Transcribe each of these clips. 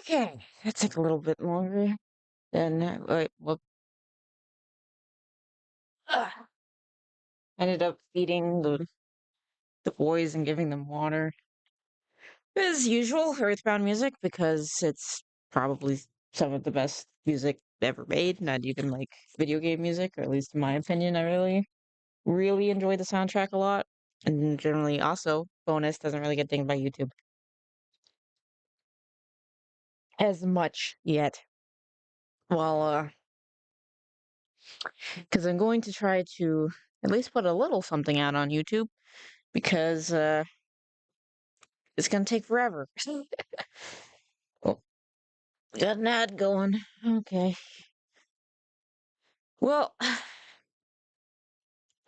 Okay, that took a little bit longer than wait, well, ugh. Ended up feeding the boys and giving them water. As usual, Earthbound music because it's probably some of the best music ever made, not even like video game music, or at least in my opinion. I really enjoy the soundtrack a lot. And generally also, bonus doesn't really get dinged by YouTube as much yet. Well, because I'm going to try to at least put a little something out on YouTube because it's gonna take forever. Oh, got an ad going. Okay. Well,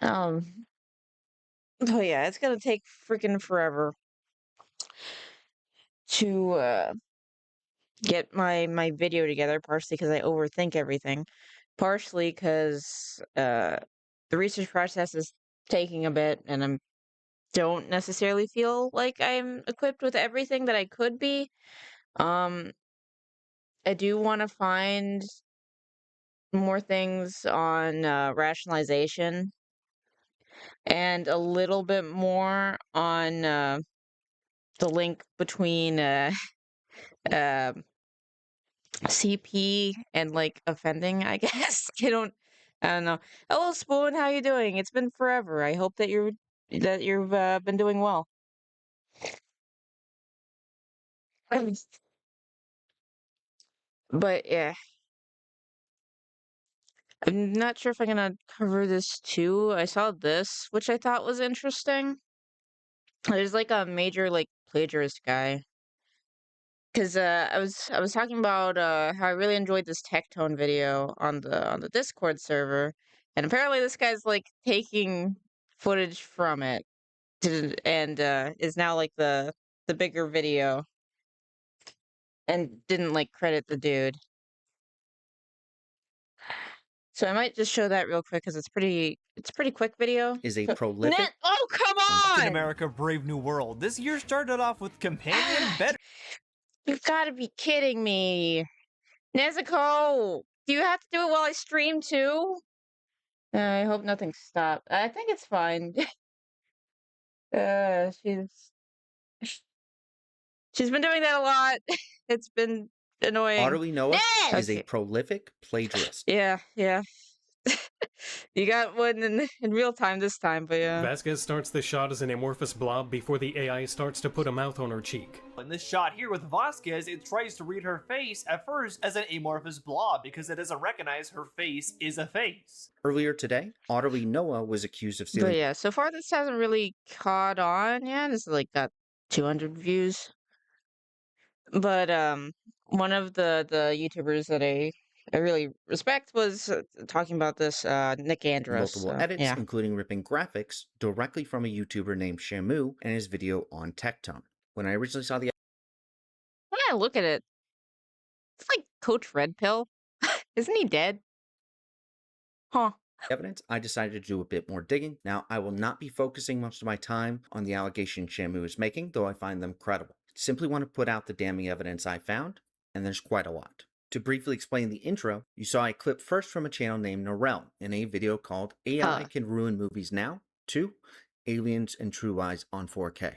um, oh yeah, it's gonna take freaking forever to get my video together. Partially because I overthink everything, partially because the research process is taking a bit, and I don't necessarily feel like I'm equipped with everything that I could be. Um, I do want to find more things on rationalization and a little bit more on the link between uh, CP and like offending, I guess. I don't know. Hello, Spoon. How you doing? It's been forever. I hope that you've been doing well. But yeah, I'm not sure if I'm gonna cover this too. I saw this, which I thought was interesting. There's like a major like plagiarist guy. Because I was talking about how I really enjoyed this tech tone video on the Discord server, and apparently this guy's like taking footage from it and is now like the bigger video and didn't like credit the dude. So I might just show that real quick because it's a pretty quick video. Is a prolific. Oh, come In on! America, Brave New World. This year started off with companion better. You've got to be kidding me, Nezuko. Do you have to do it while I stream too? I hope nothing stopped. I think it's fine. Uh, she's she's been doing that a lot. It's been annoying. Utterly Noah is a Okay. prolific plagiarist. Yeah. You got one in real time this time, but yeah. Vasquez starts the shot as an amorphous blob before the AI starts to put a mouth on her cheek. In this shot here with Vasquez, it tries to read her face at first as an amorphous blob because it doesn't recognize her face is a face. Earlier today, Utterly Noah was accused of But stealing. yeah, so far this hasn't really caught on. Yeah, this is like got 200 views. But one of the YouTubers that I really respect was talking about this Nick Andrus. Multiple edits, including ripping graphics directly from a YouTuber named Shamu and his video on Tectone. When I originally saw the When I look at it, it's like Coach Red Pill. Isn't he dead? Huh. evidence, I decided to do a bit more digging. Now, I will not be focusing most of my time on the allegations Shamu is making, though I find them credible. Simply want to put out the damning evidence I found, and there's quite a lot. To briefly explain the intro, you saw a clip first from a channel named Norel in a video called AI Can Ruin Movies Now 2, Aliens and True Lies on 4K.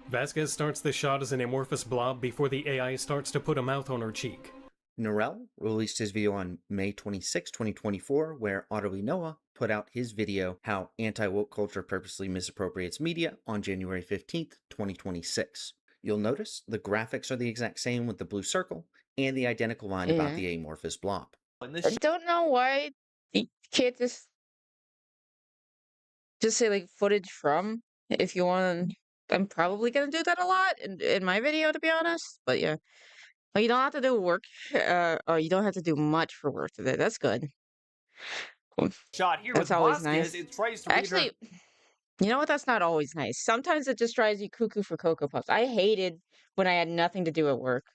Vasquez starts the shot as an amorphous blob before the AI starts to put a mouth on her cheek. Norel released his video on May 26, 2024, where Utterly Noah put out his video, How Anti-Woke Culture Purposely Misappropriates Media, on January 15th, 2026. You'll notice the graphics are the exact same with the blue circle and the identical line about the amorphous blob. I don't know why you can't just say like footage from if you want. I'm probably gonna do that a lot in my video, to be honest. But yeah, well, you don't have to do work, or you don't have to do much for work today. That's good. Shot here That's with always Vasquez, nice. it tries to read Actually, her. you know what? That's not always nice. Sometimes it just drives you cuckoo for Cocoa Puffs. I hated when I had nothing to do at work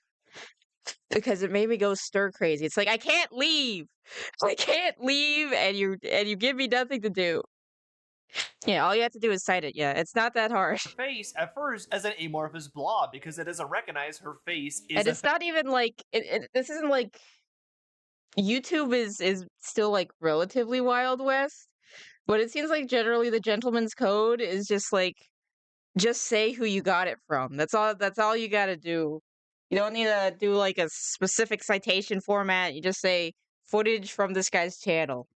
because it made me go stir crazy. It's like I can't leave, and you give me nothing to do. Yeah, all you have to do is cite it. Yeah, it's not that hard. face at first as an amorphous blob because it doesn't recognize her face is And it's not even like this isn't like YouTube is still like relatively Wild West, but it seems like generally the gentleman's code is just like just say who you got it from. That's all you got to do. You don't need to do like a specific citation format. You just say footage from this guy's channel.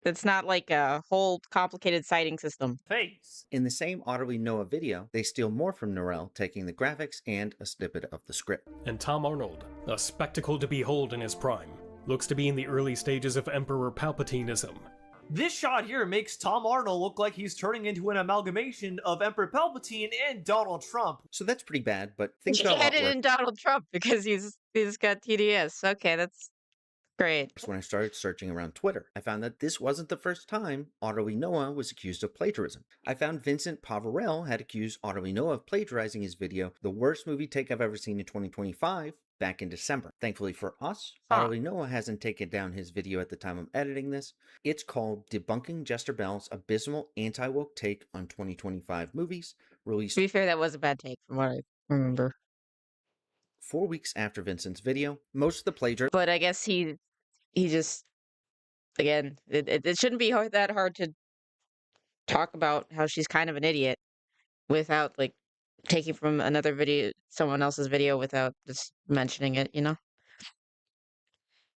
It's not like a whole complicated citing system. face. In the same Ottawa Noah video, they steal more from Norel, taking the graphics and a snippet of the script. And Tom Arnold, a spectacle to behold in his prime, looks to be in the early stages of Emperor Palpatineism. This shot here makes Tom Arnold look like he's turning into an amalgamation of Emperor Palpatine and Donald Trump. So that's pretty bad, but things He got a lot had it worse in Donald Trump because he's got TDS. Okay, that's great. when I started searching around Twitter. I found that this wasn't the first time Ottawa Noah was accused of plagiarism. I found Vincent Pavarel had accused Ottawa Noah of plagiarizing his video, The Worst Movie Take I've Ever Seen in 2025, back in December. Thankfully for us, Ottawa Noah hasn't taken down his video at the time I'm editing this. It's called Debunking Jester Bell's Abysmal Anti-Woke Take on 2025 Movies, released To be fair, that was a bad take from what I remember. 4 weeks after Vincent's video. Most of the plagiarism But I guess he just again, it shouldn't be that hard to talk about how she's kind of an idiot without like taking from another video, someone else's video, without just mentioning it. You know,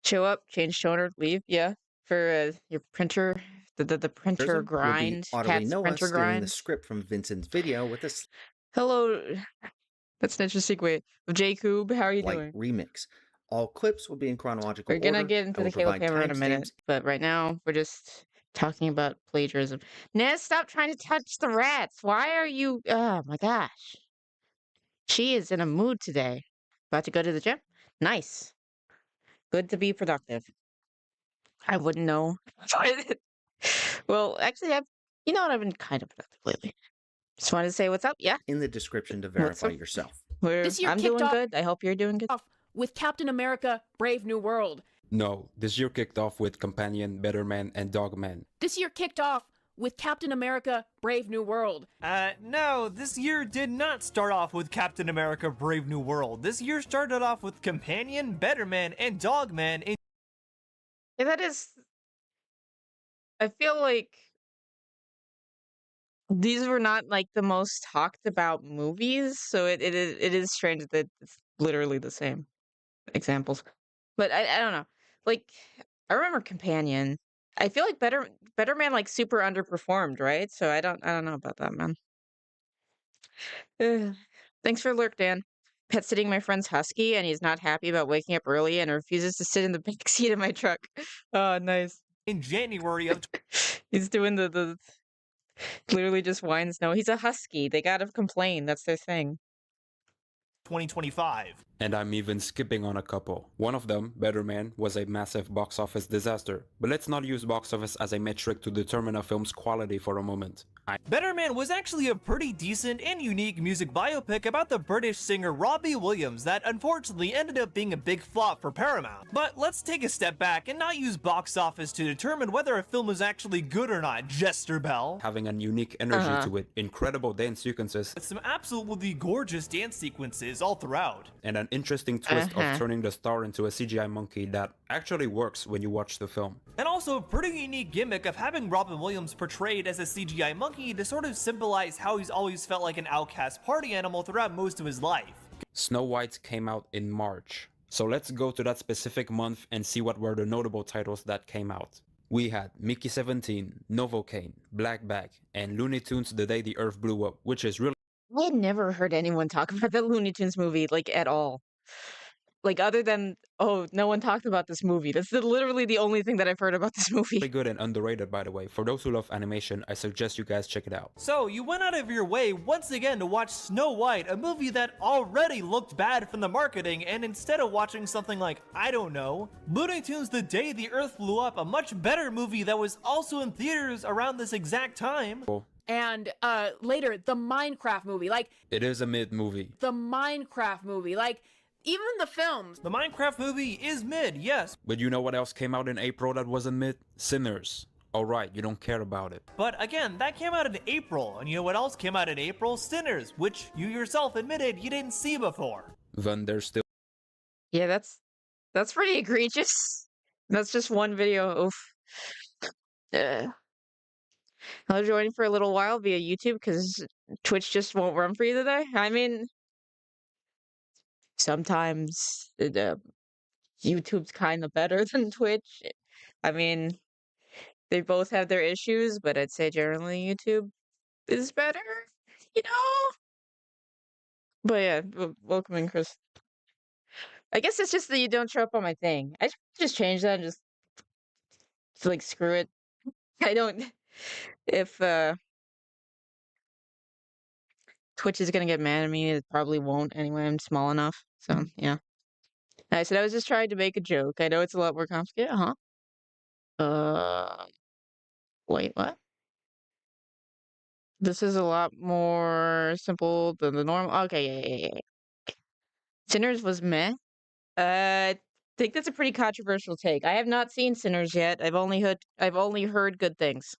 show up, change toner, leave. Yeah, for your printer, the printer would be grind, Ottawa Cat's Noah printer stealing grind. the script from Vincent's video with a Hello, that's an interesting way. Jacob, how are you slight doing? remix. All clips will be in chronological We're gonna order. get into I the will cable provide camera in a minute, timestamps but right now we're just talking about plagiarism. Nez, stop trying to touch the rats. Why are you? Oh my gosh. She is in a mood today. About to go to the gym? Nice. Good to be productive. I wouldn't know. Well, actually, you know what? I've been kind of productive lately. Just wanted to say what's up. Yeah, in the description to What's verify up? yourself. This year I'm kicked doing off- good. I hope you're doing good. Off with Captain America Brave New World. No, this year kicked off with Companion, Better Man, and Dog Man. This year kicked off with Captain America Brave New World. No, this year did not start off with Captain America Brave New World. This year started off with Companion, Better Man, and Dog Man. Yeah, that is. I feel like these were not like the most talked about movies, so it is strange that it's literally the same examples. But I don't know. Like I remember Companion. I feel like Better Man like super underperformed, right? So I don't know about that, man. Ugh. Thanks for lurk, Dan. Pet sitting my friend's husky, and he's not happy about waking up early and refuses to sit in the back seat of my truck. Oh, nice. In January of He's doing the literally just whines. No, he's a husky. They gotta complain. That's their thing. 2025. And I'm even skipping on a couple. One of them, Better Man, was a massive box office disaster. But let's not use box office as a metric to determine a film's quality for a moment. Better Man was actually a pretty decent and unique music biopic about the British singer Robbie Williams that unfortunately ended up being a big flop for Paramount. But let's take a step back and not use box office to determine whether a film is actually good or not, Jester Bell. Having a unique energy to it, incredible dance sequences, With some absolutely gorgeous dance sequences all throughout. and an interesting twist of turning the star into a CGI monkey that actually works when you watch the film. And also a pretty unique gimmick of having Robin Williams portrayed as a CGI monkey to sort of symbolize how he's always felt like an outcast party animal throughout most of his life. Snow White came out in March. So let's go to that specific month and see what were the notable titles that came out. We had Mickey 17, Novocaine, Black Bag, and Looney Tunes The Day the Earth Blew Up, which is really I had never heard anyone talk about the Looney Tunes movie, like, at all. Like, other than, oh, no one talked about this movie. That's literally the only thing that I've heard about this movie. good and underrated, by the way. For those who love animation, I suggest you guys check it out. So, you went out of your way once again to watch Snow White, a movie that already looked bad from the marketing, and instead of watching something like, I don't know, Looney Tunes The Day the Earth Blew Up, a much better movie that was also in theaters around this exact time. And later, the Minecraft movie. Like, It is a mid-movie. the Minecraft movie. Like, even the films. The Minecraft movie is mid, yes. But you know what else came out in April that wasn't mid? Sinners. Alright, you don't care about it. But again, that came out in April, and you know what else came out in April? Sinners, which you yourself admitted you didn't see before. Then there's still Yeah, that's pretty egregious. That's just one video. Oof. I'll join for a little while via YouTube because Twitch just won't run for you today. I mean, sometimes YouTube's kind of better than Twitch. I mean, they both have their issues, but I'd say generally YouTube is better, you know? But yeah, welcome in, Chris. I guess it's just that you don't show up on my thing. I should just change that and just like screw it. I don't. If Twitch is gonna get mad at me, it probably won't anyway. I'm small enough, so yeah. I said I was just trying to make a joke. I know it's a lot more complicated, huh? Wait, what? This is a lot more simple than the normal. Okay, yeah. Sinners was meh. I think that's a pretty controversial take. I have not seen Sinners yet. I've only heard good things.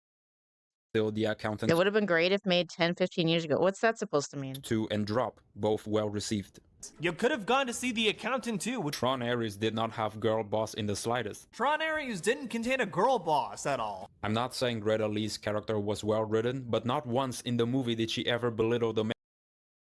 the accountant It would have been great if made 10, 15 years ago. What's that supposed to mean? 2 and Drop, both well received. You could have gone to see The Accountant too, which Tron Ares did not have girl boss in the slightest. Tron Ares didn't contain a girl boss at all. I'm not saying Greta Lee's character was well written, but not once in the movie did she ever belittle the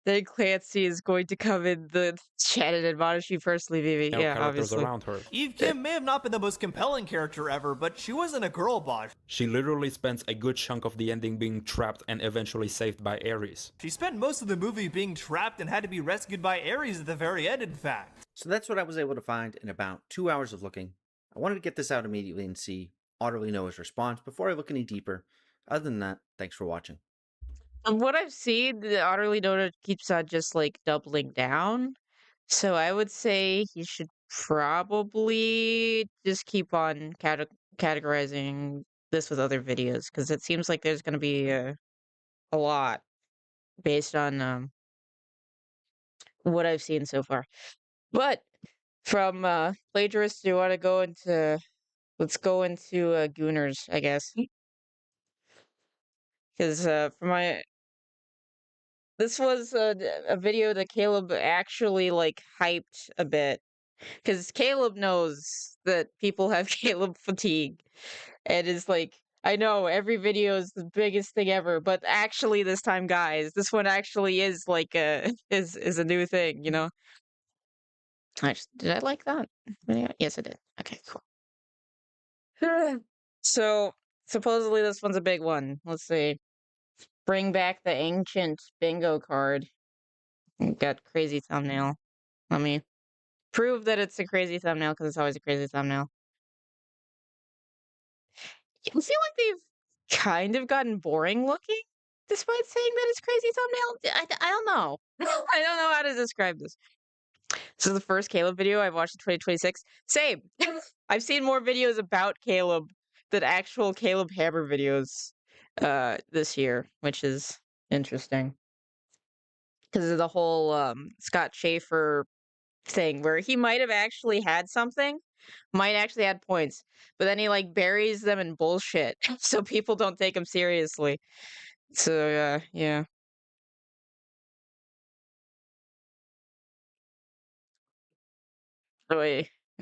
Then Clancy is going to come in the chat and admonish you personally, Vivi. male Yeah, characters obviously. around her. Eve Kim may have not been the most compelling character ever, but she wasn't a girl boss. She literally spends a good chunk of the ending being trapped and eventually saved by Ares. She spent most of the movie being trapped and had to be rescued by Ares at the very end, in fact. So that's what I was able to find in about 2 hours of looking. I wanted to get this out immediately and see Utterly Noah's response before I look any deeper. Other than that, thanks for watching. What I've seen, the Utterly Noted keeps on just like doubling down. So I would say he should probably just keep on categorizing this with other videos because it seems like there's going to be a lot based on what I've seen so far. But from plagiarists, do you want to go into? Let's go into Gooners, I guess, because for my. This was a video that Caleb actually like hyped a bit because Caleb knows that people have Caleb fatigue and is like, I know every video is the biggest thing ever, but actually this time, guys, this one actually is like is a new thing, you know? Did I like that video? Yes, I did. Okay, cool. So supposedly this one's a big one. Let's see. Bring back the ancient bingo card. Got crazy thumbnail. Let me prove that it's a crazy thumbnail because it's always a crazy thumbnail. I feel like they've kind of gotten boring looking despite saying that it's crazy thumbnail. I don't know. I don't know how to describe this. This is the first Caleb video I've watched in 2026. Same. I've seen more videos about Caleb than actual Caleb Hammer videos this year, which is interesting. Because of the whole Scott Schaefer thing where he might have actually had something, might actually had points, but then he like buries them in bullshit so people don't take him seriously. So yeah.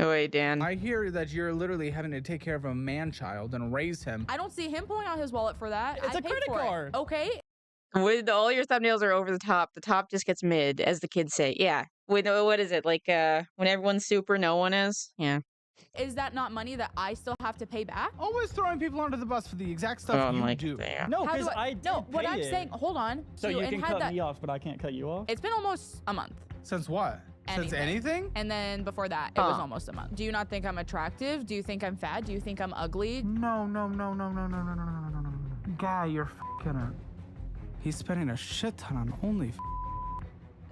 Oh wait, Dan. I hear that you're literally having to take care of a man-child and raise him. I don't see him pulling out his wallet for that. It's I a paid credit for it. card. Okay. When all your thumbnails are over the top just gets mid, as the kids say. Yeah. When what is it like? When everyone's super, no one is. Yeah. Is that not money that I still have to pay back? Always throwing people under the bus for the exact stuff you do. No, How because do I did No, what pay I'm it. saying, hold on. So too, you and can had cut that, me off, but I can't cut you off. It's been almost a month. Since what? Since anything? And then before that, it was almost a month. Do you not think I'm attractive? Do you think I'm fat? Do you think I'm ugly? No. Guy, you're f***ing her. He's spending a shit ton on only.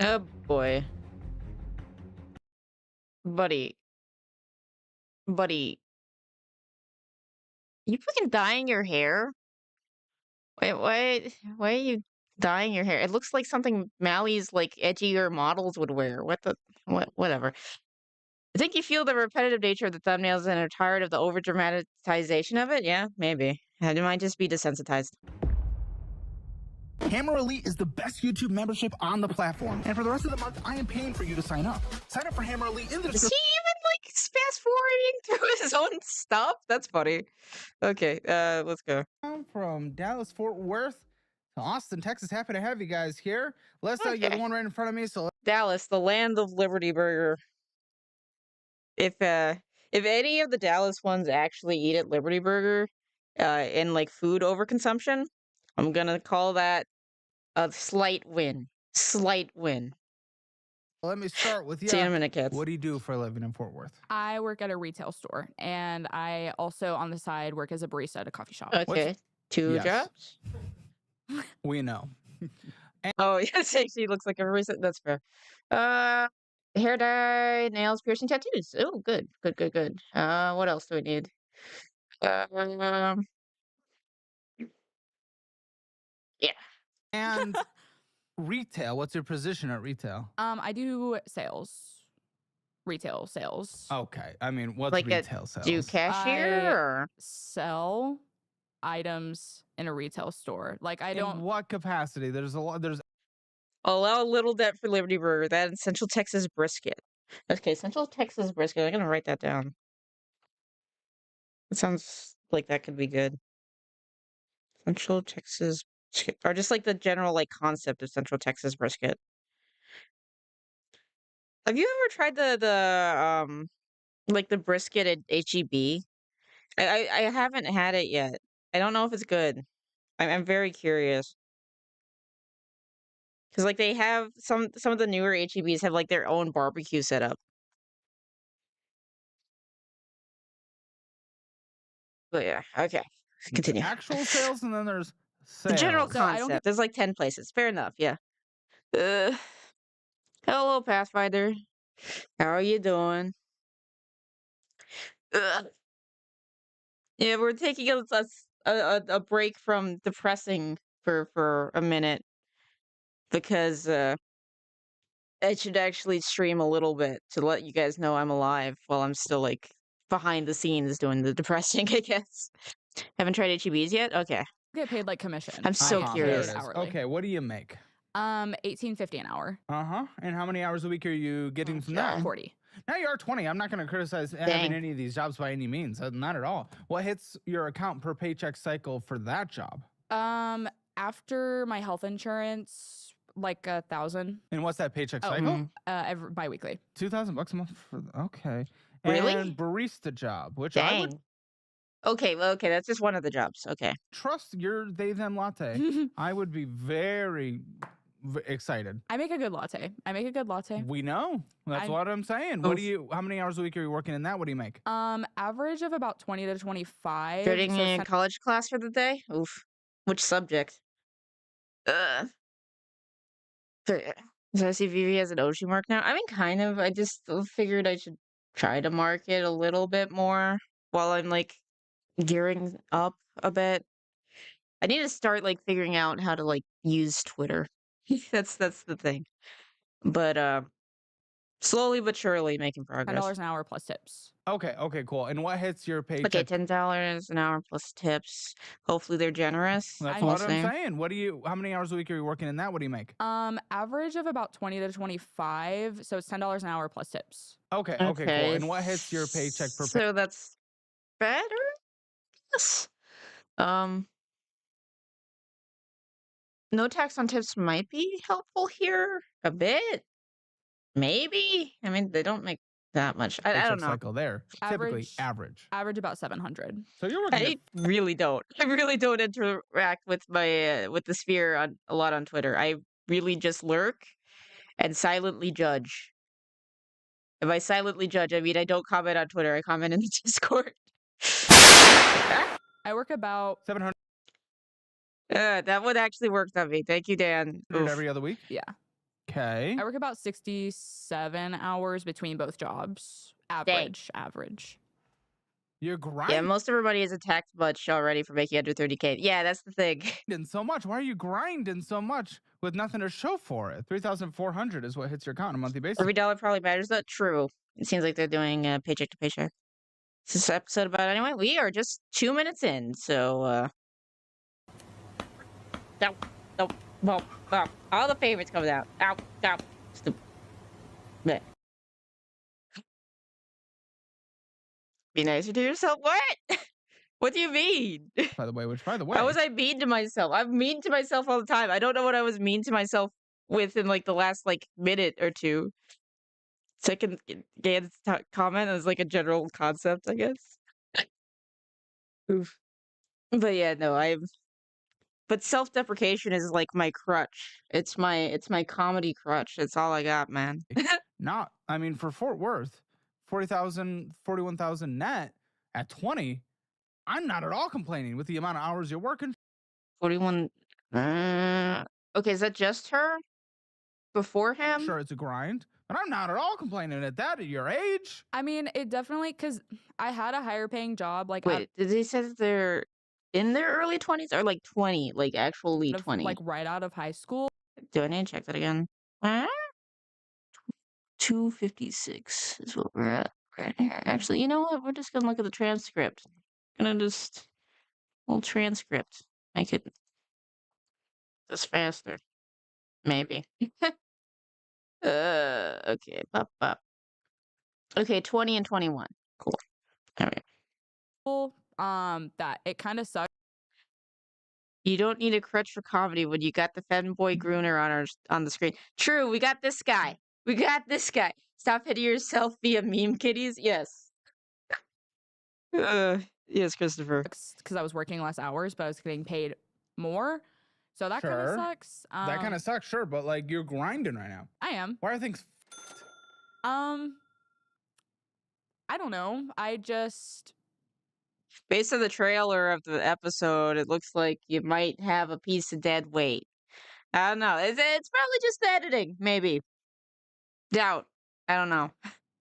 Oh boy. Buddy. You fucking dyeing your hair? Wait, why are you dyeing your hair? It looks like something Mally's like edgier models would wear. Whatever. I think you feel the repetitive nature of the thumbnails and are tired of the over dramatization of it. Yeah, maybe. I might just be desensitized. Hammer Elite is the best YouTube membership on the platform. And for the rest of the month, I am paying for you to sign up. Sign up for Hammer Elite in the Is he description. even like fast forwarding through his own stuff? That's funny. Okay, let's go. From Dallas, Fort Worth to Austin, Texas. Happy to have you guys here. Lissa, you're the Okay. one right in front of me, so Dallas, the land of Liberty Burger. If any of the Dallas ones actually eat at Liberty Burger, in like food overconsumption, I'm gonna call that a slight win. Slight win. let me start with you. See you in a minute, kids. What do you do for a living in Fort Worth? I work at a retail store, and I also on the side work as a barista at a coffee shop. Okay, two Yes. jobs. We know. Oh, yes, she looks like a recent. That's fair. Hair dye, nails, piercing, tattoos. Oh, good, good, good, good. What else do we need? Yeah. And retail, what's your position at retail? I do sales, retail sales. Okay. I mean, what's Like a retail sales? Do you cashier I- or? Sell items in a retail store. Like I In don't. what capacity? There's a lot. There's Allow a little debt for Liberty Burger. That and Central Texas brisket. Okay, Central Texas brisket. I'm gonna write that down. It sounds like that could be good. Central Texas brisket, or just like the general like concept of Central Texas brisket. Have you ever tried the like the brisket at HEB? I haven't had it yet. I don't know if it's good. I'm very curious. Because like they have some of the newer HEBs have like their own barbecue setup. But yeah, okay. Continue. actual sales, and then there's The sales. general So I don't concept. get- There's like 10 places. Fair enough, yeah. Hello, Pathfinder. How are you doing? Yeah, we're taking a break from depressing for a minute because I should actually stream a little bit to let you guys know I'm alive while I'm still like behind the scenes doing the depressing, I guess. Haven't tried HEBs yet? Okay. Get paid like commission. I'm so Uh-huh, curious. there it is. Hourly. Okay, what do you make? $18.50 an hour. And how many hours a week are you getting from that? 40. Now you are 20. I'm not going to criticize having Dang. any of these jobs by any means. Not at all. What hits your account per paycheck cycle for that job? After my health insurance, like $1,000. And what's that paycheck Oh, cycle? Every biweekly. $2,000 a month for okay. Really? And barista job, which I would Dang. Okay, well, okay, that's just one of the jobs. Okay. trust your they them latte. I would be very excited. I make a good latte. We know. That's I'm- what I'm saying. What do you? How many hours a week are you working in that? What do you make? Average of about 20 to 25. Starting so it's in kind college class for the day? Oof. Which subject? So SCVV has an OSHI mark now? I mean, kind of. I just figured I should try to market a little bit more while I'm like gearing up a bit. I need to start like figuring out how to like use Twitter. That's the thing. But slowly but surely making progress. $10 an hour plus tips. Okay, cool. And what hits your paycheck? Okay, $10 an hour plus tips. Hopefully they're generous. That's I'm what listening. I'm saying. What do you? How many hours a week are you working in that? What do you make? Average of about 20 to 25. So it's $10 an hour plus tips. Okay, cool. And what hits your paycheck per? So that's better. Yes. No tax on tips might be helpful here a bit. Maybe. I mean, they don't make that much. I paycheck don't know. cycle there. Typically average. Average about 700. So you're working. I really don't. I really don't interact with my with the sphere a lot on Twitter. I really just lurk and silently judge. If I silently judge, I mean I don't comment on Twitter. I comment in the Discord. I work about 700 That would actually work on me. Thank you, Dan. Oof. every other week. yeah. Okay. I work about 67 hours between both jobs. Average. You're Yeah, grinding most of our money is a tax bunch already for making under 30K. Yeah, that's the thing. so much. Why are you grinding so much with nothing to show for it? 3,400 is what hits your account on a monthly basis. Every dollar probably matters. That's true. It seems like they're doing paycheck to paycheck. this episode about anyway? We are just 2 minutes in, so ow, ow, ow, ow. All the favorites coming out. Ow, ow. Bleh. Be nicer to yourself. What? What do you mean? By the way, How was I mean to myself? I'm mean to myself all the time. I don't know what I was mean to myself with in like the last like minute or two. Second Gan's comment is like a general concept, I guess. Oof. But yeah, no, but self-deprecation is like my crutch. It's my comedy crutch. That's all I got, man. not. I mean, for Fort Worth, 40,000, 41,000 net at 20. I'm not at all complaining with the amount of hours you're working. 41. Okay, is that just her? Before him? Sure, it's a grind, but I'm not at all complaining at that at your age. I mean, it definitely, because I had a higher paying job. Like, Wait, did they say that they're in their early 20s or like 20, like actually 20? like right out of high school. Do I need to check that again? 256 is what we're at right here. Actually, you know what? We're just gonna look at the transcript. Gonna just little transcript. Make it just faster. Maybe. Okay, pop up. Okay, 20 and 21. Cool. All right. That it kind of sucks. You don't need a crutch for comedy when you got the fanboy Gruner on the screen. True, we got this guy. We got this guy. Stop hitting yourself via meme kitties. Yes. Yes, Christopher. Because I was working less hours, but I was getting paid more. So that kind of Sure. sucks. That kind of sucks, sure, but like you're grinding right now. I am. Why are things? I don't know. I just Based on the trailer of the episode, it looks like you might have a piece of dead weight. I don't know. It's probably just the editing, maybe. Doubt. I don't know.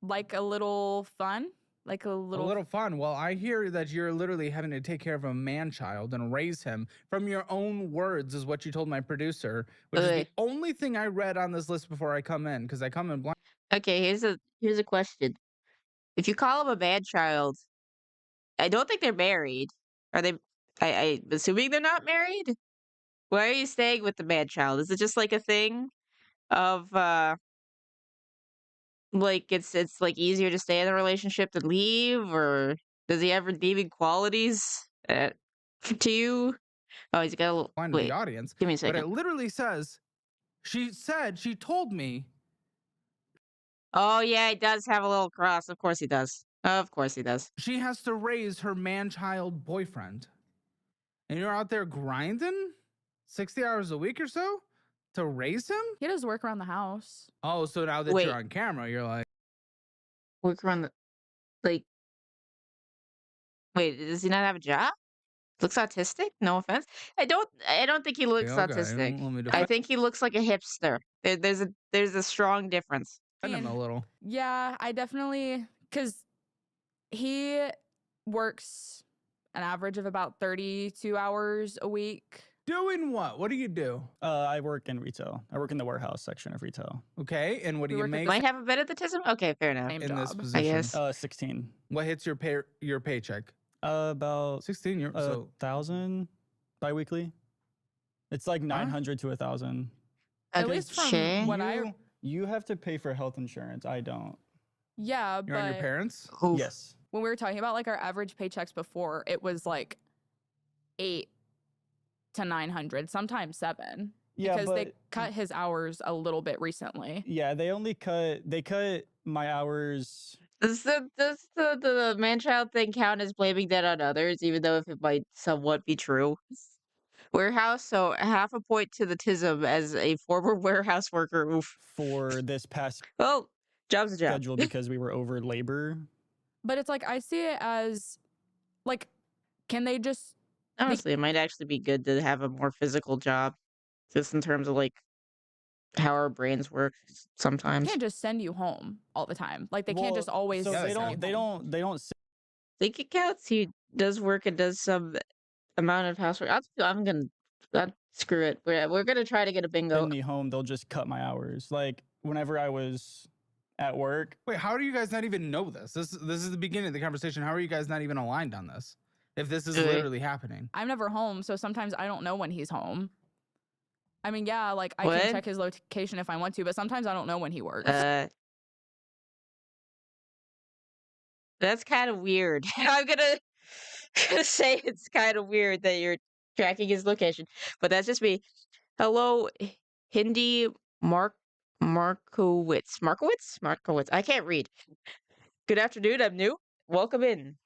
like a little fun. Like a A little. little fun. Well, I hear that you're literally having to take care of a man child and raise him from your own words, is what you told my producer, which is the Okay. only thing I read on this list before I come in, because I come in blind. Okay, here's a question. If you call him a bad child, I don't think they're married. Are they? I'm assuming they're not married. Why are you staying with the bad child? Is it just like a thing of like it's like easier to stay in a relationship than leave, or does he have redeeming qualities to you? Oh, he's got a little. Blind to Wait, the audience. give me a But it second. literally says, she told me. Oh yeah, he does have a little cross. Of course he does. Of course he does. She has to raise her man-child boyfriend. And you're out there grinding 60 hours a week or so to raise him? He does work around the house. Oh, so now that Wait. you're on camera, you're like, Work around the like. Wait, does he not have a job? Looks autistic? No offense. I don't think he looks okay, autistic. let me I defend think he looks like a hipster. There's a strong difference. him a little. Yeah, I definitely, because he works an average of about 32 hours a week. Doing what? What do you do? I work in retail. I work in the warehouse section of retail. Okay, and what do We you work at make Might have a bit of autism. Okay, fair enough. Same in this job. position? guess. 16. What hits your paycheck? About 16. You're so 1,000 biweekly. It's like 900 to 1,000. At least from Okay. what I, You have to pay for health insurance. I don't. yeah, you're on your but parents. Oof. Yes. when we were talking about like our average paychecks before, it was like 8 to 900, sometimes 7. Yeah, Because but they cut his hours a little bit recently. yeah, they cut my hours. Does the man-child thing count as blaming that on others, even though if it might somewhat be true? Warehouse, so half a point to the tism as a former warehouse worker. Oof. For this past Well, job's a job. schedule because we were over labor. But it's like I see it as like, can they just Honestly, it might actually be good to have a more physical job, just in terms of like how our brains work sometimes. can't just send you home all the time? Like they can't Well, just always. So Yeah, they that's don't. not- They don't. They don't. Think it counts. He does work and does some amount of housework. I'm gonna screw it. We're gonna try to get a bingo. Send me home. They'll just cut my hours. Like whenever I was at work. Wait, how do you guys not even know this? This is the beginning of the conversation. How are you guys not even aligned on this? If this is literally happening. I'm never home, so sometimes I don't know when he's home. I mean, yeah, like I What? can check his location if I want to, but sometimes I don't know when he works. That's kind of weird. I'm gonna say it's kind of weird that you're tracking his location, but that's just me. Hello, Hindi Markowitz. I can't read. Good afternoon. I'm new. Welcome in.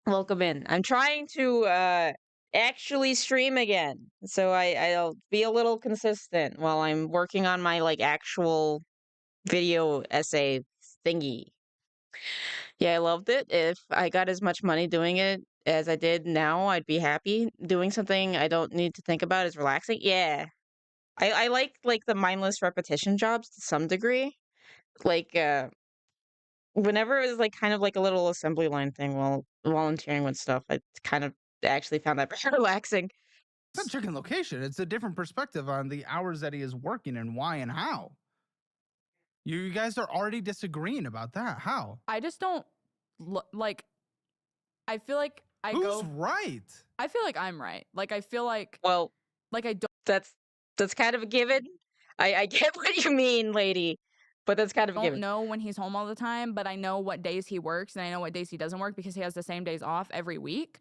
Welcome in. I'm trying to actually stream again, so I'll be a little consistent while I'm working on my like actual video essay thingy. Yeah, I loved it. If I got as much money doing it as I did now, I'd be happy. Doing something I don't need to think about is relaxing. Yeah. I like the mindless repetition jobs to some degree. Like whenever it was like kind of like a little assembly line thing while volunteering with stuff, I kind of actually found that very relaxing. It's not checking location. It's a different perspective on the hours that he is working and why and how. You guys are already disagreeing about that. How? I just don't like. I feel like Who's right? I feel like I'm right. Like I feel like Well, I don't. that's kind of a given. I get what you mean, lady, but that's kind of a Don't given. know when he's home all the time, but I know what days he works and I know what days he doesn't work because he has the same days off every week.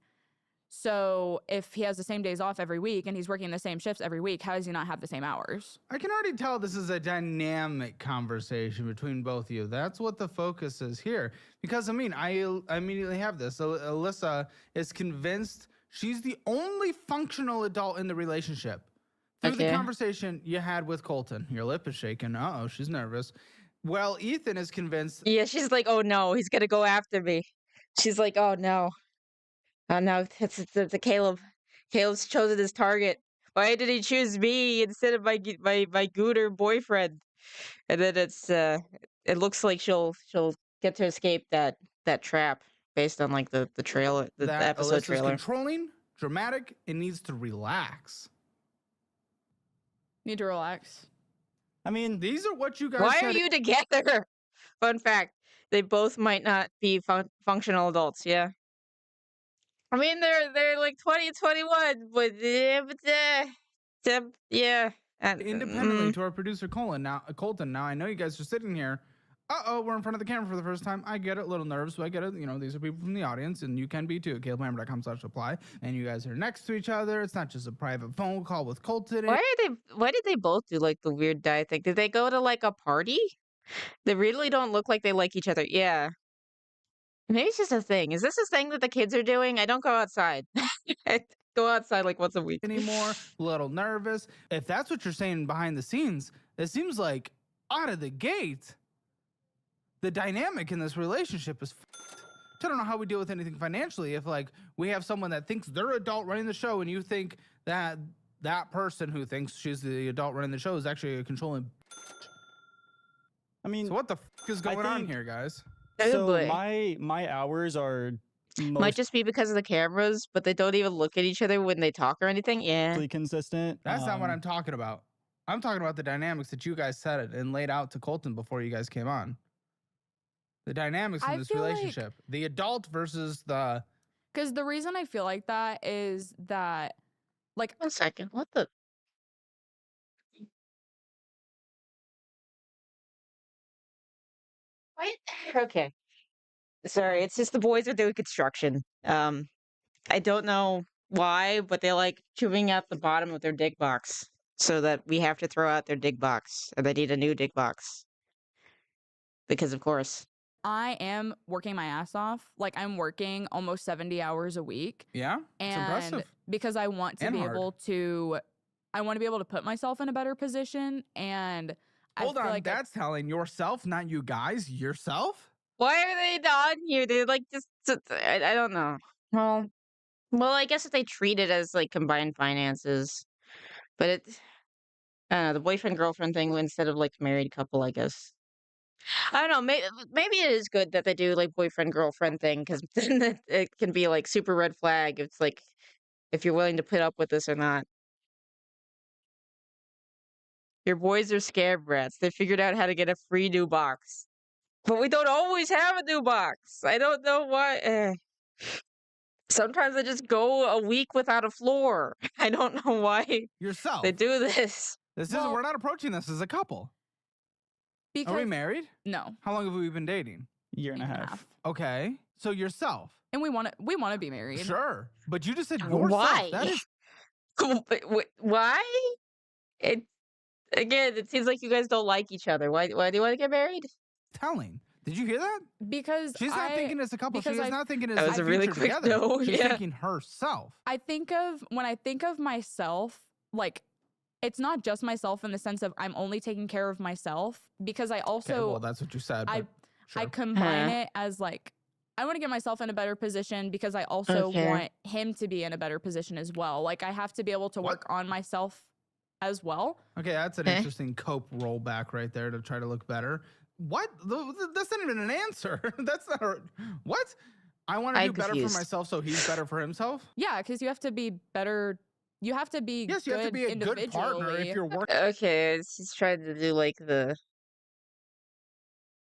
So if he has the same days off every week and he's working the same shifts every week, how does he not have the same hours? I can already tell this is a dynamic conversation between both of you. That's what the focus is here. Because, I mean, I immediately have this. So Alyssa is convinced she's the only functional adult in the relationship. Through the conversation you had with Colton. Your lip is shaking. Uh-oh, she's nervous. Well, Ethan is convinced. Yeah, she's like, oh no, he's gonna go after me. She's like, oh no. Oh no, it's Caleb. Caleb's chosen his target. Why did he choose me instead of my gooter boyfriend? And then it looks like she'll get to escape that trap based on like the trailer, the episode Alyssa's trailer. controlling, dramatic, and needs to relax. Need to relax. I mean, These are what you guys Why said. are you together? Fun fact: they both might not be functional adults. Yeah. I mean, they're like 20, 21, but yeah. Independently to our producer Colton. Now I know you guys are sitting here. We're in front of the camera for the first time. I get it, a little nervous, but I get it. You know, these are people from the audience, and you can be too. CalebHammer.com/apply. And you guys are next to each other. It's not just a private phone call with Colton. Why did they both do like the weird dye thing? Did they go to like a party? They really don't look like they like each other. Yeah. Maybe it's just a thing. Is this a thing that the kids are doing? I don't go outside. I go outside like once a week. Anymore, a little nervous. If that's what you're saying behind the scenes, it seems like out of the gate, the dynamic in this relationship is I don't know how we deal with anything financially if like we have someone that thinks they're adult running the show and you think that that person who thinks she's the adult running the show is actually a controlling. I mean, So what the is going on here, guys? So boy. my hours are Might just be because of the cameras, but they don't even look at each other when they talk or anything. Yeah. mostly consistent. That's not what I'm talking about. I'm talking about the dynamics that you guys said it and laid out to Colton before you guys came on. The dynamics in I this feel like- relationship. The adult versus the... Because the reason I feel like that is that, like, 1 second. What the? What? Okay. Sorry, it's just the boys are doing construction. I don't know why, but they like chewing out the bottom of their dig box so that we have to throw out their dig box, and they need a new dig box. Because of course. I am working my ass off. Like, I'm working almost 70 hours a week. Yeah? It's And impressive. because I want to And be hard. able to, I want to be able to put myself in a better position. And Hold I feel on, like that's telling yourself, not you guys. Yourself? Why are they not here? They're like just I don't know. Well, I guess if they treat it as like combined finances, but it I don't know, the boyfriend girlfriend thing instead of like married couple, I guess. I don't know. Maybe it is good that they do like boyfriend girlfriend thing because then it can be like super red flag. It's like if you're willing to put up with this or not. Your boys are scab rats. They figured out how to get a free new box. But we don't always have a new box. I don't know why. Sometimes I just go a week without a floor. I don't know why Yourself. they do this. We're not approaching this as a couple. Because Are we married? No. How long have we been dating? Year and a half. Okay. So yourself. And we want to be married. Sure. But you just said yourself. Why? That is Why? It seems like you guys don't like each other. Why do you want to get married? telling. Did you hear that? Because she's not thinking as a couple. She's not thinking as that was a really quick together. no. She's Yeah. thinking herself. When I think of myself, like, it's not just myself in the sense of I'm only taking care of myself, because I also Okay, well, that's what you said. I sure. combine it as like I want to get myself in a better position because I also want him to be in a better position as well. Like, I have to be able to work on myself as well. Okay, that's an interesting cope rollback right there to try to look better. What? That's not even an answer. That's not a... What? I want to do better for myself so he's better for himself? Yeah, because you have to be better. You have to be Yes, you have to be a good partner if you're working. Okay, he's trying to do like the...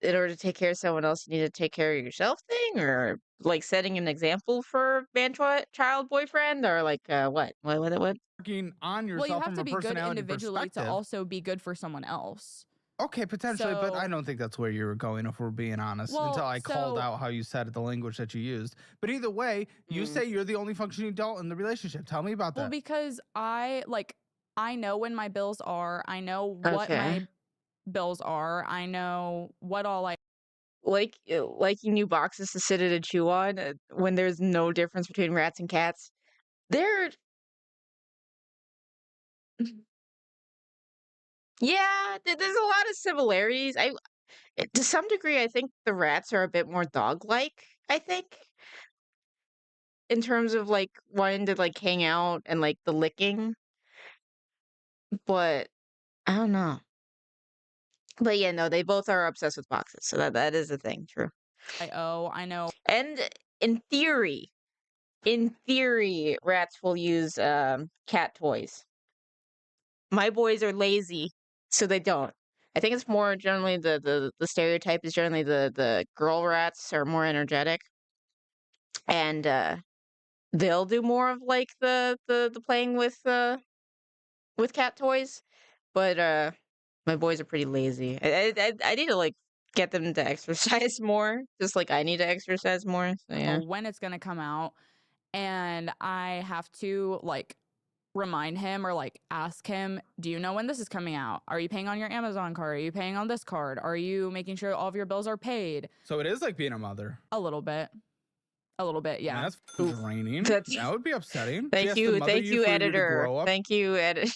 In order to take care of someone else, you need to take care of yourself thing? Or like setting an example for man-child boyfriend? Or like what? What? Working on yourself. Well, you have from to a be good personality individually to perspective. also be good for someone else. Okay, potentially, but So- I don't think that's where you were going, if we're being honest, Well, until I called so- out how you said it, the language that you used. But either way, you say you're the only functioning adult in the relationship. Tell me about Well, that. because I know when my bills are. I know what my bills are. I know what all I liking new boxes to sit in and chew on when there's no difference between rats and cats. Yeah, there's a lot of similarities. To some degree, I think the rats are a bit more dog-like, I think, in terms of like wanting to like hang out and like the licking. But I don't know. But yeah, no, they both are obsessed with boxes, so that is a thing, true. owe. I know. And in theory, rats will use cat toys. My boys are lazy, so they don't. I think it's more generally the stereotype is generally the girl rats are more energetic, and they'll do more of like the playing with cat toys. But my boys are pretty lazy. I need to like get them to exercise more, just like I need to exercise more. So yeah. When it's gonna come out, and I have to like remind him or like ask him, do you know when this is coming out? Are you paying on your Amazon card? Are you paying on this card? Are you making sure all of your bills are paid? So it is like being a mother. A little bit, yeah. Man, that's draining. That would be upsetting. Thank you, editor. Thank you, editor.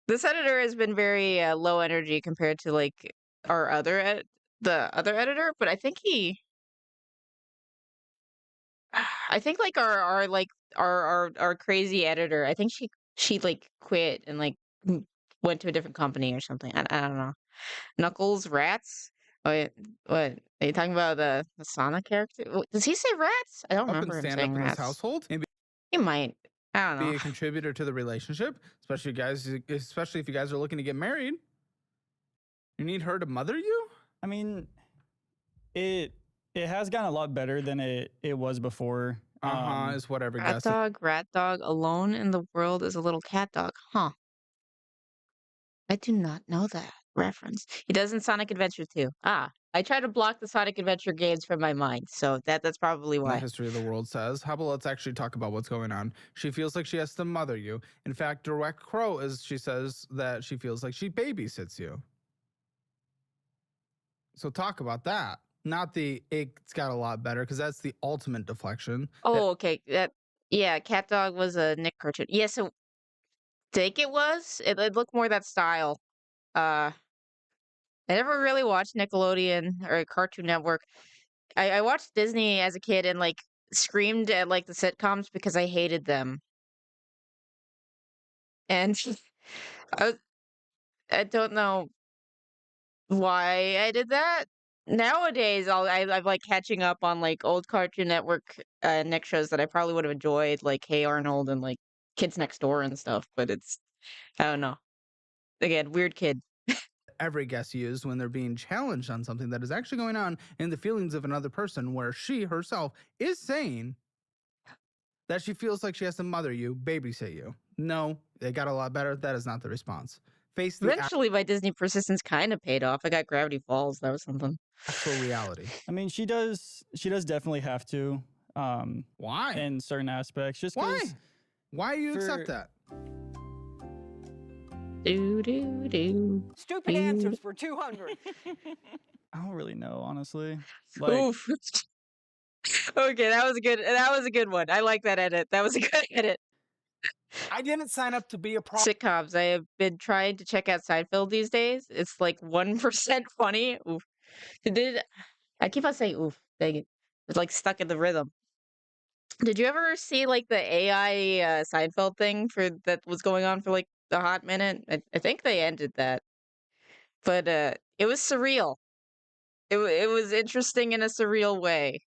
This editor has been very low energy compared to like our other the other editor, but I think like our crazy editor, I think she like quit and like went to a different company or something. I don't know. Knuckles rats. What are you talking about? The Sonic character? Does he say rats? I don't remember him saying in rats. his household. And He might. I don't know. be a contributor to the relationship, especially if you guys are looking to get married. You need her to mother you? I mean, it has gotten a lot better than it was before. Is whatever. Rat dog alone in the world is a little cat dog. Huh. I do not know that reference. He does in Sonic Adventure 2. I try to block the Sonic Adventure games from my mind, so that's probably The why. history of the world says. How about let's actually talk about what's going on? She feels like she has to mother you. In fact, direct quote is she says that she feels like she babysits you. So talk about that. Not it's got a lot better, because that's the ultimate deflection. Oh, okay. Cat dog was a Nick cartoon. Yeah, so think it was. It looked more that style. I never really watched Nickelodeon or Cartoon Network. I watched Disney as a kid and like screamed at like the sitcoms because I hated them. And I don't know why I did that. Nowadays, I'm like catching up on like old Cartoon Network Nick shows that I probably would have enjoyed, like Hey Arnold and like Kids Next Door and stuff. But it's I don't know. Again, weird kid. every guest used when they're being challenged on something that is actually going on in the feelings of another person, where she herself is saying that she feels like she has to mother you, babysit you. No, they got a lot better. That is not the response. Face the Eventually, my Disney persistence kind of paid off. I got Gravity Falls. That was something. actual reality. I mean, she does definitely have to. Why? In certain aspects, just Why? 'cause Why do you for- accept that? Do do do. Stupid answers for 200. I don't really know, honestly. Like, Oof. Okay, that was a good. That was a good one. I like that edit. That was a good edit. I didn't sign up to be a pro. Sitcoms. I have been trying to check out Seinfeld these days. It's like 1% funny. Oof. I keep on saying oof. Dang it. It's like stuck in the rhythm. Did you ever see like the AI Seinfeld thing that was going on for like a hot minute? I think they ended that, but it was surreal. It was interesting in a surreal way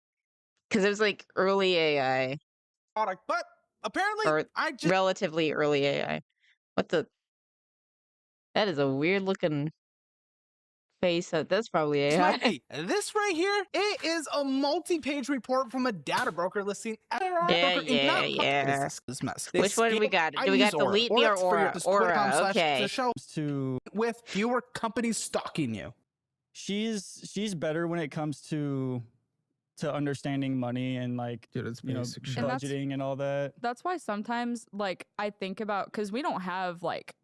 because it was like early AI Product, but apparently or I just relatively early AI. What the? That is a weird looking face. That's probably this AI. might be. This right here, it is a multi-page report from a data broker listing. Yeah. This mess. Which one do we got? Do we got delete me or Aura? Aura. Okay. to With fewer companies stalking you. she's better when it comes to understanding money and like Dude, it's you know basic shit. And that's- budgeting and all that. That's why sometimes like I think about because we don't have like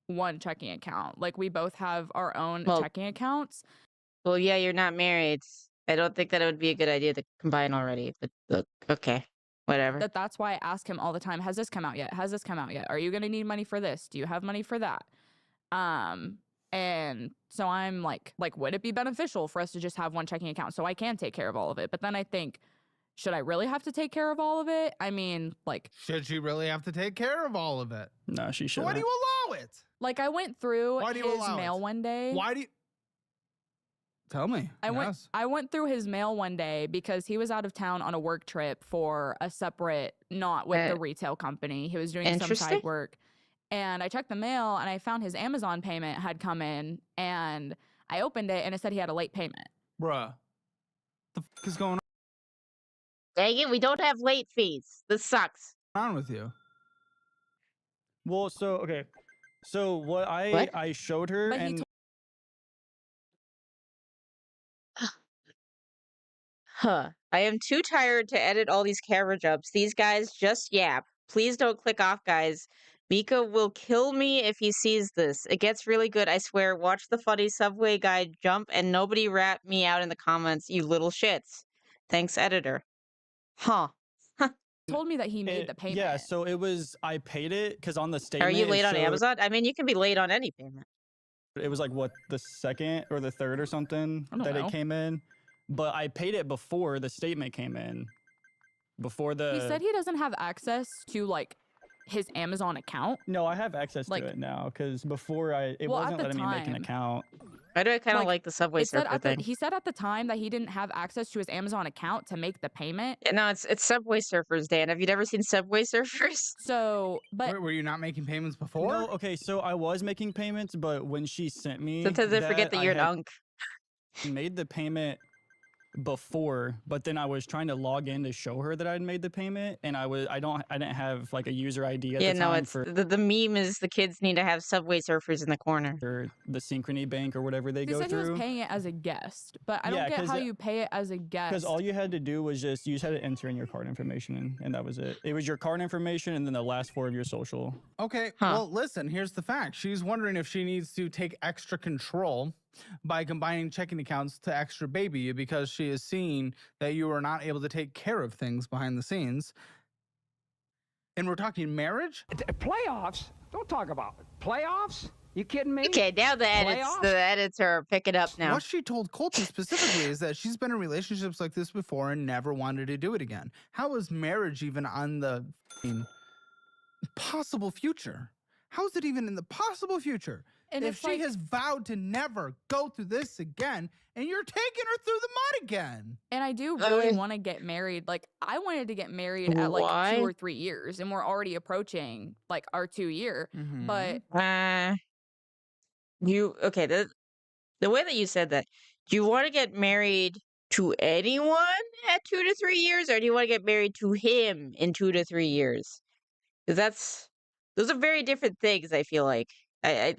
one checking account. Like we both have our own Well- checking accounts. Well, yeah, you're not married. I don't think that it would be a good idea to combine already. But look, okay, whatever. That's why I ask him all the time, has this come out yet? Has this come out yet? Are you gonna need money for this? Do you have money for that? And so I'm like, would it be beneficial for us to just have one checking account so I can take care of all of it? But then I think, should I really have to take care of all of it? I mean, like, Should she really have to take care of all of it? No, she So should. why do you allow it? like I went through Why do you his allow mail it? one day. Why do you? Tell me. Yes. I went through his mail one day because he was out of town on a work trip for a separate, not with the retail company. He was doing some Interesting. side work. And I checked the mail and I found his Amazon payment had come in and I opened it and it said he had a late payment. Bruh. The fuck is going Dang it, we don't have late fees. This sucks. on with you? Well, so okay. So what I showed her But he and Huh. I am too tired to edit all these camera jumps. These guys just yap. Please don't click off, guys. Mika will kill me if he sees this. It gets really good, I swear. Watch the funny subway guy jump and nobody rat me out in the comments, you little shits. Thanks, editor. Huh. told me that he made the payment. Yeah, so it was I paid it because on the statement. Are you it late on showed- Amazon? I mean, you can be late on any payment. It was like what the second or the third or something I don't that know. it came in, but I paid it before the statement came in. Before the He said he doesn't have access to like his Amazon account. No, I have access like- to it now because before it Well, at wasn't the letting me make an time- account. Why do I kind of Like, like the subway It said surfer at the, thing? he said at the time that he didn't have access to his Amazon account to make the payment. Yeah, no, it's Subway Surfers, Dan. Have you never seen Subway Surfers? So, but Were you not making payments before? No, okay, so I was making payments, but when she sent me, Sometimes I forget that you're an had unk. made the payment before, but then I was trying to log in to show her that I'd made the payment, and I didn't have like a user ID at Yeah, the no, time it's for the meme is the kids need to have Subway Surfers in the corner. the Synchrony Bank or whatever they he go said he was through. paying it as a guest. But I don't Yeah, get 'cause how it- you pay it as a guest. Because all you had to do was you just had to enter in your card information, and that was it. It was your card information and then the last four of your social. Okay, Huh. well, listen, here's the fact. She's wondering if she needs to take extra control by combining checking accounts to extra baby you because she is seeing that you are not able to take care of things behind the scenes. And we're talking marriage? Playoffs? Don't talk about it. Playoffs? You kidding me? Okay, now Playoffs? the edits are picking up now. What she told Colton specifically is that she's been in relationships like this before and never wanted to do it again. How is marriage even on the f***ing possible future? How is it even in the possible future? And if it's she like, has vowed to never go through this again, and you're taking her through the mud again? and I do really want to get married. Like, I wanted to get married at like 2 Why? or 3 years, and we're already approaching like our 2 year. Mhm. But Okay, the way that you said that, do you want to get married to anyone at 2 to 3 years, or do you want to get married to him in 2 to 3 years? Because those are very different things, I feel like. Am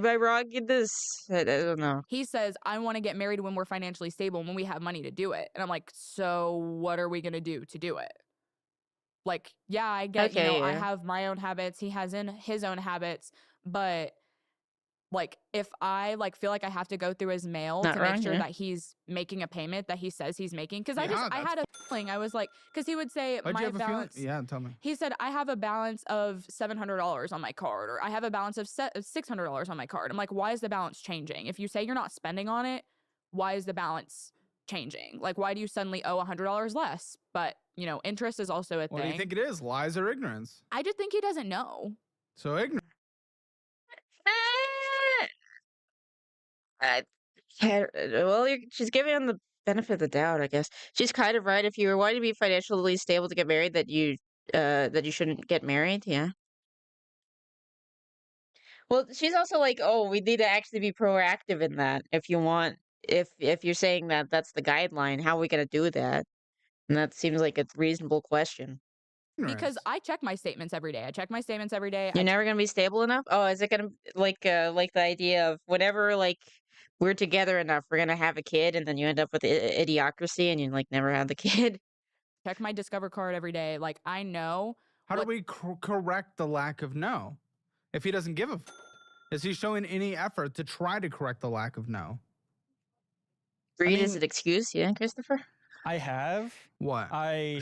I wrong in this? I don't know. he says, I want to get married when we're financially stable, when we have money to do it. And I'm like, so what are we going to do it? Like, yeah, I get, Okay, I yeah. have my own habits. He has his own habits. But like, if I like feel like I have to go through his mail Not to wrong, make sure yeah. that he's making a payment that he says he's making, because I Yeah, had a feeling. I was like, because he would say Why'd you my have a feeling? balance. Yeah, tell me. He said, I have a balance of $700 on my card, or I have a balance of $600 on my card. I'm like, why is the balance changing? If you say you're not spending on it, why is the balance changing? Like, why do you suddenly owe $100 less? But, interest is also a What thing. do you think it is? Lies or ignorance? I just think he doesn't know. So ignorant. I can't, well, she's giving him the benefit of the doubt, I guess. She's kind of right. If you were wanting to be financially stable to get married, that you shouldn't get married. Yeah. Well, she's also like, oh, we need to actually be proactive in that. If you're saying that that's the guideline, how are we gonna do that? And that seems like a reasonable question. Because I check my statements every day. I check my statements every day. You're never gonna be stable enough? Oh, is it gonna like the idea of whenever like we're together enough, we're gonna have a kid, and then you end up with idiocracy, and you like never have the kid? Check my Discover card every day. Like, I know. How do we correct the lack of no? If he doesn't give a is he showing any effort to try to correct the lack of no? Read as an excuse, yeah, Christopher? I have. What?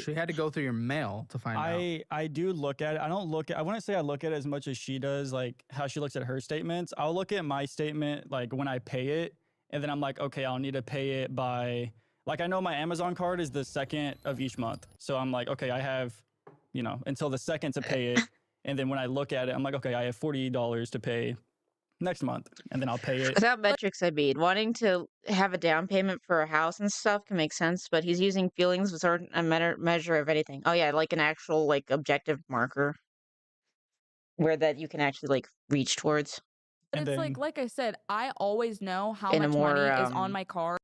She had to go through your mail to find out. I do look at it. I don't look at, I wouldn't say I look at it as much as she does, like how she looks at her statements. I'll look at my statement like when I pay it, and then I'm like, okay, I'll need to pay it by, like, I know my Amazon card is the 2nd of each month. So I'm like, okay, I have, until the 2nd to pay it. And then when I look at it, I'm like, okay, I have $40 to pay next month, and then I'll pay it. Without metrics, I mean, wanting to have a down payment for a house and stuff can make sense, but he's using feelings as a measure of anything. Oh yeah, like an actual like objective marker where that you can actually like reach towards. But And it's then- like I said, I always know how In a much money more, is on my card.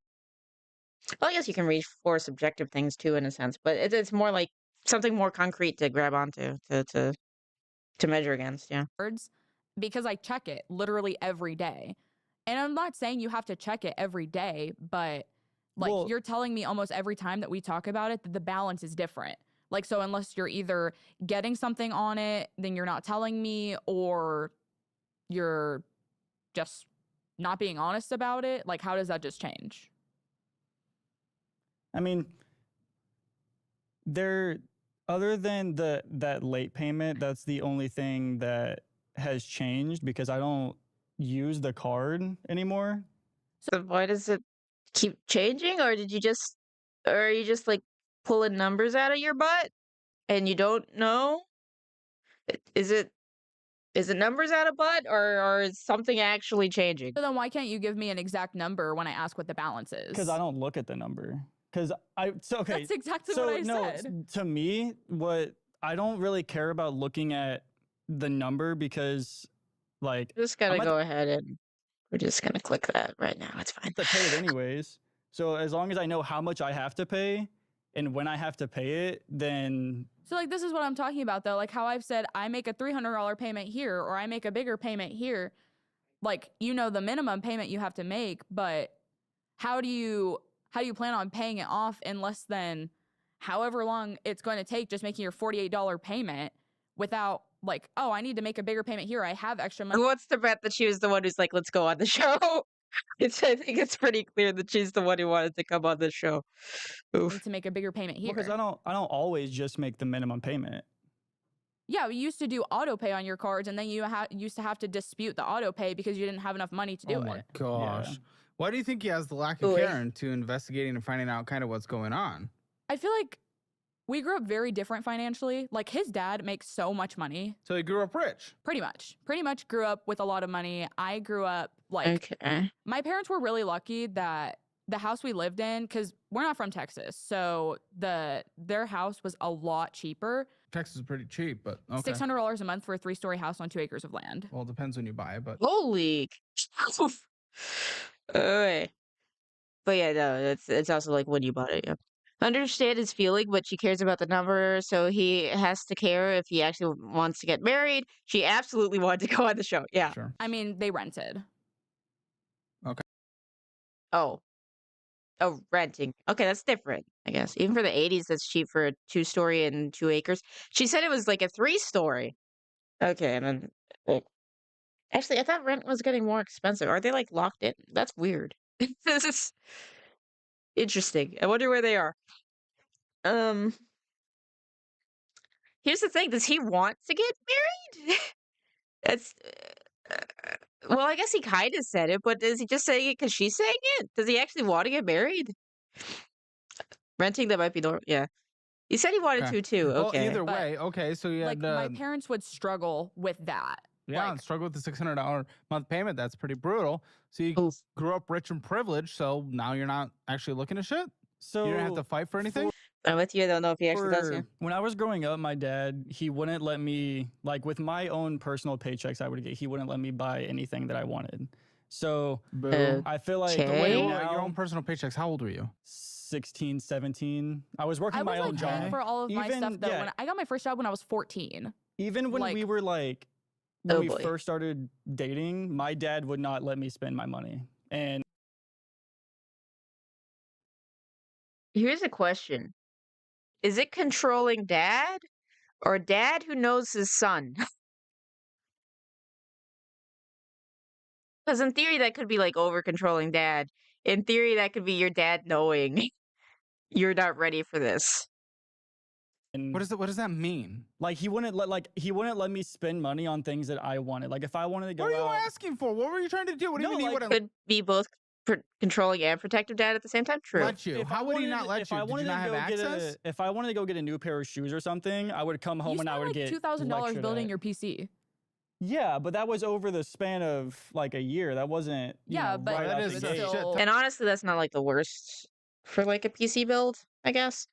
Well, I guess you can reach for subjective things too, in a sense, but it's more like something more concrete to grab onto to measure against. Yeah. Because I check it literally every day. And I'm not saying you have to check it every day, but like, Well- you're telling me almost every time that we talk about it that the balance is different. Like, so unless you're either getting something on it, then you're not telling me, or you're just not being honest about it. Like, how does that just change? I mean, other than that late payment, that's the only thing that has changed, because I don't use the card anymore. So why does it keep changing, or are you just like pulling numbers out of your butt and you don't know? Is it numbers out of butt, or is something actually changing? So then why can't you give me an exact number when I ask what the balance is? Because I don't look at the number. Okay. That's exactly so what I no, said. to me, I don't really care about looking at the number, because like Just gotta I'm at go ahead and we're just gonna click that right now. It's fine. to pay it anyways. So as long as I know how much I have to pay and when I have to pay it, then So like, this is what I'm talking about though. Like how I've said, I make a $300 payment here, or I make a bigger payment here. Like, the minimum payment you have to make, but how do you plan on paying it off in less than however long it's going to take, just making your $48 payment without like, oh, I need to make a bigger payment here. I have extra money. What's the bet that she was the one who's like, let's go on the show? I think it's pretty clear that she's the one who wanted to come on the show. Oof. To make a bigger payment here. because I don't always just make the minimum payment. Yeah, we used to do auto pay on your cards, and then you used to have to dispute the auto pay because you didn't have enough money to do Oh it. my gosh. Yeah. Why do you think he has the lack of Ooh, care into investigating and finding out kind of what's going on? I feel like we grew up very different financially. Like his dad makes so much money. So he grew up rich. Pretty much grew up with a lot of money. I grew up like, Okay. my parents were really lucky that the house we lived in, because we're not from Texas, so their house was a lot cheaper. Texas is pretty cheap, but okay. $600 a month for a 3-story house on 2 acres of land. Well, it depends when you buy it, but Holy. Okay. But yeah, no, it's also like when you bought it. Yeah. Understand his feeling, but she cares about the number, so he has to care if he actually wants to get married. She absolutely wanted to go on the show. Yeah. sure. I mean, they rented. Oh. Oh, renting. Okay, that's different, I guess. Even for the 80s, that's cheap for a 2-story and 2 acres. She said it was like a 3-story. Okay, and then actually, I thought rent was getting more expensive. Are they like locked in? That's weird. This is interesting. I wonder where they are. Here's the thing. Does he want to get married? That's well, I guess he kind of said it, but is he just saying it because she's saying it? Does he actually want to get married? Renting, that might be normal. Yeah. He said he wanted Okay. to too. Well, Okay. either But, way, okay. So you Like had my parents would struggle with that. yeah, like- and struggle with the $600 month payment. That's pretty brutal. So you Oof. grew up rich and privileged. So now you're not actually looking to shit. So You don't have to fight for anything. I'm with you. I don't know if he actually does. Yeah. when I was growing up, my dad, he wouldn't let me, like with my own personal paychecks I would get, he wouldn't let me buy anything that I wanted. So Boo. I feel like Okay. Wait, Hey, your own now, personal paychecks. How old were you? 16, 17, I was working I my was own like paying job. for all of my Even- stuff though. yeah. When I got my first job when I was 14. Even when like- we were like, when Oh, we boy. first started dating, my dad would not let me spend my money. And Here's a question. Is it controlling dad or dad who knows his son? Because in theory, that could be like over controlling dad. In theory, that could be your dad knowing you're not ready for this. What does that mean? like he wouldn't let me spend money on things that I wanted. Like if I wanted to go What are you out, asking for? What were you trying to do? What do you No, mean he like, wouldn't Could be both controlling and protective dad at the same time. True. let you? if I How would he wanted- not let if you? I Did you wanted not to have go get access? if I wanted to go get a new pair of shoes or something, I would come home You and I spent would like get $2,000 lectured building at. your PC. Yeah, but that was over the span of like a year. That wasn't Yeah, but right that out is the a gate. shit still- ton. And honestly, that's not like the worst for like a PC build, I guess.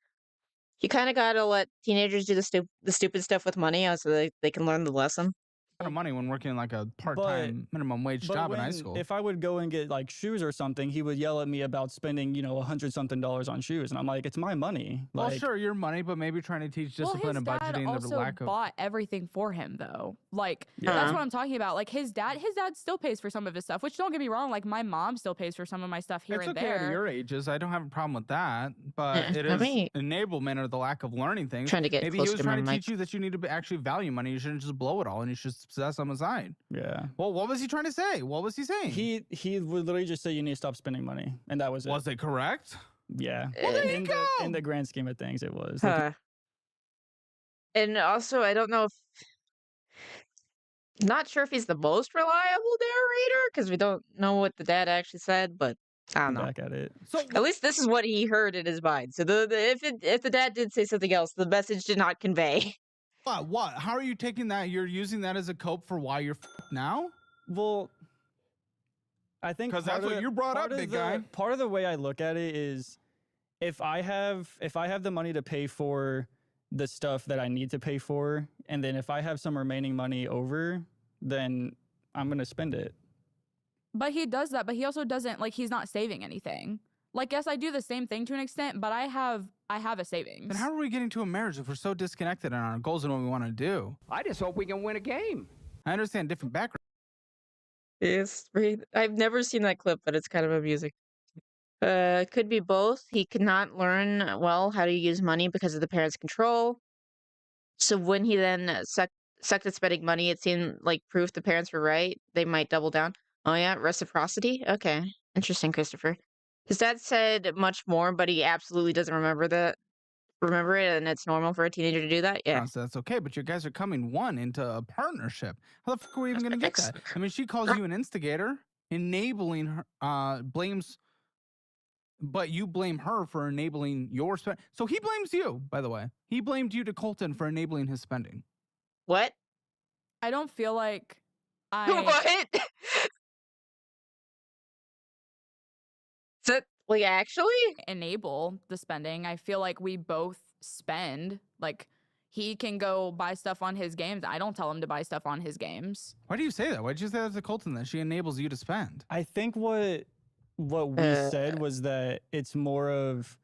You kind of gotta let teenagers do the stupid stuff with money so they can learn the lesson. Of money when working like a part-time minimum wage But job in high when- school. if I would go and get like shoes or something, he would yell at me about spending, $100-something on shoes, and I'm like, it's my money. Well, Like, sure, your money, but maybe trying to teach Well, discipline his and dad budgeting. The also lack of bought everything for him though. Like Yeah. that's what I'm talking about. Like his dad still pays for some of his stuff, which don't get me wrong, like my mom still pays for some of my stuff here it's and okay at there. your ages. I don't have a problem with that, but Yeah, it I is mean- enablement or the lack of learning things. Trying to get Maybe he closer was to my trying to mic. teach you that you need to actually value money. You shouldn't just blow it all, and you should set some aside. yeah. Well, what was he trying to say? What was he saying? He would literally just say you need to stop spending money, and that was it. Was it correct? Yeah. Well, there you in go. in the grand scheme of things, it was. Huh. And also, I don't know if not sure if he's the most reliable narrator because we don't know what the dad actually said, but I don't know. Back at it. So At least this is what he heard in his mind. So if the dad did say something else, the message did not convey. what? How are you taking that? You're using that as a cope for why you're now? Well, I think 'Cause that's part of what the- you brought part up, of big the- guy. Part of the way I look at it is, if I have the money to pay for the stuff that I need to pay for, and then if I have some remaining money over, then I'm gonna spend it. But he does that, but he also doesn't like he's not saving anything. Like yes, I do the same thing to an extent, but I have a savings. Then how are we getting to a marriage if we're so disconnected on our goals and what we want to do? I just hope we can win a game. I understand different backgrounds. I've never seen that clip, but it's kind of amusing. Could be both. He could not learn well how to use money because of the parents' control. So when he then sucked at spending money, it seemed like proof the parents were right. They might double down. Oh yeah, reciprocity? Okay. Interesting, Christopher. His dad said much more, but he absolutely doesn't remember it, and it's normal for a teenager to do that. Yeah. So that's okay, but you guys are coming into a partnership. How the fuck are we even going to get that? I mean, she calls you an instigator, enabling her, blames but you blame her for enabling your spend. So he blames you, by the way. He blamed you to Colton for enabling his spending. What? I don't feel like I What? So, like, actually? enable the spending. I feel like we both spend. Like, he can go buy stuff on his games. I don't tell him to buy stuff on his games. Why do you say that? Why did you say that to Colton, that she enables you to spend? I think what we said was that it's more of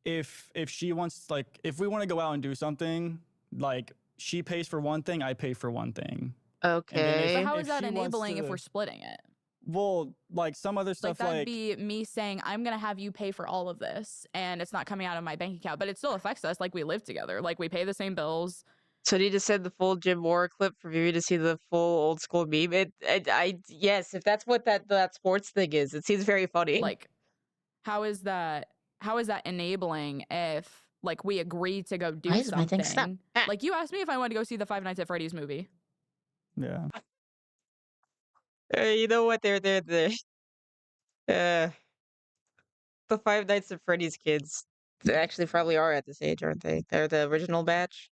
if she wants, like, if we want to go out and do something, like, she pays for one thing, I pay for one thing. Okay. But how is if that she wants enabling if to- we're splitting it? Well, like some other Like, stuff, that'd like be me saying, I'm going to have you pay for all of this, and it's not coming out of my bank account, but it still affects us. Like, we live together. Like, we pay the same bills. So need to send the full Jim Moore clip for you to see the full old school meme. Yes, if that's what that sports thing is, it seems very funny. Like, how is that enabling if, like, we agree to go do Why is my thing something? stuck? Like, you asked me if I wanted to go see the Five Nights at Freddy's movie. yeah. You know what? They're the Five Nights at Freddy's kids. They actually probably are at this age, aren't they? They're the original batch,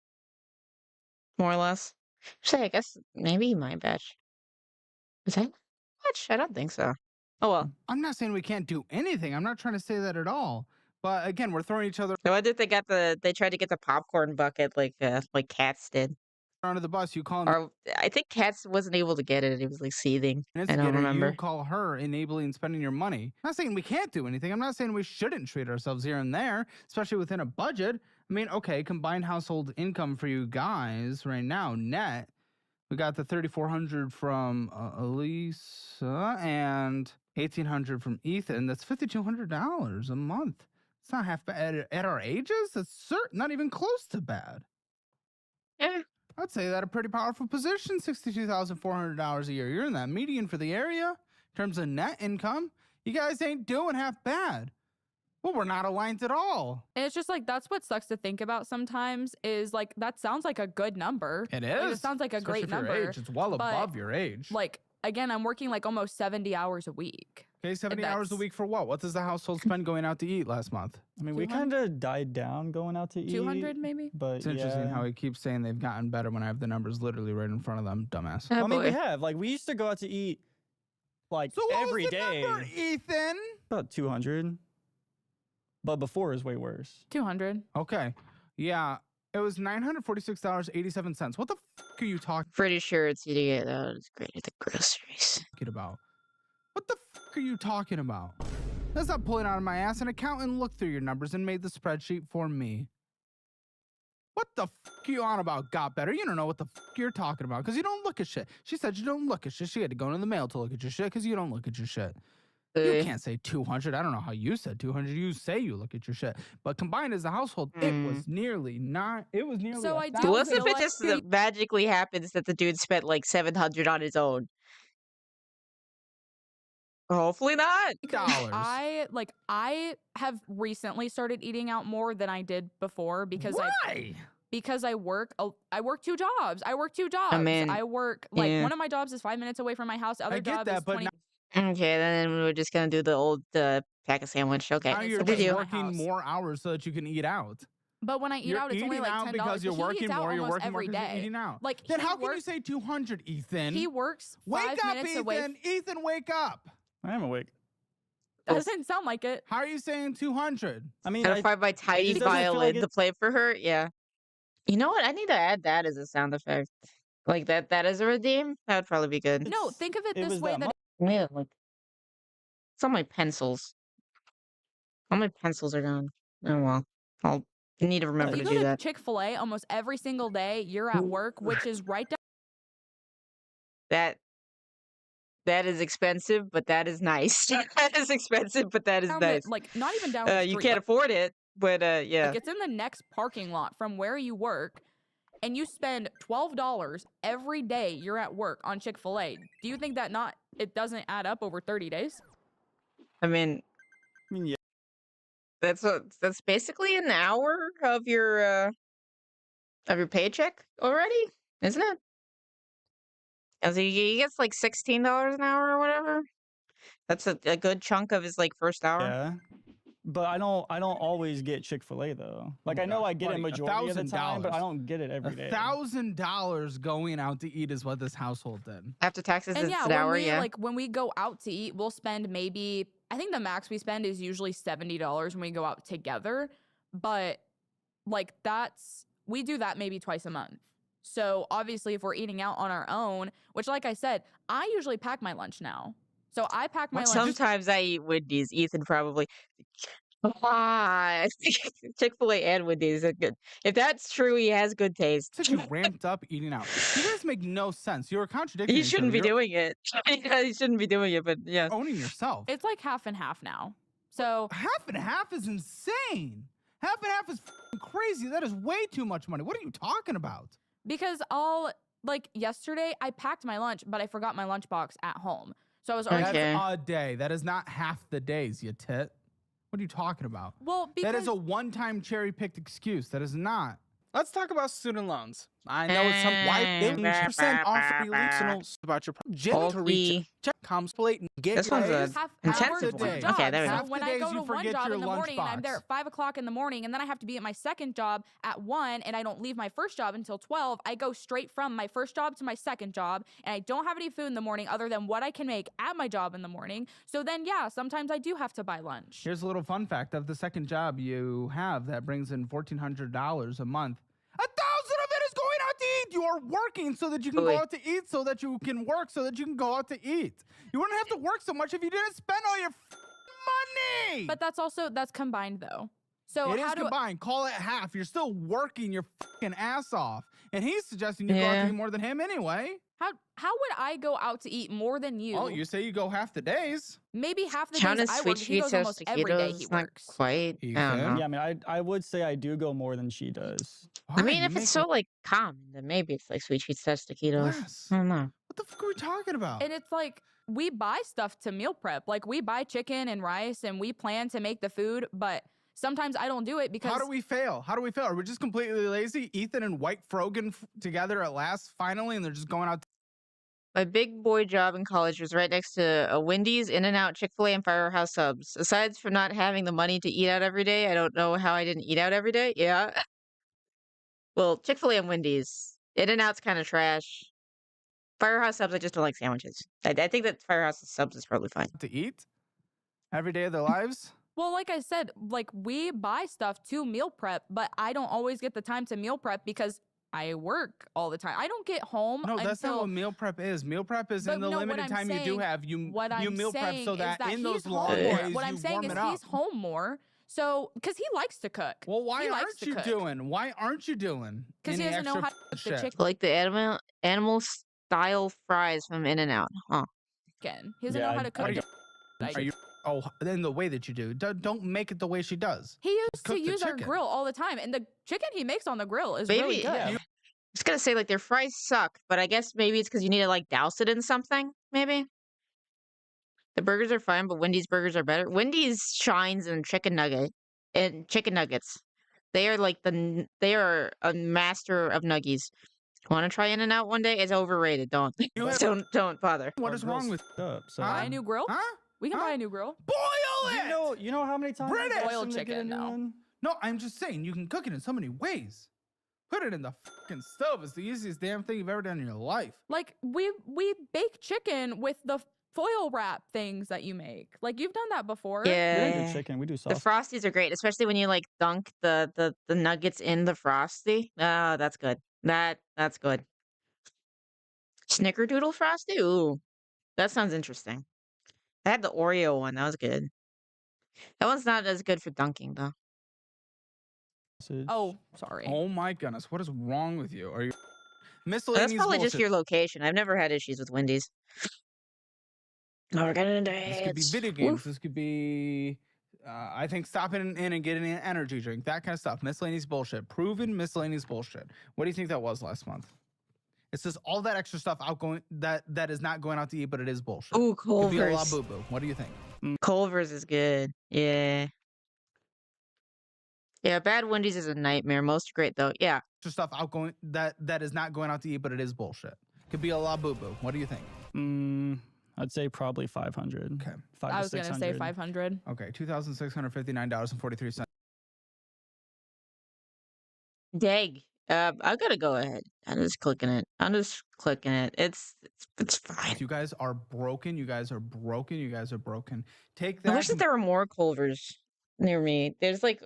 more or less. Actually, I guess maybe my batch. Is that batch? I don't think so. Oh well. I'm not saying we can't do anything. I'm not trying to say that at all. But again, we're throwing each other No, I did. They tried to get the popcorn bucket like Cats did. under the bus. You call him Or I think Cats wasn't able to get it. It was like seething. an I don't instigator. remember. You call her enabling spending your money. I'm not saying we can't do anything. I'm not saying we shouldn't treat ourselves here and there, especially within a budget. I mean, okay, combined household income for you guys right now, net. We got the $3,400 from Elisa and $1,800 from Ethan. That's $5,200 a month. It's not half bad at our ages. That's not even close to bad. Yeah. I'd say that a pretty powerful position, $62,400 a year. You're in that median for the area in terms of net income. You guys ain't doing half bad. Well, we're not aligned at all. And it's just like, that's what sucks to think about sometimes is like, that sounds like a good number. It Like, is. it sounds like a Especially great for your number. age. It's well but, above your age. Like, again, I'm working like almost 70 hours a week. Okay, 70 hours a that's- week for what? What does the household spend going out to eat last month? I mean, we 200? kind of died down going out to eat. 200 maybe? But It's interesting yeah. how he keeps saying they've gotten better when I have the numbers literally right in front of them, dumbass. Oh, I mean, we boy. have. Like, we used to go out to eat like So what every was the day. number, Ethan? About 200. But before it was way worse. 200. Okay. Yeah, it was $946.87. What the fuck are you talking Pretty sure it's eating it out. It's great at the groceries. about? What the fuck are you talking about? That's not pulling out of my ass. An accountant looked through your numbers and made the spreadsheet for me. What the fuck are you on about? Got better? You don't know what the fuck you're talking about because you don't look at shit. She said you don't look at shit. She had to go into the mail to look at your shit because you don't look at your shit. You can't say 200. I don't know how you said 200. You say you look at your shit. But combined as a household, it was nearly not. It was nearly. So I do What if feel it like just magically happens that the dude spent like 700 on his own? Hopefully not. $dollars. I have recently started eating out more than I did before because Why? I work 2 jobs. I work 2 jobs. mean, I work like yeah. one of my jobs is 5 minutes away from my house. The other I get job that, is but 20 now- Okay, then we're just gonna do the old pack a sandwich. Okay. Now you're away just from my working house. more hours so that you can eat out. But when I eat You're out, it's only eating like out $10 because you're but he working eats out more. You're almost working more every 'cause you're day. eating out. Like Then he how can you works- say 200, Ethan? He works 5 Wake up, minutes Ethan. away. Ethan, wake up. I am awake. Doesn't sound like it. How are you saying 200? I mean, Gotta find my tiny just doesn't feel violin like to play for her. Yeah. You know what? I need to add that as a sound effect. Like that as a redeem? That would probably be good. No, think of it it this was way that that Yeah, like it's on my pencils. All my pencils are gone. Oh well. I'll need to remember you to go do to that. Chick-fil-A almost every single day, you're at work, which is right down That is expensive, but that is nice. That is expensive, but that is nice. like not even down the street. You can't afford it, but yeah. Like it's in the next parking lot from where you work, and you spend $12 every day you're at work on Chick-fil-A. Do you think that it doesn't add up over 30 days? I mean, yeah. that's basically an hour of your paycheck already, isn't it? As he gets like $16 an hour or whatever. That's a good chunk of his like first hour. Yeah. But I don't always get Chick-fil-A though. Like I know I get it majority of the time, but I don't get it every day. $1,000 going out to eat is what this household did. After taxes, And it's yeah, an when hour, we yeah. like when we go out to eat, we'll spend maybe I think the max we spend is usually $70 when we go out together. But like we do that maybe twice a month. So obviously if we're eating out on our own, which like I said, I usually pack my lunch now. So I pack my lunch. Sometimes I eat Wendy's. Ethan probably. Chick-fil-A and Wendy's are good. If that's true, he has good taste. It's like you ramped up eating out. You guys make no sense. You're contradicting. You shouldn't be doing it. You shouldn't be doing it, but yeah. Owning yourself. It's like half and half now. So half and half is insane. Half and half is crazy. That is way too much money. What are you talking about? Because like yesterday, I packed my lunch, but I forgot my lunchbox at home. So I was already. That's a day. That is not half the days, you tit. What are you talking about? Well, because that is a one-time cherry-picked excuse. That is not. Let's talk about student loans. I know it's some white percent off release about your gym to reach check complete and get this one's an intensive one. Okay, there we go. So when I go to one job in the morning and I'm there at 5 o'clock in the morning, and then I have to be at my second job at 1, and I don't leave my first job until 12, I go straight from my first job to my second job, and I don't have any food in the morning other than what I can make at my job in the morning. So then, yeah, sometimes I do have to buy lunch. Here's a little fun fact of the second job you have that brings in $1,400 a month. 1,000 of it is going out to eat. You are working so that you can go out to eat, so that you can work, so that you can go out to eat. You wouldn't have to work so much if you didn't spend all your money. But that's combined though. So it is combined. Call it half. You're still working your fucking ass off, and he's suggesting you go out to eat more than him anyway. How would I go out to eat more than you? Oh, you say you go half the days. Maybe half the days I work. He goes almost every day he works. Quite. I don't know. Yeah, I mean, I would say I do go more than she does. I mean, if it's so like common, then maybe it's like sweet treats, taquitos. Yes. I don't know. What the fuck are we talking about? And it's like we buy stuff to meal prep. Like we buy chicken and rice, and we plan to make the food, but sometimes I don't do it because. How do we fail? Are we just completely lazy? Ethan and White Frogan together at last, finally, and they're just going out. My big boy job in college was right next to a Wendy's, In-N-Out, Chick-fil-A, and Firehouse Subs. Aside from not having the money to eat out every day, I don't know how I didn't eat out every day. Yeah. Well, Chick-fil-A and Wendy's. In-N-Out's kind of trash. Firehouse Subs, I just don't like sandwiches. I think that Firehouse Subs is probably fine. To eat? Every day of their lives? Well, like I said, like we buy stuff to meal prep, but I don't always get the time to meal prep because I work all the time. I don't get home. No, that's not what meal prep is. Meal prep is in the limited time you do have. You meal prep so that in those long days what I'm saying is he's home more. So, because he likes to cook. Well, why aren't you doing? Why aren't you doing? Because he doesn't know how to cook the chicken. Like the animal style fries from In-N-Out, huh? He doesn't know how to cook. Are you? Oh, then the way that you do. Don't make it the way she does. He used to use our grill all the time, and the chicken he makes on the grill is really good. Yeah. I was gonna say, like, their fries suck, but I guess maybe it's because you need to, like, douse it in something, maybe? The burgers are fine, but Wendy's burgers are better. Wendy's shines in chicken nuggets. They are, like, they are a master of nuggies. Want to try In-N-Out one day? It's overrated. Don't bother. What is wrong with buy a new grill? Huh? We can buy a new grill. Boil it! You know how many times boiled chicken, no. No, I'm just saying, you can cook it in so many ways. Put it in the fucking stove. It's the easiest damn thing you've ever done in your life. Like, we bake chicken with the foil wrap things that you make. Like, you've done that before. Yeah. We don't do chicken. We do sauce. The Frosties are great, especially when you, like, dunk the nuggets in the Frosty. Oh, that's good. That's good. Snickerdoodle Frosty? Ooh, that sounds interesting. I had the Oreo one. That was good. That one's not as good for dunking, though. Oh, sorry. Oh my goodness, what is wrong with you? Are you That's probably just your location. I've never had issues with Wendy's. Oh, we're gonna This could be video games. This could be, I think, stopping in and getting an energy drink. That kind of stuff. Miscellaneous bullshit. Proven miscellaneous bullshit. What do you think that was last month? It's just all that extra stuff outgoing that is not going out to eat, but it is bullshit. Ooh, Culver's. Could be a la boo boo. What do you think? Culver's is good. Yeah. Yeah, bad Wendy's is a nightmare. Most are great though. Yeah. Extra stuff outgoing that is not going out to eat, but it is bullshit. Could be a la boo boo. What do you think? I'd say probably 500. Okay. I was gonna say 500. Okay, $2,659.43. Dang. I gotta go ahead. I'm just clicking it. It's fine. You guys are broken. You guys are broken. You guys are broken. Take I that. wish that there were more Culvers near me. There's like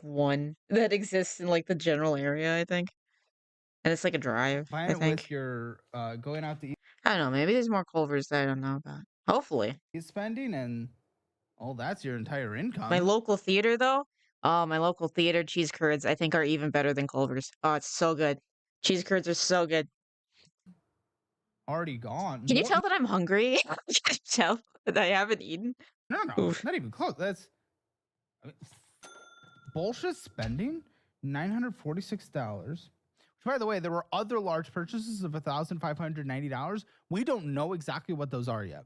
one that exists in like the general area, I think. And it's like a drive, Combine I it think. with your going out to eat I don't know. Maybe there's more Culvers that I don't know about. Hopefully. spending, and that's your entire income. My local theater, though, my local theater cheese curds, I think, are even better than Culver's. Oh, it's so good. Cheese curds are so good. Already gone. Can you tell that I'm hungry? Can you tell that I haven't eaten? No, Oof. not even close. That's bullshit spending. $946. Which, by the way, there were other large purchases of $1,590. We don't know exactly what those are yet.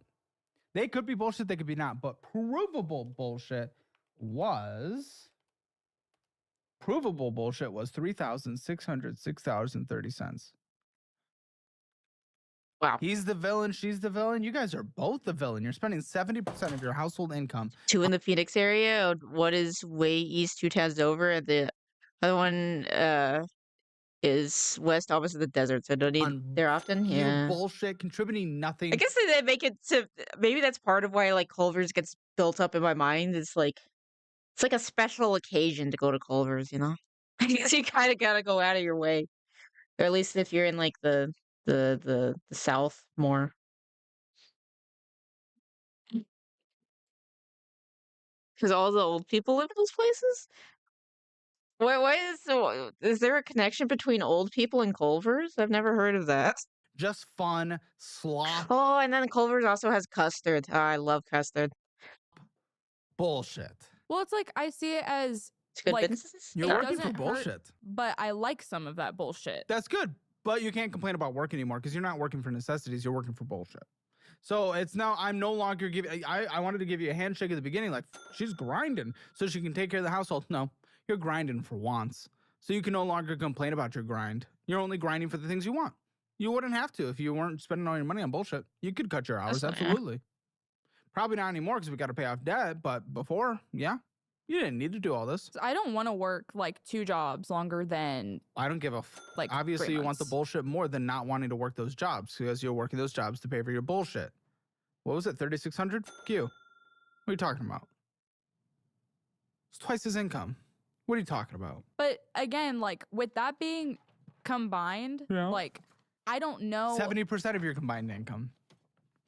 They could be bullshit, they could be not, but provable bullshit was $3,606.30. Wow. He's the villain, she's the villain. You guys are both the villain. You're spending 70% of your household income. 2 in the Phoenix area. One is way east, 2 towns over, and the other one is west, opposite the desert. So I don't need there often. Yeah. Bullshit, contributing nothing. I guess they make it to. Maybe that's part of why like Culver's gets built up in my mind. It's like a special occasion to go to Culver's. You know, I guess you kind of gotta go out of your way, or at least if you're in like the south more. Because all the old people live in those places. Why is there a connection between old people and Culver's? I've never heard of that. Just fun, sloth. Oh, and then Culver's also has custard. Oh, I love custard. Bullshit. Well, it's like I see it as It's good like businesses. You're it working for doesn't hurt, bullshit. but I like some of that bullshit. That's good. But you can't complain about work anymore because you're not working for necessities. You're working for bullshit. So it's now, I'm no longer giving, I wanted to give you a handshake at the beginning, like she's grinding so she can take care of the household. No, you're grinding for wants. So you can no longer complain about your grind. You're only grinding for the things you want. You wouldn't have to if you weren't spending all your money on bullshit. You could cut your hours, absolutely. Probably not anymore because we got to pay off debt, but before, yeah. You didn't need to do all this. I don't want to work like 2 jobs longer than I don't give a like obviously 3 you want the months. bullshit more than not wanting to work those jobs because you're working those jobs to pay for your bullshit. What was it? 3,600? Fuck you. What are you talking about? It's twice his income. What are you talking about? But again, like with that being combined, like I don't know 70% of your combined income.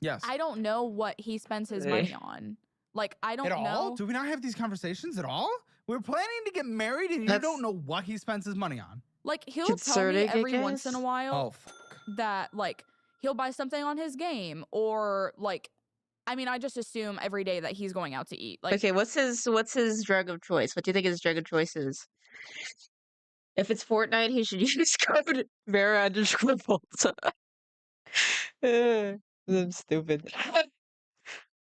Yes. I don't know what he spends his money on. Like I don't At know. all? Do we not have these conversations at all? We're planning to get married and you don't know what he spends his money on. Like he'll tell me every once in a while Oh, fuck. that like he'll buy something on his game or like I mean I just assume every day that he's going out to eat. Like Okay, what's his drug of choice? What do you think his drug of choice is? If it's Fortnite, he should use code Vera_Volta. I'm stupid.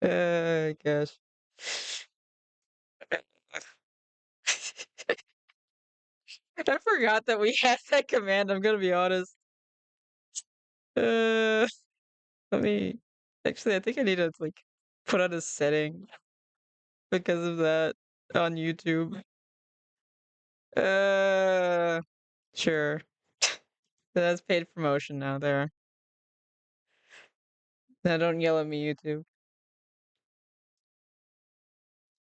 Gosh. I forgot that we had that command, I'm gonna be honest. Let me actually I think I need to like put on a setting because of that on YouTube. Sure. That's paid promotion now there. Now don't yell at me, YouTube.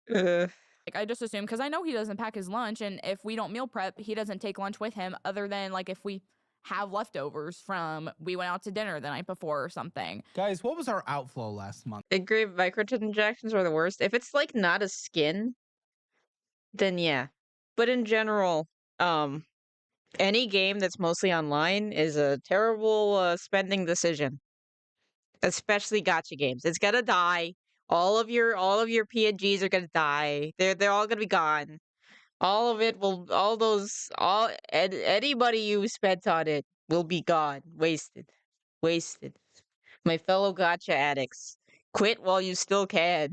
like I just assume because I know he doesn't pack his lunch, and if we don't meal prep, he doesn't take lunch with him. Other than like if we have leftovers from we went out to dinner the night before or something. Guys, what was our outflow last month? Engraved microtransactions are the worst. If it's like not a skin, then yeah. But in general, any game that's mostly online is a terrible spending decision. Especially gacha games. It's gonna die. All of your PNGs are gonna die. They're all gonna be gone. All of it will anybody you spent on it will be gone. Wasted. My fellow gacha addicts. Quit while you still can.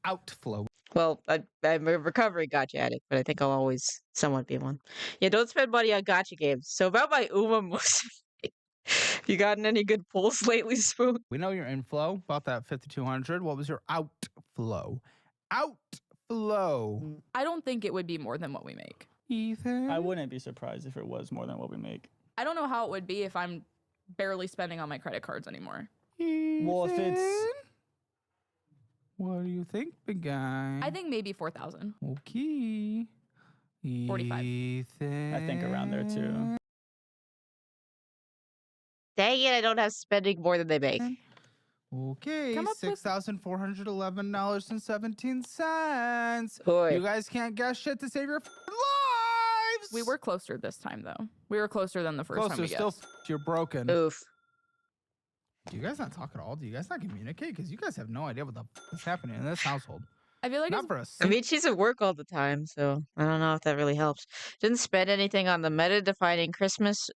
Outflow. Well, I'm a recovering gacha addict, but I think I'll always somewhat be one. Yeah, don't spend money on gacha games. So about my Uma Musume You gotten any good pulls lately, Spoon? We know your inflow, about that 5,200. What was your outflow? Outflow. I don't think it would be more than what we make. Ethan? I wouldn't be surprised if it was more than what we make. I don't know how it would be if I'm barely spending on my credit cards anymore. Well, if it's... What do you think, big guy? I think maybe 4,000. Okay. 45. Ethan. I think around there too. Dang it, I don't have spending more than they make. Okay, Come up with- $6,411.17. Boy. You guys can't guess shit to save your lives. We were closer this time, though. We were closer than the first time closer. we Still, guessed. you're broken. Oof. Do you guys not talk at all? Do you guys not communicate? Because you guys have no idea what the is happening in this household. I feel like Not it's, for a I single. mean, she's at work all the time, so I don't know if that really helps. Didn't spend anything on the meta-defining Christmas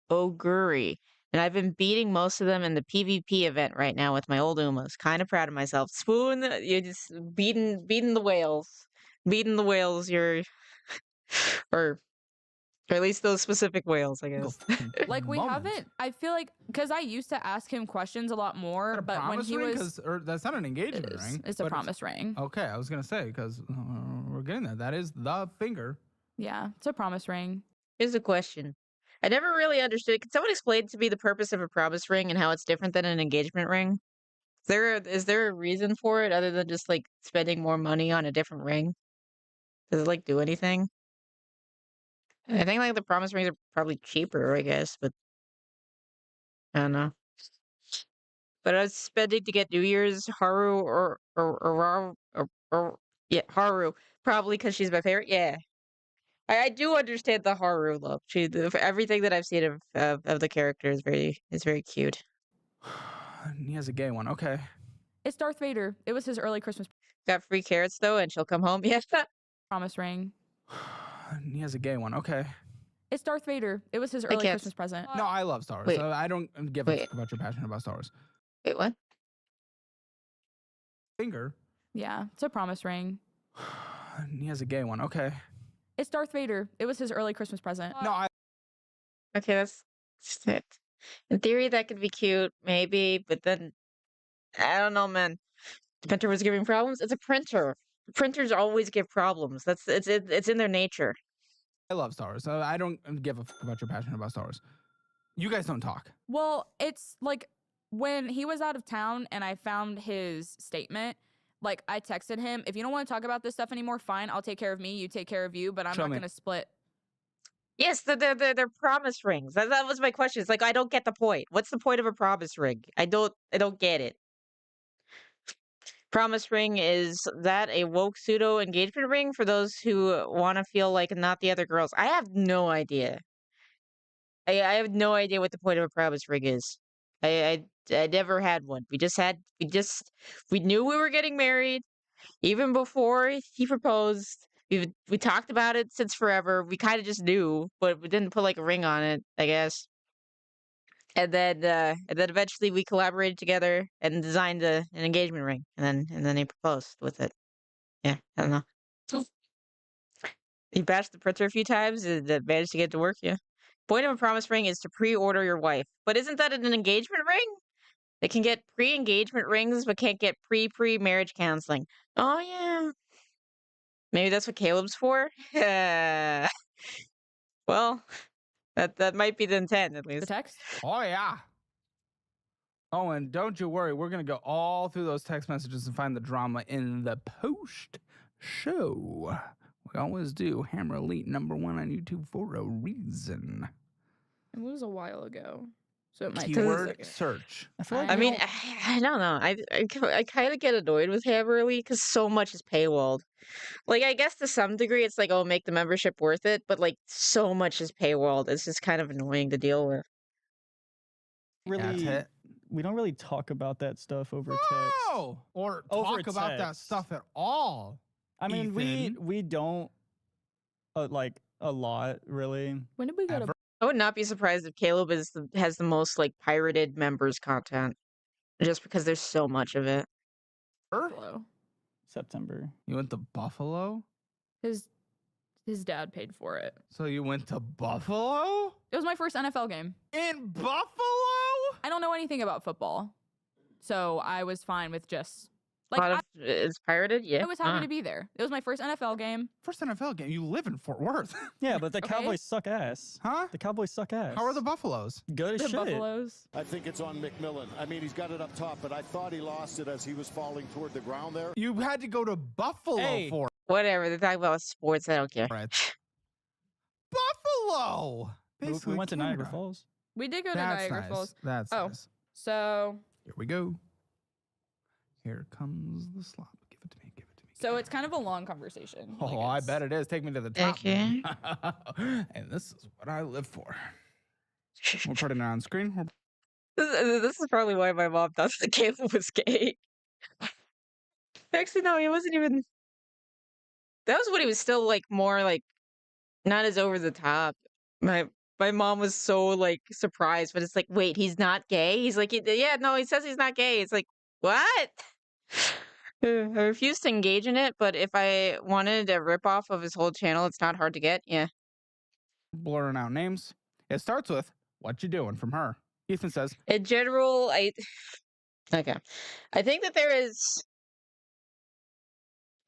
augury, and I've been beating most of them in the PvP event right now with my old Umas. Kind of proud of myself. Spoon, you're just beating the whales. Beating the whales, you're... or at least those specific whales, I guess. like we haven't. I feel like because I used to ask him questions a lot more, but when he was, or that's not an engagement it is, ring. it's a but promise ring. Okay, I was gonna say because we're getting there. That is the finger. Yeah, it's a promise ring. Here's a question. I never really understood. Can someone explain to me the purpose of a promise ring and how it's different than an engagement ring? Is there a reason for it other than just like spending more money on a different ring? Does it like do anything? I think like the promise rings are probably cheaper, I guess, but I don't know. But I was spending to get New Year's Haru or yeah, Haru, probably because she's my favorite. Yeah, I do understand the Haru love. Everything that I've seen of the character is very cute. He has a gay one. Okay. It's Darth Vader. It was his early Christmas Got free carrots though, and she'll come home. Yeah. promise ring. He has a gay one. Okay. It's Darth Vader. It was his I early can't- Christmas present. No, I love Star Wars. Wait. So I don't give a Wait. fuck about your passion about Star Wars. Wait, what? Finger. Yeah, it's a promise ring. He has a gay one. Okay. It's Darth Vader. It was his early Christmas present. No, I. Okay, that's just it. In theory, that could be cute, maybe, but then I don't know, man. The printer was giving problems. It's a printer. Printers always give problems. It's in their nature. I love Star Wars. So I don't give a fuck about your passion about Star Wars. You guys don't talk. Well, it's like when he was out of town and I found his statement, like I texted him, if you don't want to talk about this stuff anymore, fine, I'll take care of me, you take care of you, but I'm Show not me. going to split. Yes, they're promise rings. That was my question. It's like I don't get the point. What's the point of a promise ring? I don't get it. Promise ring, is that a woke pseudo engagement ring for those who want to feel like not the other girls? I have no idea. I have no idea what the point of a promise ring is. I never had one. We knew we were getting married even before he proposed. We talked about it since forever. We kind of just knew, but we didn't put like a ring on it, I guess. And then eventually we collaborated together and designed an engagement ring, and then he proposed with it. Yeah, I don't know. He bashed the printer a few times and managed to get it to work. Yeah. Point of a promise ring is to pre-order your wife, but isn't that an engagement ring? They can get pre-engagement rings, but can't get pre-marriage counseling. Oh yeah, maybe that's what Caleb's for. Well, that might be the intent at The least. text? Oh, yeah. Oh, and don't you worry. We're going to go all through those text messages and find the drama in the post show. We always do. Hammer Elite #1 on YouTube for a reason. It was a while ago. So it might Keyword take a second. search. I feel like I mean, I don't know. I kind of get annoyed with Hammerly because so much is paywalled. Like, I guess to some degree, it's like, oh, make the membership worth it, but like, so much is paywalled. It's just kind of annoying to deal with. really, we don't really talk about that stuff over text. No! Or Over talk about that text. stuff at all. I mean, Ethan. we don't like a lot really. When did we go to Ever. I would not be surprised if Caleb has the most like pirated members content, just because there's so much of it. Buffalo? September. You went to Buffalo? His dad paid for it. So you went to Buffalo? It was my first NFL game. In Buffalo? I don't know anything about football, so I was fine with just A lot of it's pirated. Yeah, I was happy to be there. It was my first NFL game. First NFL game. You live in Fort Worth. Yeah, but the Okay. Cowboys suck ass. Huh? The Cowboys suck ass. How are the Buffaloes? Good as The shit. Buffaloes. I think it's on McMillan. I mean, he's got it up top, but I thought he lost it as he was falling toward the ground there. You had to go to Buffalo Hey. for whatever. They're talking about sports. I don't care. it. Buffalo. We Basically went to Niagara Canada. Falls. We did go to That's Niagara nice. Falls. That's Oh. nice. So Here we go. Here comes the slop. Give it to me. Give it to me. so it's kind of a long conversation. Oh, Like, I it's- bet it is. Take me to the top. Okay. And this is what I live for. We're putting it on screen. This is probably why my mom thought that Caleb was gay. Actually, no, he wasn't even. That was when he was still like more like not as over the top. My mom was so like surprised, but it's like, wait, he's not gay? He's like, yeah, no, he says he's not gay. It's like, what? I refuse to engage in it, but if I wanted a ripoff of his whole channel, it's not hard to get. Yeah. Blurring out names. It starts with "What you doing?" from her. Ethan says, In general, okay. I think that there is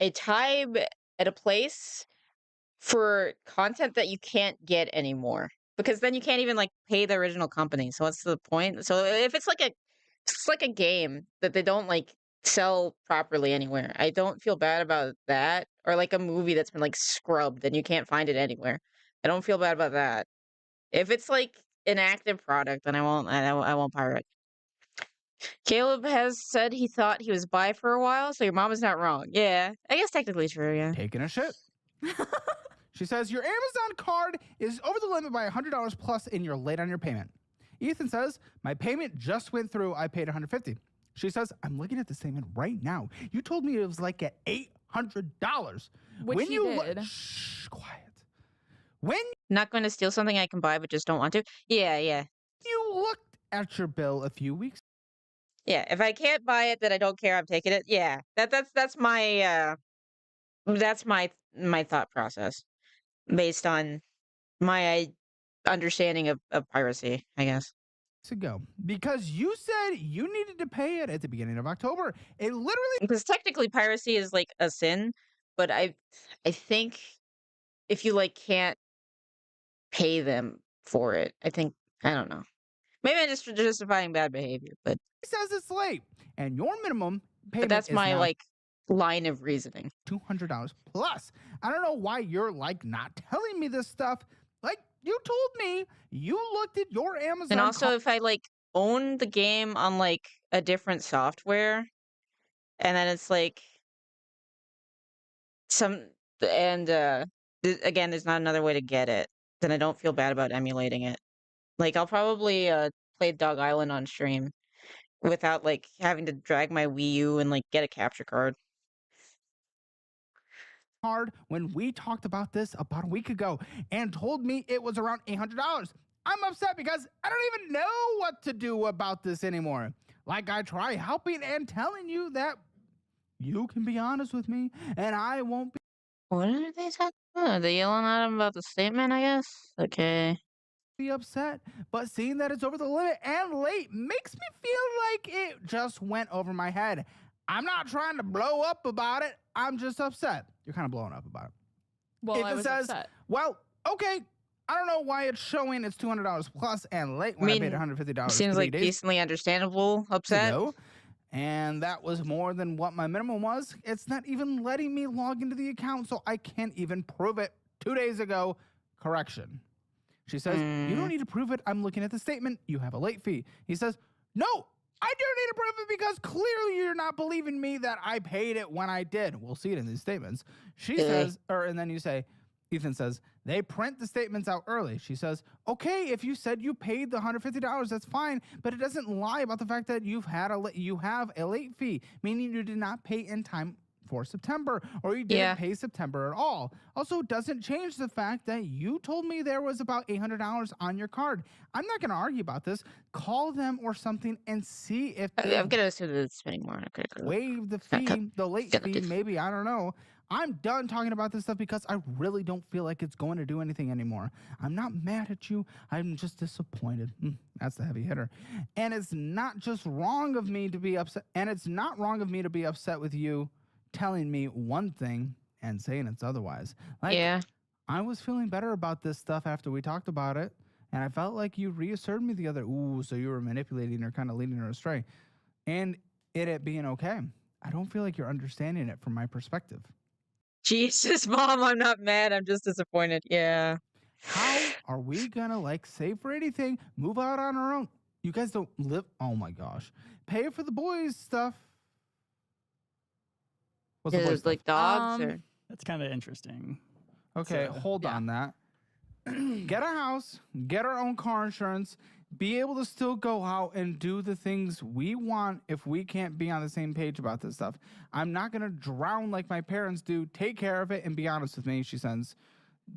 a time and a place for content that you can't get anymore. Because then you can't even like pay the original company. So what's the point? So if it's like a game that they don't like sell properly anywhere, I don't feel bad about that. Or like a movie that's been like scrubbed and you can't find it anywhere. I don't feel bad about that. If it's like an active product, then I won't pirate. Caleb has said he thought he was bi for a while, so your mom is not wrong. Yeah, I guess technically true, yeah. taking a shit. She says, your Amazon card is over the limit by $100 plus and you're late on your payment. Ethan says, my payment just went through. I paid $150. She says, I'm looking at the statement right now. You told me it was like at $800. Which he did. Shh, quiet. When Not going to steal something I can buy, but just don't want to. Yeah. you looked at your bill a few weeks Yeah, if I can't buy it, then I don't care. I'm taking it. Yeah, that's my thought process based on my understanding of piracy, I guess. ago, because you said you needed to pay it at the beginning of October. It literally Because technically piracy is like a sin, but I think if you like can't pay them for it, I don't know. Maybe I'm just justifying bad behavior, but says it's late, and your minimum payment that's is my now like line of reasoning. $200 plus. I don't know why you're like not telling me this stuff. Like you told me, you looked at your Amazon. And also, if I like own the game on like a different software, and then it's like again, there's not another way to get it, then I don't feel bad about emulating it. Like I'll probably play Dog Island on stream without like having to drag my Wii U and like get a capture card. Card when we talked about this about a week ago and told me it was around $800. I'm upset because I don't even know what to do about this anymore. Like I try helping and telling you that you can be honest with me and I won't What are they talking about? Are they yelling at him about the statement, I guess? Okay. be upset, but seeing that it's over the limit and late makes me feel like it just went over my head. I'm not trying to blow up about it. I'm just upset. You're kind of blowing up about it. Well, I It was says, upset. well, okay. I don't know why it's showing it's $200 plus and late when I paid $150. Seems 3 like days decently understandable upset. ago. And that was more than what my minimum was. It's not even letting me log into the account, so I can't even prove it. 2 days ago, correction. She says, you don't need to prove it. I'm looking at the statement. You have a late fee. He says, no, I do need to prove it because clearly you're not believing me that I paid it when I did. We'll see it in these statements. She says, and then you say, Ethan says, they print the statements out early. She says, okay, if you said you paid the $150, that's fine, but it doesn't lie about the fact that you have a late fee, meaning you did not pay in time for September, or you didn't pay September at all. Also, it doesn't change the fact that you told me there was about $800 on your card. I'm not going to argue about this. Call them or something and see if I'm they gonna assume that it's spending more. Okay. waive the fee, the late fee, maybe, I don't know. I'm done talking about this stuff because I really don't feel like it's going to do anything anymore. I'm not mad at you. I'm just disappointed. That's the heavy hitter. And it's not just wrong of me to be upset. And it's not wrong of me to be upset with you telling me one thing and saying it's otherwise. Like, Yeah. I was feeling better about this stuff after we talked about it. And I felt like you reassured me the other, so you were manipulating her, kind of leading her astray. And it being okay. I don't feel like you're understanding it from my perspective. Jesus, Mom, I'm not mad. I'm just disappointed. Yeah. How are we gonna like save for anything, move out on our own? You guys don't live. Oh my gosh, pay for the boys' stuff. What's the boys' like stuff? dogs or That's kind of interesting. Okay, So, hold on that. Get a house, get our own car insurance, be able to still go out and do the things we want if we can't be on the same page about this stuff. I'm not going to drown like my parents do. Take care of it and be honest with me. She sends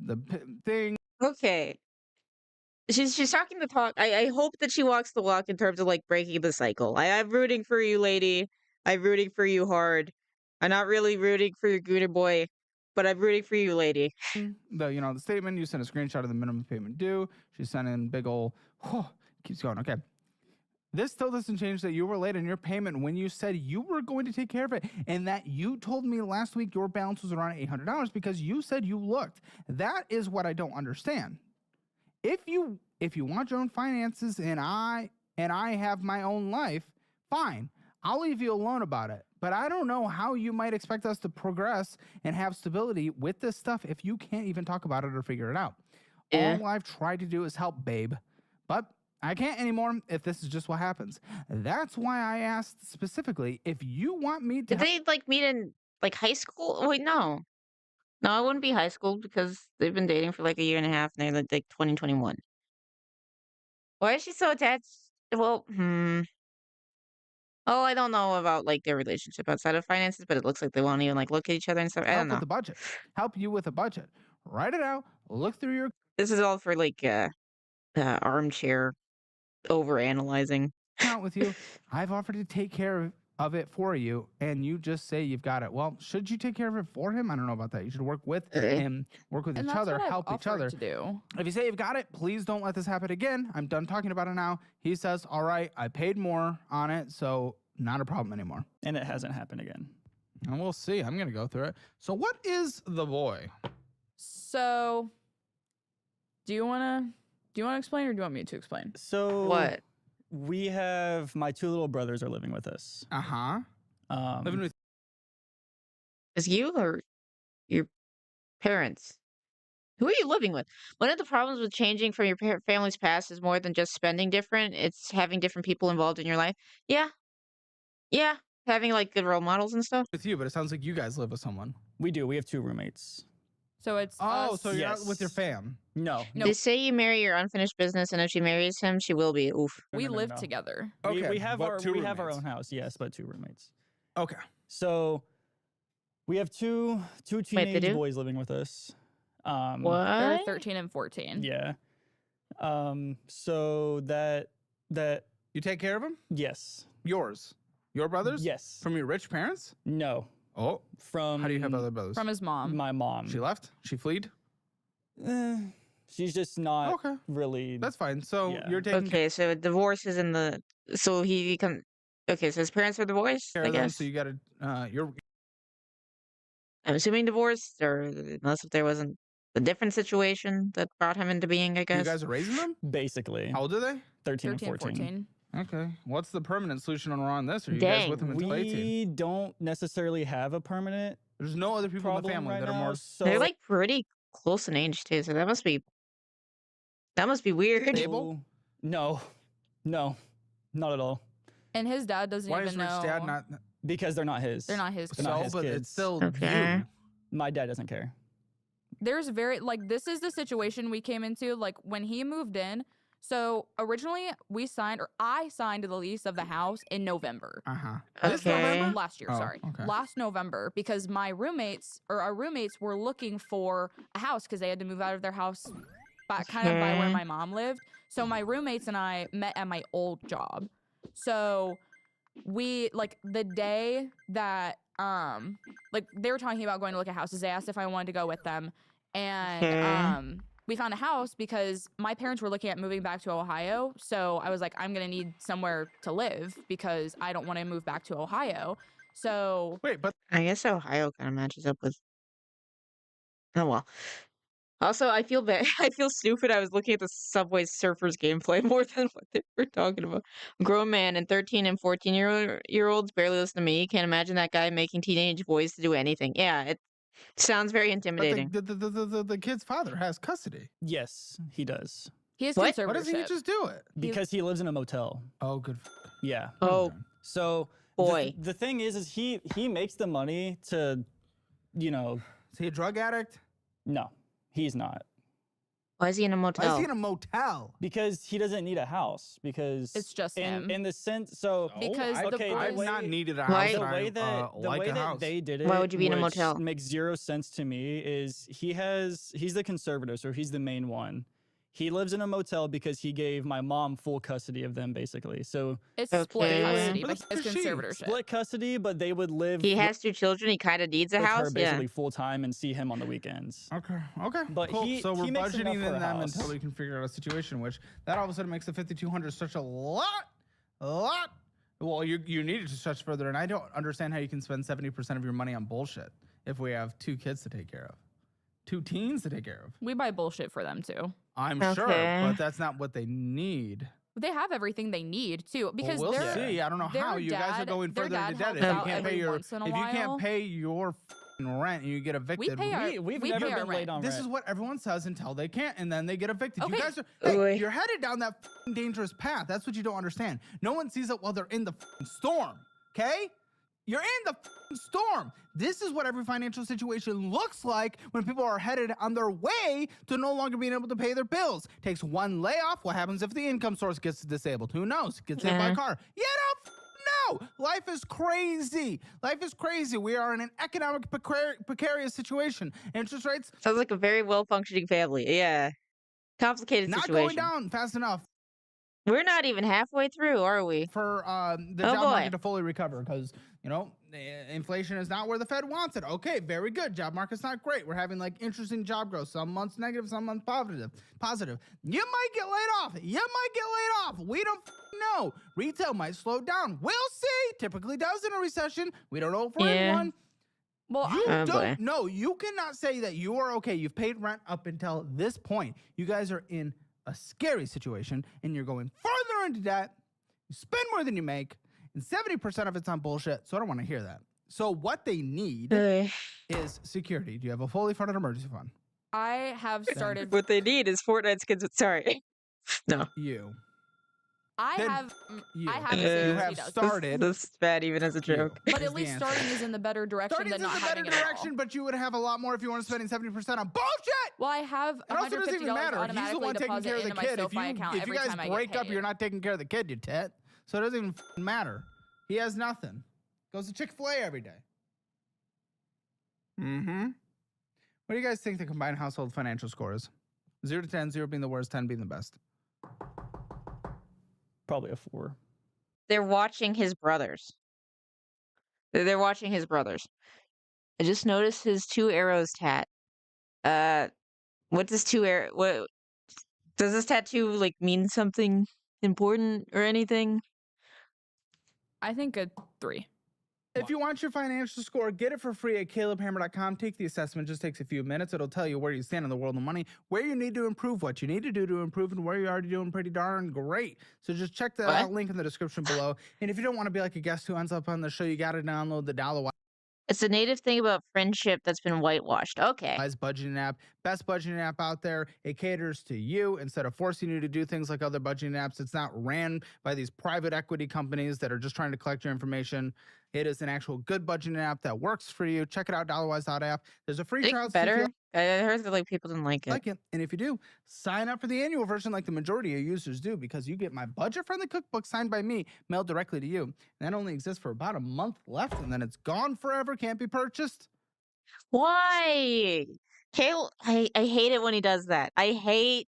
the thing. Okay. She's talking the talk. I hope that she walks the walk in terms of like breaking the cycle. I'm rooting for you, lady. I'm rooting for you hard. I'm not really rooting for your Gooner boy, but I'm rooting for you, lady. The statement, you sent a screenshot of the minimum payment due. She sent in big ol', keeps going. Okay. This still doesn't change that you were late on your payment when you said you were going to take care of it and that you told me last week your balance was around $800 because you said you looked. That is what I don't understand. If you want your own finances and I have my own life, fine. I'll leave you alone about it. But I don't know how you might expect us to progress and have stability with this stuff if you can't even talk about it or figure it out. Yeah. All I've tried to do is help, babe. But I can't anymore if this is just what happens. That's why I asked specifically if you want me to. Did they like meet in like high school? Oh, wait, no. No, it wouldn't be high school because they've been dating for like a year and a half and they're like 2021. Why is she so attached? Well, Oh, I don't know about like their relationship outside of finances, but it looks like they won't even like look at each other and stuff. I help don't know. with the budget. Help you with a budget. Write it out. Look through your. This is all for like armchair over analyzing. Account with you. I've offered to take care of it for you, and you just say you've got it. Well, should you take care of it for him? I don't know about that. You should work with him, work with And each that's other, what I've help each offered other. to do. If you say you've got it, please don't let this happen again. I'm done talking about it now. He says, all right, I paid more on it, so not a problem anymore. And it hasn't happened again. And we'll see. I'm going to go through it. So what is the boy? So, do you want to explain or do you want me to explain? So What? we have my two little brothers are living with us. Uh-huh. Living with Is you or your parents? Who are you living with? One of the problems with changing from your family's past is more than just spending different. It's having different people involved in your life. Yeah. Yeah. Having like good role models and stuff. you, but it sounds like you guys live with someone. We do. We have two roommates. So it's Oh, us. so you're not with your fam. No. No. They say you marry your unfinished business, and if she marries him, she will be. Oof. We No. live together. Okay, We have but our two we have our roommates. own house. Yes, but two roommates. Okay. So we have two they teenage do? boys living with us. They're What? 13 and 14. Yeah. So that You take care of them? yes. Yours. Your brothers? Yes. From your rich parents? No. Oh. From How do you have other brothers? From his mom. my mom. She left? She fled? She's just not Okay. really. That's fine. So Yeah. you're taking Okay, so divorce is in the. So he becomes. Okay, so his parents are divorced, care I of them, guess. so you gotta you're I'm assuming divorced, or unless if there wasn't a different situation that brought him into being, I guess. you guys are raising them? basically How old are they? 13 and 13 and 14. 14. Okay. What's the permanent solution on this? Are you guys Dang. with them until 18? We don't necessarily have a permanent There's no other people in the problem family right that are now, more so They're like pretty close in age too, so that must be weird. Stable? No, not at all. And his dad doesn't Why even is know. Rich Dad not Because they're not his. They're not his They're not so? his But kids. it's still Okay. you. My dad doesn't care. There's this is the situation we came into like when he moved in. So originally I signed the lease of the house in November. Uh-huh. This November? Last year, Oh, sorry. okay. Last November because our roommates were looking for a house because they had to move out of their house kind of by where Okay. my mom lived. So my roommates and I met at my old job. So we like the day that like they were talking about going to look at houses. They asked if I wanted to go with them, and Okay. we found a house because my parents were looking at moving back to Ohio. So I was like, I'm gonna need somewhere to live because I don't want to move back to Ohio. So Wait, but I guess Ohio kind of matches up with. Oh well. Also, I feel bad. I feel stupid. I was looking at the Subway Surfers gameplay more than what they were talking about. A grown man and 13 and 14 year olds barely listen to me. Can't imagine that guy making teenage boys to do anything. Yeah, it sounds very But intimidating. the kid's father has custody. Yes, he does. he has What? conservatorship. Why doesn't he just do it? Because he lives in a motel. Oh, good. Yeah. Oh So boy. the thing is he makes the money to, you know, Is he a drug addict? no, he's not. Why is he in a Why is motel? he in a motel? Because he doesn't need a house. Because It's just him. in the sense. So Because the okay, boys- I've not needed a Why- house. the and way I, that the like way a that house. they did it, Why would you be in a which motel? makes zero sense to me, is he's the conservator, so he's the main one. He lives in a motel because he gave my mom full custody of them, basically. So It's split Okay. custody, Where but the he has fuck is she? conservatorship. split custody, but they would live He has 2 children. He kind of needs a with her house. Yeah. basically full time and see him on the weekends. Okay. Okay. But cool. he- so we're he makes enough budgeting for in a them house. until we can figure out a situation. Which that all of a sudden makes the 5,200 such a lot. Well, you need it to stretch further, and I don't understand how you can spend 70% of your money on bullshit if we have 2 kids to take care of, 2 teens to take care of. We buy bullshit for them too. I'm sure, Okay. but that's not what they need. They have everything they need too because Well, we'll they're see. I don't know how their you guys are dad- going their further dad into debt helps if you out can't pay every your once in a if you can't while. pay your f***ing rent and you get evicted. pay our- We've we never pay our been late rent. on This rent. is what everyone says until they can't, and then they get evicted. You Okay. guys are Oy. you're headed down that f***ing dangerous path. That's what you don't understand. No one sees it while they're in the f***ing storm. Okay? You're in the f***ing storm. This is what every financial situation looks like when people are headed on their way to no longer being able to pay their bills. Takes one layoff. What happens if the income source gets disabled? Who knows? Gets hit by a car. You don't know. Life is crazy. Life is crazy. We are in an economic precarious situation. Interest rates Sounds like a very well functioning family. Yeah. Complicated not situation. going down fast enough We're not even halfway through, are we? for the Oh, job boy. market to fully recover because, you know, inflation is not where the Fed wants it. Okay, very good. Job market's not great. We're having like interesting job growth. Some months negative, some months positive. You might get laid off. We don't know. Retail might slow down. We'll see. Typically does in a recession. We don't know if we're in Yeah. one. Well, You Oh, boy. don't know. You cannot say that you are okay. You've paid rent up until this point. You guys are in a scary situation and you're going further into debt. You spend more than you make, and 70% of it's on bullshit. So I don't want to hear that. So what they need is security. Do you have a fully funded emergency fund? I have started. What they need is Fortnite skins. Sorry. No. You. I Then have. You. I have. You have he does. started. This is bad even as a joke. But is at the least answer. starting is in the better direction Starting than is not the better having it at all. direction, but you would have a lot more if you weren't spending 70% on bullshit. Well, I have It also doesn't even $150 matter. He's the automatically one taking deposit care of the into my kid. SoFi account If you every guys time I break get up, paid. you're not taking care of the kid, you tit. So it doesn't even matter. He has nothing. Goes to Chick-fil-A every day. Mm-hmm. What do you guys think the combined household financial score is? 0 to 10, 0 being the worst, 10 being the best. Probably a 4. They're watching his brothers. They're watching his brothers. I just noticed his 2 arrows tat. What does 2 arrow? What does this tattoo like mean something important or anything? I think a 3. If you want your financial score, get it for free at calebhammer.com. Take the assessment. Just takes a few minutes. It'll tell you where you stand in the world of money, where you need to improve, what you need to do to improve, and where you're already doing pretty darn great. So just check that out. Link in the description below. And if you don't want to be like a guest who ends up on the show, you got to download the $1 It's a native thing about friendship that's been whitewashed. Okay. Wise budgeting app, best budgeting app out there. It caters to you instead of forcing you to do things like other budgeting apps. It's not ran by these private equity companies that are just trying to collect your information. It is an actual good budgeting app that works for you. Check it out, dollarwise.app. There's a free Think trial. so if you better. I heard that like people didn't like it. And if you do, sign up for the annual version like the majority of users do, because you get my budget-friendly cookbook signed by me, mailed directly to you. And that only exists for about a month left, and then it's gone forever, can't be purchased. Why? Kale, I hate it when he does that. I hate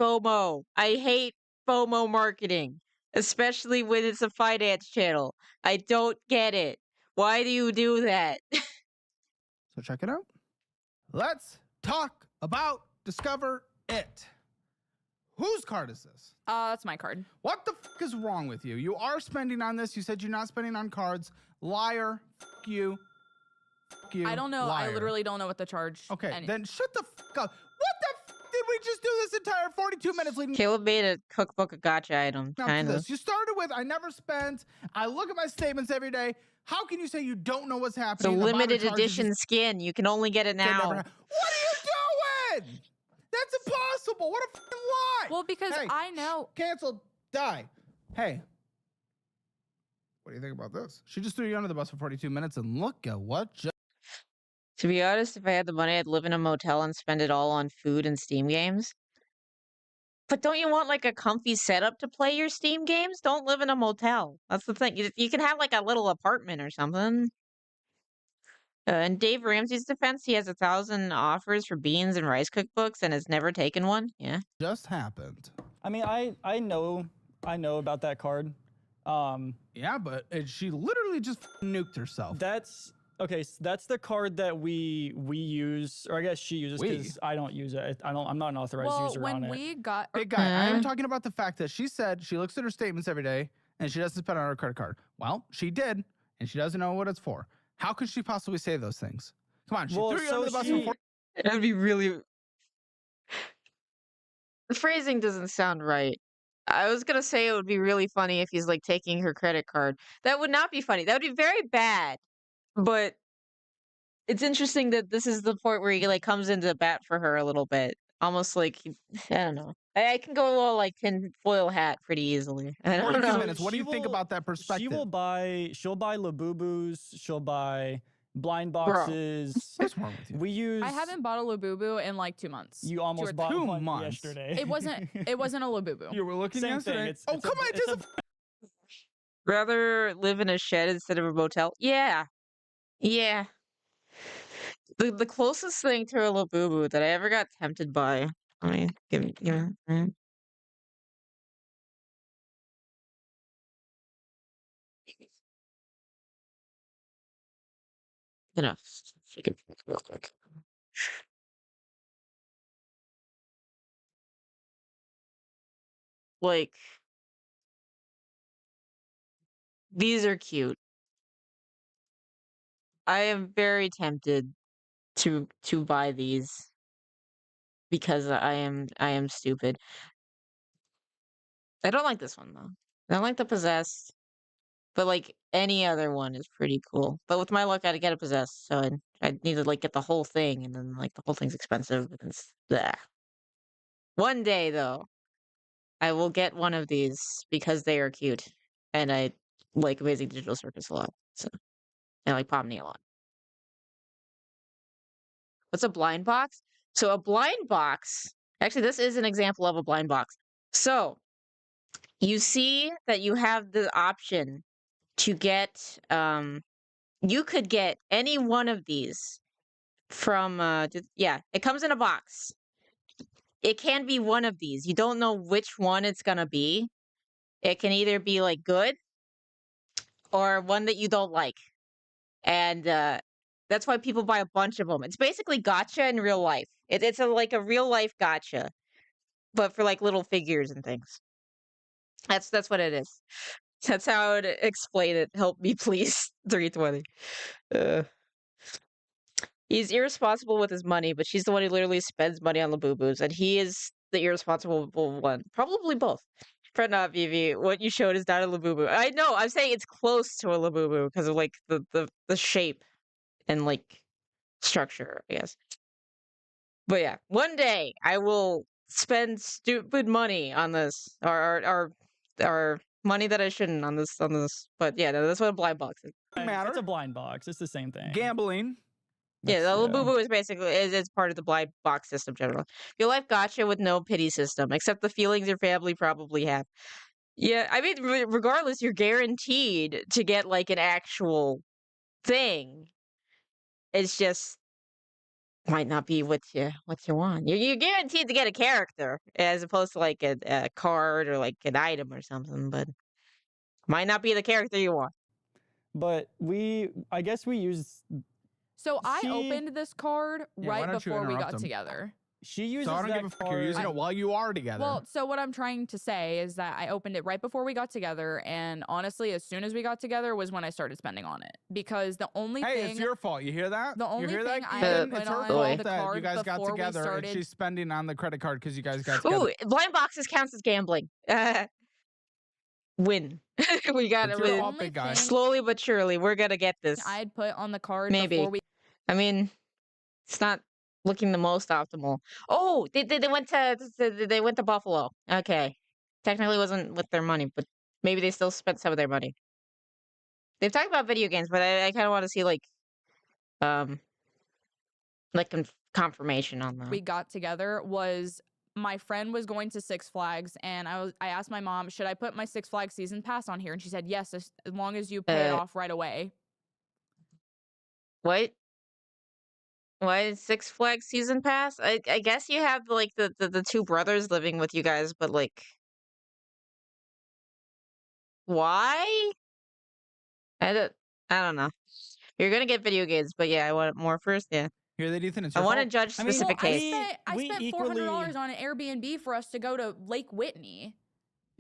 FOMO. I hate FOMO marketing. especially when it's a finance channel. I don't get it. Why do you do that? So check it out. Let's talk about Discover It. Whose card is this? That's my card. What the fuck is wrong with you? You are spending on this. You said you're not spending on cards. Liar. Fuck you. Fuck you. I don't know. Liar. I literally don't know what the charge. Okay, then shut the fuck up. What the fuck did we just do this entire 42 minutes leading? Caleb made a cookbook a gotcha item, up to kind of. this? You started with, I never spent. I look at my statements every day. How can you say you don't know what's It's a happening? limited edition skin. You can only get it now. What are you doing? That's impossible. What a fucking lie. Well, because Hey, I know. Cancel. Die. Hey. What do you think about this? She just threw you under the bus for 42 minutes, and look at what just. To be honest, if I had the money, I'd live in a motel and spend it all on food and Steam games. But don't you want like a comfy setup to play your Steam games? Don't live in a motel. That's the thing. You can have like a little apartment or something. In Dave Ramsey's defense, he has 1,000 offers for beans and rice cookbooks and has never taken one. Yeah. Just happened. I mean, I know about that card. Yeah, but she literally just nuked herself. That's okay. So that's the card that we use, or I guess she uses because I don't use it. I'm not an authorized user on it. When we got Big guy, I am talking about the fact that she said she looks at her statements every day and she doesn't spend on her credit card. Well, she did, and she doesn't know what it's for. How could she possibly say those things? Come on, she threw you under the bus before. That'd be really. The phrasing doesn't sound right. I was gonna say it would be really funny if he's like taking her credit card. That would not be funny. That would be very bad. But it's interesting that this is the point where he like comes into bat for her a little bit, almost like I don't know. I can go a little like tinfoil hat pretty easily. I don't know. Minutes. What do you think about that perspective? She'll buy Labubus. She'll buy blind boxes. What's wrong with you? We use. I haven't bought a Labubu in like 2 months. You almost bought 2 one months. yesterday. It wasn't a Labubu. You were looking Same yesterday. thing. Come on, just Rather live in a shed instead of a motel? Yeah. Yeah. The closest thing to a Labubu that I ever got tempted by. I mean, give me. Enough. Take it real quick. Like, these are cute. I am very tempted to buy these because I am stupid. I don't like this one though. I don't like the possessed, but like any other one is pretty cool. But with my luck, I'd get a possessed, so I'd need to like get the whole thing, and then like the whole thing's expensive. And it's bleh. One day though, I will get one of these because they are cute, and I like Amazing Digital Circus a lot. So I like Pomni a lot. What's a blind box? So a blind box, actually, this is an example of a blind box. So you see that you have the option to get, you could get any one of these from, yeah, it comes in a box. It can be one of these. You don't know which one it's gonna be. It can either be like good or one that you don't like. And that's why people buy a bunch of them. It's basically gacha in real life. It's like a real life gacha, but for like little figures and things. That's what it is. That's how I would explain it. Help me, please. 320. He's irresponsible with his money, but she's the one who literally spends money on Labubus, and he is the irresponsible one. Probably both. Fred not Vivi, what you showed is not a Labubu. I know, I'm saying it's close to a Labubu because of like the shape and like structure, I guess. But yeah, one day I will spend stupid money on this, or money that I shouldn't on this. But yeah, no, that's what a blind box is. It's a blind box. It's the same thing. Gambling. Yeah, the Labubu is basically is part of the blind box system generally. Your life gotcha with no pity system, except the feelings your family probably have. Yeah, I mean, regardless, you're guaranteed to get like an actual thing. It's just might not be what you want. You're guaranteed to get a character as opposed to like a card or like an item or something, but might not be the character you want. But I guess we use. So I opened this card why right don't you before we interrupt got him? together. She uses So I don't that give a fuck. You're card. using it while you are together. Well, so what I'm trying to say is that I opened it right before we got together, and honestly, as soon as we got together was when I started spending on it. Because the only hey, thing it's your fault. You hear that? the only you hear thing that? I Ethan? put It's her on fault the that you card guys got before we together and started- she's spending on the credit card because you guys got together. Ooh, blind boxes counts as gambling. Win. We got It's it. your fault, big guy. Slowly but surely, we're gonna get this. I'd put on the card Maybe. before we I mean, it's not looking the most optimal. Oh, they went to Buffalo. Okay, technically wasn't with their money, but maybe they still spent some of their money. They've talked about video games, but I kind of want to see like confirmation on that. we got together was my friend was going to Six Flags, and I asked my mom, should I put my Six Flags season pass on here? And she said yes, as long as you pay it off right away. What? Why Six Flags season pass? I guess you have like the two brothers living with you guys, but like, why? I don't know. You're gonna get video games, but yeah, I want more first. Yeah, Hear that, Ethan? It's I your want to fault. judge I mean, specific well, taste. I we spent equally- $400 on an Airbnb for us to go to Lake Whitney.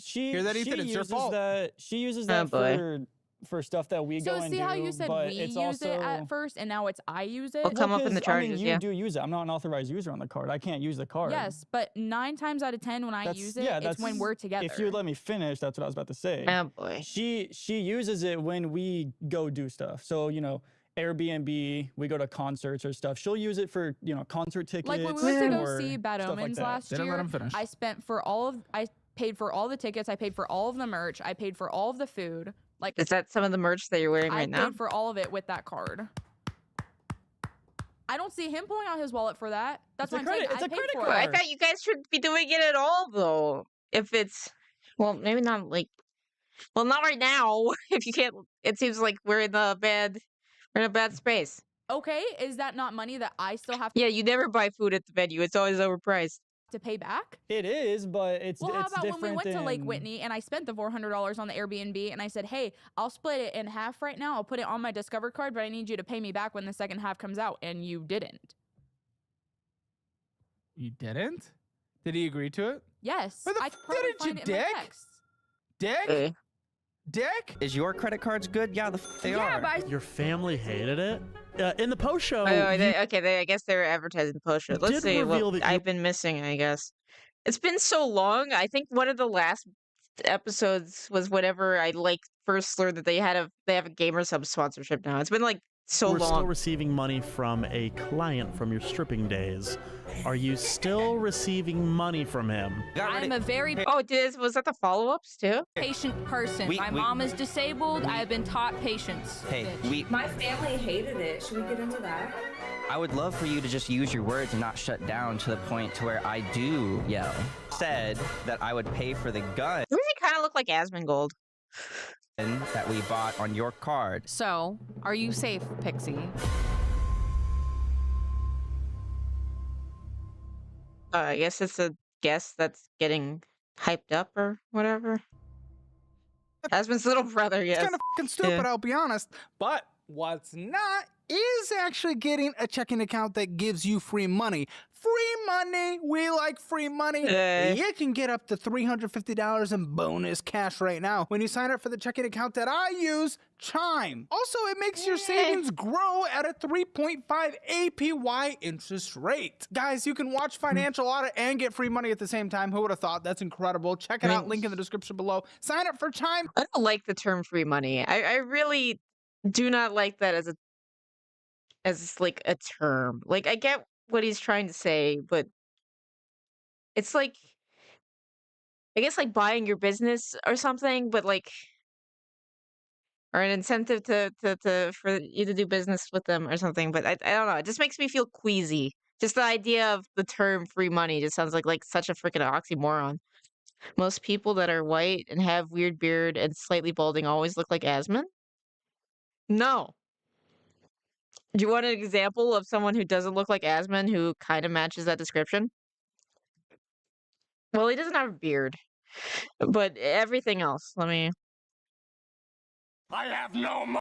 She Hear that, Ethan? she It's your uses fault. that. She uses Oh, that boy. for stuff that we go So and see do. how you said but we it's use also, it at first, and now it's I use it. Well, come up in the 'cause, I mean, charges, you yeah. do use it. I'm not an authorized user on the card. I can't use the card. Yes, but 9 times out of 10 when I That's- use it, yeah, it's when that's- we're together. If you would let me finish, that's what I was about to say. Oh boy. She uses it when we go do stuff. So Airbnb, we go to concerts or stuff. She'll use it for concert tickets. Like when we went to go or see Bad stuff like Omens that. last Didn't let year, him finish. I paid for all the tickets, I paid for all of the merch, I paid for all of the food. Like Is that some of the merch that you're wearing I right paid now? for all of it with that card. I don't see him pulling out his wallet for that. That's It's what a I'm saying. credit- it's I a paid credit for Well, I it. card. thought you guys should be doing it at all though. If it's maybe not like not right now. If you can't, it seems like we're in a bad space. Okay, is that not money that I still have Yeah, you never buy food at the venue. It's always overpriced. to pay back? It is, but it's Well, how it's about when we different went to Lake in- Whitney and I spent the $400 on the Airbnb and I said, hey, I'll split it in half right now. I'll put it on my Discover card, but I need you to pay me back when the second half comes out. And you didn't. You didn't? Did he agree to it? Yes. Where the I f- probably didn't you, find it in my dick? texts. Dick? Dick? Is your credit cards good? Yeah, they Yeah, are. but Your family hated it. In the post show, I guess they were advertising the post show. Let's did see reveal what that you- I've been missing. I guess it's been so long. I think one of the last episodes was whenever I first learned that they have a gamer sub sponsorship now. It's been so we're long. still receiving money from a client from your stripping days. Are you still receiving money from him? I'm a very Oh, was that the follow-ups too? patient person. We- My we- mom is disabled. I have been taught patience. Hey, My family hated it. Should we get into that? I would love for you to just use your words and not shut down to the point to where I do yell. Said that I would pay for the gun Doesn't he kind of look like Asmongold? that we bought on your card. So, are you safe, Pixie? I guess it's a guess that's getting hyped up or whatever. Asmon's little brother, yes. It's kind of fucking stupid, Yeah. I'll be honest. But what's not is actually getting a checking account that gives you free money. Free money! We like free money. You can get up to $350 in bonus cash right now when you sign up for the checking account that I use, Chime. Also, it makes your savings grow at a 3.5 APY interest rate. Guys, you can watch Financial Audit and get free money at the same time. Who would have thought? That's incredible. Check it out. Link in the description below. Sign up for Chime. I don't like the term free money. I really do not like that as a term. I get what he's trying to say, but it's I guess buying your business or something, but or an incentive for you to do business with them or something. But I don't know. It just makes me feel queasy. Just the idea of the term free money just sounds like such a freaking oxymoron. Most people that are white and have weird beard and slightly balding always look like Asmon? No. Do you want an example of someone who doesn't look like Asmon who kind of matches that description? Well, he doesn't have a beard, but everything else. Let me. I have no money.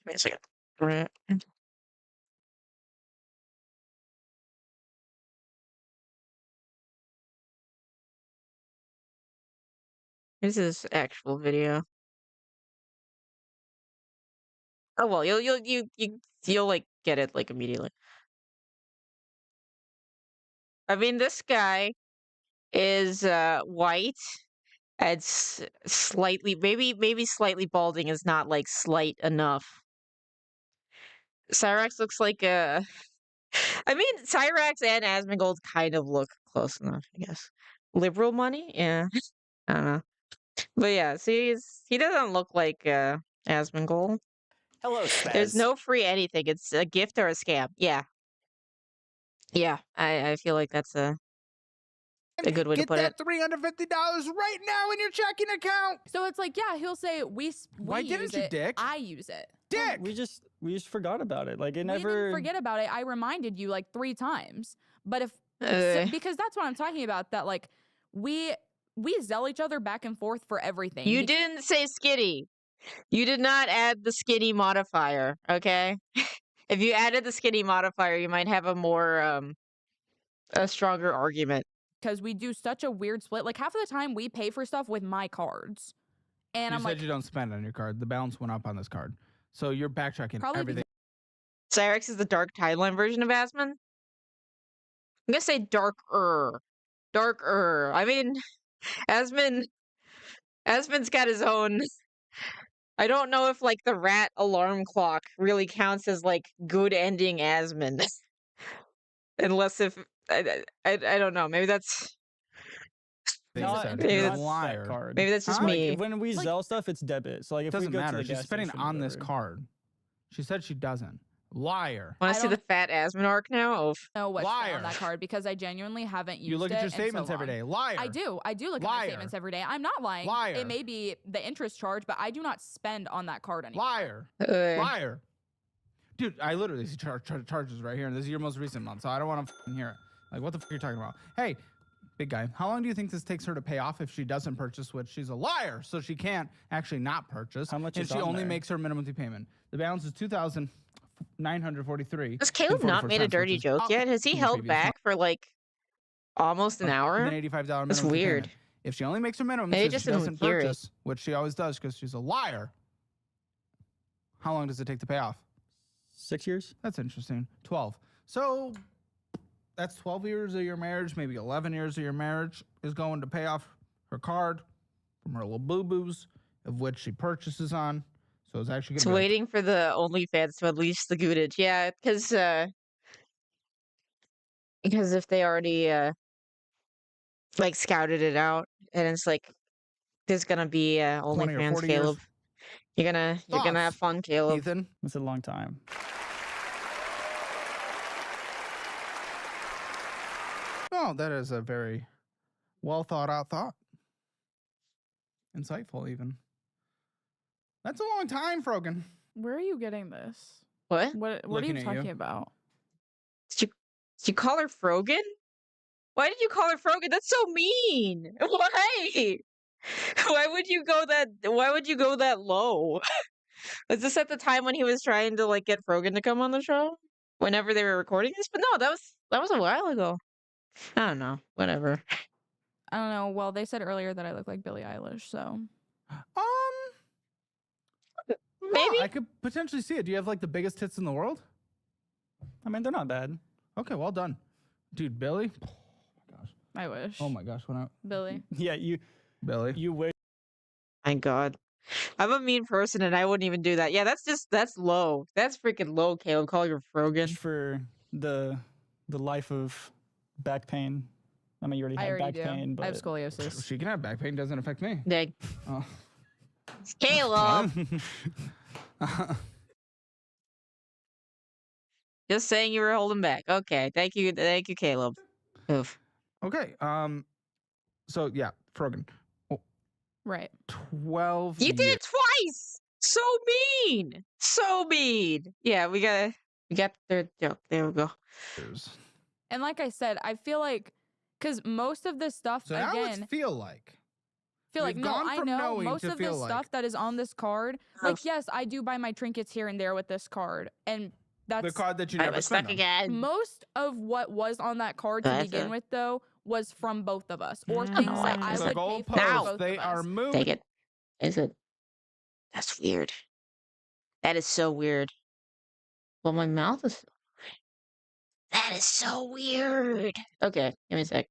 Wait a second. Right. This is actual video. Oh well, you'll like get it like immediately. I mean, this guy is white and slightly, maybe slightly balding is not like slight enough. Cyrax looks like a. I mean, Cyrax and Asmongold kind of look close enough, I guess. Liberal money, yeah. I don't know, but yeah, see, he doesn't look like Asmongold. Hello, Spaz. There's no free anything. It's a gift or a scam. Yeah. Yeah, I feel like that's a good way to Get put it. that $350 right now in your checking account. So it's like, yeah, he'll say Why didn't use you, it, Dick? I use it. Dick. We just forgot about it. Like it We never. didn't forget about it. I reminded you like 3 times. But if because that's what I'm talking about. That like we zell each other back and forth for everything. You didn't say skitty. You did not add the skinny modifier, okay? If you added the skinny modifier, you might have a more a stronger argument. Because we do such a weird split. Like half of the time we pay for stuff with my cards. And You I'm said like, you don't spend on your card. The balance went up on this card. So you're backtracking Probably everything. Cyrex is the dark timeline version of Asmon. I'm gonna say darker. Darker. I mean, Asmon's got his own. I don't know if like the rat alarm clock really counts as like good ending Asmon. Unless if I don't know. Maybe that's maybe that's liar. Card. Maybe that's just Like, me. when we Zelle stuff, it's debit. So like if It doesn't we go matter. to the She's gas spending station, on this whatever. card. She said she doesn't. Liar. Want to see the fat Asmon arc now? Oh, know what's Liar. on that card because I genuinely haven't used it. You look at your in so statements every long. day. Liar. I do. I do look at my Liar. statements every day. I'm not lying. Liar. It may be the interest charge, but I do not spend on that card anymore. Liar. Liar. Dude, I literally see charges right here, and this is your most recent month, so I don't want to hear it. Like, what the fuck are you talking about? Hey, big guy, how long do you think this takes her to pay off if she doesn't purchase, which she's a liar, so she can't actually not purchase. How much and is she on only there? makes her minimum due payment. The balance is $2,943. Has Caleb not made a dirty joke yet? Has he held back for like almost an hour? An $85 minimum That's due weird. payment. If she only makes her minimum, Maybe so just she didn't doesn't hear it. purchase, which she always does because she's a liar. How long does it take to pay off? 6 years. That's interesting. 12. So that's 12 years of your marriage, maybe 11 years of your marriage is going to pay off her card from her little boo-boos, of which she purchases on. So it's actually It's going to waiting for the OnlyFans to unleash the gootage. Yeah, because if they already like scouted it out, and it's like there's gonna be 20 or OnlyFans, 40 years. Caleb. You're gonna have fun, Caleb. Ethan? It's a long time. Oh, that is a very well thought out thought. Insightful, even. That's a long time, Frogan. Where are you getting this? What? What are Looking you at talking you. about? Did you call her Frogan? Why did you call her Frogan? That's so mean. Why? Why would you go that low? Was this at the time when he was trying to like get Frogan to come on the show? Whenever they were recording this? But no, that was a while ago. I don't know. Whatever. I don't know. Well, they said earlier that I look like Billie Eilish, so Maybe I could potentially see it. Do you have like the biggest tits in the world? I mean, they're not bad. Okay, well done. Dude, Billy? I wish. Oh my gosh, when I Billy. Yeah, Billy. you wish. My God. I'm a mean person and I wouldn't even do that. Yeah, that's low. That's freaking low, Caleb. Calling her Frogan. For the life of back pain. I mean, you already I have already back do. pain, but I have scoliosis. She can have back pain, doesn't affect me. Dang. Oh. Caleb. Just saying you were holding back. Okay. Thank you, Caleb. Oof. Okay. So yeah, Frogan. Right. 12 You did years. it twice. So mean. So mean. Yeah, we gotta. You got their joke. There we go. And like I said, I feel like because most of this stuff So now again. it's feel like. Like We've no, gone I from know knowing most to of feel this like. stuff that is on this card. Like yes, I do buy my trinkets here and there with this card, and that's The card that you never spend on. again. Most of what was on that card to That's begin a- with, though, was from both of us, or things that I The would pay for goalposts, both they of are us. moving. Take it. Is it? That's weird. That is so weird. Well, my mouth is. That is so weird. Okay, give me a sec.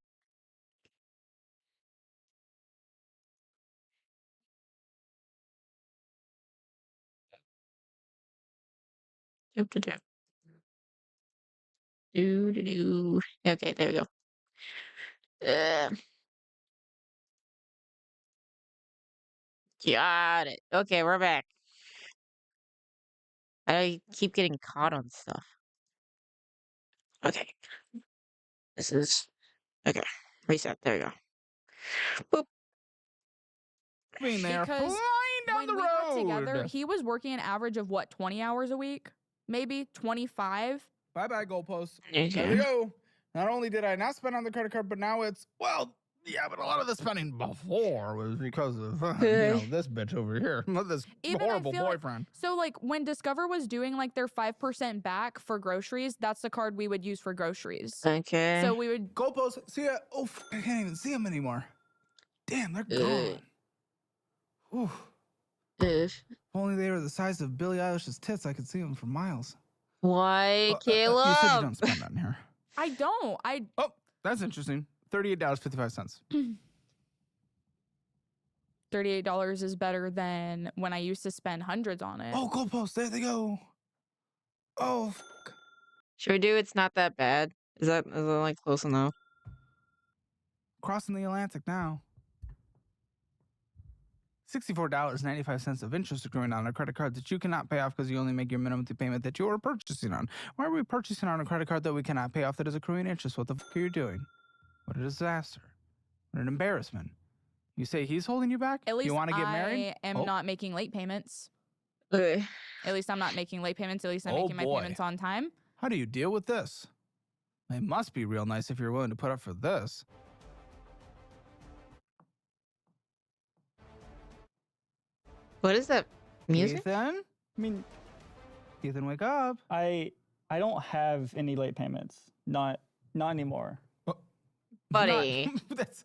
Doop, doop, doop. Doo, doo, doo. Okay, there we go. Got it. Okay, we're back. I keep getting caught on stuff. Okay. This is. Okay. Reset. There we go. Boop. Being there, Because flying down when the we got together, road. he was working an average of what, 20 hours a week, maybe 25. Bye-bye, goalposts. Okay. There we go. Not only did I not spend on the credit card, but now it's, well, yeah, but a lot of the spending before was because of, this bitch over here. This Even I horrible feel like- boyfriend. So like when Discover was doing like their 5% back for groceries, that's the card we would use for groceries. Okay. So we would Goalposts, see ya. Oh, I can't even see them anymore. Damn, they're gone. Whew. If only they were the size of Billie Eilish's tits, I could see them for miles. Why, You said you Caleb? don't spend on here. I don't. Oh, that's interesting. $38.55. $38 is better than when I used to spend hundreds on it. Oh, goalposts, there they go. Oh, Should we do it's not that bad? Is that like close enough? crossing the Atlantic now. $64.95 of interest accruing on a credit card that you cannot pay off because you only make your minimum payment that you are purchasing on. Why are we purchasing on a credit card that we cannot pay off that is accruing interest? What the fuck are you doing? What a disaster. What an embarrassment. You say he's holding you back? At least you want to get married? I am not making late payments. Okay. At least I'm not making late payments. At least I'm Oh, making my boy. payments on time. How do you deal with this? It must be real nice if you're willing to put up for this. What is that music? Ethan? I mean, Ethan, wake up. I don't have any late payments. Not anymore. Buddy. That's.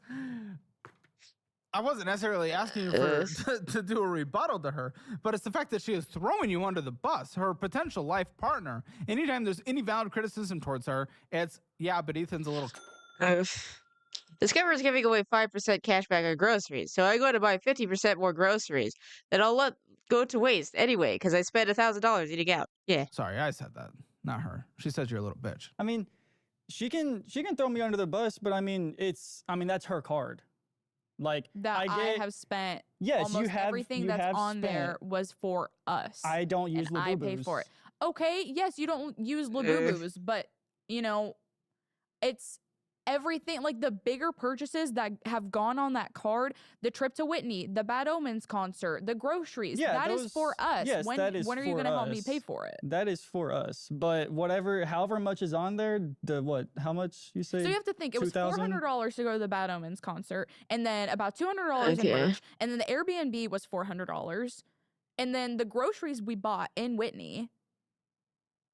I wasn't necessarily asking you to do a rebuttal to her, but it's the fact that she is throwing you under the bus, her potential life partner. Anytime there's any valid criticism towards her, it's, yeah, but Ethan's a little. Discover is giving away 5% cash back on groceries, so I go to buy 50% more groceries that I'll let go to waste anyway because I spent $1,000 eating out. Yeah. Sorry, I said that, not her. She says you're a little bitch. I mean, she can throw me under the bus, but I mean, that's her card. Like That I have spent almost everything that's on there was for us. I don't use and I pay for it. Okay, yes, you don't use Labubus, but it's everything, like the bigger purchases that have gone on that card, the trip to Whitney, the Bad Omens concert, the groceries, that is for us. Yes, when that is when are you for going to help me us. pay for it? That is for us. But however much is on there, how much you say? So you have to think it was $2,000? $400 to go to the Bad Omens concert, and then about $200 in merch, and then the Airbnb was $400, and then the groceries we bought in Whitney.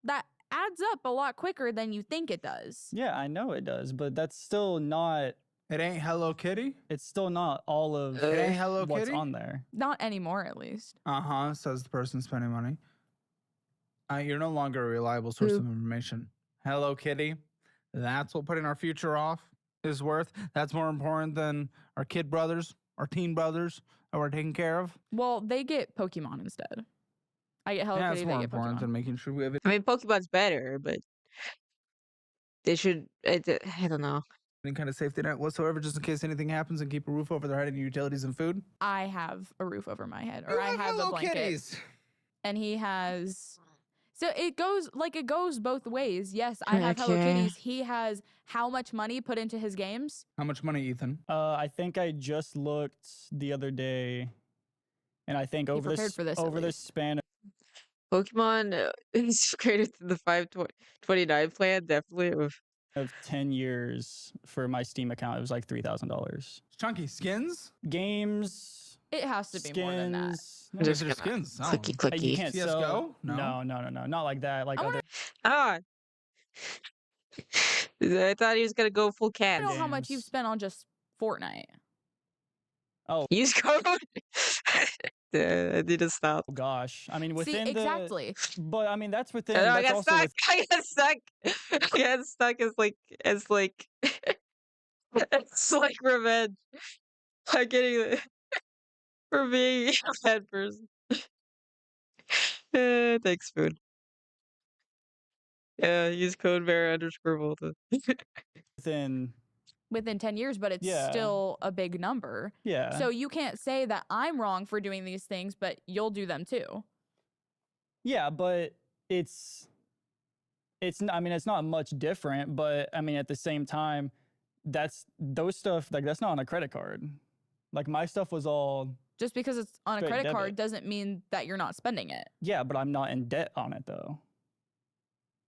That adds up a lot quicker than you think it does. Yeah, I know it does, but that's still not. It ain't Hello Kitty? It's still not all of It ain't Hello what's Kitty? on there. Not anymore, at least. Says the person spending money. You're no longer a reliable source of information. Hello Kitty. That's what putting our future off is worth. That's more important than our kid brothers, our teen brothers that we're taking care of. Well, they get Pokemon instead. I get Hello Yeah, Kitty, it's more they get important Pokemon. than making sure we have it. I mean, Pokemon's better, but they should. I don't know. Any kind of safety net whatsoever, just in case anything happens, and keep a roof over their head and utilities and food. I have a roof over my head, or You I have a Hello blanket. Kitties. And he has. So it goes both ways. Yes, I have Hello Okay. Kitties. He has how much money put into his games? How much money, Ethan? I think I just looked the other day, and I think over prepared for this, at this least. span Pokemon is greater than the 529 plan, definitely. Of 10 years for my Steam account, it was like $3,000. Chunky skins, games. It has to be more than that. No, Just there's skins. clicky Hey, you clicky. can't CS:GO? sell. No. No, not like that. Like other Ah, I thought he was gonna go full I cat. don't know how much you've spent on just Fortnite. Oh, Use code. I need to stop. gosh. I mean, See, within exactly. But I mean, that's within. I That's got also stuck. I got stuck. I got stuck. It's like it's like revenge. I'm getting for being a bad person. Thanks, food. Yeah, use code Vera_Volta. Within 10 years, but it's Yeah. still a big number. Yeah. So you can't say that I'm wrong for doing these things, but you'll do them too. Yeah, but it's I mean, it's not much different, but I mean, at the same time, those stuff, like, that's not on a credit card. Like, my stuff was all. Just because it's on a Straight credit card debit. doesn't mean that you're not spending it. Yeah, but I'm not in debt on it though.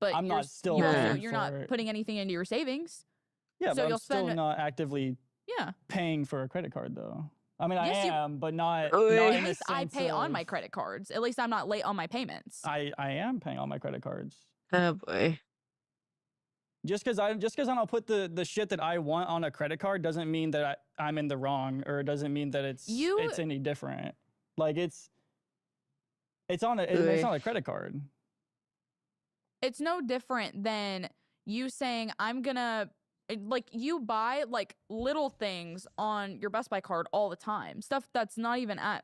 But I'm you're, not still you're, also, paying you're for not it. putting anything into your savings. Yeah, so but you'll I'm still spend. not actively Yeah. paying for a credit card though. I mean, Yes, I you- am, but not. Oh, not yeah. in At the least I sense pay on of- my credit cards. At least I'm not late on my payments. I am paying on my credit cards. Oh boy. Just because I don't put the shit that I want on a credit card doesn't mean that I'm in the wrong, or it doesn't mean that it's any different. Like it's on it's not a credit card. It's no different than you saying I'm gonna like you buy like little things on your Best Buy card all the time. Stuff that's not even at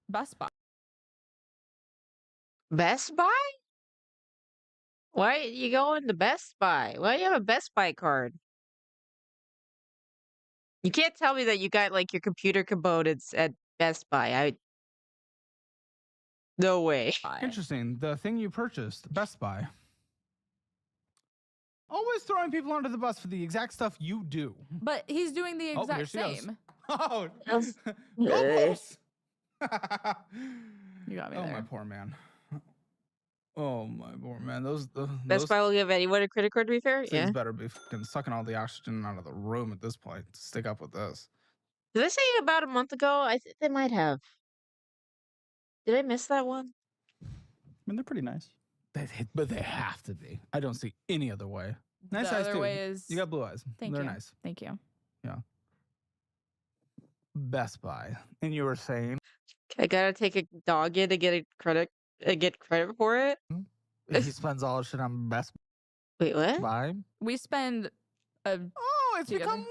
Best Buy. Best Buy? Why you going to Best Buy? Why do you have a Best Buy card? You can't tell me that you got like your computer components at Best Buy. No way. Interesting. The thing you purchased, Best Buy. Always throwing people under the bus for the exact stuff you do. But he's doing the Oh, here exact she goes. same. Oh, Uh, goalposts. You got me Oh, there. my poor man. Oh, my poor man. Those Best Buy will give anyone a credit card, to be fair? things Yeah. better be fucking sucking all the oxygen out of the room at this point to stick up with this. Did I say about a month ago? I think they might have. Did I miss that one? I mean, they're pretty nice. But they have to be. I don't see any other way. Nice The eyes other too. way is- You got blue eyes. Thank They're you. nice. Thank you. Yeah. Best Buy. And you were saying I gotta take a dog in to get credit for it. he spends all his shit on Best Wait, what? Buy. We spend a Oh, it's together. become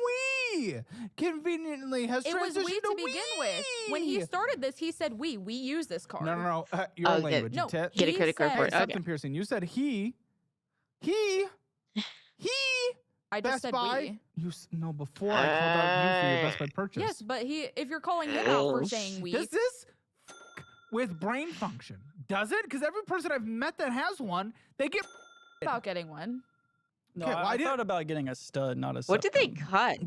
Wii. Conveniently has It was transitioned we to begin with. When he started this, he said we use this card. No. Your Oh, language. No, you tit. Get a he credit card said- for it. Septum Okay. piercing. You said he. I just Best said Buy. we. No, before I called out you for your Best Buy purchase. Yes, but if you're calling him out for saying we, Does this with brain function? Does it? Because every person I've met that has one, they get about getting one. No, Okay, well, I I thought about getting a stud, not a. What did they septum. cut?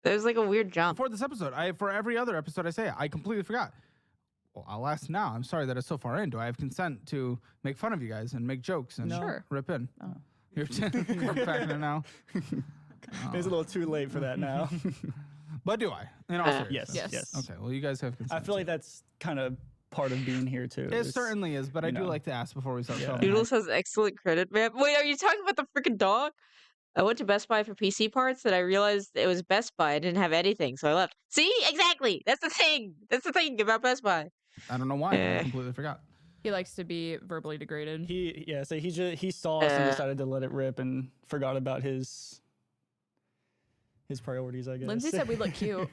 There's like a weird jump. before this episode. For every other episode I say it, I completely forgot. Well, I'll ask now. I'm sorry that it's so far in. Do I have consent to make fun of you guys and make jokes and No. Sure. rip in? Oh. You're packing it now. It's a little too late for that now. But do I? In all Yes, seriousness? yes. Okay. Well, you guys have consent. I feel like that's kind of part of being here too. It certainly is, but I you do know. like to ask before we start Yeah. filming. Noodles has excellent credit, man. Wait, are you talking about the freaking dog? I went to Best Buy for PC parts and I realized it was Best Buy. I didn't have anything, so I left. See? Exactly. That's the thing. That's the thing about Best Buy. I don't know why. I completely forgot. He likes to be verbally degraded. So he saw us and decided to let it rip and forgot about his priorities, I guess. Lindsay said we look cute.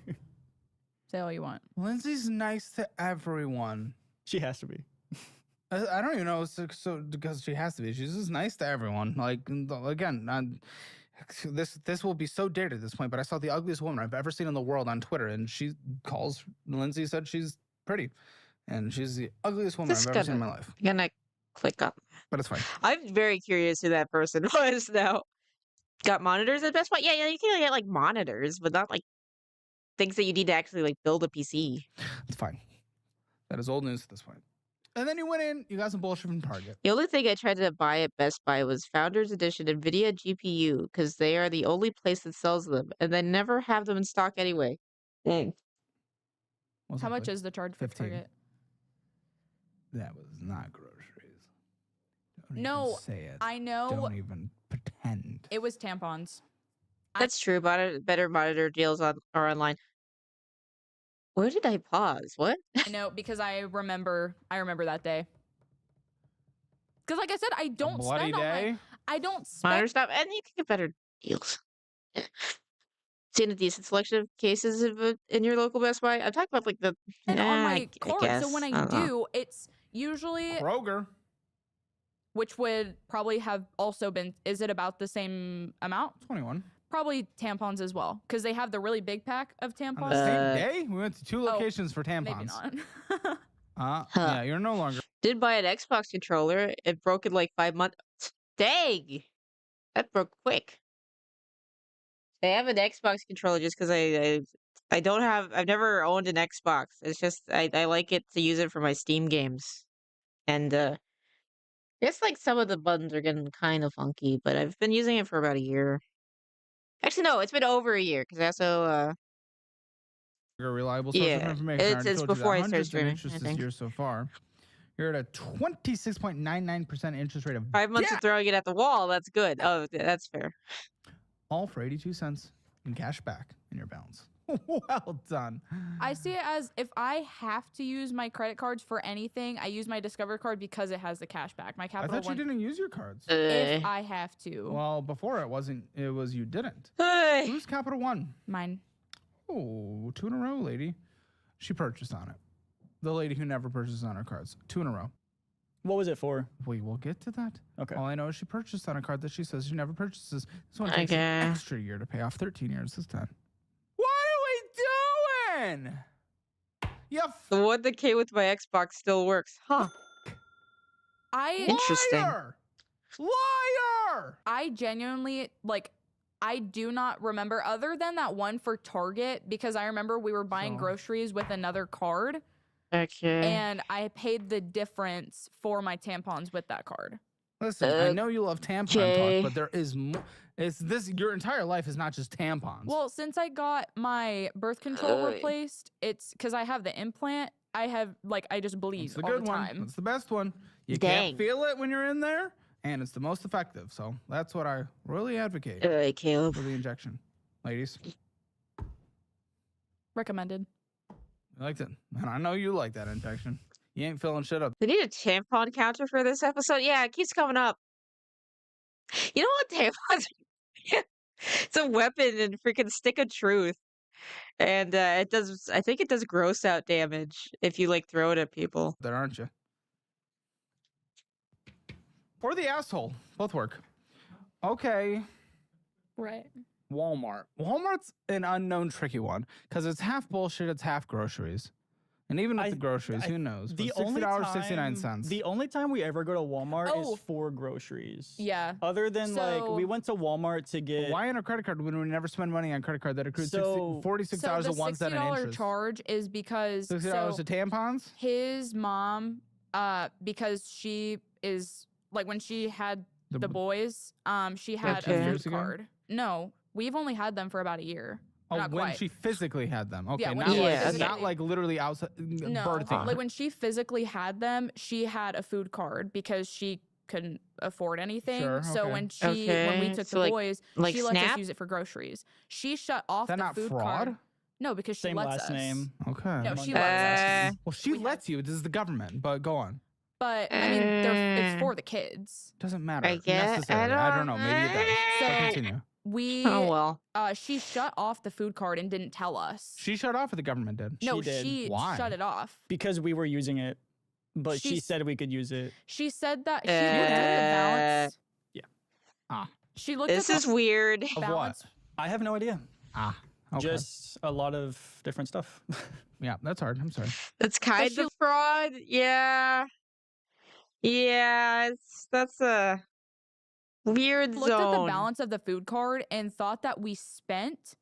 Say all you want. Lindsay's nice to everyone. She has to be. I don't even know so because she has to be. She's just nice to everyone. Like again, this will be so dated at this point. But I saw the ugliest woman I've ever seen in the world on Twitter, and Lindsay said she's pretty, and she's the ugliest woman I've ever seen in my life. I'm gonna click up. But it's fine. I'm very curious who that person was now. Got monitors at Best Buy? Yeah, you can get like monitors, but not like things that you need to actually like build a PC. It's fine. That is old news at this point. And then you went in, you got some bullshit from Target. The only thing I tried to buy at Best Buy was Founders Edition NVIDIA GPU because they are the only place that sells them, and they never have them in stock anyway. Dang. How much is the charge for 15. Target? That was not groceries. Don't No, even say it. I know. Don't even pretend. It was tampons. That's true. Better monitor deals are online. Where did I pause? What? I know because I remember that day. Because like I said, I don't bloody spend all day? my, I don't spend. Monitor stop, and you can get better deals. Seen a decent selection of cases in your local Best Buy. I'm talking about like the And on my I card. guess. So when I don't know. do, it's usually Kroger. which would probably have also been. Is it about the same amount? 21. Probably tampons as well, because they have the really big pack of tampons. On the same day? We went to 2 locations for tampons. Maybe not. Yeah, you're no longer. Did buy an Xbox controller. It broke in like 5 months. Dang, that broke quick. I have an Xbox controller just because I don't have. I've never owned an Xbox. It's just I like it to use it for my Steam games, and it's like some of the buttons are getting kind of funky. But I've been using it for about a year. Actually, no, it's been over a year because I also A reliable source of yeah, information. I already it's told you before that. I started Hundreds of streaming. interest I this think year so far. You're at a 26.99% interest rate of 5 months of throwing it at the wall. That's good. Oh, that's fair. all for 82 cents in cash back in your balance. Well done. I see it as if I have to use my credit cards for anything, I use my Discover card because it has the cash back. My I Capital thought you One. didn't use your cards. If I have to. Well, before it wasn't. It was you didn't. Hey. Who's Capital One? Mine. Oh, 2 in a row, lady. She purchased on it. The lady who never purchases on her cards. 2 in a row. What was it for? We will get to that. Okay. All I know is she purchased on a card that she says she never purchases. This one takes an extra year to pay off. 13 years this time. What are we doing? The one that came with my Xbox still works, huh? Interesting. Liar! I genuinely I do not remember other than that one for Target because I remember we were buying groceries with another card. Okay. And I paid the difference for my tampons with that card. Listen, I know you love tampon talk, but there is more. It's this. Your entire life is not just tampons. Well, since I got my birth control replaced, it's because I have the implant. I have I just bleed It's the all good the one. time. It's the best one. You Dang. can't feel it when you're in there, and it's the most effective. So that's what I really advocate Caleb. for the injection, ladies. Recommended. I liked it, and I know you like that injection. You ain't filling shit up. They need a tampon counter for this episode. Yeah, it keeps coming up. You know what tampons? It's a weapon and freaking stick of truth, and it does. I think it does gross out damage if you throw it at people. There aren't you? Or the asshole. Both work. Okay. Right. Walmart. Walmart's an unknown tricky one because it's half bullshit, it's half groceries. And even with the groceries, who knows? The But only $60.69. The only time we ever go to Walmart is for groceries. Yeah. Other than So- we went to Walmart to get. Why on a credit card when we never spend money on credit card that accrues So- $46 So of the one cent in $60 interest? charge is because $60 of tampons? his mom, because she is when she had the boys, she had 13 a years food ago? card. No, we've only had them for about a year. Oh, Not when quite. she physically had them. Okay, Yeah, when not, she like, physically- not like literally outside No, birthing. when she physically had them, she had a food card because she couldn't afford anything. Sure, So okay. when we Okay, took so the like- boys, like she lets us Snap? use it for groceries. She shut off That the not food fraud? card. No, because she Same lets last us. name. Okay. No, she lets us. Well, she lets you. This is the government, but go on. But I mean, it's for the kids. Doesn't matter. I guess- Necessarily. I don't know. Maybe it does. So So- continue. We Oh well. She shut off the food card and didn't tell us. She shut off, or the government did? No, She did. she Why? shut it off. Because we were using it, but she She's- said we could use it. She said that she looked at the balance. Yeah. She looked This at is the weird. Of what? balance. I have no idea. Ah. Okay. Just a lot of different stuff. Yeah, that's hard. I'm sorry. That's kind she- of fraud. Yeah. Yeah, that's a weird Looked at the zone. balance of the food card and thought that we spent.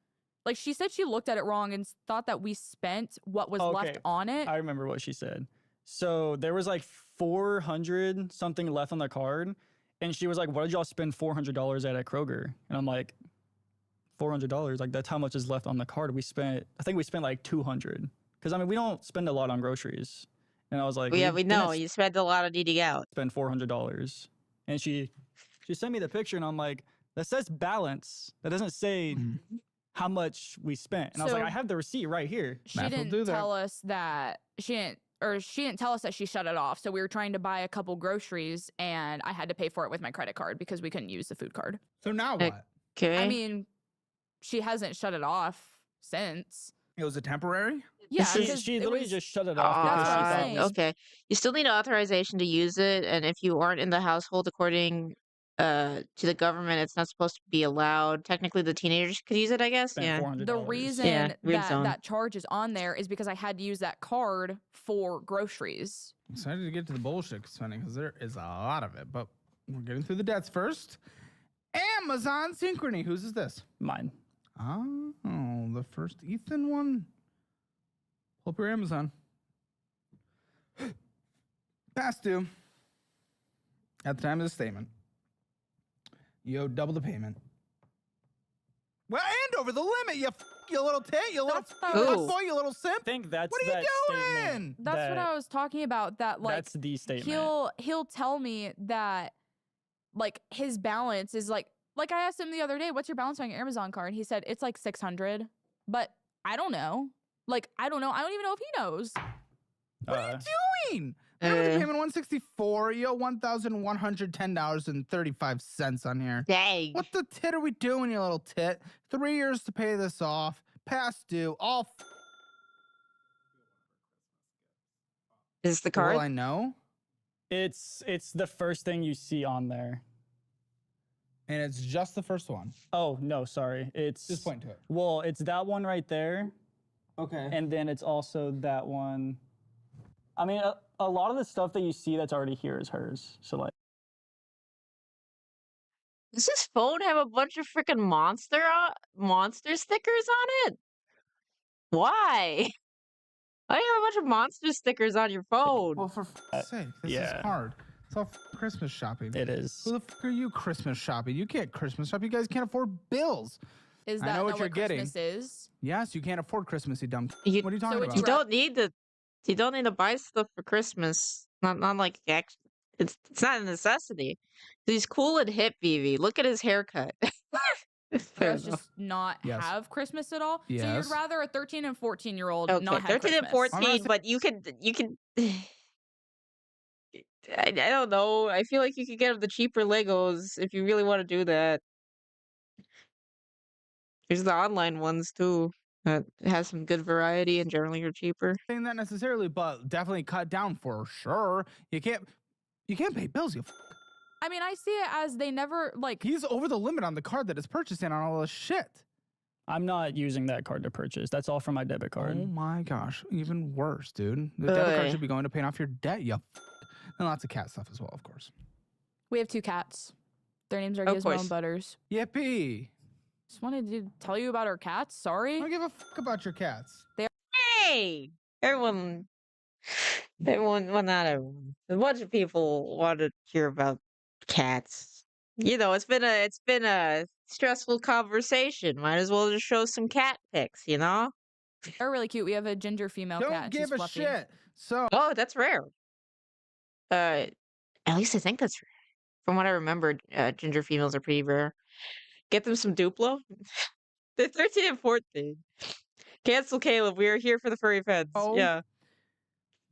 Like she said, she looked at it wrong and thought that we spent what was Okay. left on it. I remember what she said. So there was like 400 something left on the card. And she was like, what did y'all spend $400 at Kroger? And I'm like, $400? Like, that's how much is left on the card. I think we spent like 200. Because, I mean, we don't spend a lot on groceries. And I was like, yeah, we know. You spent a lot on eating out. Spend $400. And she sent me the picture, and I'm like, that says balance. That doesn't say how much we spent. And I was like, I have the receipt right here. She didn't tell us that she didn't tell us that she shut it off. So we were trying to buy a couple groceries, and I had to pay for it with my credit card because we couldn't use the food card. So now what? Okay. I mean, she hasn't shut it off since. It was a temporary? Yeah, she literally just shut it off. That's what I'm saying. Okay. You still need authorization to use it, and if you aren't in the household according to the government, it's not supposed to be allowed. Technically, the teenagers could use it, I guess. The reason that charge is on there is because I had to use that card for groceries. I'm excited to get to the bullshit spending because there is a lot of it, but we're getting through the debts first. Amazon Synchrony. Whose is this? Mine. Oh, the first Ethan one. Pull up your Amazon. Past due. At the time of the statement, you owe double the payment. Well, and over the limit, you little tit, you little boy, you little simp. I think that's what are that you doing? statement That's what I was talking about. That like that's the statement. He'll tell me that like his balance is like I asked him the other day, what's your balance on your Amazon card? He said it's like 600, but I don't know. Like I don't know. I don't even know if he knows. What are you doing? Remember the payment 164. You owe $1,110.35 on here. Dang. What the tit are we doing, you little tit? 3 years to pay this off. Past due. All. Is this the card? Well, I know. It's the first thing you see on there. And it's just the first one. Oh, no, sorry. It's just point to it. Well, it's that one right there. Okay. And then it's also that one. I mean, a lot of the stuff that you see that's already here is hers. So like, does this phone have a bunch of freaking monster stickers on it? Why? Why do you have a bunch of monster stickers on your phone? Well, for f***'s sake, this is hard. It's all Christmas shopping. It is. Who the fuck are you Christmas shopping? You can't Christmas shop. You guys can't afford bills. Is that I know not what you're getting. Christmas is? Yes, you can't afford Christmas, you dumb. What are you talking about? You don't need to buy stuff for Christmas. Not like it's not a necessity. He's cool and hip, Vivi. Look at his haircut. Does just not have Christmas at all? So Yes. you'd rather a 13 and 14-year-old Okay, not have 13 and Christmas. 14, but you can. I don't know. I feel like you could get the cheaper Legos if you really want to do that. There's the online ones too that has some good variety and generally are cheaper. Saying that necessarily, but definitely cut down for sure. You can't pay bills. You. I mean, I see it as they never like. He's over the limit on the card that is purchasing on all this shit. I'm not using that card to purchase. That's all from my debit card. Oh my gosh, even worse, dude. The debit card should be going to paying off your debt. You. And lots of cat stuff as well, of course. We have 2 cats. Their names are Of Gizmo course. and Butters. Yippee! Just wanted to tell you about our cats. Sorry. I don't give a fuck about your cats. Hey, everyone. Well, not everyone. A bunch of people want to hear about cats. You know, it's been a stressful conversation. Might as well just show some cat pics. You know. They're really cute. We have a ginger female Don't cat. give She's a fluffy. shit. So. Oh, that's rare. At least I think that's rare. From what I remember, ginger females are pretty rare. Get them some Duplo. They're 13 and 14. Cancel Caleb. We are here for the furry feds. Oh. Yeah.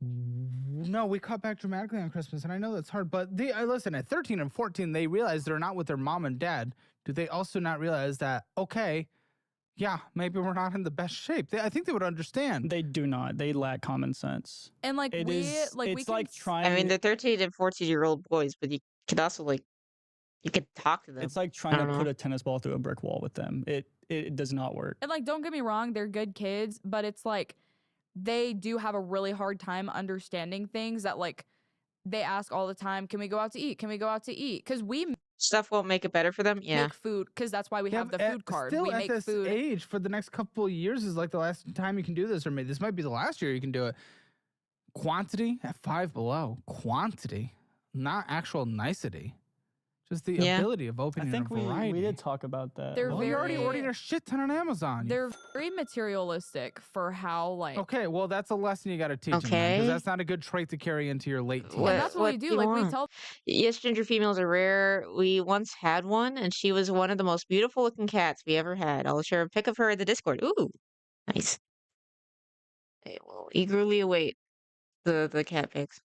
No, we cut back dramatically on Christmas, and I know that's hard, but listen, at 13 and 14, they realize they're not with their mom and dad. Do they also not realize that, okay, yeah, maybe we're not in the best shape? I think they would understand. They do not. They lack common sense. And like It's like trying. I mean, they're 13 and 14-year-old boys, but you could also you could talk to them. It's like trying to put a tennis ball through a brick wall with them. It does not work. And like, don't get me wrong, they're good kids, but it's like they do have a really hard time understanding things that like they ask all the time. Can we go out to eat? Can we go out to eat? Because we stuff won't make it better for them. Yeah. make food because that's why we have the food card. Still We at make this food. age for the next couple of years is like the last time you can do this, or maybe this might be the last year you can do it. Quantity at Five Below. Quantity, not actual nicety. Just the Yeah. ability of I opening think a variety. we did talk about that. They're Well, you already very- ordered a shit ton on Amazon. They're very materialistic for how like. Okay, well, that's a lesson you got to teach them, Okay. because that's not a good trait to carry into your late teens. Yeah, that's what we do. do you Like we want? tell. Yes, ginger females are rare. We once had one, and she was one of the most beautiful looking cats we ever had. I'll share a pic of her in the Discord. Ooh, nice. I will eagerly await the cat pics.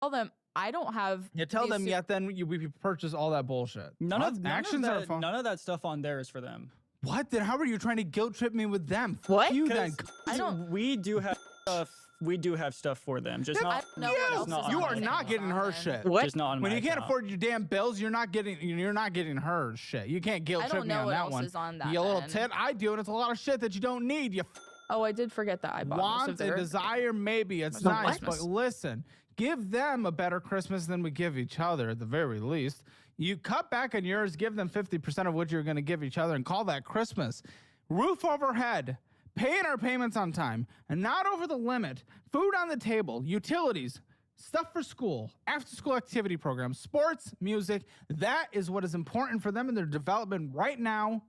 Tell them I don't have. You tell these them, su- yet then we purchase all that bullshit. None What? of actions are fun. none of that stuff on there is for them. What? Then how are you trying to guilt trip me with them? Fuck What? you then. I don't. We do have stuff. We do have stuff for them. Just Yeah, not. I don't know what else not is on You on are my not Amazon getting her then. shit. What? Just not on When my you can't account. afford your damn bills, you're not getting her shit. You can't guilt I trip don't me know on what that else one. is on that You little then. tit. I do, and it's a lot of shit that you don't need. You Oh, I did forget that I bought most of want a their. desire, maybe it's Most of nice, Christmas. but listen, give them a better Christmas than we give each other at the very least. You cut back on yours, give them 50% of what you're going to give each other, and call that Christmas. Roof overhead, paying our payments on time, and not over the limit. Food on the table, utilities, stuff for school, after-school activity programs, sports, music. That is what is important for them in their development right now.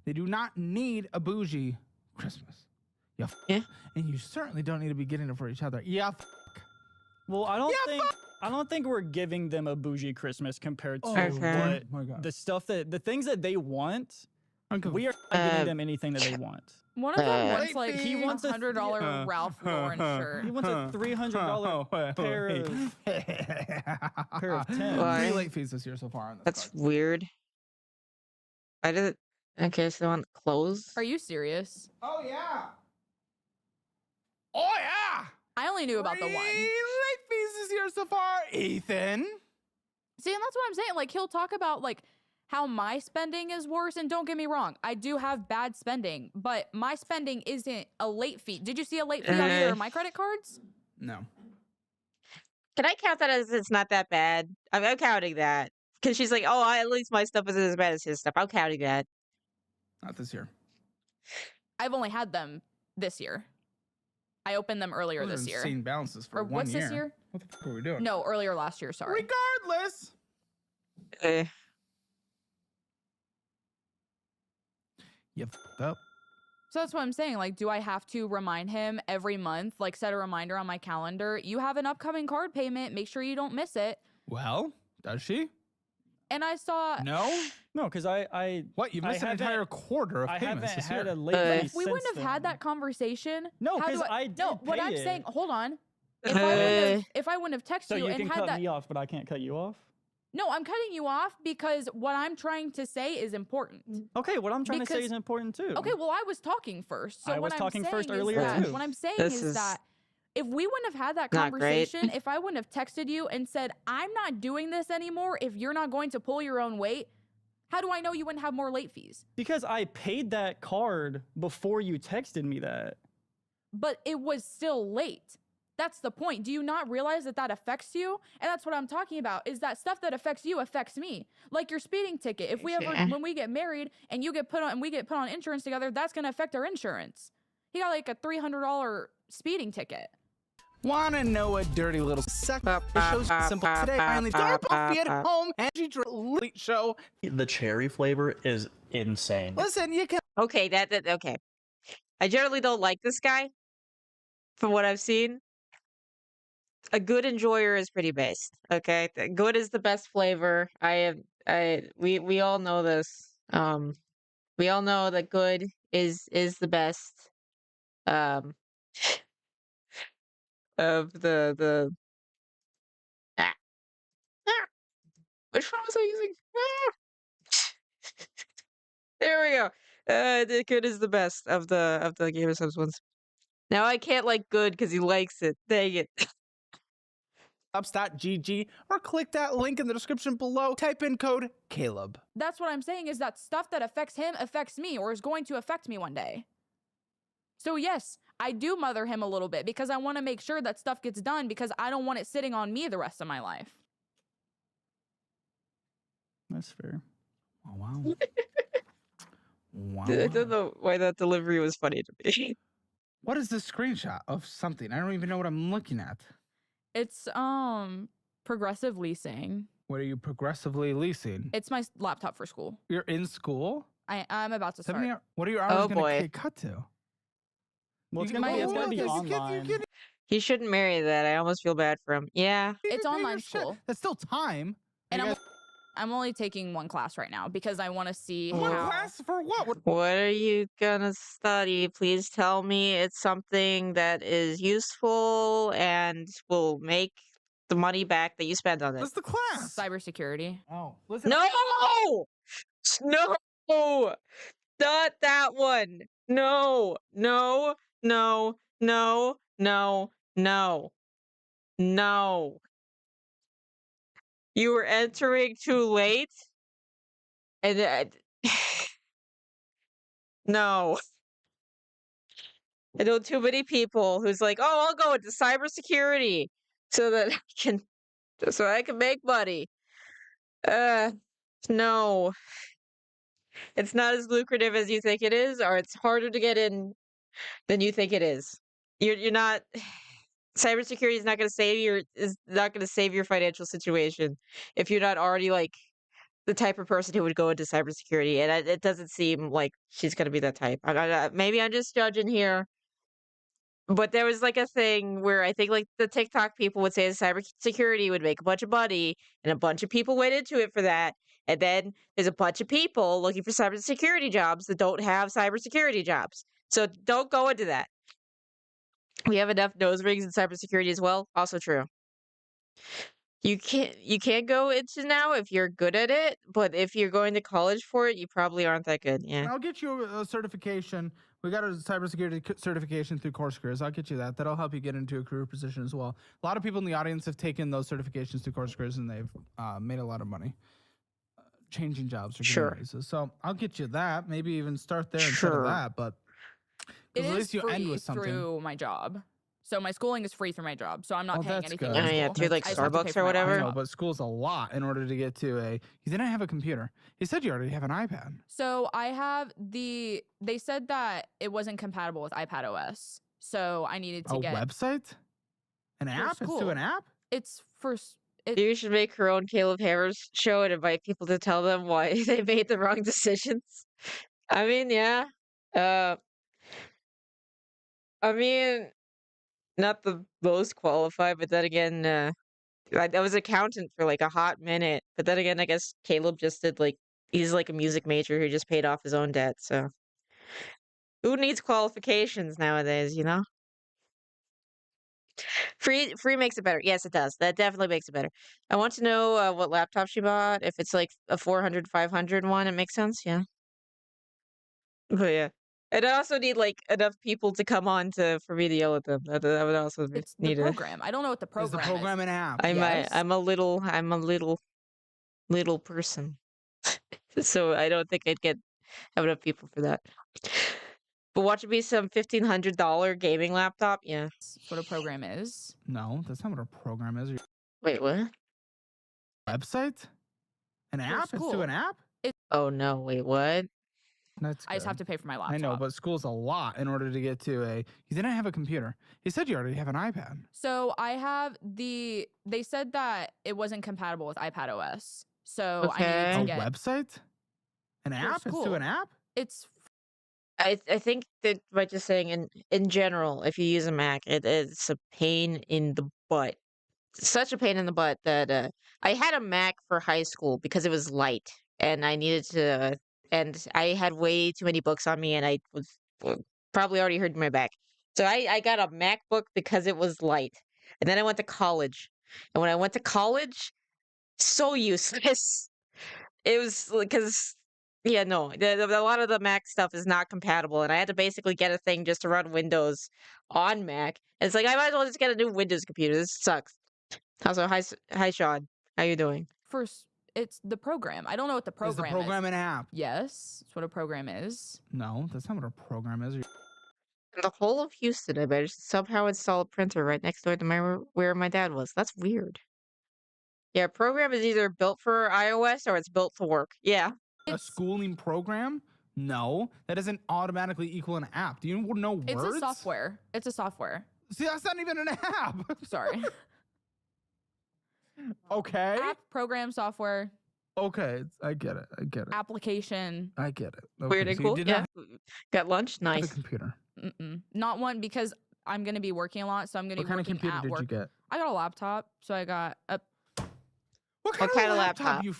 They do not need a bougie Christmas. Yeah. And you certainly don't need to be getting it for each other. Yeah. Well, I don't think we're giving them a bougie Christmas compared to Okay. Oh my God. the stuff the things that they want. We are not giving them anything that they want. One of them wants Late like fee. he wants $100 Ralph Lauren shirt. He wants a $300 pair of Timbs. Why? 3 late fees this year so far on this That's card. weird. I did. Okay, so they want clothes. Are you serious? Oh yeah. Oh yeah. I only knew about the 3 one. late fees this year so far, Ethan. See, and that's what I'm saying. Like he'll talk about like how my spending is worse. And don't get me wrong, I do have bad spending, but my spending isn't a late fee. Did you see a late fee on either of my credit cards? No. Can I count that as it's not that bad? I'm counting that because she's like, oh, at least my stuff isn't as bad as his stuff. I'm counting that. Not this year. I've only had them this year. I opened them earlier Those are this year. insane balances for Or 1 what's year. this year? What the fuck are we doing? No, earlier last year. Sorry. Regardless. You fucked up. So that's what I'm saying. Like, do I have to remind him every month? Like, set a reminder on my calendar. You have an upcoming card payment. Make sure you don't miss it. Well, does she? And I saw. No. No, because I What? You missed an entire quarter of I payments haven't this had year. a late fee If we wouldn't since have had then. that conversation. No, how do 'cause I No, did what pay I'm it. saying. Hold on. Uh, If I wouldn't have texted So you you and can had cut that. me off, but I can't cut you off. No, I'm cutting you off because what I'm trying to say is important. Okay, what I'm trying to say Because- is important too. Okay, well, I was talking first. So I was what talking I'm first saying is earlier, that, too. What I'm saying This is is that if we wouldn't have had that not great. conversation, if I wouldn't have texted you and said, I'm not doing this anymore, if you're not going to pull your own weight, how do I know you wouldn't have more late fees? Because I paid that card before you texted me that. But it was still late. That's the point. Do you not realize that that affects you? And that's what I'm talking about, is that stuff that affects you affects me. Like your speeding ticket. If we ever, Yeah. when we get married and you get put on, and we get put on insurance together, that's going to affect our insurance. He got like a $300 speeding ticket. Wanna know a dirty little suck? It shows simple today. Finally, Darbuffy at home and she late show. The cherry flavor is insane. Listen, you can. Okay, okay. I generally don't like this guy. From what I've seen, a good enjoyer is pretty based. Okay, good is the best flavor. We all know this. We all know that good is the best. Of the ah. Which one was I using? There we go. The good is the best of the Game of Subs ones. Now I can't like good because he likes it. Dang it. Ups.gg or click that link in the description below. Type in code Caleb. That's what I'm saying, is that stuff that affects him affects me or is going to affect me one day. So yes, I do mother him a little bit because I want to make sure that stuff gets done because I don't want it sitting on me the rest of my life. That's fair. Oh, wow. Wow. I don't know why that delivery was funny to me. What is this screenshot of something? I don't even know what I'm looking at. It's progressive leasing. What are you progressively leasing? It's my laptop for school. You're in school? I'm about to start. What are your hours Oh, going boy. to get cut to? Well, it's You gonna can- be you can- online. He shouldn't marry that. I almost feel bad for him. Yeah. you It's can pay online your shit. school. That's still time. And You I'm only taking one class right now because I want to see One how. class for what? What are you gonna study? Please tell me it's something that is useful and will make the money back that you spent on it. What's the class? Cybersecurity. Oh, listen. No! No! Not that one. No. No. No. No. No. No. No. You were entering too late? And no. I know too many people who's like, oh, I'll go into cybersecurity so that I can make money. No. It's not as lucrative as you think it is, or it's harder to get in than you think it is. You're not cybersecurity is not going to save your financial situation if you're not already like the type of person who would go into cybersecurity, and it doesn't seem like she's going to be that type. Maybe I'm just judging here, but there was like a thing where I think like the TikTok people would say that cybersecurity would make a bunch of money, and a bunch of people went into it for that. And then there's a bunch of people looking for cybersecurity jobs that don't have cybersecurity jobs. So don't go into that. We have enough nose rings in cybersecurity as well. Also true. You can't go into now if you're good at it, but if you're going to college for it, you probably aren't that good. Yeah. I'll get you a certification. We got a cybersecurity certification through CourseCareers. I'll get you that. That'll help you get into a career position as well. A lot of people in the audience have taken those certifications through CourseCareers, and they've made a lot of money changing jobs or getting raises. So I'll get you that. Maybe even start there instead of that. But It at is least you end free with something. through my job. So my schooling is free through my job. So I'm not paying that's anything. good. in Oh, yeah, school. through, like, I just have to Starbucks pay or for my whatever? I know, laptop. but school's a lot in order to get to a. You didn't have a computer. He said you already have an iPad. So I have they said that it wasn't compatible with iPad OS. So I needed to A get website? An for app? It's school. through an app? It's for You should make her own Caleb Hammers show and invite people to tell them why they made the wrong decisions. I mean, yeah. I mean, not the most qualified, but then again, I was accountant for like a hot minute. But then again, I guess Caleb just did like he's like a music major who just paid off his own debt. So who needs qualifications nowadays? You know, free makes it better. Yes, it does. That definitely makes it better. I want to know what laptop she bought. If it's like a 400, 500 one, it makes sense. Yeah. But yeah. And I also need like enough people to come on for me to yell at them. That would also it's the need program. I don't know what the Is program the program an app? I'm a little person. So I don't think I'd have enough people for that. But watch it be some $1,500 gaming laptop. Yeah. That's what a program is. No, that's not what a program is. Wait, what? Website? An app? It's school. through an app? Oh no! Wait, what? That's I just have good. to pay for my laptop. I know, but school's a lot in order to get to a. You didn't have a computer. He said you already have an iPad. So I have they said that it wasn't compatible with iPad OS. So I needed to A get website? An app? It's through an app? It's I think that by just saying in general, if you use a Mac, it's a pain in the butt. Such a pain in the butt that I had a Mac for high school because it was light, and I needed to. And I had way too many books on me, and I was probably already hurting my back. So I got a MacBook because it was light. And then I went to college. And when I went to college, so useless. It was because, yeah, no, a lot of the Mac stuff is not compatible. And I had to basically get a thing just to run Windows on Mac. And it's like, I might as well just get a new Windows computer. This sucks. Also, hi, Sean. How you doing? first it's the program. I don't know what the program Is the program an app? Yes, that's what a program is. No, that's not what a program is. In the whole of Houston, I managed to somehow install a printer right next door to where my dad was. That's weird. Yeah, a program is either built for iOS or it's built to work. Yeah. A schooling program? No, that doesn't automatically equal an app. Do you know words? It's a software. It's a software. See, that's not even an app. Sorry. Okay. App, program, software. Okay, I get it. I get it. Application. I get it. Okay, Weird and so you cool. did Yeah. not Got lunch. have a Nice. computer. Not one because I'm going to be working a lot, so I'm going to What be kind of working computer at did work. you get? I got a laptop, so I got What kind of laptop? You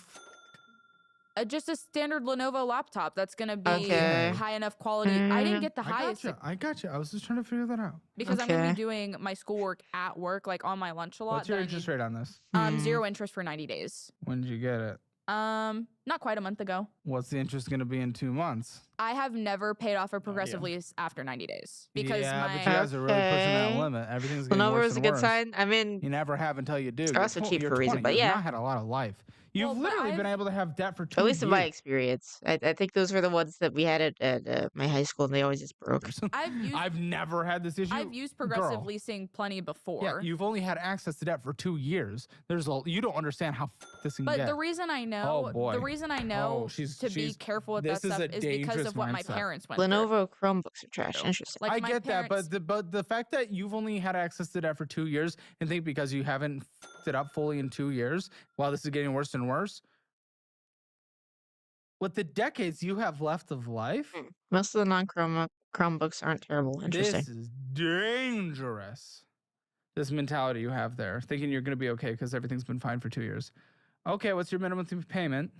just a standard Lenovo laptop that's going to be Okay. high enough quality. I didn't get the I highest gotcha. I got you. I was just trying to figure that out. because I'm going to Okay. be doing my schoolwork at work, like on my lunch a lot. What's your then I interest need- rate on this? 0 interest for 90 days. When did you get it? Not quite a month ago. What's the interest going to be in 2 months? I have never paid off a progressive lease after 90 days because yeah, my but you guys are really pushing that Okay. limit. Everything's getting Lenovo worse is a and good worse. sign. I mean, You never have until you do. They're You're also cheap you're for a reason, 20. but You've yeah. not had a lot of life. You've Well, but literally been I've- able to have debt for 2 at years. least in my experience, I think those were the ones that we had at my high school, and they always just broke. I've never had this issue. I've used progressive Girl. leasing plenty before. Yeah, you've only had access to debt for 2 years. You don't understand how this can But get. the reason I know, Oh, boy. the reason I know Oh, she's- to be she's- careful with this that is stuff a is because dangerous of what my mindset. parents went through. Lenovo Chromebooks are trash. Interesting. Like, I my get that, parents- but the fact that you've only had access to that for 2 years and think because you haven't fucked it up fully in 2 years, while this is getting worse and worse, with the decades you have left of life, Most of the Chromebooks aren't terrible. Interesting. this is dangerous. This mentality you have there, thinking you're going to be okay because everything's been fine for 2 years. Okay, what's your minimum payment?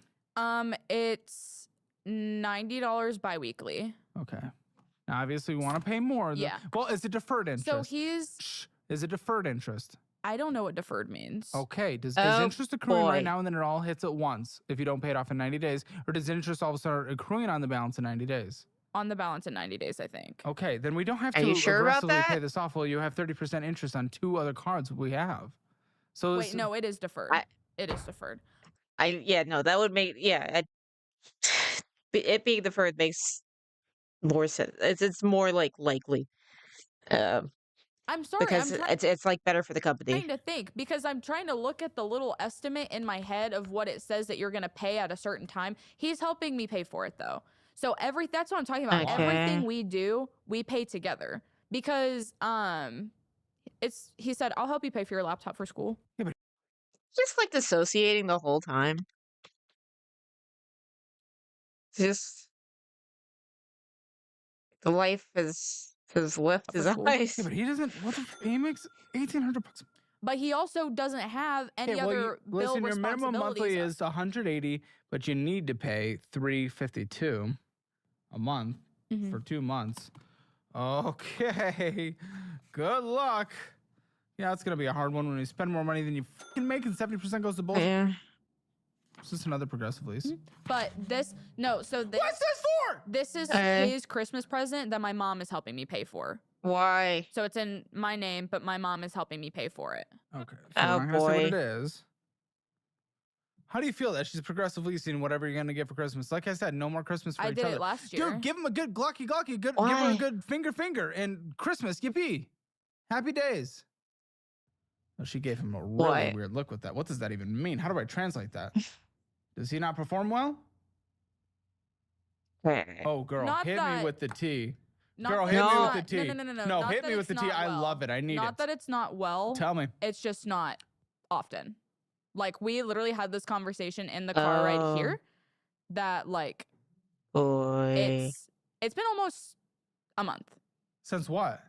It's $90 biweekly. Okay. Now, obviously, we want to pay more. Yeah. Well, is it deferred So interest? he's, Is it deferred interest? I don't know what deferred means. Okay. Is Oh, interest accruing boy. right now and then it all hits at once if you don't pay it off in 90 days? Or does interest all of a sudden accruing on the balance in 90 days? On the balance in 90 days, I think. Okay, then we don't have Are to you sure about aggressively pay that? this off. Well, you have 30% interest on 2 other cards we have. So Wait, no, it is deferred. It is deferred. No, that would make it being deferred makes more sense. It's more like likely. I'm sorry. Because I'm it's like better for the company. trying to think because I'm trying to look at the little estimate in my head of what it says that you're going to pay at a certain time. He's helping me pay for it though. So that's what I'm talking about. Okay. Everything we do, we pay together because he said, "I'll help you pay for your laptop for school." Just like dissociating the whole time. Just the life has left his school. eyes. Yeah, but he doesn't. He makes $1,800. But he also doesn't have any other bill listen, your minimum monthly responsibilities. is 180, but you need to pay 352 a month Mm-hmm. for 2 months. Okay, good luck. Yeah, it's gonna be a hard one when you spend more money than you fucking make, and 70% goes to both. Yeah. It's just another progressive lease. But what's this for? This is Okay. his Christmas present that my mom is helping me pay for. Why? So it's in my name, but my mom is helping me pay for it. Okay, so Oh, I'm gonna see what boy. it is. How do you feel that she's progressive leasing whatever you're gonna get for Christmas? Like I said, no more Christmas for I each did other. it last year. Dude, give him a good glocky, good. Give him Why? a good finger, and Christmas, yippee, happy days. Oh, she gave him a really What? weird look with that. What does that even mean? How do I translate that? Does he not perform well? Oh, girl, Not hit me that- with the T. Not Girl, that hit it's me not- with the T. No. No, Not hit that me with the it's T. not I well. love it. I need Not it. that it's not well. Tell me. It's just not often. Like we literally had this conversation in the car right Oh. here. That like Boy. it's been almost a month. Since what?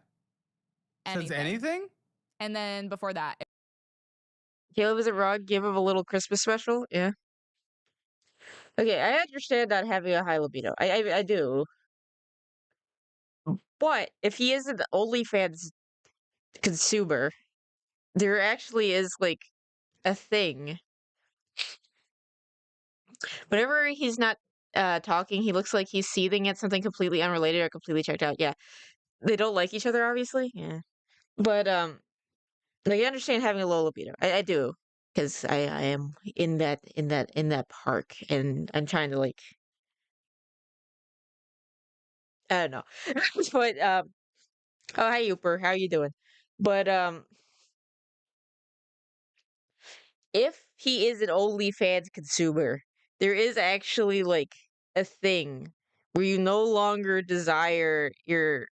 Since anything? And then before that, Caleb, is it wrong? Give him a little Christmas special? Yeah. Okay, I understand not having a high libido. I do. But if he is an OnlyFans consumer, there actually is like a thing. Whenever he's not talking, he looks like he's seething at something completely unrelated or completely checked out. Yeah. They don't like each other, obviously. Yeah. But like, I understand having a low libido. I do. Because I am in that park and I'm trying to like I don't know. But oh hi Uper, how you doing? But if he is an OnlyFans consumer, there is actually like a thing where you no longer desire your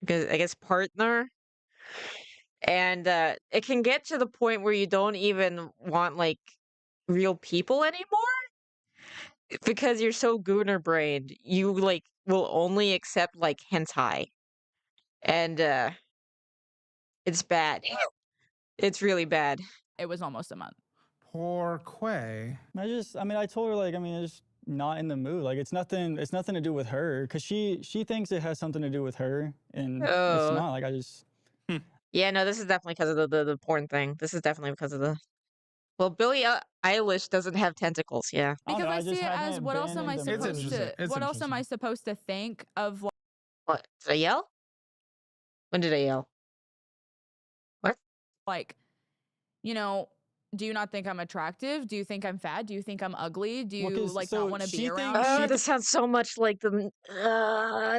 I guess partner, and it can get to the point where you don't even want like real people anymore because you're so gooner brained. You like will only accept like hentai, and it's bad. It's really bad. It was almost a month. Poor Quay. I mean, I told her like, I mean, I'm just not in the mood. Like, it's nothing to do with her, because she thinks it has something to do with her, and it's Oh. not. Like, I just. Yeah, no, this is definitely because of the porn thing. This is definitely because of the. Well, Billie Eilish doesn't have tentacles. Yeah. Because know, I I just see it as haven't what else been am I in the mood. supposed to? It's What else am I supposed to think of? What? Did I yell? When did I yell? What? Like, you know, do you not think I'm attractive? Do you think I'm fat? Do you think I'm ugly? Do you like not want to be around? This sounds so much like the.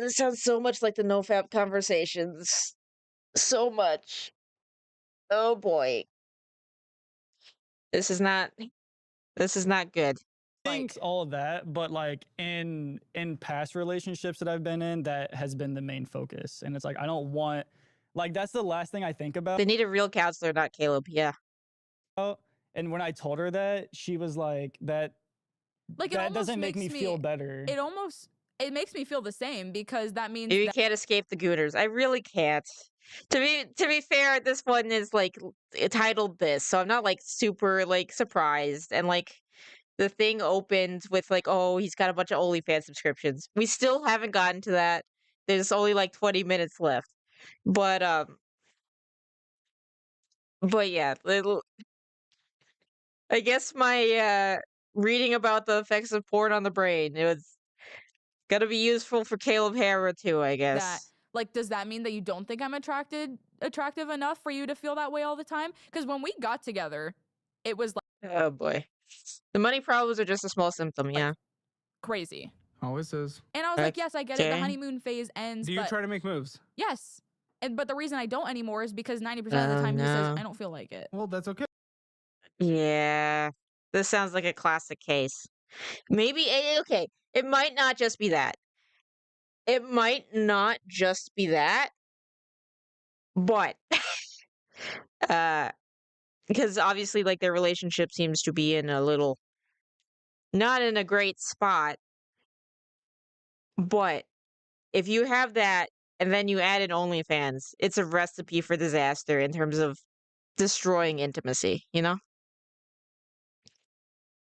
This sounds so much like the NoFap conversations. So much. Oh boy. This is not good. Thinks all of that, but like in past relationships that I've been in, that has been the main focus, and it's like I don't want, like that's the last thing I think about. They need a real counselor, not Caleb. Yeah. And when I told her that, she was like, that doesn't make me feel better. It makes me feel the same, because that means You can't escape the Gooners. I really can't. To be fair, this one is like titled this, so I'm not like super like surprised. And like the thing opened with like, oh, he's got a bunch of OnlyFans subscriptions. We still haven't gotten to that. There's only like 20 minutes left. But yeah, I guess my reading about the effects of porn on the brain, it was gonna be useful for Caleb Harrow too, I guess. that, like, does that mean that you don't think I'm attractive enough for you to feel that way all the time? Because when we got together, it was like, Oh boy. The money problems are just a small symptom, yeah. crazy. Always is. And I was like, yes, I get it. The Okay. honeymoon phase ends. Do you but try to make moves? yes. But the reason I don't anymore is because 90% of the time he says, no. I don't feel like it. Well, that's okay. Yeah. This sounds like a classic case. Maybe, okay, it might not just be that. It might not just be that, but because obviously like their relationship seems to be in a little not in a great spot. But if you have that and then you add in OnlyFans, it's a recipe for disaster in terms of destroying intimacy, you know?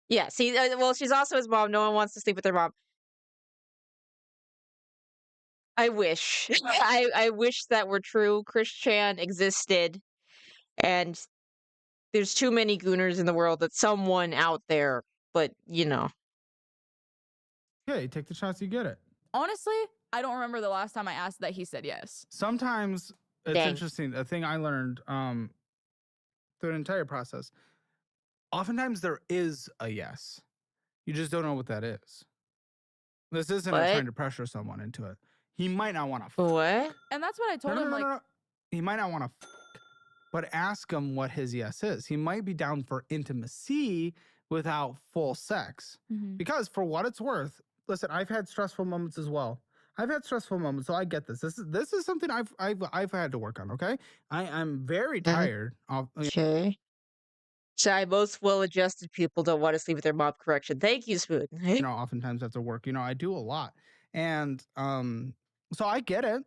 Yeah, see, well, she's also his mom. No one wants to sleep with their mom. I wish. I wish that were true. Chris Chan existed, and there's too many gooners in the world that someone out there, but you know. Yeah, you take the shots, you get it. Honestly, I don't remember the last time I asked that he said yes. Sometimes it's Dang. interesting. A thing I learned through an entire process. Oftentimes there is a yes. You just don't know what that is. This isn't What? trying to pressure someone into it. He might not want to. What? And that's what I told him. Like, He might not want to, but ask him what his yes is. He might be down for intimacy without full sex. Mhm. Because for what it's worth, listen, I've had stressful moments as well. I've had stressful moments, so I get this. This is something I've had to work on. Okay, I'm very tired. Okay. Shy, most well-adjusted people don't want to sleep with their mom. Correction. Thank you, Spoon. Oftentimes after work, I do a lot, and so I get it.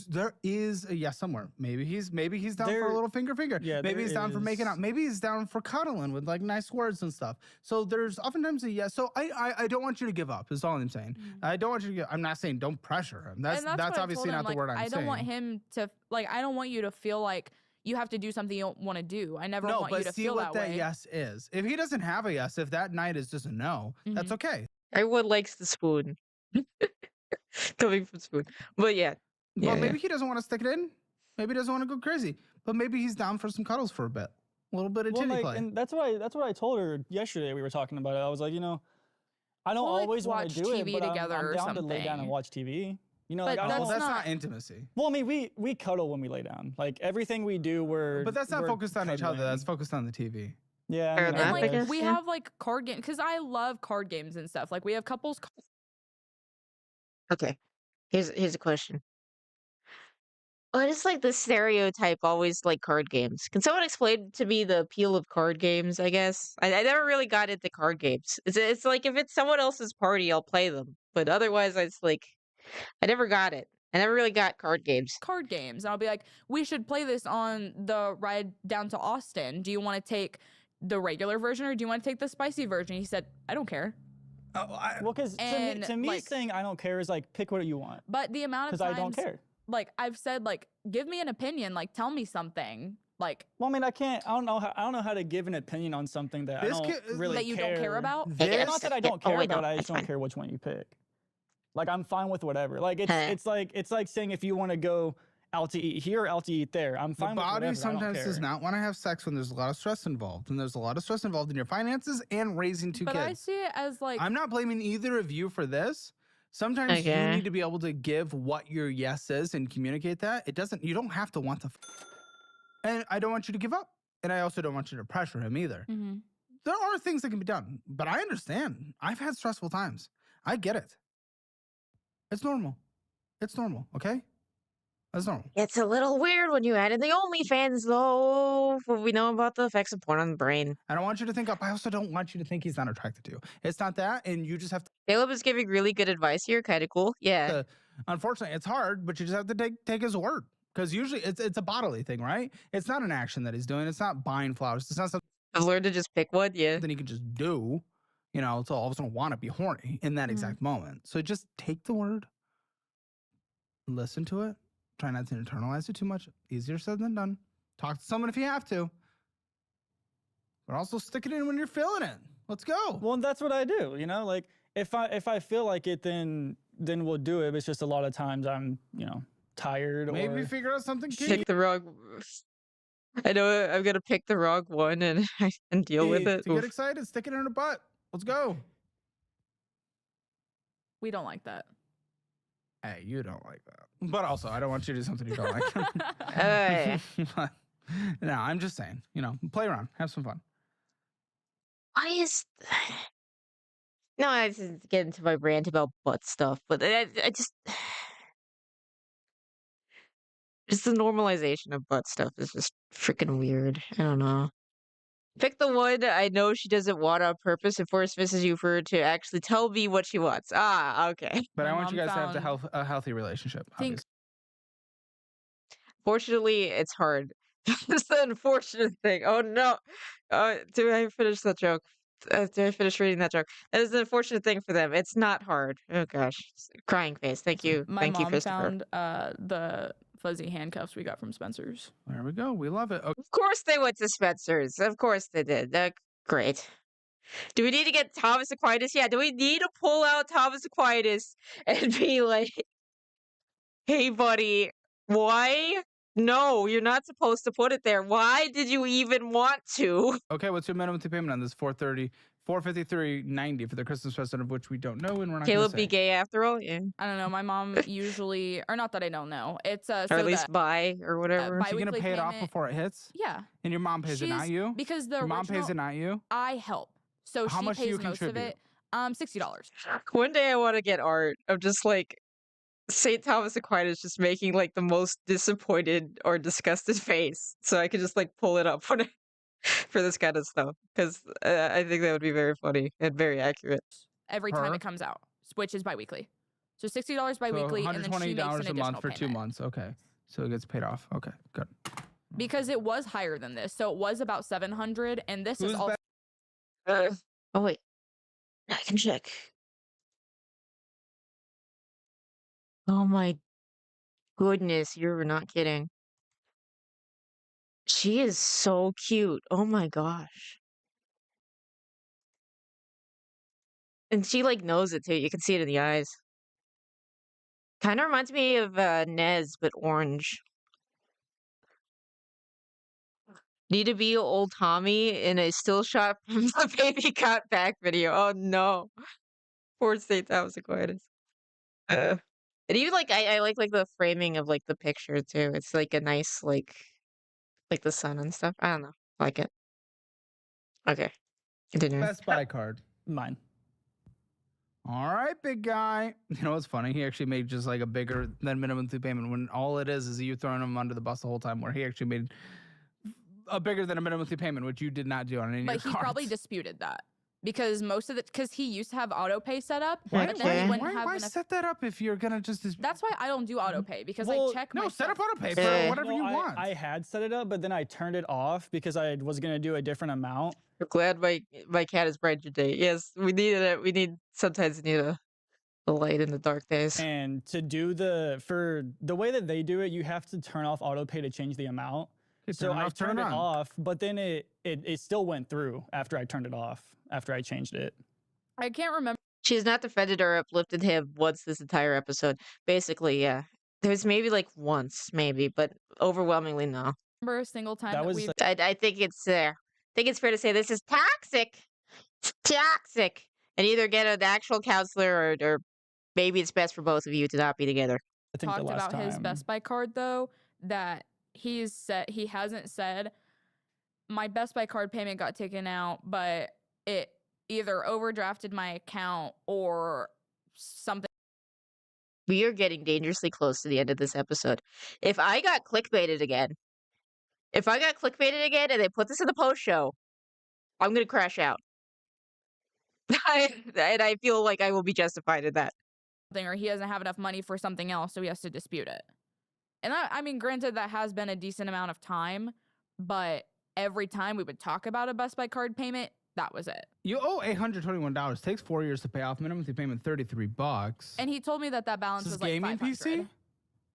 There is a yes somewhere. Maybe he's down for a little finger. Yeah, maybe he's down for making is. out. Maybe he's down for cuddling with like nice words and stuff. So there's oftentimes a yes. So I don't want you to give up. Is all I'm saying. I don't want you to give. I'm not saying don't pressure him. That's what I told obviously him, not the like, word I'm saying. I don't want him to I don't want you to feel like you have to do something you don't want to do. I never want you to see feel what that way. yes is. If he doesn't have a yes, if that night is just a no, that's okay. Everyone likes the Spoon. Coming from Spoon. But yeah. Well, maybe he doesn't want to stick it in. Maybe he doesn't want to go crazy. But maybe he's down for some cuddles for a bit. A little bit of titty play. And that's what I told her yesterday. We were talking about it. I was like, I don't We'll, like, always want watch to do it, TV but together I'm or down to lay down and something. watch TV. But like, that's not intimacy. Well, I mean, we cuddle when we lay down. Like everything we do, But that's not focused on each other. cuddling. That's focused on the TV. Yeah, I Fair mean, I enough, I Like guess. guess. we Yeah. have like card games because I love card games and stuff. Like we have couples. Okay. Here's a question. What is like the stereotype always like card games? Can someone explain to me the appeal of card games, I guess? I never really got into card games. It's like if it's someone else's party, I'll play them. But otherwise it's like I never got it. I never really got card games. Card games. I'll be like, we should play this on the ride down to Austin. Do you want to take the regular version or do you want to take the spicy version? He said, I don't care. Well, because to me like, saying I don't care is like pick what you want. But the amount of because times, I don't care. Like I've said, like give me an opinion, like tell me something, like. Well, I mean, I don't know how to give an opinion on something that I don't really that you don't care about. Not that I don't care about. no, I just don't care which one you pick. Like I'm fine with whatever. Like it's like saying if you want to go out to eat here or out to eat there, I'm fine The with body whatever. sometimes I don't does care. not want to have sex when there's a lot of stress involved, and there's a lot of stress involved in your finances and raising two But kids. I see it as like I'm not blaming either of you for this. Sometimes you Okay. need to be able to give what your yes is and communicate that. You don't have to want to. And I don't want you to give up. And I also don't want you to pressure him either. Mhm. There are things that can be done, but I understand. I've had stressful times. I get it. It's normal. It's normal, okay? That's normal. It's a little weird when you add in the OnlyFans, though. What we know about the effects of porn on the brain. I don't want you to think up. I also don't want you to think he's not attracted to you. It's not that, and you just have to. Caleb is giving really good advice here. Kind of cool. Yeah. Unfortunately, it's hard, but you just have to take his word. Because usually it's a bodily thing, right? It's not an action that he's doing. It's not buying flowers. It's not something. I've learned to just pick one. Yeah. Then he can just do, to all of a sudden want to be horny in that exact moment. So just take the word, listen to it, try not to internalize it too much. Easier said than done. Talk to someone if you have to, but also stick it in when you're feeling it. Let's go. Well, and that's what I do. Like if I feel like it, then we'll do it. But it's just a lot of times I'm tired. Maybe or figure out something cute. Pick the wrong. I know I'm gonna pick the wrong one and deal with it. To get excited, stick it in her butt. Let's go. we don't like that. Hey, you don't like that. But also, I don't want you to do something you don't like. Hey. But, no, I'm just saying, play around, have some fun. Why is no? I just get into my rant about butt stuff, but I just the normalization of butt stuff is just freaking weird. I don't know. Pick the one I know she doesn't want on purpose and force misses you for her to actually tell me what she wants. Ah, okay. But My I want you mom guys to have found- a healthy relationship. Think- Fortunately, it's hard. That's the unfortunate thing. Oh no. Do I finish that joke? Did I finish reading that joke? That is the unfortunate thing for them. It's not hard. Oh gosh. Crying face. Thank you. My Thank you, mom Christopher. found the fuzzy handcuffs we got from Spencer's. There we go. We love it. Okay. Of course they went to Spencer's. Of course they did. Great. Do we need to get Thomas Aquinas? Yeah, do we need to pull out Thomas Aquinas and be like, hey, buddy, why? No, you're not supposed to put it there. Why did you even want to? Okay, what's your minimum payment on this? $453.90 for the Christmas present, of which we don't know, and we're not Caleb gonna be say. gay after all? Yeah. I don't know. My mom usually, or not that I don't know. It's Or so at least that, buy or whatever. Is she gonna bi-weekly pay it off payment- before it hits? Yeah. And your mom pays it, not you? Because the Your mom pays original- it, not you? I help, so How she much do pays you most of contribute? it. $60. One day I want to get art of just like St. Thomas Aquinas just making like the most disappointed or disgusted face. So I could just like pull it up for this kind of stuff. Because I think that would be very funny and very accurate. Every time Per? it comes out, which is biweekly. So $60 biweekly, so and then she makes an $120 a additional month for 2 payment. months. Okay. So it gets paid off. Okay, good. Because it was higher than this, so it was about $700, and this is Who's all. back? Oh, wait. I can check. Oh my goodness, you're not kidding. She is so cute. Oh my gosh. And she like knows it too. You can see it in the eyes. Kind of reminds me of Nez, but orange. Need to be old Tommy in a still shot from the baby got back video. Oh no. Poor St. Thomas Aquinas. And even like I like the framing of like the picture too. It's like a nice like the sun and stuff. I don't know. I like it. Okay. Continue. Best Buy card. Mine. All right, big guy. You know what's funny? He actually made just like a bigger than minimum monthly payment when all it is you throwing him under the bus the whole time, where he actually made a bigger than a minimum monthly payment, which you did not do on any of your But he cards. probably disputed that because most of the because he used to have auto pay set up. Why, but then he wouldn't why, have why enough. set that up if you're gonna just? That's why I don't do auto pay because Well, I check no, my set up stuff. auto pay for whatever you I, want. I had set it up, but then I turned it off because I was gonna do a different amount. I'm glad my cat is bright today. Yes, we needed it. We sometimes need a light in the dark days. And to do for the way that they do it, you have to turn off auto pay to change the amount. So turn it I off, turn turned it it on. off, but then it still went through after I turned it off, after I changed it. I can't remember. She has not defended or uplifted him once this entire episode. Basically, yeah. There's maybe like once, maybe, but overwhelmingly no. A single time That that, was we've I think it's fair to say this is toxic. It's toxic. And either get an actual counselor or maybe it's best for both of you to not be together. I think talked the last about his time- Best Buy card though, that he hasn't said my Best Buy card payment got taken out, but it either overdrafted my account or something. We are getting dangerously close to the end of this episode. If I got clickbaited again and they put this in the post show, I'm going to crash out. And I feel like I will be justified in that. Or he doesn't have enough money for something else, so he has to dispute it. And I mean, granted, that has been a decent amount of time, but every time we would talk about a Best Buy card payment, that was it. You owe $821. Takes 4 years to pay off. Minimum monthly payment $33. And he told me that balance This is was like gaming 500. PC?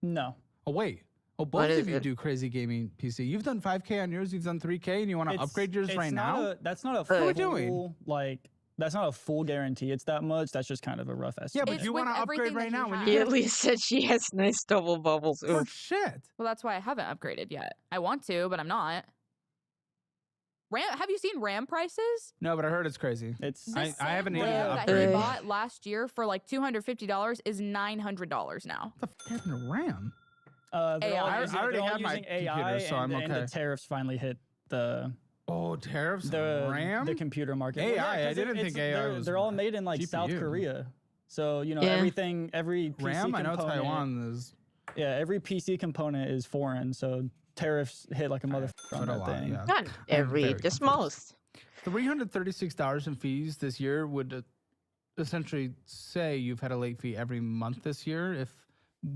No. Oh wait. Oh, both of you do crazy gaming PC. You've done 5K on yours. You've done 3K, and you want to upgrade yours right now? That's not a What full, are we doing? That's not a full guarantee. It's that much. That's just kind of a rough estimate. Yeah, but you want to upgrade right now? When He you at least said she has nice double bubbles. Oh Oof. shit. Well, that's why I haven't upgraded yet. I want to, but I'm not. Have you seen RAM prices? No, but I heard it's crazy. I haven't even RAM that he upgraded. bought last year for like $250 is $900 now. What the f happened to RAM? They're all AI. using, I already they're all have my using AI, computer, so I'm and the okay. tariffs finally hit the tariffs the on RAM? the computer market. AI, Well, yeah, I didn't think AI they're, was they're all made in like South GPU. Korea, so you know Yeah. every PC RAM? I know component. Taiwan is. Yeah, every PC component is foreign, so tariffs hit like a motherfucker on But a that lot, thing. yeah. Not every, very just confused. most. $336 in fees this year would essentially say you've had a late fee every month this year, if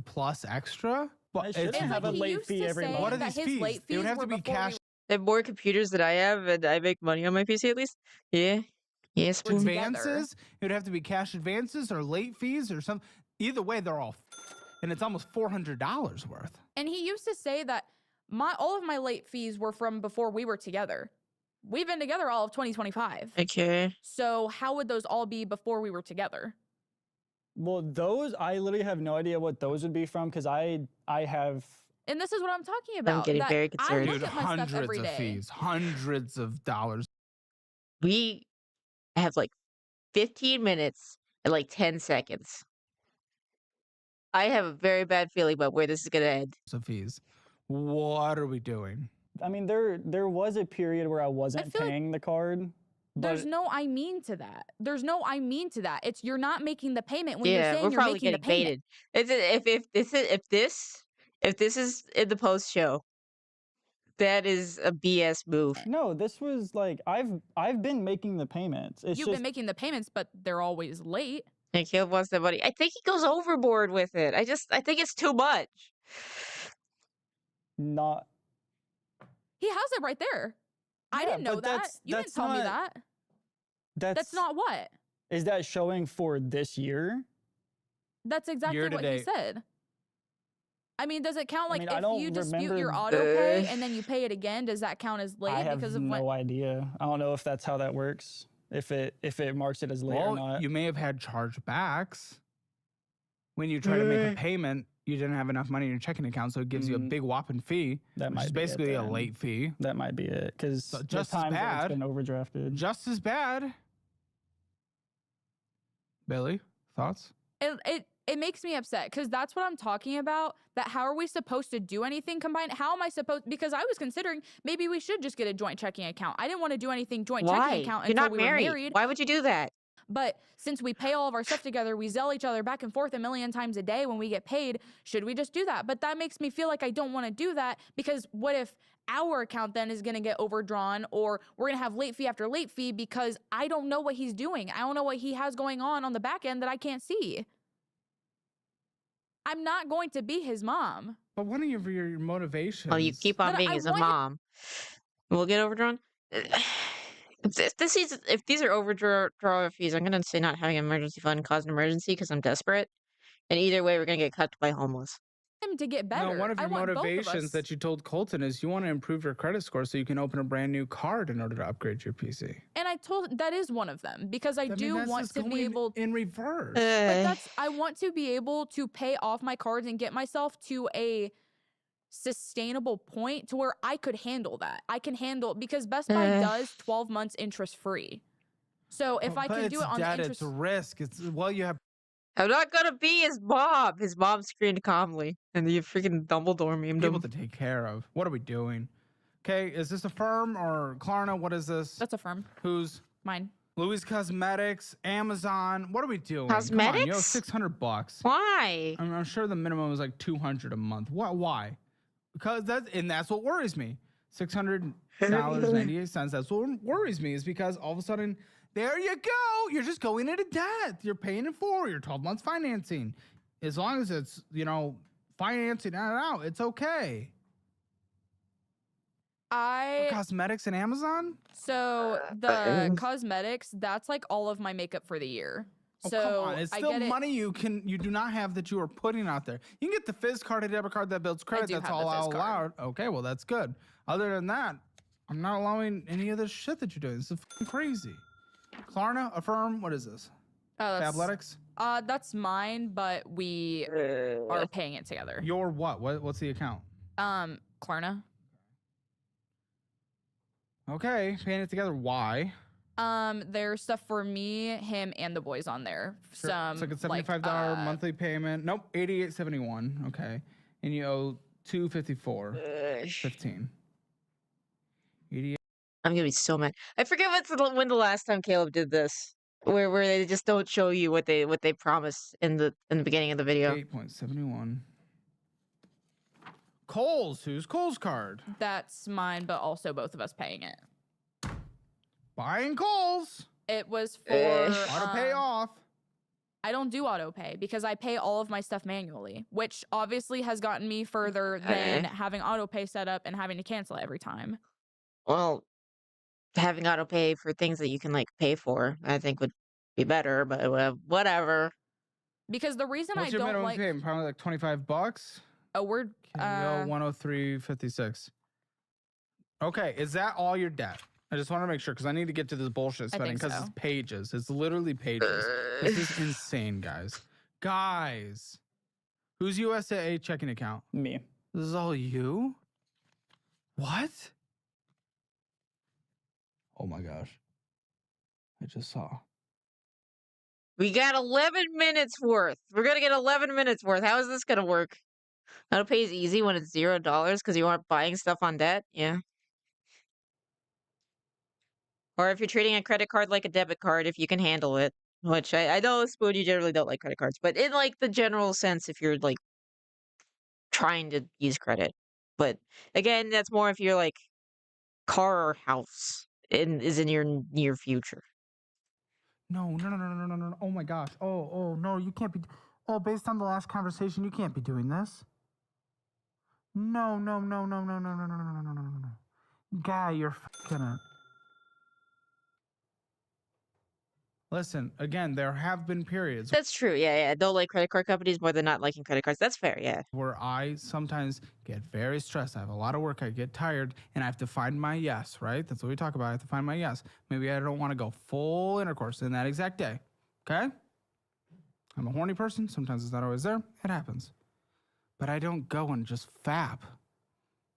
plus extra. But I shouldn't have a late fee every month. What are these fees? They would have to be cash They have more computers than I have, and I make money on my PC at least. Yeah. Yes. advances. It would have to be cash advances or late fees or some. Either way, they're all, and it's almost $400 worth. And he used to say that all of my late fees were from before we were together. We've been together all of 2025. Okay. So how would those all be before we were together? Well, those I literally have no idea what those would be from because I have. And this is what I'm talking about. getting that very I concerned. look Dude, at my stuff hundreds every of day. fees, hundreds of dollars. We have like 15 minutes and like 10 seconds. I have a very bad feeling about where this is going to end. Of fees. What are we doing? I mean, there was a period where I wasn't feel like paying the card. There's But no I mean to that. There's no I mean to that. It's you're not making the payment when you're Yeah, saying we're you're probably making the getting payment. baited. If this is in the post show, that is a BS move. no, this was like I've been making the payments. It's You've just been making the payments, but they're always late. And Caleb wants that money. I think he goes overboard with it. I think it's too much. not. He has it right there. I Yeah, didn't know but that. that's- You didn't that's tell me not- that. That's That's not what. Is that showing for this year? That's exactly Year to what he date. said. I mean, does it count I like mean, I if don't you dispute your remember- auto pay and then you pay it again? Does that count as late I have because of no what? idea. I don't know if that's how that works. If it marks it as late or Well, not. you may have had chargebacks. When you try to make a payment, you didn't have enough money in your checking account, so it gives you a big whopping fee, That which might is be it basically a then. late fee. That might be it because So just just as times that bad. it's been overdrafted. Just as bad. Billy, thoughts? it makes me upset because that's what I'm talking about. That how are we supposed to do anything combined? How am I supposed, because I was considering maybe we should just get a joint checking account. I didn't want to do anything joint checking account You're until not we were married. Why would you do that? But since we pay all of our stuff together, we zell each other back and forth a million times a day when we get paid. Should we just do that? But that makes me feel like I don't want to do that, because what if our account then is going to get overdrawn, or we're going to have late fee after late fee because I don't know what he's doing. I don't know what he has going on the back end that I can't see. I'm not going to be his mom. But one of your motivations. Well, you keep on being his mom. We'll get overdrawn. If these are overdraw fees, I'm gonna say not having an emergency fund caused an emergency because I'm desperate. And either way, we're gonna get cut by homeless. Him to get better. No, one of your motivations that you told Colton is you want to improve your credit score so you can open a brand new card in order to upgrade your PC. And I told that is one of them, because I do want to be able in reverse. But I want to be able to pay off my cards and get myself to a sustainable point to where I could handle that. I can handle, because Best Buy does 12 months interest free. So if I can do it on the interest, it's risk. It's you have. I'm not gonna be his mom. His mom screamed calmly, and the freaking Dumbledore memed People him. to take care of. What are we doing? Okay, is this a firm or Klarna? What is this? That's a firm. Who's mine? Louis Cosmetics, Amazon. What are we doing? Cosmetics? Come on, $600. Why? I'm sure the minimum is like $200 a month. Why? Because that's what worries me. $600.98. That's what worries me, is because all of a sudden, there you go. You're just going into debt. You're paying it for your 12 months financing. As long as it's, financing out, it's okay. For cosmetics and Amazon? So the cosmetics, that's like all of my makeup for the year. Oh, So come on. It's still money you do not have that you are putting out there. You can get the Fizz card, a debit card that builds credit. That's all allowed. Okay, well, that's good. Other than that, I'm not allowing any of this shit that you're doing. This is crazy. Klarna, Affirm, what is this? Fabletics? That's mine, but we are paying it together. Your what? What's the account? Klarna. Okay, paying it together. Why? There's stuff for me, him, and the boys on there. Sure. It's like a $75 monthly payment. Nope, $88.71. Okay, and you owe $254.15. 88. I'm gonna be so mad. I forget when the last time Caleb did this, where they just don't show you what they promised in the beginning of the video. 8.71. Kohl's. Who's Kohl's card? That's mine, but also both of us paying it. Buying Kohl's. It was for auto pay off. I don't do auto pay because I pay all of my stuff manually, which obviously has gotten me further than having auto pay set up and having to cancel it every time. Well, having auto pay for things that you can pay for, I think would be better, but whatever. Because the reason What's I your don't minimum like payment? Probably like $25. a word. $103.56. Okay, is that all your debt? I just want to make sure because I need to get to this bullshit spending because it's pages. It's literally pages. This is insane, guys. Guys, whose USA checking account? Me. This is all you? What? Oh my gosh. I just saw. We got 11 minutes worth. We're gonna get 11 minutes worth. How is this gonna work? Auto pay is easy when it's $0 because you aren't buying stuff on debt. Yeah. Or if you're treating a credit card like a debit card, if you can handle it. Which I know, Spoon, you generally don't like credit cards, but in the general sense, if you're trying to use credit. But again, that's more if you're car or house is in your near future. No. Oh my gosh. Oh no, you can't be. Oh, based on the last conversation, you can't be doing this. No. Guy, you're fucking it. Listen, again, there have been periods. That's true. Yeah. Don't like credit card companies more than not liking credit cards. That's fair. Yeah. Where I sometimes get very stressed. I have a lot of work. I get tired, and I have to find my yes. Right? That's what we talk about. I have to find my yes. Maybe I don't want to go full intercourse in that exact day. Okay? I'm a horny person. Sometimes it's not always there. It happens. But I don't go and just fap.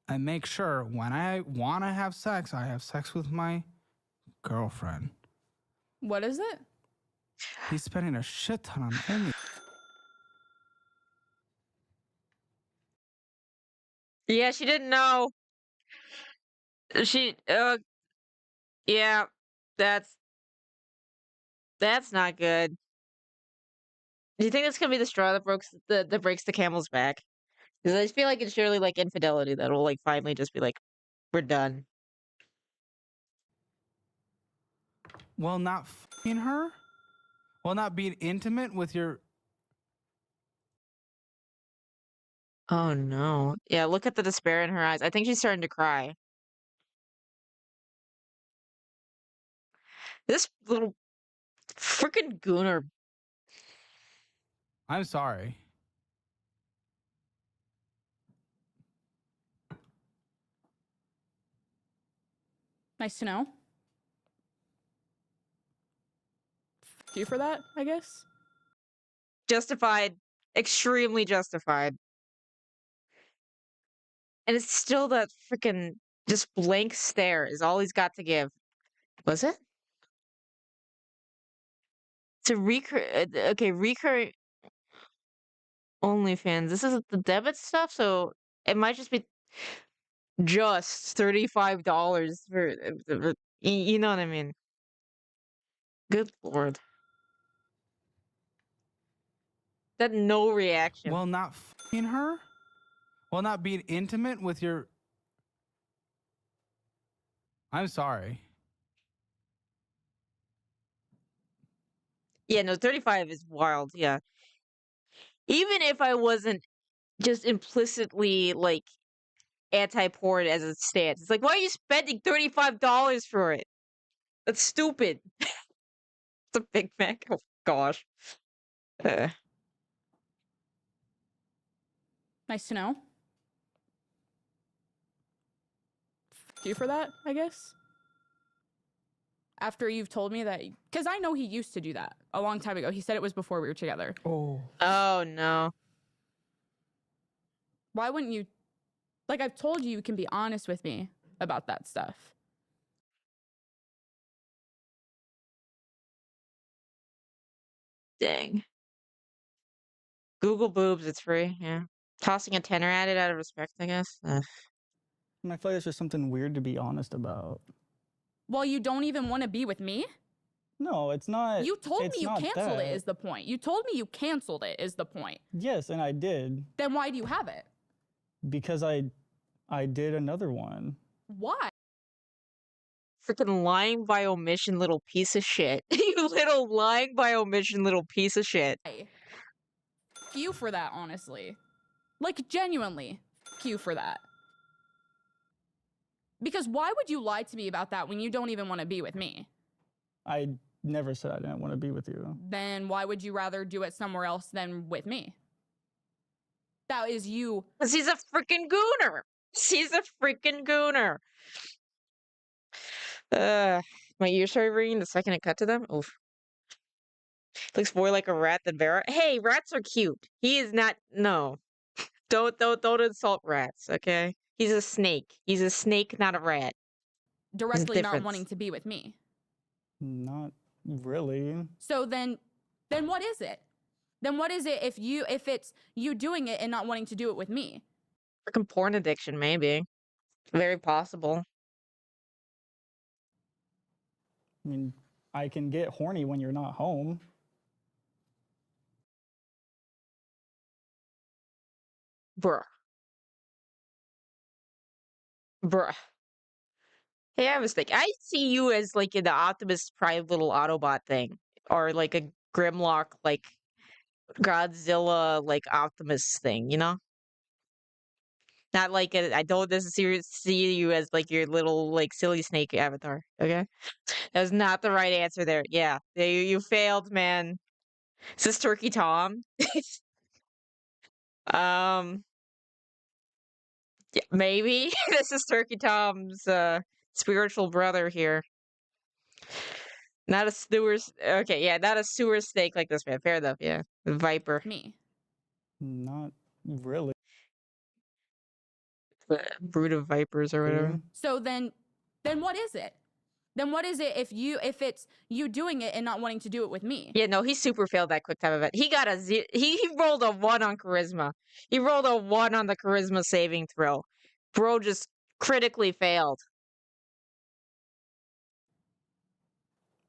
I make sure when I want to have sex, I have sex with my girlfriend. What is it? He's spending a shit ton on only. Yeah, she didn't know. She, yeah, that's not good. Do you think that's gonna be the straw that breaks the camel's back? Because I just feel like it's surely like infidelity that'll like finally just be like, we're done. Well, not fucking her? Well, not being intimate with your... Oh no. Yeah, look at the despair in her eyes. I think she's starting to cry. This little freaking gooner. I'm sorry. Nice to know. F you for that, I guess. Justified. Extremely justified. And it's still that freaking just blank stare is all he's got to give. Was it? To recurring OnlyFans. This is the debit stuff, so it might just be just $35 for you know what I mean. Good lord. That no reaction. Well, not fucking her? Well, not being intimate with your... I'm sorry. Yeah, no, 35 is wild, yeah. Even if I wasn't just implicitly like anti-porn as it stands. It's like, why are you spending $35 for it? That's stupid. It's a Big Mac. Oh gosh. Nice to know. F you for that, I guess. After you've told me that, because I know he used to do that a long time ago. He said it was before we were together. Oh. Oh no. Why wouldn't you? Like, I've told you, you can be honest with me about that stuff. Dang. Google boobs, it's free, yeah. Tossing a tenner at it out of respect, I guess. I feel like it's just something weird to be honest about. Well, you don't even want to be with me? No, it's not. You told me you not canceled that. it is the point. You told me you canceled it is the point. Yes, and I did. Then why do you have it? Because I did another one. Why? Freaking lying by omission, little piece of shit. You little lying by omission, little piece of shit. F you for that, honestly. Like, genuinely, f you for that. Because why would you lie to me about that when you don't even want to be with me? I never said I didn't want to be with you. Then why would you rather do it somewhere else than with me? That is you. Because he's a freaking gooner. He's a freaking gooner. My ears started ringing the second it cut to them. Oof. Looks more like a rat than Vera. Hey, rats are cute. He is not. No, don't insult rats. Okay, he's a snake. He's a snake, not a rat. Directly not wanting to be with me. Not really. So then what is it? Then what is it if it's you doing it and not wanting to do it with me? Freaking porn addiction, maybe. Very possible. I mean, I can get horny when you're not home. Bruh. Hey, I was thinking, I see you as like in the Optimus Prime little Autobot thing, or like a Grimlock, like Godzilla, like Optimus thing, you know? Not like I don't necessarily see you as like your little like silly snake avatar. Okay, that was not the right answer there. Yeah, you failed, man. Is this Turkey Tom? Yeah, maybe this is Turkey Tom's spiritual brother here. Not a sewer. Okay, yeah, not a sewer snake like this man. Fair enough. Yeah, the viper. Me. Not really. Brood of vipers or whatever. So then what is it? Then what is it if it's you doing it and not wanting to do it with me? Yeah, no, he super failed that quick time event. He got he rolled a 1 on charisma. He rolled a 1 on the charisma saving throw. Bro just critically failed.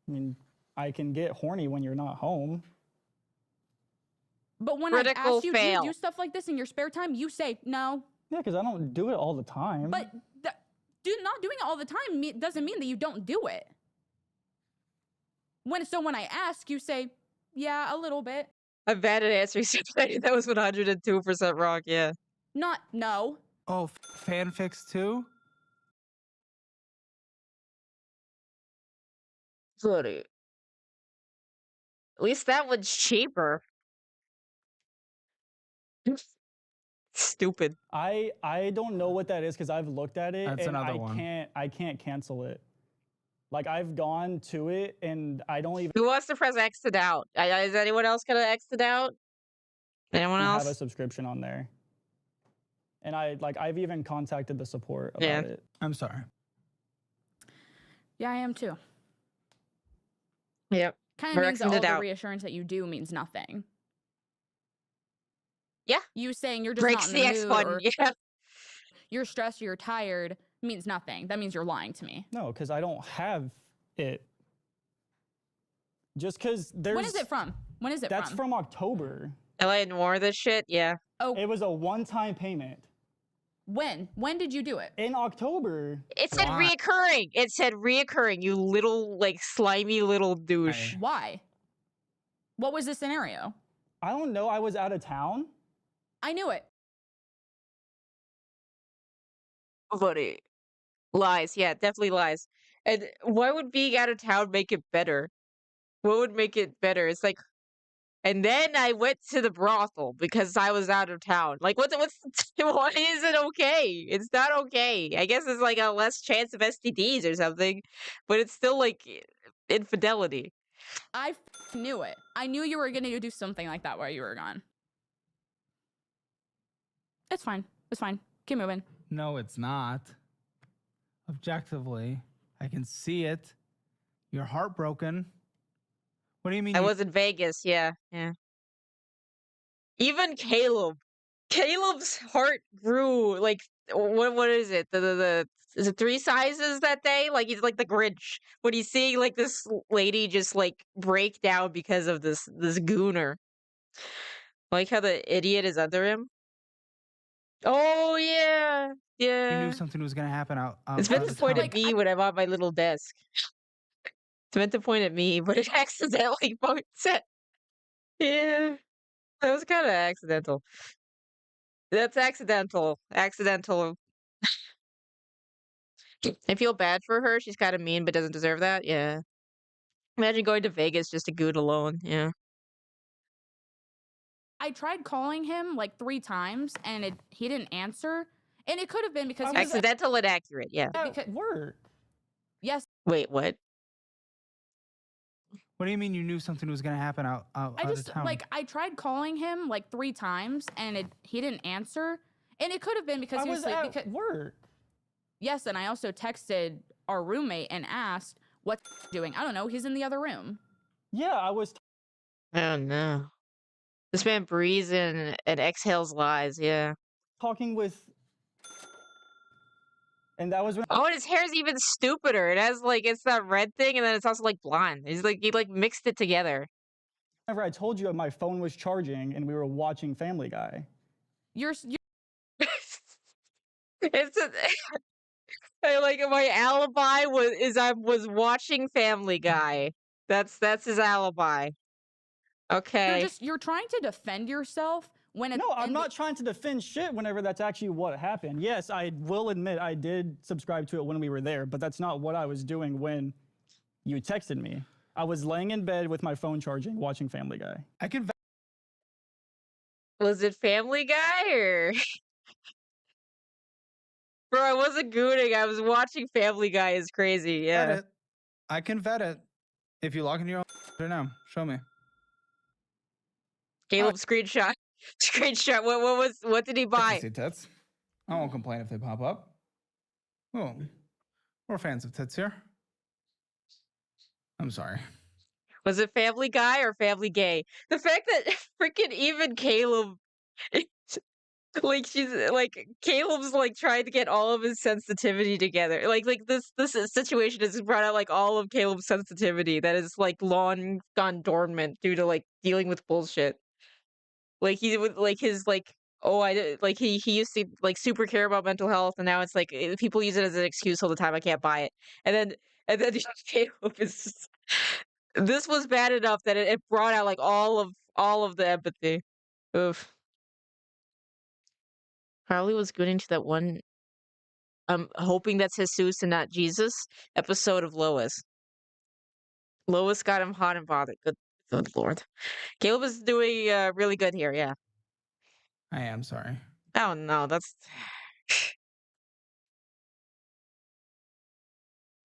I mean, I can get horny when you're not home. But when I Critical ask you, do you fail. do stuff like this in your spare time? You say no. Yeah, because I don't do it all the time. But not doing it all the time doesn't mean that you don't do it. When I ask, you say, yeah, a little bit. I'm bad at answering something. That was 102% wrong, yeah. Not no. Oh, fanfics too? Buddy. At least that one's cheaper. Stupid. I don't know what that is because I've looked at it That's and another one. I can't cancel it. Like I've gone to it and I don't even Who wants to press exit out? Is anyone else gonna exit out? Anyone have a else? subscription on there. And I've even contacted the support Yeah. about it. I'm sorry. Yeah, I am too. Yep. Kind We're of means that all exited the out. reassurance that you do means nothing. Yeah. You saying you're just Breaks not in the the X mood button, or yeah. you're stressed or you're tired means nothing. That means you're lying to me. No, because I don't have it. Just because there's. When is it from? When is it That's from? from October. LA and more of this shit, yeah. Oh. It was a one-time payment. When? When did you do it? In October. It said reoccurring. It said reoccurring, you little, like, slimy little douche. Why? What was the scenario? I don't know. I was out of town. I knew it. Buddy. Lies, yeah, definitely lies. And why would being out of town make it better? What would make it better? It's like, and then I went to the brothel because I was out of town. Like, why is it okay? It's not okay. I guess it's like a less chance of STDs or something, but it's still like infidelity. I knew it. I knew you were going to do something like that while you were gone. It's fine. It's fine. Keep moving. No, it's not. Objectively, I can see it. You're heartbroken. What do you mean? I was in Vegas, yeah. Even Caleb's heart grew like what is it? Is it 3 sizes that day? Like he's like the Grinch when he's seeing like this lady just like break down because of this gooner. Like how the idiot is under him. Oh yeah, You yeah. knew something was gonna happen out. It's meant to point at me when I'm on my little desk. It's meant to point at me, but it accidentally points at. Yeah, that was kind of accidental. That's accidental. Accidental. I feel bad for her. She's kind of mean, but doesn't deserve that. Yeah. Imagine going to Vegas just to goot alone. Yeah. I tried calling him like 3 times and he didn't answer. And it could have been because he was Accidental and accurate. Yeah. because, work. Yes. Wait, what? What do you mean you knew something was gonna happen out of town? I tried calling him like 3 times and he didn't answer. And it could have been because I he was was like, at work. Yes, and I also texted our roommate and asked what's doing. I don't know. He's in the other room. Yeah, I was. Oh no. This man breathes in and exhales lies. Yeah. Talking with. And that was when. Oh, and his hair's even stupider. It has like it's that red thing, and then it's also like blonde. He like mixed it together. Whenever I told you my phone was charging and we were watching Family Guy. You're It's like my alibi I was watching Family Guy. That's his alibi. Okay. You're trying to defend yourself when it's No, I'm not trying to defend shit whenever that's actually what happened. Yes, I will admit I did subscribe to it when we were there, but that's not what I was doing when you texted me. I was laying in bed with my phone charging, watching Family Guy. I can. Was it Family Guy or? Bro, I wasn't gooning. I was watching Family Guy. Is crazy. Yeah. Vet it. I can vet it. If you log into your own right now, show me. Caleb screenshot. Screenshot. What did he I buy? can see tits. I won't complain if they pop up. Oh, we're fans of tits here. I'm sorry. Was it Family Guy or Family Gay? The fact that freaking even Caleb Like she's like Caleb's like trying to get all of his sensitivity together. Like this situation has brought out like all of Caleb's sensitivity that is like long gone dormant due to like dealing with bullshit. Like he would like his like like he used to like super care about mental health and now it's like people use it as an excuse all the time. I can't buy it. And then Caleb is just, this was bad enough that it brought out like all of the empathy. Oof. Probably was good into that one hoping that's Jesus and not Jesus episode of Lois. Lois got him hot and bothered. Good lord. Caleb is doing really good here, yeah. I am sorry. Oh no, that's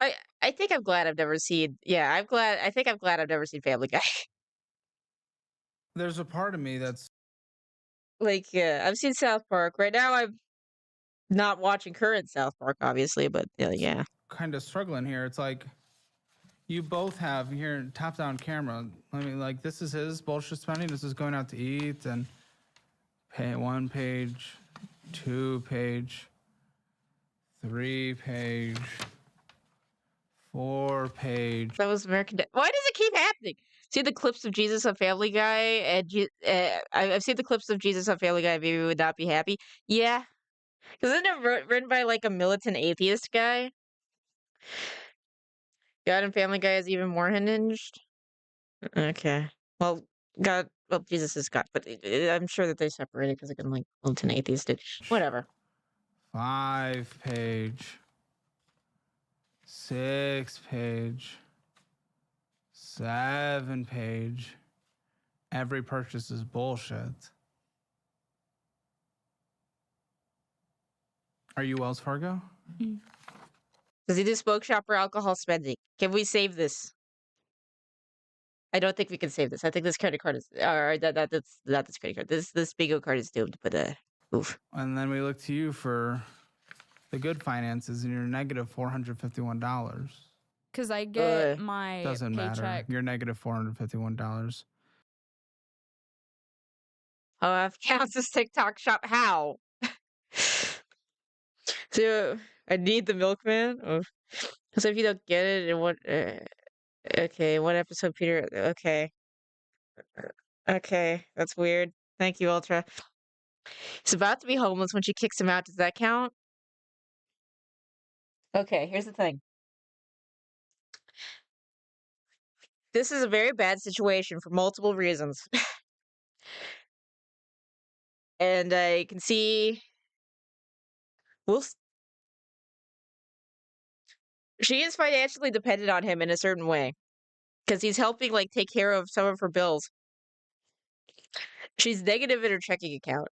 I think I'm glad I've never seen I think I'm glad I've never seen Family Guy. There's a part of me that's Like I've seen South Park. Right now I'm not watching current South Park obviously, but yeah. kind of struggling here. It's like you both have here top-down camera. I mean, like this is his bullshit spending. This is going out to eat and pay 1 page, 2 page, 3 page, 4 page. That was American Dad. Why does it keep happening? See the clips of Jesus on Family Guy, and I've seen the clips of Jesus on Family Guy. Maybe we would not be happy. Yeah, because isn't it written by like a militant atheist guy? God and Family Guy is even more hinged. Okay, well, Jesus is God, but I'm sure that they separated because again, like militant atheist did. Whatever. 5 page, 6 page, 7 page. Every purchase is bullshit. Are you Wells Fargo? Does he do smoke shop or alcohol spending? Can we save this? I don't think we can save this. I think this credit card is, or that's not this credit card. This Bigo card is doomed. But oof. And then we look to you for the good finances, and you're negative $451. Because I get my Doesn't paycheck. matter. You're negative $451. Oh, I've counts as TikTok shop. How? So I need the milkman. So if you don't get it, and what? Okay, what episode, Peter? Okay, okay, that's weird. Thank you, Ultra. He's about to be homeless when she kicks him out. Does that count? Okay, here's the thing. This is a very bad situation for multiple reasons. And I can see she is financially dependent on him in a certain way because he's helping like take care of some of her bills. She's negative in her checking account.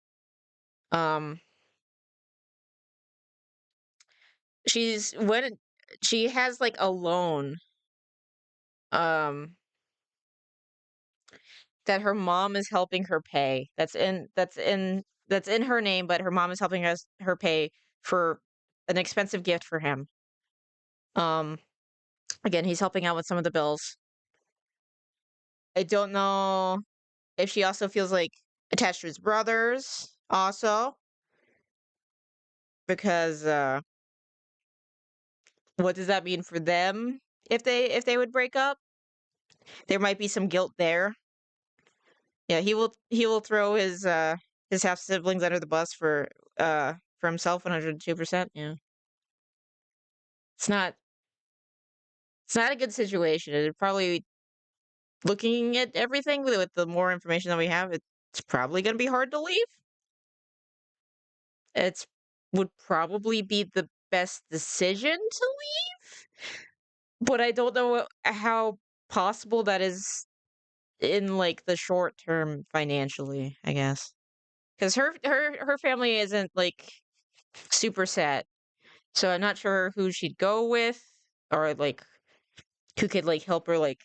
She has like a loan that her mom is helping her pay. That's in her name, but her mom is helping her pay for an expensive gift for him. Again, he's helping out with some of the bills. I don't know if she also feels like attached to his brothers also because what does that mean for them if they would break up? There might be some guilt there. Yeah, he will throw his half siblings under the bus for himself 102%. Yeah. It's not a good situation. It probably looking at everything with the more information that we have, it's probably going to be hard to leave. It's would probably be the best decision to leave, but I don't know how possible that is in like the short term financially, I guess. Because her family isn't like super set. So I'm not sure who she'd go with or like who could like help her like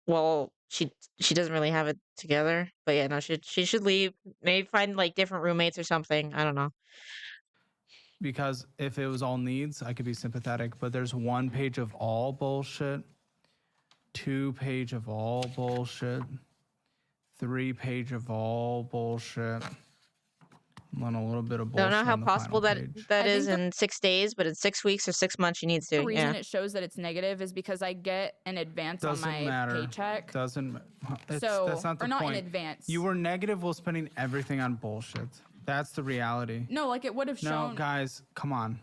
well she doesn't really have it together. But yeah, no, she should leave. Maybe find like different roommates or something. I don't know. Because if it was all needs, I could be sympathetic, but there's 1 page of all bullshit, 2 page of all bullshit, 3 page of all bullshit. Let a little bit of Don't bullshit know how on the possible final that page. that I is think in 6 days, but in 6 weeks or 6 months, she needs the to. reason Yeah. it shows that it's negative is because I get an advance on Doesn't my matter. paycheck. Doesn't. It's, So, that's not the or not point. in advance. You were negative while spending everything on bullshit. That's the reality. No, like it would have No, shown. guys, come on.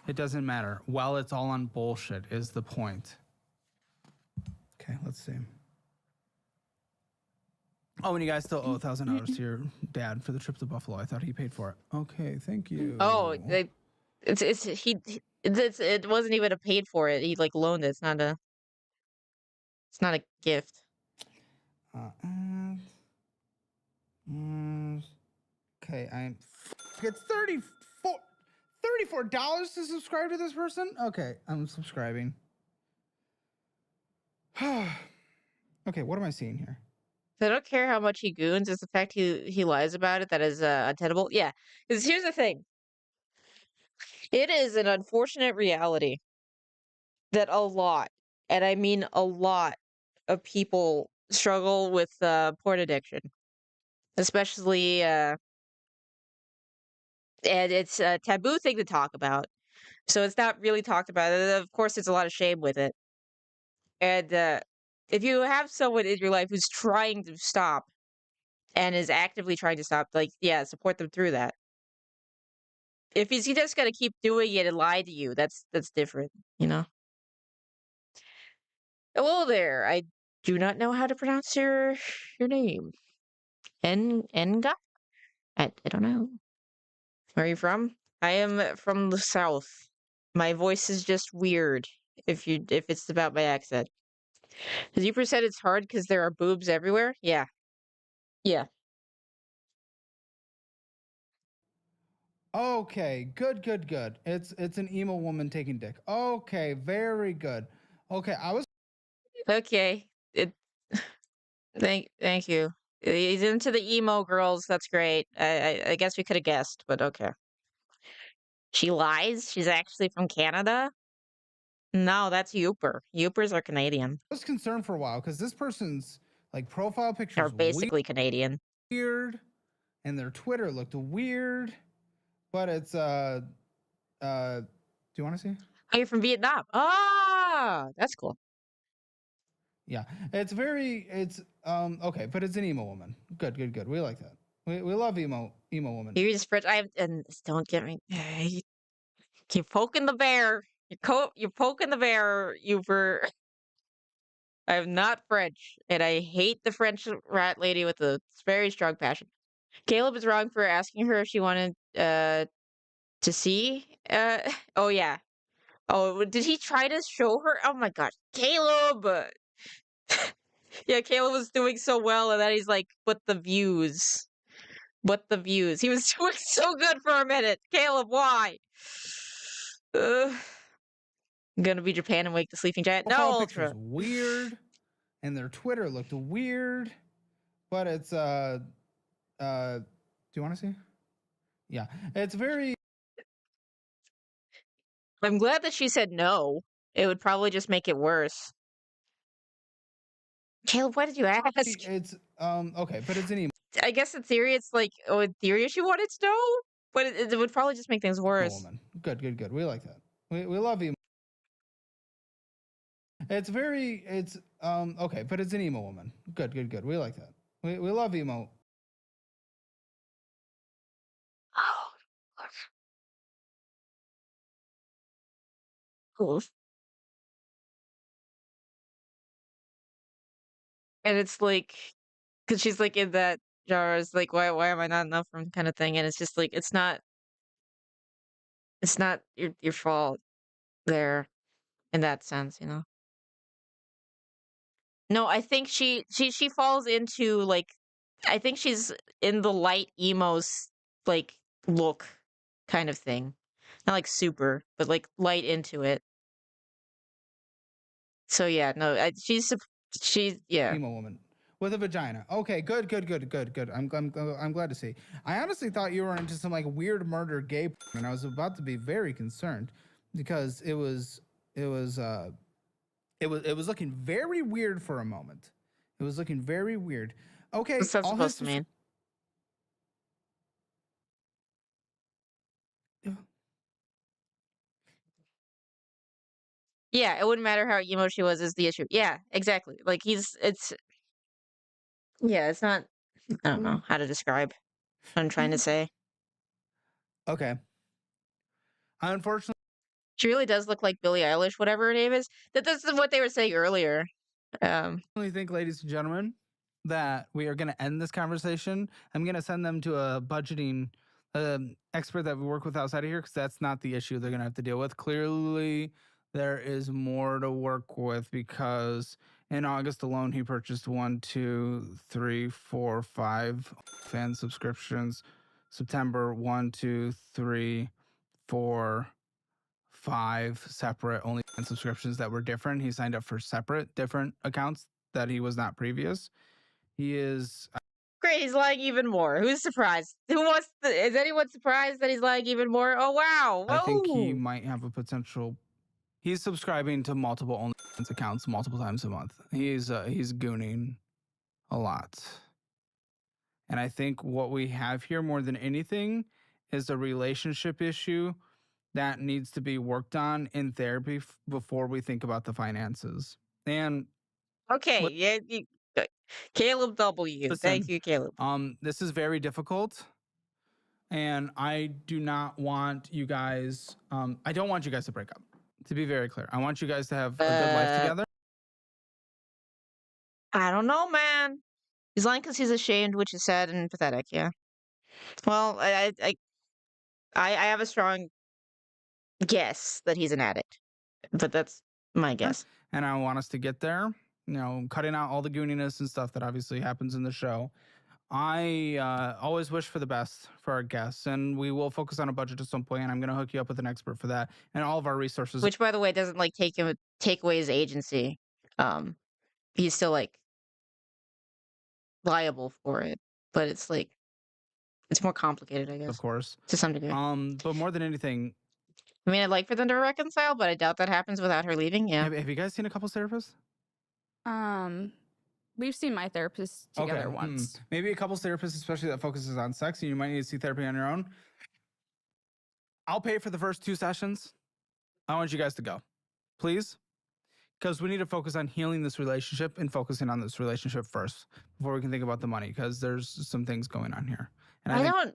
It doesn't matter. While it's all on bullshit is the point. Okay, let's see. Oh, and you guys still owe $1,000 to your dad for the trip to Buffalo. I thought he paid for it. Okay, thank you. Oh, it wasn't even a paid for it. He like loaned it. It's not a gift. Okay, it's $34 to subscribe to this person. Okay, I'm subscribing. Okay, what am I seeing here? I don't care how much he goons. It's the fact he lies about it that is untenable. Yeah, because here's the thing. It is an unfortunate reality that a lot, and I mean a lot, of people struggle with porn addiction, especially, and it's a taboo thing to talk about. So it's not really talked about. Of course, there's a lot of shame with it. And if you have someone in your life who's trying to stop and is actively trying to stop, like, yeah, support them through that. If he's just gonna keep doing it and lie to you, that's different, you know? Hello there. I do not know how to pronounce your name. Enga? I don't know. Where are you from? I am from the south. My voice is just weird if it's about my accent. Because you said it's hard because there are boobs everywhere? Yeah. Yeah. Okay, good. It's an emo woman taking dick. Okay, very good. Okay, I was Okay. Thank you. He's into the emo girls. That's great. I guess we could have guessed, but okay. She lies. She's actually from Canada. No, that's Youper. Youpers are Canadian. concerned for a while because this person's like profile picture Are is basically Canadian. weird, and their Twitter looked weird, but it's do you want to see? Oh, you're from Vietnam. Ah, that's cool. Yeah, it's okay, but it's an emo woman. Good. We like that. We love emo woman. You're just French. And don't get me. You're poking the bear. You're poking the bear. I am not French, and I hate the French rat lady with a very strong passion. Caleb is wrong for asking her if she wanted to see. Oh yeah. Oh, did he try to show her? Oh my gosh, Caleb. Yeah, Caleb was doing so well, and then he's like, "But the views." But the views. He was doing so good for a minute. Caleb, why? I'm gonna be Japan and wake the sleeping giant. No, Profile Ultra. picture's weird, and their Twitter looked weird, but it's do you want to see? Yeah, it's very. I'm glad that she said no. It would probably just make it worse. Caleb, why did you ask? It's okay, but it's an emo I guess in theory, it's like, oh, in theory, she wanted to know, but it would probably just make things worse. woman. Good. We like that. We love emo. It's okay, but it's an emo woman. Good. We like that. We love emo. Cool. And it's like, because she's like in that genre, it's like, why am I not enough from kind of thing, and it's just like, it's not your fault there in that sense, you know. No, I think she falls into like, I think she's in the light emos like look kind of thing. Not like super, but like light into it. So yeah, no, she's yeah. Emo woman with a vagina. Okay, good. I'm glad to see. I honestly thought you were into some like weird murder gay, and I was about to be very concerned because it was looking very weird for a moment. It was looking very weird. Okay, What's that all supposed his to mean? Yeah, it wouldn't matter how emo she was is the issue. Yeah, exactly. Like it's not, I don't know how to describe what I'm trying to say. Okay. Unfortunately, She really does look like Billie Eilish, whatever her name is. This is what they were saying earlier. I think, ladies and gentlemen, that we are going to end this conversation. I'm going to send them to a budgeting expert that we work with outside of here because that's not the issue they're going to have to deal with. Clearly, there is more to work with because in August alone, he purchased 1, 2, 3, 4, 5 fan subscriptions. September, 1, 2, 3, 4, 5 separate OnlyFans subscriptions that were different. He signed up for separate, different accounts that he was not previous. He is Great, he's lying even more. Who's surprised? Is anyone surprised that he's lying even more? Oh wow! I think he Whoa! might have a potential. He's subscribing to multiple OnlyFans accounts multiple times a month. He's gooning a lot. And I think what we have here more than anything is a relationship issue that needs to be worked on in therapy before we think about the finances. And Okay, yeah, Caleb W. listen, Thank you, Caleb. This is very difficult. And I do not want you guys, I don't want you guys to break up, to be very clear. I want you guys to have a good life together. I don't know, man. He's lying because he's ashamed, which is sad and pathetic. Yeah. Well, I have a strong guess that he's an addict, but that's my guess. And I want us to get there, you know, cutting out all the gooniness and stuff that obviously happens in the show. I always wish for the best for our guests, and we will focus on a budget at some point, and I'm going to hook you up with an expert for that and all of our resources. Which, by the way, doesn't like take away his agency. He's still like liable for it, but it's like it's more complicated, I guess. Of course, to some degree. But more than anything, I mean, I'd like for them to reconcile, but I doubt that happens without her leaving. Yeah. Have you guys seen a couples therapists? We've seen my therapist together once. Maybe a couples therapist, especially that focuses on sex, and you might need to see therapy on your own. I'll pay for the first 2 sessions. I want you guys to go, please, because we need to focus on healing this relationship and focusing on this relationship first before we can think about the money, because there's some things going on here. And I'm not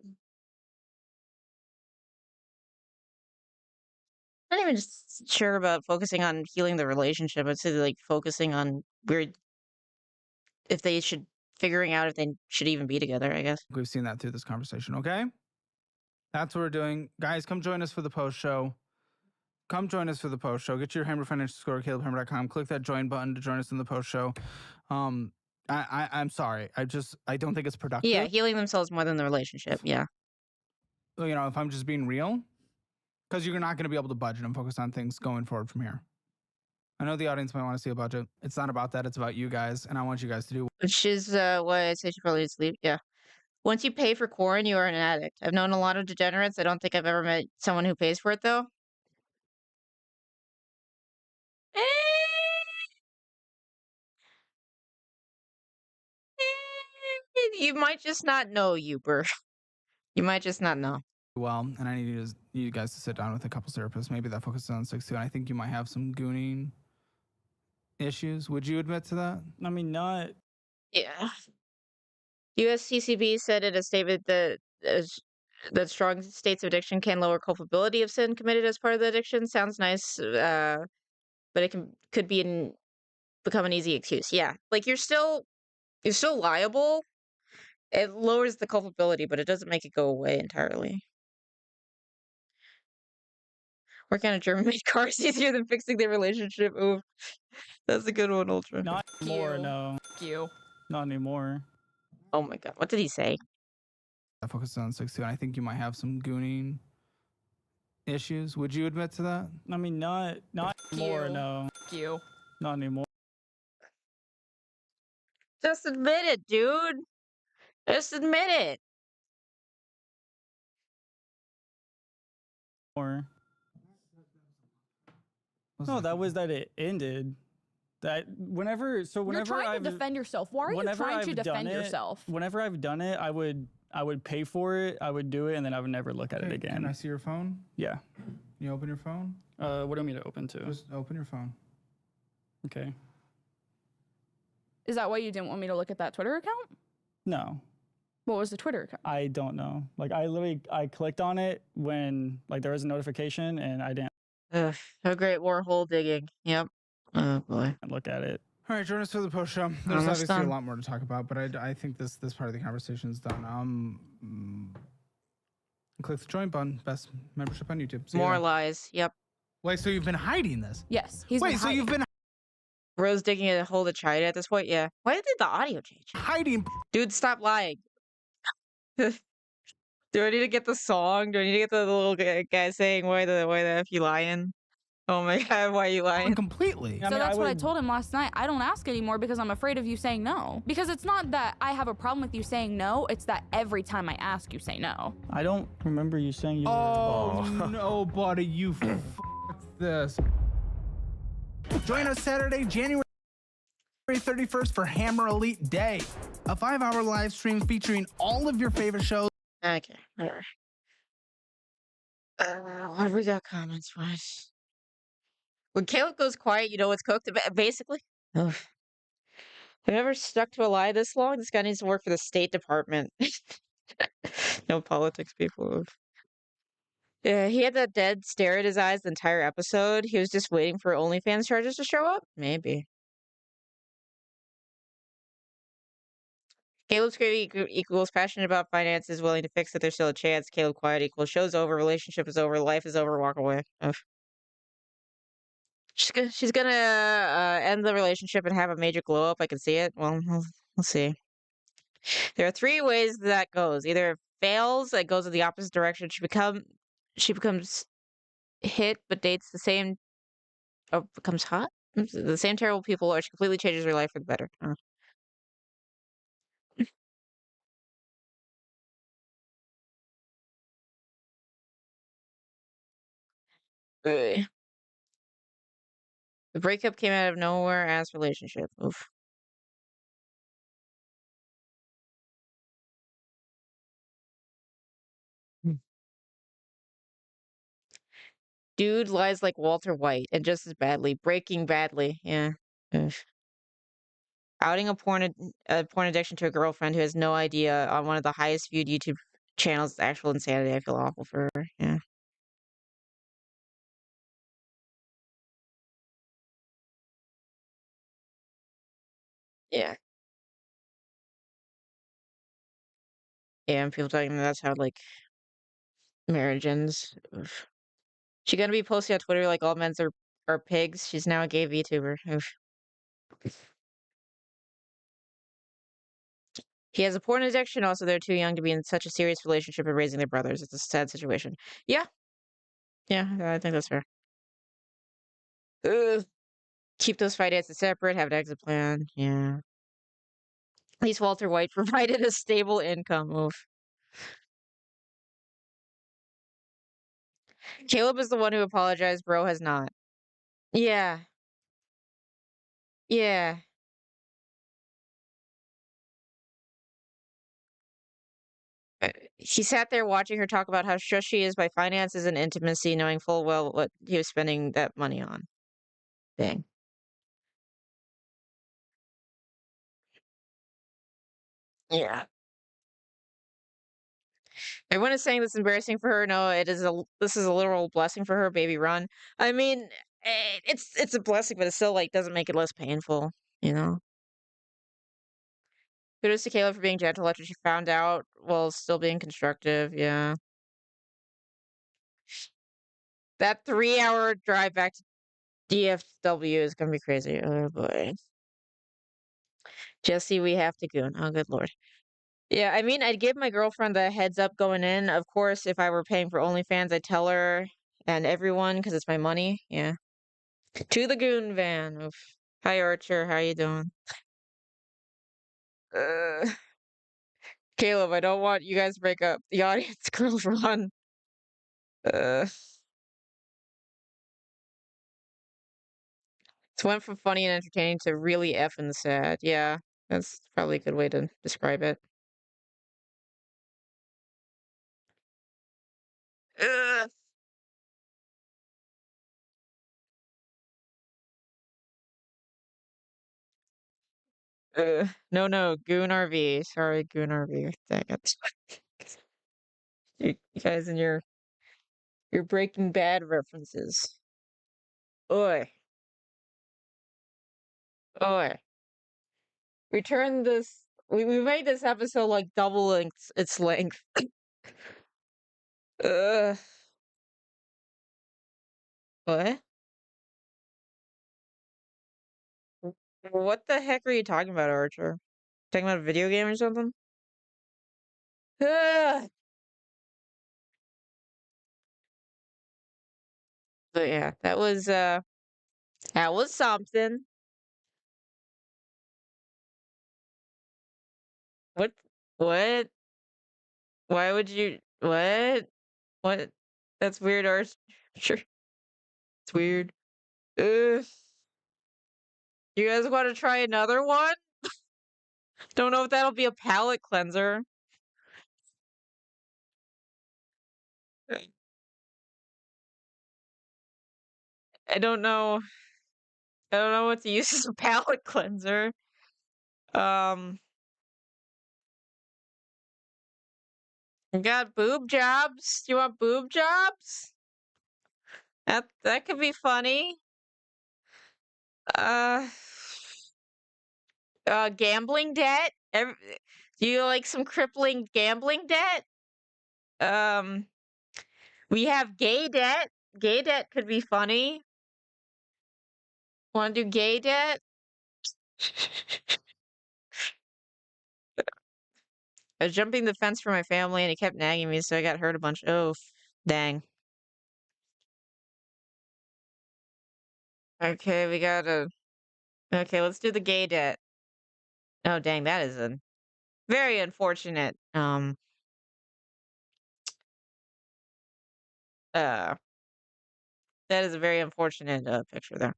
even sure about focusing on healing the relationship. I'd say like focusing on if they should figuring out if they should even be together, I guess. We've seen that through this conversation. Okay, that's what we're doing, guys. Come join us for the post show. Come join us for the post show. Get your Hammer financial score, calebhammer.com. Click that join button to join us in the post show. I'm sorry. I don't think it's productive. Yeah, healing themselves more than the relationship. Yeah. You know, if I'm just being real, because you're not going to be able to budget and focus on things going forward from here. I know the audience might want to see a budget. It's not about that. It's about you guys, and I want you guys to do. Which is why I say she probably needs to leave. Yeah. Once you pay for corn, you are an addict. I've known a lot of degenerates. I don't think I've ever met someone who pays for it, though. You might just not know, Uber. You might just not know. Well, and I need you guys to sit down with a couple therapists, maybe that focuses on sex too. And I think you might have some gooning issues. Would you admit to that? I mean, not. Yeah. USCCB said in a statement that strong states of addiction can lower culpability of sin committed as part of the addiction. Sounds nice, but it could become an easy excuse. Yeah, like you're still liable. It lowers the culpability, but it doesn't make it go away entirely. Working on a German-made car is easier than fixing their relationship. Ooh, that's a good one, Ultra. Not anymore, no. You. Not anymore. Oh my god, what did he say? I focus on sex too, and I think you might have some gooning issues. Would you admit to that? I mean, not anymore, no. You. Not anymore. Just admit it, dude. Just admit it. Or no, that was that it ended. That whenever You're trying to defend yourself. Why are you trying to defend yourself? Whenever I've done it, I would pay for it. I would do it, and then I would never look at it again. Can I see your phone? Yeah. You open your phone? What do you want me to open to? Just open your phone. Okay. Is that why you didn't want me to look at that Twitter account? No. What was the Twitter account? I don't know. Like I clicked on it when like there was a notification and I didn't Ugh, a great war hole digging. Yep. Oh boy. look at it. All right, join us for the post show. There's Almost obviously done. a lot more to talk about, but I think this part of the conversation is done. Click the join button. Best membership on YouTube. See you More there. lies. Yep. Wait, so you've been hiding this? Yes. Wait, so you've been Rose digging a hole to China at this point? Yeah. Why did the audio change? hiding? Dude, stop lying. Do I need to get the song? Do I need to get the little guy saying why the F you lying? Oh my god, why are you lying? Completely. So that's what I told him last night. I don't ask anymore because I'm afraid of you saying no. Because it's not that I have a problem with you saying no, it's that every time I ask, you say no. I don't remember you saying you Oh, no, buddy, you f***ed this. Join us Saturday, January 31st for Hammer Elite Day, a 5-hour live stream featuring all of your favorite shows. Okay, whatever. What have we got comments wise? When Caleb goes quiet, you know it's cooked, basically. Ugh. Have you ever stuck to a lie this long? This guy needs to work for the State Department. No politics, people. Yeah, he had that dead stare at his eyes the entire episode. He was just waiting for OnlyFans charges to show up? Maybe. Caleb's great equals passionate about finances, willing to fix it. There's still a chance. Caleb quiet equals show's over, relationship is over, life is over, walk away. Ugh. She's gonna end the relationship and have a major glow up. I can see it. Well, we'll see. There are 3 ways that goes. Either it fails, it goes in the opposite direction. She becomes hit, but dates the same, or becomes hot. The same terrible people, or she completely changes her life for the better. Ugh. The breakup came out of nowhere as relationship. Oof. Dude lies like Walter White and just as badly. Breaking badly. Yeah. Oof. Outing a porn addiction to a girlfriend who has no idea on one of the highest viewed YouTube channels is actual insanity. I feel awful for her. Yeah. Yeah. Yeah, and people talking that's how like marriage ends. Oof. She gonna be posting on Twitter like all men's are pigs. She's now a gay VTuber. Oof. He has a porn addiction. Also, they're too young to be in such a serious relationship and raising their brothers. It's a sad situation. Yeah. Yeah, I think that's fair. Ugh. Keep those finances separate. Have an exit plan. Yeah. At least Walter White provided a stable income. Oof. Caleb is the one who apologized. Bro has not. Yeah. Yeah. He sat there watching her talk about how stressed she is by finances and intimacy, knowing full well what he was spending that money on. Dang. Yeah. Everyone is saying this is embarrassing for her. No, this is a literal blessing for her. Baby, run. I mean, it's a blessing, but it still like doesn't make it less painful. You know. Kudos to Kayla for being gentle after she found out while still being constructive. Yeah. That 3-hour drive back to DFW is gonna be crazy. Oh boy. Jesse, we have to goon. Oh, good lord. Yeah, I mean, I'd give my girlfriend the heads up going in. Of course, if I were paying for OnlyFans, I'd tell her and everyone because it's my money. Yeah. To the goon van. Oof. Hi, Archer. How you doing? Uh, Caleb, I don't want you guys to break up. The audience girls run. Uh, it went from funny and entertaining to really effing sad. Yeah, that's probably a good way to describe it. Ugh. No, Goon RV. Sorry, Goon RV. Dang it. You guys and your Breaking Bad references. Oi. Oi. Return this. We made this episode like double its length. Ugh. What? What the heck are you talking about, Archer? Talking about a video game or something? Ugh. But yeah, that was something. What? What? Why would you? What? What? That's weird, Archer. Sure, it's weird. Ugh. You guys want to try another one? Don't know if that'll be a palate cleanser. I don't know. I don't know what to use as a palate cleanser. You got boob jobs? You want boob jobs? That could be funny. Gambling debt? Do you like some crippling gambling debt? We have gay debt. Gay debt could be funny. Want to do gay debt? I was jumping the fence for my family and he kept nagging me, so I got hurt a bunch. Oh, dang. Okay, we gotta. Okay, let's do the gay debt. Oh, dang, that is a very unfortunate. That is a very unfortunate picture there.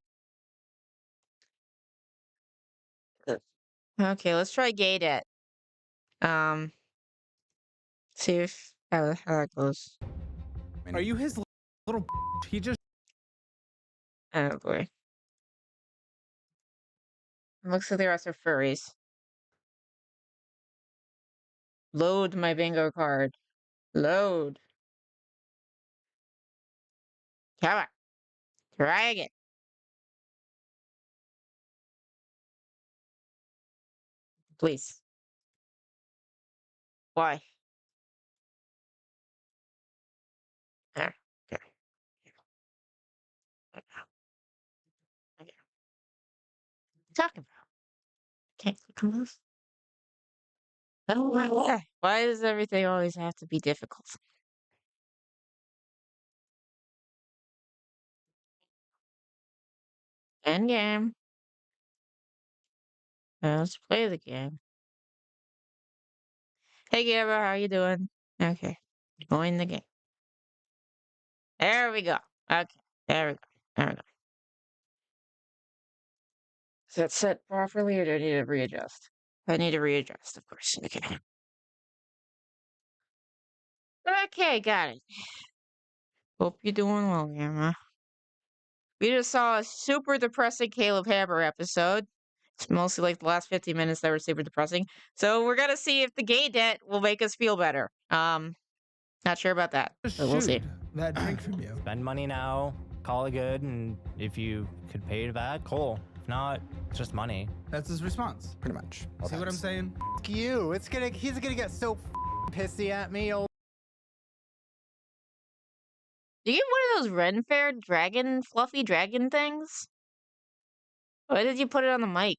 Okay, let's try gay debt. See if how that goes. Are you his little? He just. Oh boy. Looks like the rest are furries. Load my bingo card. Load. Come on. Try again. Please. Why? There. Okay. Okay. What are you talking about? Can't click on this. Oh, why does everything always have to be difficult? End game. Now let's play the game. Hey, Gabba, how you doing? Okay. Join the game. There we go. Okay. There we go. There we go. Is that set properly or do I need to readjust? I need to readjust, of course. Okay. Okay, got it. Hope you're doing well, Gamma. We just saw a super depressing Caleb Hammer episode. It's mostly like the last 50 minutes that were super depressing. So we're gonna see if the gay debt will make us feel better. Not sure about that, but we'll see. That drink from you. Spend money now, call it good, and if you could pay it back, cool. If not, it's just money. That's his response. Pretty much. See what I'm saying? F you. He's gonna get so pissy at me. Do you get one of those Ren Fair dragon, fluffy dragon things? Why did you put it on the mic?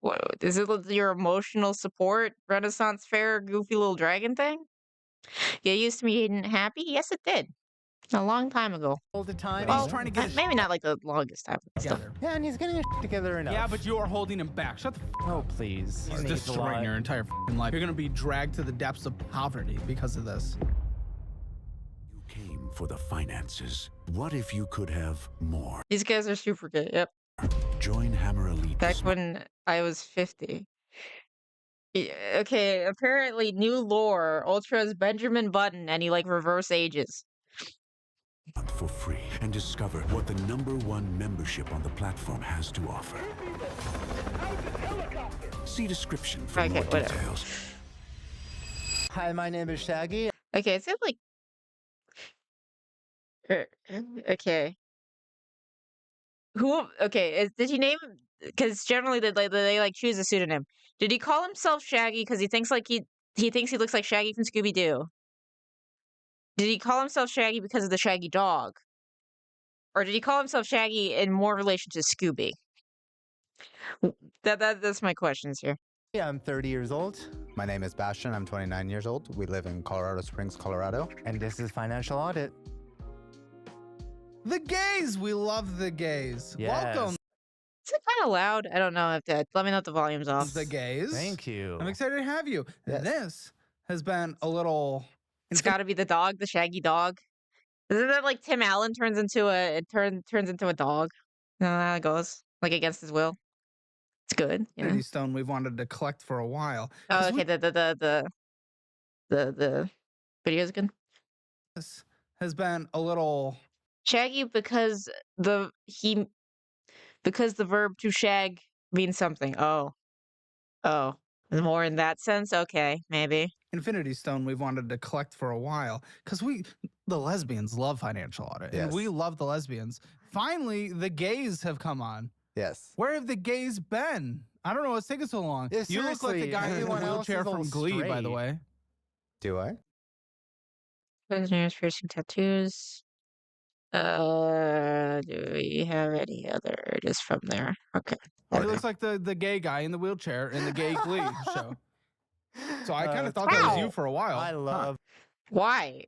What, is it your emotional support Renaissance Fair goofy little dragon thing? Get used to me being happy? Yes, it did. A long time ago. All the time. Well, He's trying to get maybe not like the longest time. Together. Yeah, and he's getting his together enough. Yeah, but you are holding him back. Shut the Oh, please. He's destroying your entire life. You're gonna be dragged to the depths of poverty because of this. You came for the finances. What if you could have more? These guys are super good. Yep. Join Hammer Elite. Back when I was 50. Okay, apparently new lore. Ultra's Benjamin Button and he like reverse ages. For free and discover what the #1 membership on the platform has to offer. See description for Okay, more whatever. details. Hi, my name is Shaggy. Okay, it seems like. Okay. Who? Okay, did he name? Because generally they like choose a pseudonym. Did he call himself Shaggy because he thinks like he thinks he looks like Shaggy from Scooby Doo? Did he call himself Shaggy because of the Shaggy dog? Or did he call himself Shaggy in more relation to Scooby? That's my questions here. Yeah, I'm 30 years old. My name is Bastian. I'm 29 years old. We live in Colorado Springs, Colorado. And this is Financial Audit. The gays. We love the gays. Welcome. Is it kind of loud? I don't know. Let me know if the volume's off. The gays. Thank you. I'm excited to have you. Yes. This has been a little. It's got to be the dog, the Shaggy dog. Isn't that like Tim Allen turns into a dog? No, how it goes like against his will. It's good. You know? Infinity Stone we've wanted to collect for a while. Oh, okay. The videos again. This has been a little. Shaggy because the verb to shag means something. Oh, more in that sense. Okay, maybe. Infinity Stone we've wanted to collect for a while because the lesbians love Financial Audit, and we love the lesbians. Finally, the gays have come on. Yes. Where have the gays been? I don't know what's taking so long. Yeah, you look like the seriously, guy in the everyone else wheelchair is all from Glee, by the straight. way. Do I? Prisoners, piercing tattoos. Do we have any other just from there? Okay. He looks like the gay guy in the wheelchair in the gay Glee show. So I kind of thought that was you for a while. I love. Why?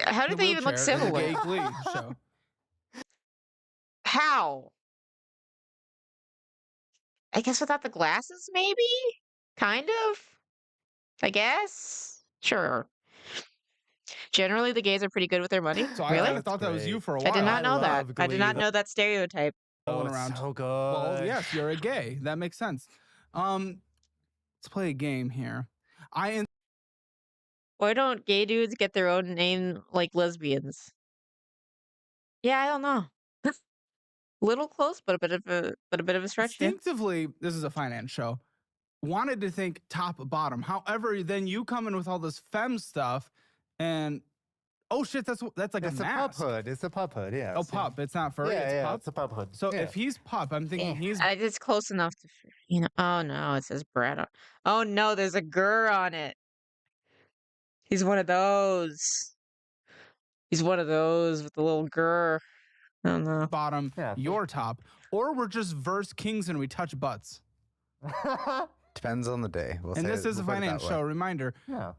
How did The they even look wheelchair in the similar? gay Glee show. How? I guess without the glasses, maybe? Kind of? I guess? Sure. Generally, the gays are pretty good with their money. So I Really? kind of thought that was you for a while. I did not know that. love I did not Glee. know that stereotype. Going it's around. so good. Well, yes, you're a gay. That makes sense. Let's play a game here. Why don't gay dudes get their own name like lesbians? Yeah, I don't know. Little close, but a bit of a stretch. Yeah. Instinctively, this is a finance show. Wanted to think top bottom. However, then you come in with all this femme stuff, and oh shit, that's like It's a a mask. pup hood. It's a pup hood. Yeah. Oh, pup. It's not furry. Yeah, it's yeah. pup. It's a pup hood. So Yeah. if he's pup, I'm thinking he's. It's close enough to, you know. Oh no, it says Brad on. Oh no, there's a gur on it. He's one of those. He's one of those with the little gur. I don't know. Bottom, your top, or we're just verse kings and we touch butts. Depends on the day. We'll And say this is a we'll put it that finance way. show. Reminder. Yeah.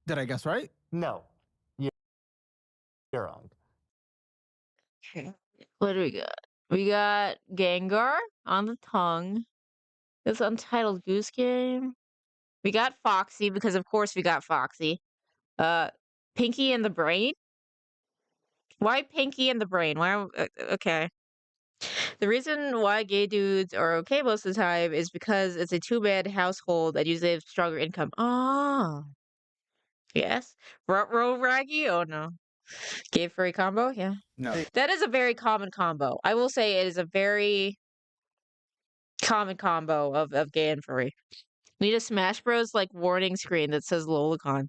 Did I guess right? No. You're wrong. Okay. What do we got? We got Gengar on the tongue. This Untitled Goose Game. We got Foxy because of course we got Foxy. Pinky and the Brain. Why Pinky and the Brain? Why? Okay. The reason why gay dudes are okay most of the time is because it's a two-man household that usually have stronger income. Oh. Yes. Ruh-roh Raggy? Oh no. Gay furry combo? Yeah. No. That is a very common combo. I will say it is a very common combo of gay and furry. Need a Smash Bros. Like warning screen that says Lolicon.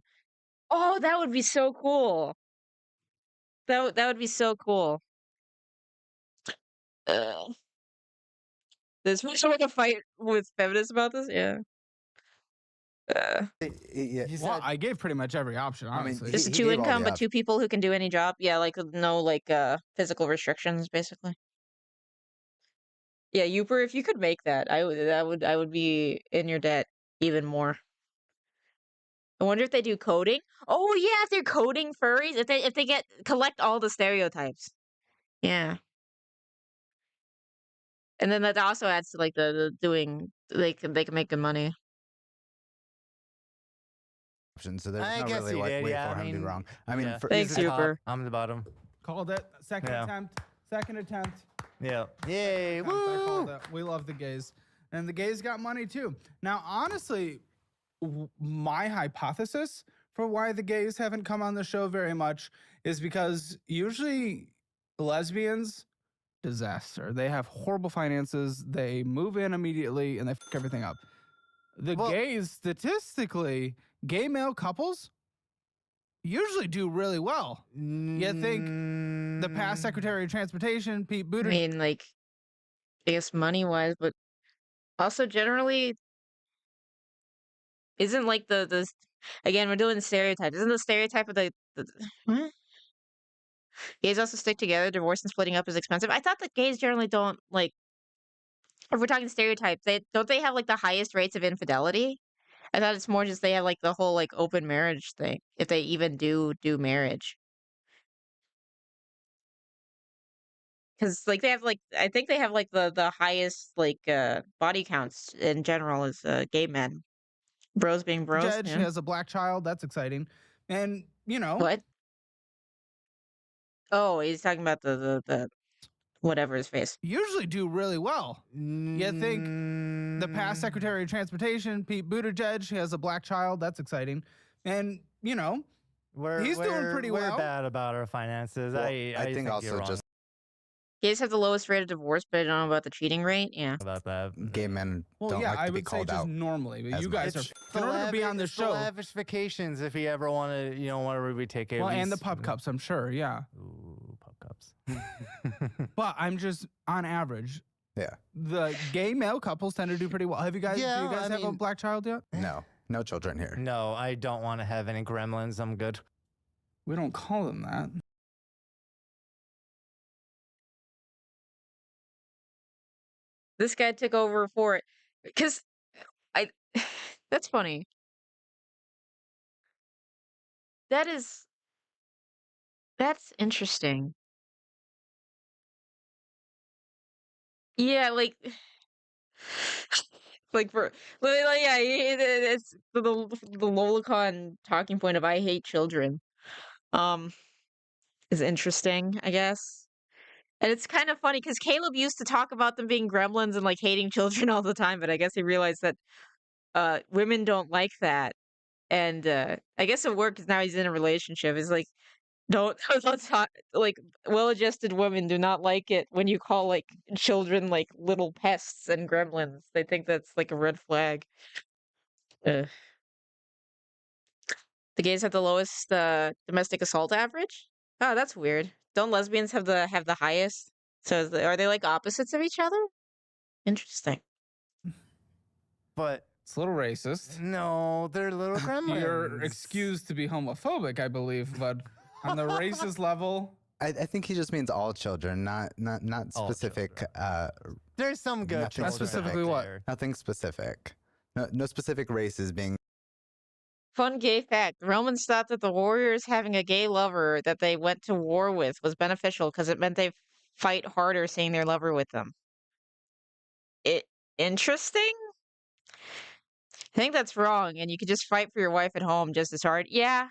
Oh, that would be so cool. That would be so cool. There's someone to fight with feminists about this? Yeah. Well, I gave pretty much every option, honestly. Just two income, but two people who can do any job. Yeah, like no physical restrictions, basically. Yeah, Uper, if you could make that, I would be in your debt even more. I wonder if they do coding. Oh yeah, if they're coding furries, if they collect all the stereotypes. Yeah. And then that also adds to like the doing they can make good money. So there's I no guess really you like did, way yeah, for I him to be mean, wrong. I mean, yeah. Thanks, He's the top, Uper. I'm the bottom. Called it. Second Yeah. attempt. Second attempt. Yeah. Yay. I called it. We love the gays. And the gays got money too. Now, honestly, my hypothesis for why the gays haven't come on the show very much is because usually lesbians, disaster. They have horrible finances. They move in immediately and they fuck everything up. the gays, statistically, gay male couples usually do really well. You think the past Secretary of Transportation, Pete I Buttigieg. mean, like, I guess money-wise, but also generally, isn't like the again, we're doing stereotypes. Isn't the stereotype of the what? Gays also stick together. Divorce and splitting up is expensive. I thought that gays generally don't like. If we're talking stereotypes, they have like the highest rates of infidelity. I thought it's more just they have like the whole like open marriage thing. If they even do marriage, because like they have like I think they have like the highest like body counts in general as gay men. Bros being bros. Judge Yeah. has a black child. That's exciting. And, you know. What? Oh, he's talking about the whatever his face. Usually do really well. You think the past Secretary of Transportation, Pete Buttigieg, has a black child. That's exciting. And, you know, he's doing pretty we're well. bad about our finances. Well, I think also you're wrong just Gays have the lowest rate of divorce, but I don't know about the cheating rate. Yeah. about that. gay men Well, don't yeah, like I to be would say called just out. normally, but as you guys much. are, in order to be on this show. Lavish vacations if you ever want to, whenever we take it. Well, and the pup cups, I'm sure, yeah. Ooh, pup cups. But I'm just, on average, Yeah. the gay male couples tend to do pretty well. Do you guys Yeah, have a mean- black child yet? No children here. No, I don't want to have any gremlins. I'm good. We don't call them that. This guy took over for it because I. That's funny. That's interesting. Yeah, like like for like, yeah, it's the Lolicon talking point of I hate children. Um, is interesting, I guess. And it's kind of funny because Caleb used to talk about them being gremlins and like hating children all the time, but I guess he realized that women don't like that. And I guess it worked because now he's in a relationship. It's like don't don't talk like well-adjusted women do not like it when you call like children like little pests and gremlins. They think that's like a red flag. Ugh. The gays have the lowest domestic assault average. Oh, that's weird. Don't lesbians have the highest? So are they like opposites of each other? Interesting. But it's a little racist. No, they're little gremlins. You're excused to be homophobic, I believe, but on the racist level, I think he just means all children, not specific. There's some good nothing children. Specifically what? Nothing specific. No specific races being. Fun gay fact. The Romans thought that the warriors having a gay lover that they went to war with was beneficial because it meant they fight harder seeing their lover with them. Interesting? I think that's wrong, and you could just fight for your wife at home just as hard. Yeah.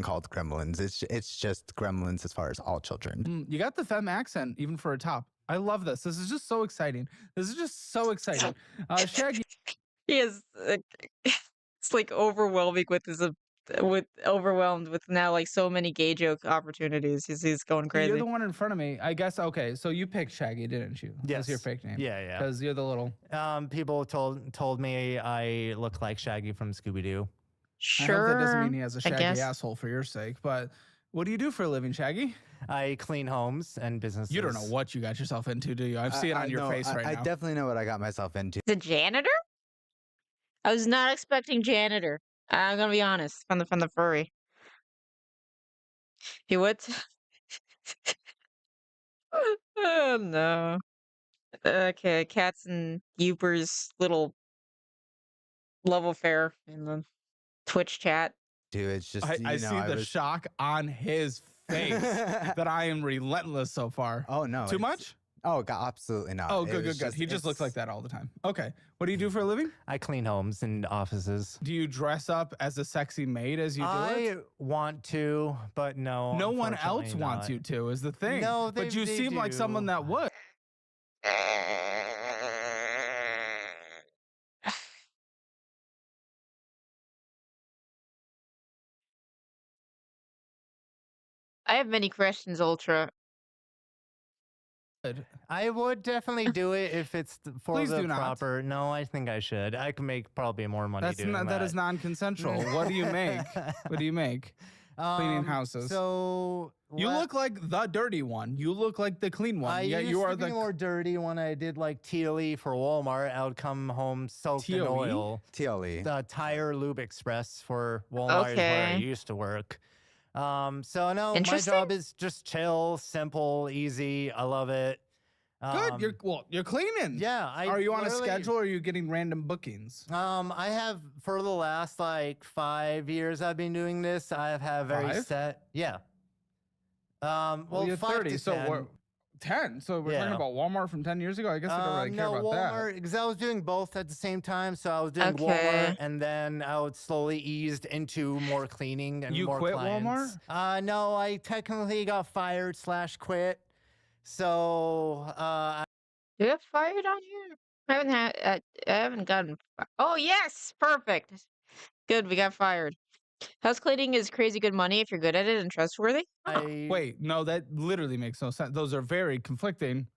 Called gremlins. It's just gremlins as far as all children. You got the femme accent even for a top. I love this. This is just so exciting. Shaggy. He is. It's like overwhelming with his. Overwhelmed with now like so many gay joke opportunities. He's going crazy. You're the one in front of me. I guess, okay, so you picked Shaggy, didn't you? Yes. That's your fake name. Yeah. Because you're the little... People told me I look like Shaggy from Scooby-Doo. I hope that doesn't mean he has a shaggy asshole for your sake, but what do you do for a living, Shaggy? I clean homes and businesses. You don't know what you got yourself into, do you? I see it on your face right now. I definitely know what I got myself into. The janitor? I was not expecting janitor. I'm gonna be honest. From the furry. He would. Oh no. Okay, Cats and Uber's little love affair in the Twitch chat. Dude, it's just I see the shock on his face that I am relentless so far. Oh no. Too much? Oh god, absolutely not. Oh, good. He just looks like that all the time. Okay. What do you do for a living? I clean homes and offices. Do you dress up as a sexy maid as you do it? I want to, but no. No one else wants you to is the thing. No, but you seem like someone that would. I have many questions, Ultra. I would definitely do it if it's for Please the do not. proper. No, I think I should. I can make probably more money That's doing not, that is non-consensual. What do you make? What do you make? Cleaning houses. So you look like the dirty one. You look like the clean one. I Yeah, used you are to be the more dirty when I did like TLE for Walmart. I would come home soaked in TLE? oil. TLE. The Tire Lube Express for Walmart is where I Okay. used to work. So no, my Interesting. job is just chill, simple, easy. I love it. good. You're cleaning. Yeah. Are you on a literally- schedule or are you getting random bookings? I have for the last like 5 years I've been doing this. I have had very 5? set. Yeah. Well, you're 5 30, to so 10. we're 10. So we're talking Yeah. about Walmart from 10 years ago. I guess I don't really care no, about Walmart, because I was doing both at the same time. So I was doing Okay. Walmart, and then I would slowly eased into more cleaning and You more quit clients. No, I technically got fired / quit. So Do you have fired on here? I haven't gotten. Oh yes, perfect. Good, we got fired. House cleaning is crazy good money if you're good at it and trustworthy. Wait, no, that literally makes no sense. Those are very conflicting.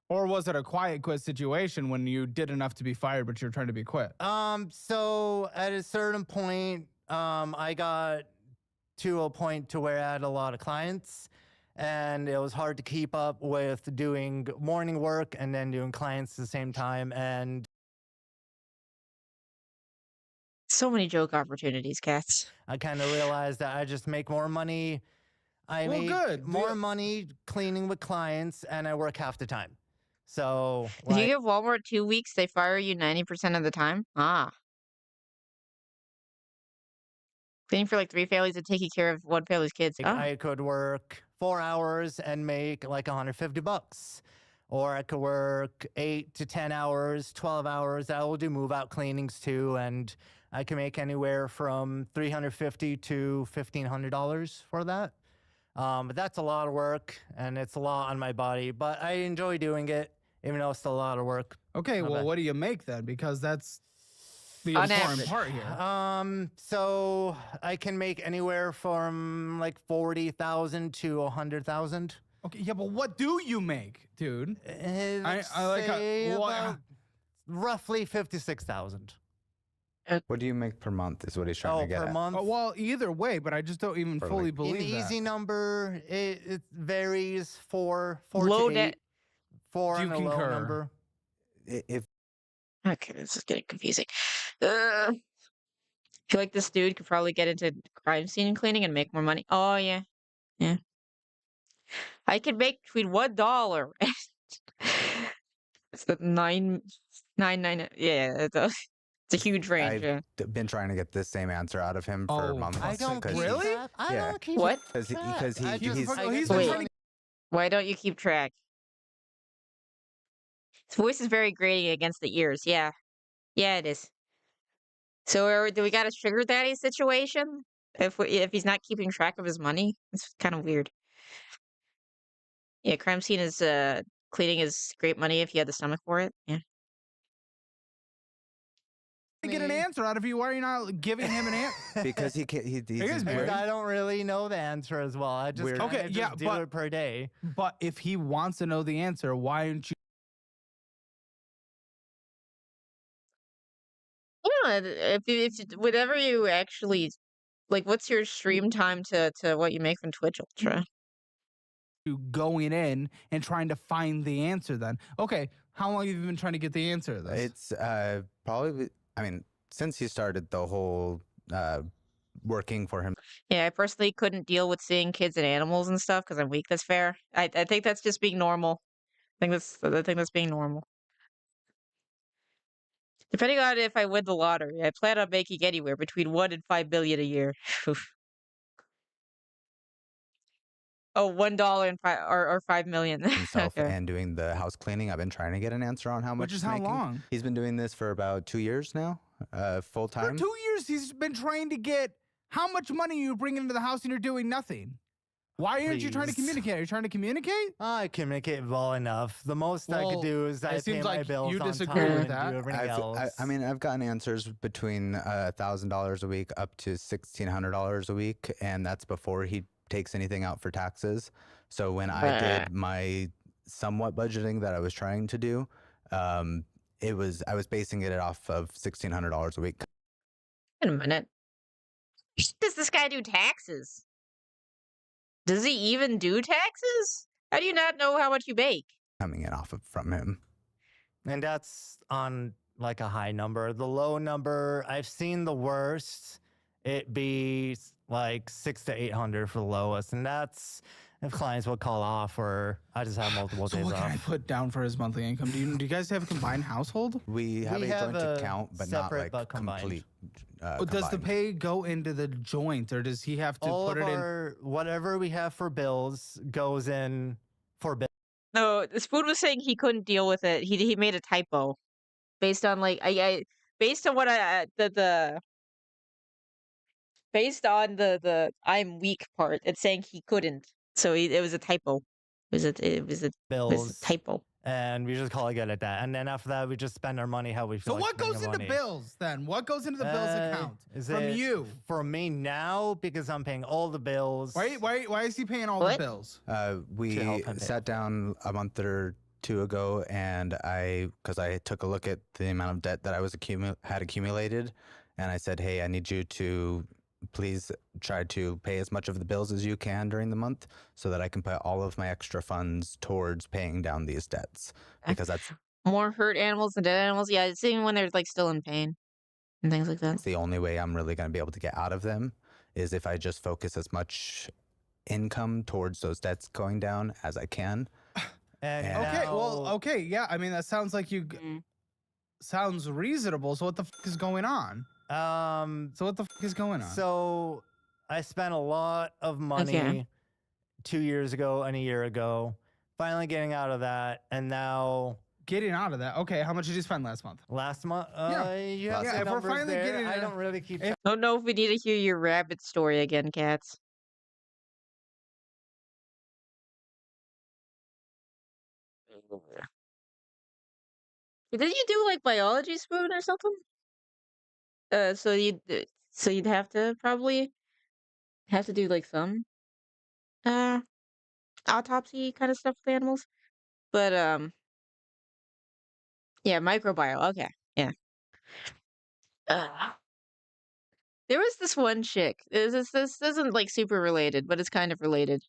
Or was it a quiet quit situation when you did enough to be fired, but you're trying to be quit? So at a certain point, I got to a point to where I had a lot of clients, and it was hard to keep up with doing morning work and then doing clients at the same time. And So many joke opportunities, cats. I kind of realized that I just make more money. I Well, make good. more money cleaning with clients, and I work half the time. So If you like, give Walmart 2 weeks, they fire you 90% of the time. Ah. Cleaning for like 3 families and taking care of 1 family's kids. Ah. I could work 4 hours and make like $150. Or I could work 8 to 10 hours, 12 hours. I will do move out cleanings too. And I can make anywhere from $350 to $1,500 for that. But that's a lot of work and it's a lot on my body, but I enjoy doing it, even though it's still a lot of work. Okay, Not well, bad. what do you make then? Because that's the On important average. part here. So I can make anywhere from like 40,000 to 100,000. Okay, yeah, but what do you make, dude? I like how, Say well, about roughly 56,000. What do you make per month is what he's trying to get per at. month. well, either way, but I just don't even For, fully like- believe An that. easy number, it varies four Low to net. 8. 4 Do you and a low concur? number. If Okay, this is getting confusing. I feel like this dude could probably get into crime scene cleaning and make more money. Oh yeah, yeah. I could make between $1. It's the 999. Yeah, it's a huge range. I've Yeah. been trying to get the same answer out of him for months. I don't keep Really? track. I Yeah. don't keep What? Because track. I he's just- I he's just- been Wait. trying to Why don't you keep track? His voice is very grating against the ears. Yeah, yeah, it is. So do we got a sugar daddy situation? If he's not keeping track of his money, it's kind of weird. Yeah, crime scene is cleaning is great money if you had the stomach for it. Yeah. get an answer out of you. Why are you not giving him an answer? because he can't. He's Here's weird. I don't really know the answer as well. I just Weird. kinda Okay, just yeah, do but- it per day. But if he wants to know the answer, why aren't you? Yeah, whatever you actually like, what's your stream time to what you make from Twitch Ultra? Going in and trying to find the answer then. Okay, how long have you been trying to get the answer to this? It's probably. I mean, since he started the whole working for him. Yeah, I personally couldn't deal with seeing kids and animals and stuff because I'm weak. That's fair. I think that's just being normal. I think that's being normal. Depending on if I win the lottery, I plan on making anywhere between 1 and 5 billion a year. Oh, $1 and or 5 million. himself Okay. and doing the house cleaning. I've been trying to get an answer on how much. Which is he's how making. long? He's been doing this for about 2 years now, full For time. 2 years, he's been trying to get how much money you bring into the house and you're doing nothing. Why aren't you trying to Please. communicate? Are you trying to communicate? I communicate well enough. The most I Well, could do is it I pay seems my like bills you on disagree time with and that. do everything else. I mean, I've gotten answers between $1,000 a week up to $1,600 a week, and that's before he takes anything out for taxes. So when I did my somewhat budgeting that I was trying to do, I was basing it off of $1,600 a week. Wait a minute. Does this guy do taxes? Does he even do taxes? How do you not know how much you make? Coming in off of from him. And that's on like a high number. The low number, I've seen the worst. It be like 600 to 800 for the lowest, and that's if clients would call off, or I just have multiple So days what off. can I put down for his monthly income? Do you guys have a combined household? We have a joint account, but not separate like but combined. complete. Does the pay go into the joint, or does he have to All put of it in? whatever we have for bills goes in for bills. No, Spoon was saying he couldn't deal with it. He made a typo based on like based on what based on the I'm weak part. It's saying he couldn't, so it was a typo. It was a Bills typo. And we just call it good at that. And then after that, we just spend our money how we feel. So like what goes spending into our money. bills then? What goes into the bills account from you? From me now, because I'm paying all the bills. Why is he paying all the bills? We sat down a month or two ago, and because I took a look at the amount of debt that I was had accumulated, and I said, hey, I need you to please try to pay as much of the bills as you can during the month so that I can put all of my extra funds towards paying down these debts, because that's More hurt animals than dead animals. Yeah, it's even when they're like still in pain and things like that. the only way I'm really going to be able to get out of them is if I just focus as much income towards those debts going down as I can. Okay, yeah. I mean, that sounds like you sounds reasonable. So what the fuck is going on? So what the fuck is going on? So I spent a lot of money 2 years ago and a year ago, finally getting out of that, and now getting out of that. Okay, how much did you spend last month? Last month? If we're finally getting, I don't really keep. I don't know if we need to hear your rabbit story again, cats. Did you do like biology, Spoon, or something? So you'd have to probably have to do like some autopsy kind of stuff with animals. But yeah, microbiome. Okay, yeah. There was this one chick. This isn't like super related, but it's kind of related.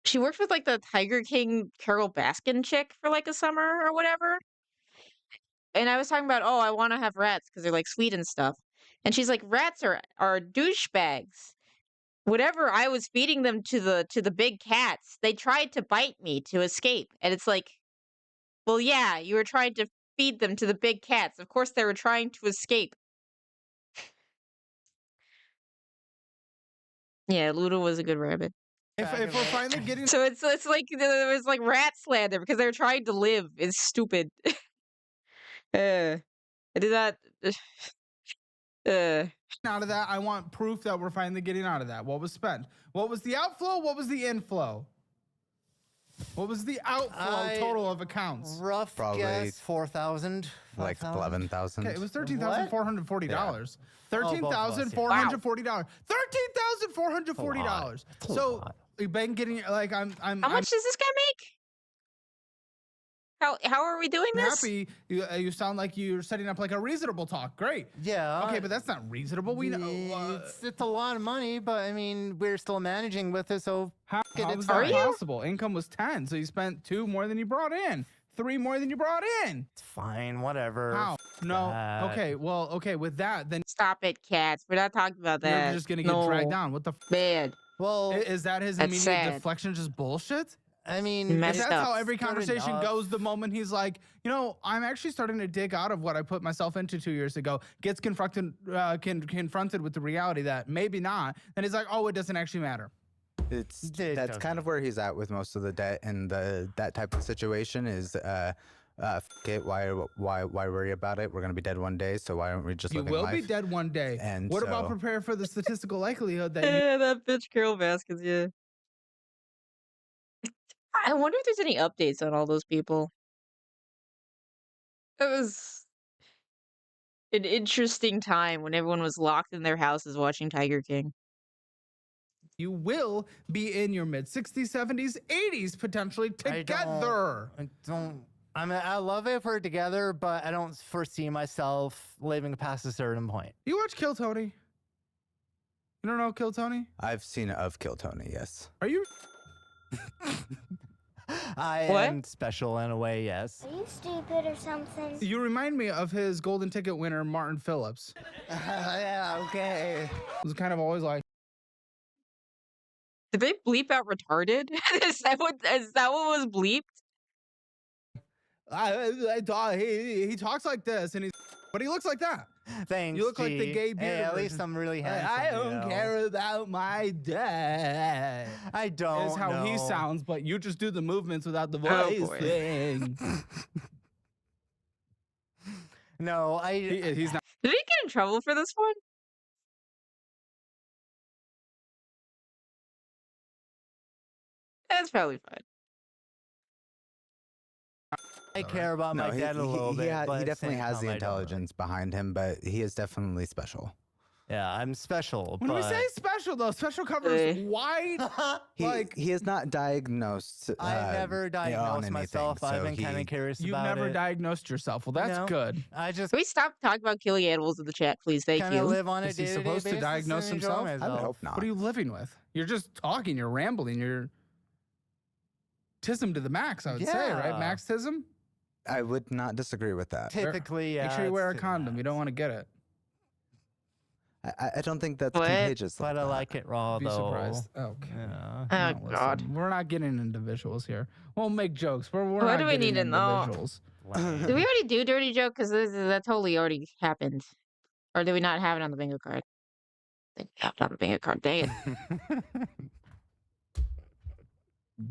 She worked with like the Tiger King Carol Baskin chick for like a summer or whatever. And I was talking about, oh, I want to have rats because they're like sweet and stuff. And she's like, rats are douchebags. Whatever I was feeding them to the big cats, they tried to bite me to escape. And it's like, well, yeah, you were trying to feed them to the big cats. Of course they were trying to escape. Yeah, Ludo was a good rabbit. If we're finally getting So it's like there was like rat slander because they were trying to live. It's stupid. I did that. out of that, I want proof that we're finally getting out of that. What was spent? What was the outflow? What was the inflow? What was the outflow total of accounts? Rough guess, 4,000. Like 11,000. Okay, it was $13,440. $13,440. $13,440. So you've been getting like I'm. How much does this guy make? How are we doing this? Happy. You sound like you're setting up like a reasonable talk. Great. Yeah. Okay, but that's not reasonable. We know it's a lot of money, but I mean, we're still managing with it. So how was that possible? Income was 10, so you spent 2 more than you brought in. 3 more than you brought in. It's fine, whatever. How? No. Okay, well, okay, with that, then stop it, cats. We're not talking about that. You're just gonna get dragged down. What the bad? Well, is that his immediate deflection just bullshit? I mean, that's how every conversation goes the moment he's like, you know, I'm actually starting to dig out of what I put myself into 2 years ago, gets confronted with the reality that maybe not, then he's like, oh, it doesn't actually matter. That's kind of where he's at with most of the debt, and that type of situation is it, why worry about it? We're gonna be dead one day, so why aren't we just living life? You will be dead one day. And what about prepare for the statistical likelihood that yeah, that bitch Carol Baskins, yeah. I wonder if there's any updates on all those people. It was an interesting time when everyone was locked in their houses watching Tiger King. You will be in your mid 60s, 70s, 80s potentially together. I love it if we're together, but I don't foresee myself living past a certain point. You watch Kill Tony? You don't know Kill Tony? I've seen of Kill Tony, yes. Are you? I am special in a way, yes. Are you stupid or something? You remind me of his golden ticket winner, Martin Phillips. Yeah, okay. It was kind of always like. Did they bleep out retarded? Is that what was bleeped? I thought he talks like this, and but he looks like that. Thanks. You look like the gay beard. Hey, at least I'm really handsome. I don't care about my dad. I don't. Is how he sounds, but you just do the movements without the voice thing. No, he's not. Did he get in trouble for this one? That's probably fine. I care about my dad a little bit. But He definitely has the I don't. intelligence behind him, but he is definitely special. Yeah, I'm special. When we say special, though, special covers wide. He is not diagnosed. I've never diagnosed myself. I've been kind of curious You've about it. never diagnosed yourself. Well, that's No. good. I just Can we stop talking about killing animals in the chat, please? Thank kinda you. live on a Is he day-to-day supposed to basis diagnose and enjoy himself? myself. I would hope not. What are you living with? You're just talking. You're rambling. You're tism to the max, I would say, right? Yeah. Maxism? I would not disagree with that. Typically, Make sure you wear a condom. You don't want to get it. I don't think that's What? contagious. But I like it raw, Be though. surprised. Okay. Yeah. Oh, God. We're not getting into visuals here. We'll make jokes. We're What not do we getting need to into know? visuals. Did we already do dirty joke? Because that totally already happened. Or did we not have it on the bingo card? I think we have it on the bingo card. Dang it.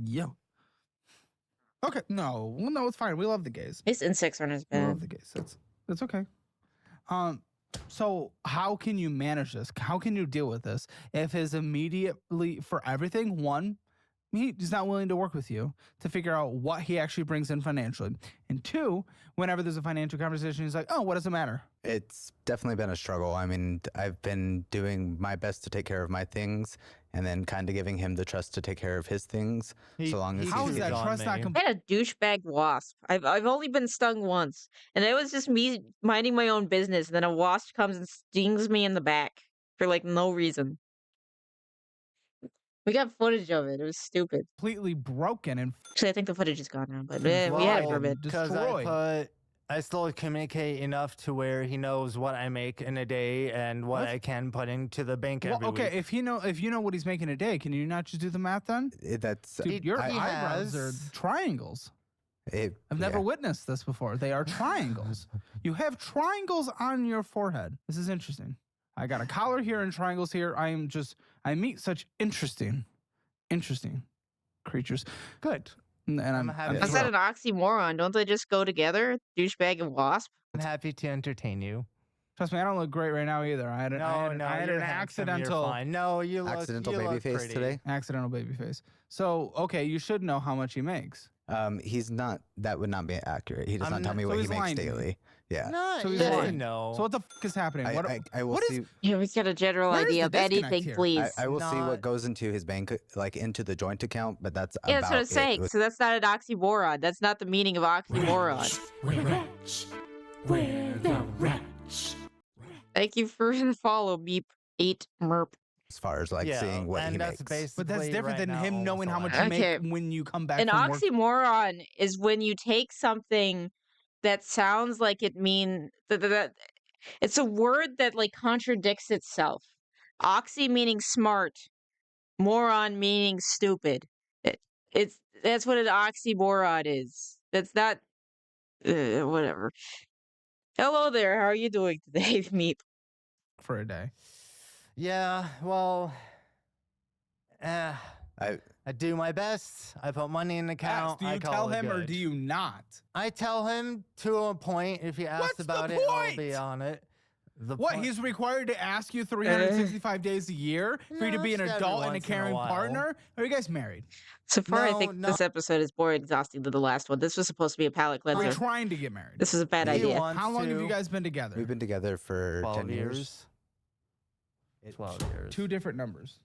Yo. Okay. No. Well, no, it's fine. We love the gays. These insects aren't as We love bad. the gays. That's okay. So how can you manage this? How can you deal with this if his immediately for everything, one, he's not willing to work with you to figure out what he actually brings in financially, and two, whenever there's a financial conversation, he's like, oh, what does it matter? It's definitely been a struggle. I mean, I've been doing my best to take care of my things and then kind of giving him the trust to take care of his things. So long as How he's is that trust not I had a douchebag wasp. I've only been stung once, and it was just me minding my own business. And then a wasp comes and stings me in the back for like no reason. We got footage of it. It was stupid. completely broken and Actually, I think the footage is gone now, but we had it for a bit. Because I still communicate enough to where he knows what I make in a day and what I can put into the bank every okay, week. if you know what he's making a day, can you not just do the math then? That's Dude, your eyebrows are triangles. I've never witnessed this before. They are triangles. You have triangles on your forehead. This is interesting. I got a collar here and triangles here. I meet such interesting creatures. Good. And I'm Is that an oxymoron? Don't they just go together? Douchebag and wasp? I'm happy to entertain you. Trust me, I don't look great right now either. I had No, an you're handsome, you're accidental fine. No, you look Accidental you baby look face pretty. today? Accidental baby face. So, okay, you should know how much he makes. He's not. That would not be accurate. He does I'm not tell not- me so what he he's makes lying to me. daily. Yeah. No, So he's yeah, lying. no. So what the fuck is happening? I will what is see. Yeah, we got a general Where's idea the of disconnect anything, here? please. I will see what goes into his bank, like into the joint account, but that's Yeah, that's about what I'm saying. it. With- So that's not an oxymoron. That's not the meaning of oxymoron. We're rats. We're the rats. Thank you for the follow, Beep8 Merp. as far as like seeing what he makes. But that's different than him knowing how much you Okay. make when you come back An from work. oxymoron is when you take something that sounds like it mean that it's a word that like contradicts itself. Oxy meaning smart, moron meaning stupid. That's what an oxymoron is. That's not whatever. Hello there. How are you doing today, Meep? For a day. Yeah, well, I do my best. I put money in the account. Do you I call tell it him or good. do you not? I tell him to a point. If he asks What's the about it, I'll be point? on it. What, he's required to ask you 365 days a year for you to be an it's every adult and a once in a caring while. partner? Are you guys married? So far, I No, think no. this episode is more exhausting than the last one. This was supposed to be a palate We're cleanser. trying to get married. This was a bad He idea. wants How long have to. you guys been together? We've been together for 12 10 years. years. 12 years. 2 different numbers.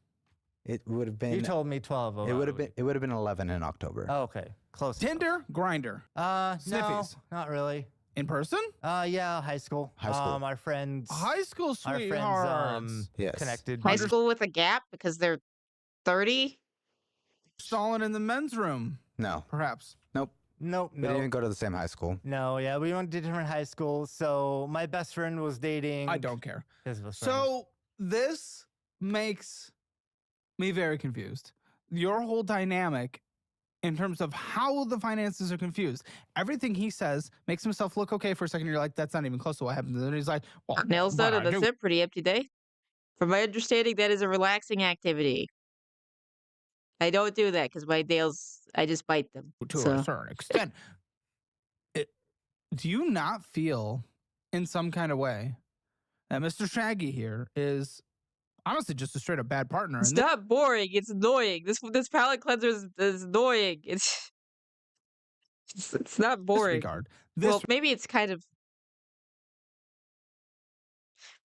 It would have been. You told me 12. It would have been. It would have been 11 in October. Oh, okay, close. Tinder, Grinder. Sniffies. No, not really. In person? Yeah, high school. High school. Our friends. High school Our sweethearts. friends. Yes. Connected. High school with a gap because they're 30. Stalling in the men's room. No. Perhaps. Nope. Nope. We didn't even go to the same high school. No, yeah, we went to different high schools. So my best friend was dating. I don't care. His best friend. So this makes me very confused. Your whole dynamic in terms of how the finances are confused. Everything he says makes himself look okay for a second. You're like, that's not even close to what happened. And then he's like, well, Nails what done, I and that's do. it. Pretty empty day. From my understanding, that is a relaxing activity. I don't do that because my nails, I just bite them. To so. a certain extent. Do you not feel in some kind of way that Mr. Shaggy here is honestly just a straight up bad partner? It's not boring. It's annoying. This palette cleanser is annoying. It's not boring. Disregard. Well, maybe it's kind of.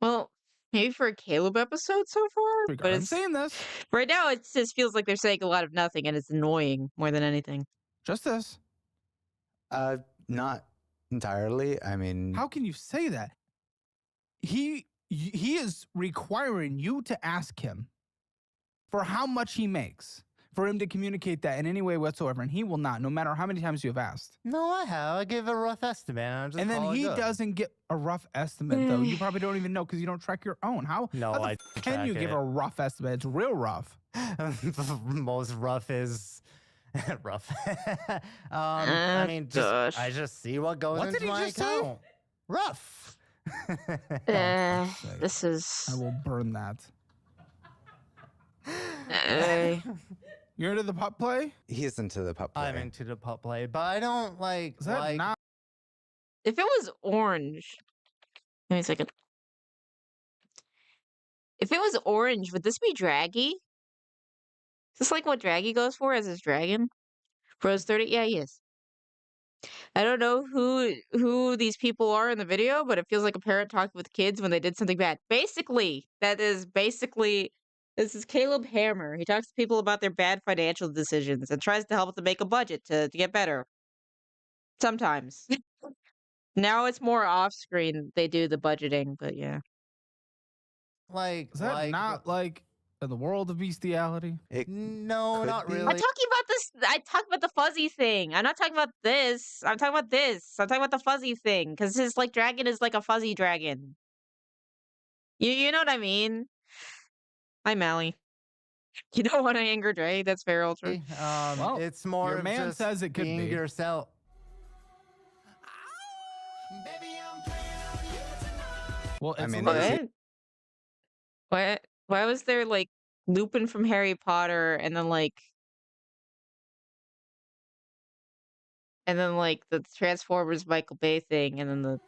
Well, maybe for a Caleb episode so far, but I'm it's saying this right now. It just feels like they're saying a lot of nothing, and it's annoying more than anything. Just this. Not entirely. I mean, How can you say that? He is requiring you to ask him for how much he makes, for him to communicate that in any way whatsoever, and he will not, no matter how many times you have asked. No, I have. I give a rough estimate. And then he doesn't get a rough estimate, though. You probably don't even know because you don't track your own. How the I can you track give it. a rough estimate? It's real rough. Most rough is rough. I mean, I just see what goes What into did he my just say? account. Rough. This is. I will burn that. You're into the pup play? He's into the pup play. I'm into the pup play, but I don't like. Is that not? If it was orange, give me a second. If it was orange, would this be draggy? Is this like what Draggy goes for as his dragon? Rose 30? Yeah, he is. I don't know who these people are in the video, but it feels like a parent talking with kids when they did something bad. Basically, this is Caleb Hammer. He talks to people about their bad financial decisions and tries to help them make a budget to get better. Sometimes. Now it's more off screen they do the budgeting, but yeah. Like, Is that not like in the world of bestiality? No, not really. I'm talking about this. I talk about the fuzzy thing. I'm not talking about this. I'm talking about this. I'm talking about the fuzzy thing because his like dragon is like a fuzzy dragon. You know what I mean? Hi, Mally. You don't want to anger Dre. That's fair, Ultra. Well, it's more your of man just says it could being be. yourself. Well, I it's mean, literally- Why was there like Lupin from Harry Potter and then like the Transformers Michael Bay thing and then the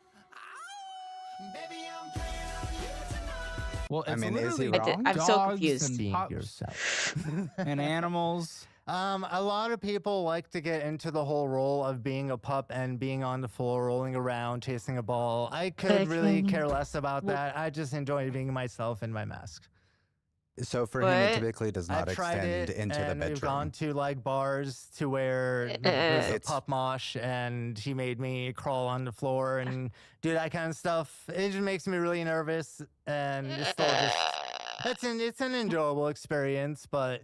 Well, it's I mean, is he literally wrong? I'm so dogs confused. and Being pups yourself. and animals. A lot of people like to get into the whole role of being a pup and being on the floor, rolling around, chasing a ball. I could really care less about that. I just enjoy being myself in my mask. So for him, it typically does not I've tried extend it, into the and we've gone bedroom. to like bars to where there's a It's- pup mosh, and he made me crawl on the floor and do that kind of stuff. It just makes me really nervous, and it's still just it's an enjoyable experience, but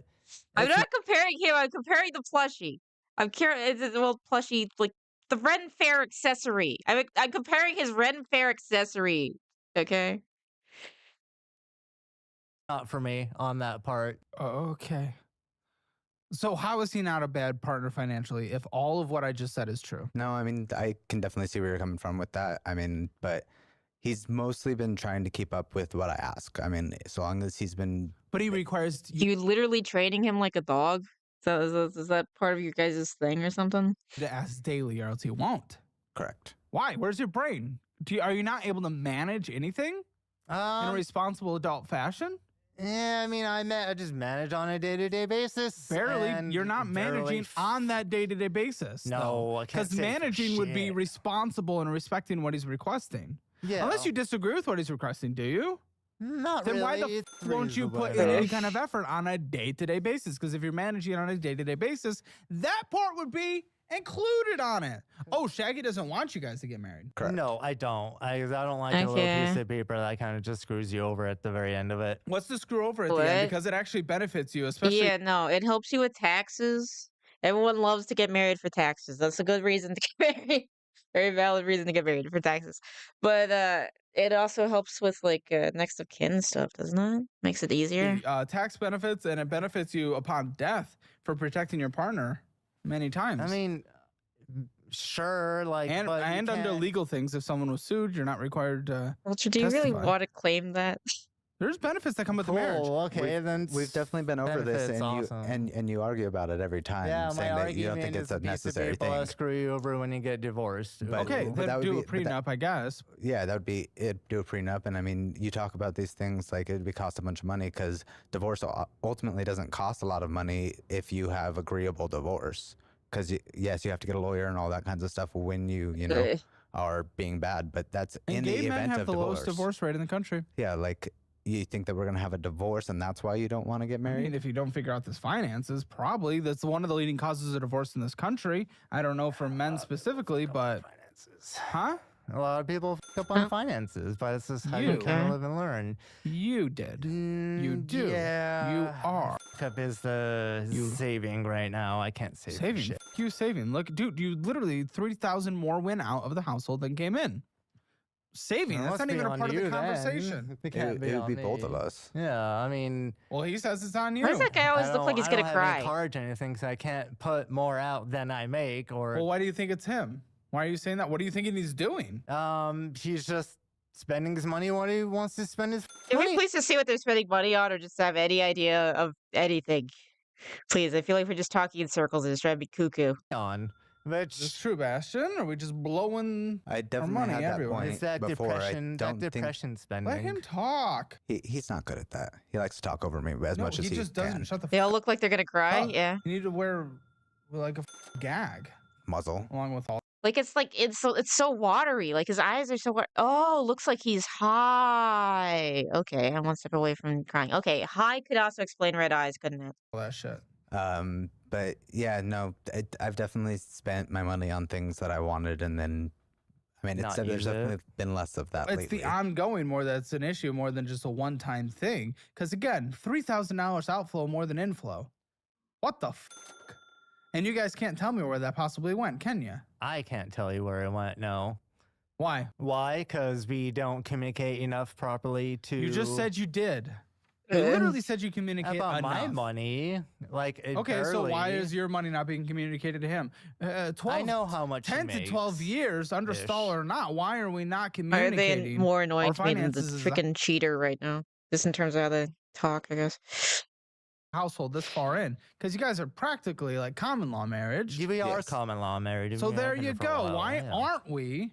I'm it's not comparing him. I'm comparing the plushie. Plushie like the Ren Fair accessory. I'm comparing his Ren Fair accessory. Okay. not for me on that part. Okay. So how is he not a bad partner financially if all of what I just said is true? No, I mean, I can definitely see where you're coming from with that. I mean, but he's mostly been trying to keep up with what I ask. I mean, so long as he's been. But he requires You literally training him like a dog? Is that part of your guys' thing or something? to ask daily or else he won't. Correct. Why? Where's your brain? Are you not able to manage anything in a responsible adult fashion? Yeah, I mean, I just manage on a day-to-day basis. Barely. and You're not managing on that day-to-day basis. No, I can't Because say for managing would be shit. responsible and respecting what he's requesting. Yeah. Unless you disagree with what he's requesting, do you? Not then really. why the It's won't you put in reasonable any enough. kind of effort on a day-to-day basis? Because if you're managing it on a day-to-day basis, that part would be included on it. Oh, Shaggy doesn't want you guys to get married. No, I don't. I don't like a little piece Okay. of paper that kind of just screws you over at the very end of it. What's the screw over at the end? What? Because it actually benefits you, especially. Yeah, no, it helps you with taxes. Everyone loves to get married for taxes. That's a good reason to get married. Very valid reason to get married for taxes. But it also helps with like next of kin stuff, doesn't it? Makes it easier. Tax benefits, and it benefits you upon death for protecting your partner many times. I mean, sure, like, and but you under can't- legal things, if someone was sued, you're not required to. Ultra, do you really testify. want to claim that? There's benefits that come with the marriage. Okay, then We've definitely been over this, benefits, and awesome. and you argue about it every time, Yeah, my saying that you don't argument think is it's a a piece of necessary paper thing. that'll screw you over when you get divorced. But- Okay, but then that would do a be- but that- prenup, I guess. Yeah, that would be it. Do a prenup, and I mean, you talk about these things like it'd be cost a bunch of money because divorce ultimately doesn't cost a lot of money if you have agreeable divorce. Because yes, you have to get a lawyer and all that kinds of stuff when you know are being bad, but that's And in gay the men event have of the divorce. lowest divorce rate in the country. Yeah, like you think that we're gonna have a divorce, and that's why you don't want to get I married. mean, if you don't figure out this finances, probably that's one of the leading causes of divorce in this country. I don't know for men specifically, but huh? A lot of people f up on finances, but it's just how you You. kind of live and learn. You did. You do. Yeah. You are. F up is the saving right now. I can't save for Saving. shit. You saving. Look, dude, you literally 3,000 more went out of the household than came in. Saving. It That's must not be even a on part of the you then. conversation. It can't It would on be both of me. us. Yeah, I mean, Well, he says it's on you. Why does that guy always look like he's I gonna don't have cry? any cards or anything, so I can't put more out than I make. Or Well, why do you think it's him? Why are you saying that? What are you thinking he's doing? he's just spending his money what he wants to spend his Can we money. please just see what they're spending money on, or just have any idea of anything? Please, I feel like we're just talking in circles and it's driving me cuckoo. on. Which Is this true, Bastion? Or are we just blowing I our definitely money had that everywhere? point it's that before. depression, I that don't think depression spending. Let him talk. he's not good at that. He likes to talk over me as No, much as he just doesn't. can. Shut the They all look like they're gonna cry. up. Yeah, You need to wear like a gag Muzzle. along with all. like it's so watery. Like his eyes are so. Oh, looks like he's high. Okay, I'm one step away from crying. Okay, high could also explain red eyes, couldn't it? All that shit. But yeah, no, I've definitely spent my money on things that I wanted, and then, I mean, Not there's use it. definitely been less of that It's lately. the ongoing more that's an issue more than just a one-time thing. Because again, $3,000 outflow more than inflow. What the f? And you guys can't tell me where that possibly went, can you? I can't tell you where it went. No. Why? Why? Because we don't communicate enough properly to. You just said you did. You literally said you communicate about enough. my money. Like it Okay, so why barely- is your money not being communicated to him? 12, I know how much he 10 to 12 makes, year under ish. stall or not, why are we not Why are communicating? they more annoying our to me than the finances is freaking cheater right now? Just in terms of how they talk, I guess. household this far in? Because you guys are practically like common law marriage. We are common law married. So We have there been you for a go. while, Why yeah. aren't we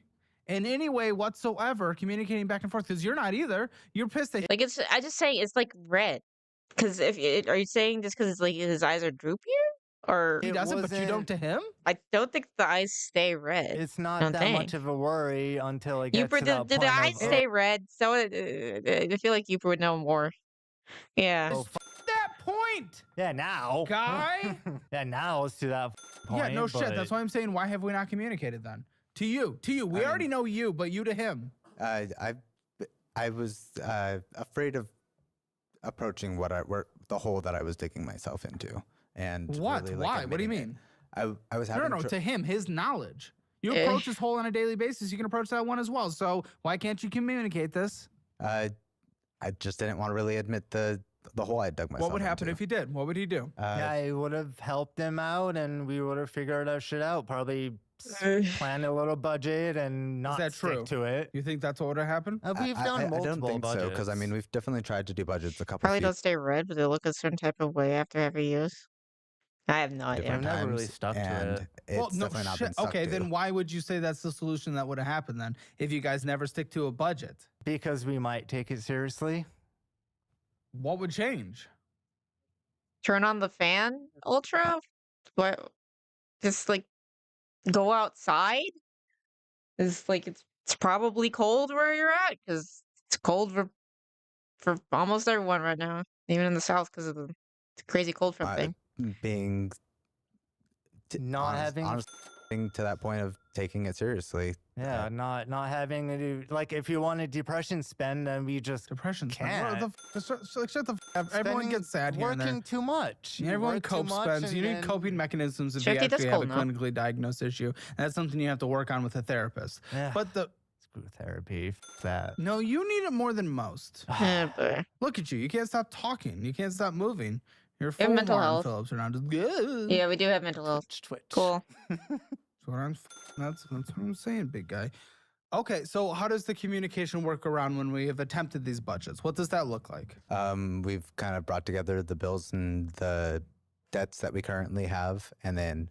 in any way whatsoever communicating back and forth? Because you're not either. You're pissed that Like I just say it's like red. Because are you saying just because it's like his eyes are droopier, or he doesn't, but you don't to him? I don't think the eyes stay red. It's not don't that think. much of a worry until it You gets to that did the point eyes of, stay red? So I feel like you would know more. Yeah. Oh, that point, yeah, now. guy. Yeah, now it's to that point. Yeah, no shit. but- That's why I'm saying, why have we not communicated then? To you. We already know you, but you to him. I was afraid of approaching the hole that I was digging myself into. And What? really, Why? What do you admitting mean? it. I was No, having no, to him, his knowledge. You Eh. approach this hole on a daily basis. You can approach that one as well. So why can't you communicate this? I just didn't want to really admit the hole I dug myself What would happen into. if he did? What would he do? Yeah, I would have helped him out, and we would have figured our shit out. Probably plan a little budget and not Is that stick true? to it. You think that's what would have happened? We've done I multiple don't think budgets. so, because I mean, we've definitely tried to do budgets a couple Probably few don't stay red, but they look a certain type of way after every use. I have no idea. different never times, really stuck to and it. it's definitely not been stuck Okay, to. then why would you say that's the solution that would have happened then if you guys never stick to a budget? Because we might take it seriously. What would change? Turn on the fan, Ultra? What? Just like go outside? It's like it's probably cold where you're at because it's cold for for almost everyone right now, even in the South because of the crazy cold front thing. Being Not having to that point of taking it seriously. Yeah, not having to do, like, if you want a depression spend, then we just can't. Shut the f up. Everyone gets sad here and there. Working too much. You Everyone work too cope much spends. You and need then- coping mechanisms if Shakti, you that's actually have a cold enough. clinically diagnosed issue. And that's something you have to work on with a therapist. Yeah. But the Screw therapy. F that. no, you need it more than most. Boy. Look at you. You can't stop talking. You can't stop moving. You're We have full mental Martin health. Phillips around. Just good. Yeah, we do have mental health. Twitch. Cool. That's what I'm saying, big guy. Okay, so how does the communication work around when we have attempted these budgets? What does that look like? We've kind of brought together the bills and the debts that we currently have, and then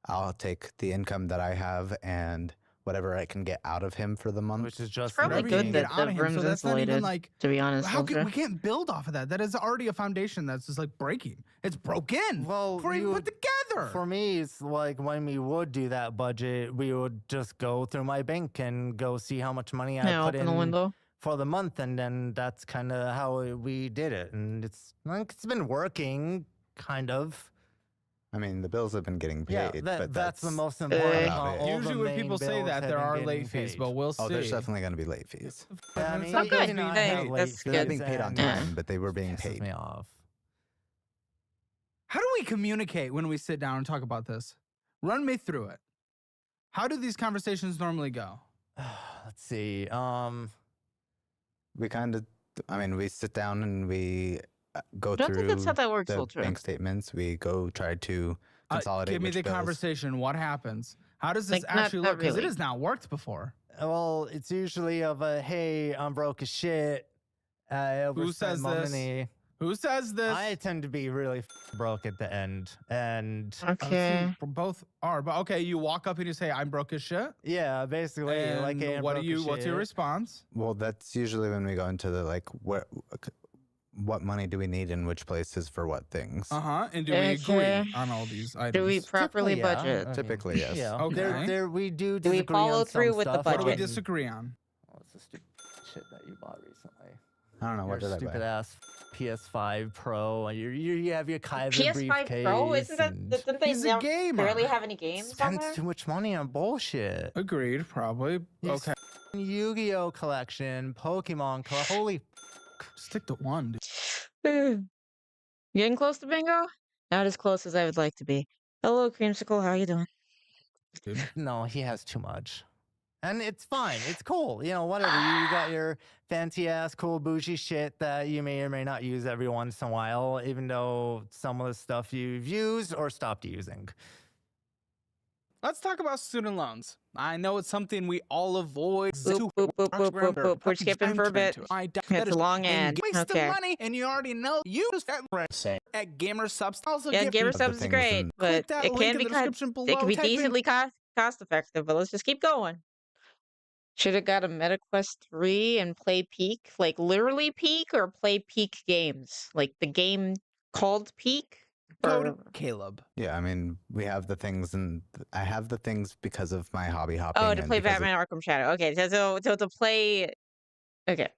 I'll take the income that I have and whatever I can get out of him for the month. Which is just Probably Whatever you good can that get out the of him, room's so that's not even insulated, like, to be honest. how Ultra. we can't build off of that. That is already a foundation that's just like breaking. It's broken. Well, before you put together. For me, it's like when we would do that budget, we would just go through my bank and go see how much money I Yeah, put open in the window. for the month, and then that's kind of how we did it. And it's like it's been working, kind of. I mean, the bills have been getting paid, Yeah, but that's the most important. about it. Usually when people say that, there are late fees, but we'll see. Oh, there's definitely going to be late fees. Yeah, I It's mean, not good. even I Hey, have late that's fees good. They're being paid on and time, but they were being pisses paid. me off. How do we communicate when we sit down and talk about this? Run me through it. How do these conversations normally go? Let's see. We kind of, I mean, we sit down and we go I don't through think that's how that works, the Ultra. bank statements. We go try to consolidate Give me which the bills. conversation. What happens? How does this Like, not- actually not look? Because it really. has not worked before. Well, it's usually of a, hey, I'm broke as shit. Who says this? Money. Who says this? I tend to be really broke at the end, and Okay. Both are, but okay. You walk up and you say, "I'm broke as shit." yeah, basically, And like, hey, I'm what do broke you? as What's your shit. response? Well, that's usually when we go into the like, what money do we need in which places for what things? And do we agree Okay. on all these items? Do we properly Typically, yeah. budget? I mean, Typically, yes. Yeah. Okay. There, we do Do we disagree follow on through some with the stuff. What do we budget? disagree on? What's the stupid shit that you bought recently? I don't know. What Your did I stupid buy? ass PS5 Pro. You have your Kyber PS5 briefcase. Pro? Isn't that and didn't they He's a now gamer. barely have any games on spends there? too much money on bullshit. Agreed. Probably. Your Okay. Yu-Gi-Oh collection, Pokemon collection. Holy Stick to one. Getting close to bingo? Not as close as I would like to be. Hello, Creamsicle. How you doing? Dude. No, he has too much. And it's fine. It's cool. You know, whatever. You got your fancy ass, cool, bougie shit that you may or may not use every once in a while, even though some of the stuff you've used or stopped using. Let's talk about student loans. I know it's something we all avoid. Boop, boop, boop, boop, boop, boop. We're skipping for a bit. It's a long ad. Waste Okay. of money, and you already know you just at Gamer Subs. Also, Yeah, give Gamer people- Subs is great, but Click that it link can in be the description below. it can be type in- decently cost effective. But let's just keep going. Should have got a MetaQuest 3 and play Peak, like literally Peak, or play Peak games, like the game called Peak. Code Caleb. Yeah, I mean, we have the things, and I have the things because of my hobby hopping. Oh, to and play because of- Batman Arkham Shadow. Okay, so to play. Okay,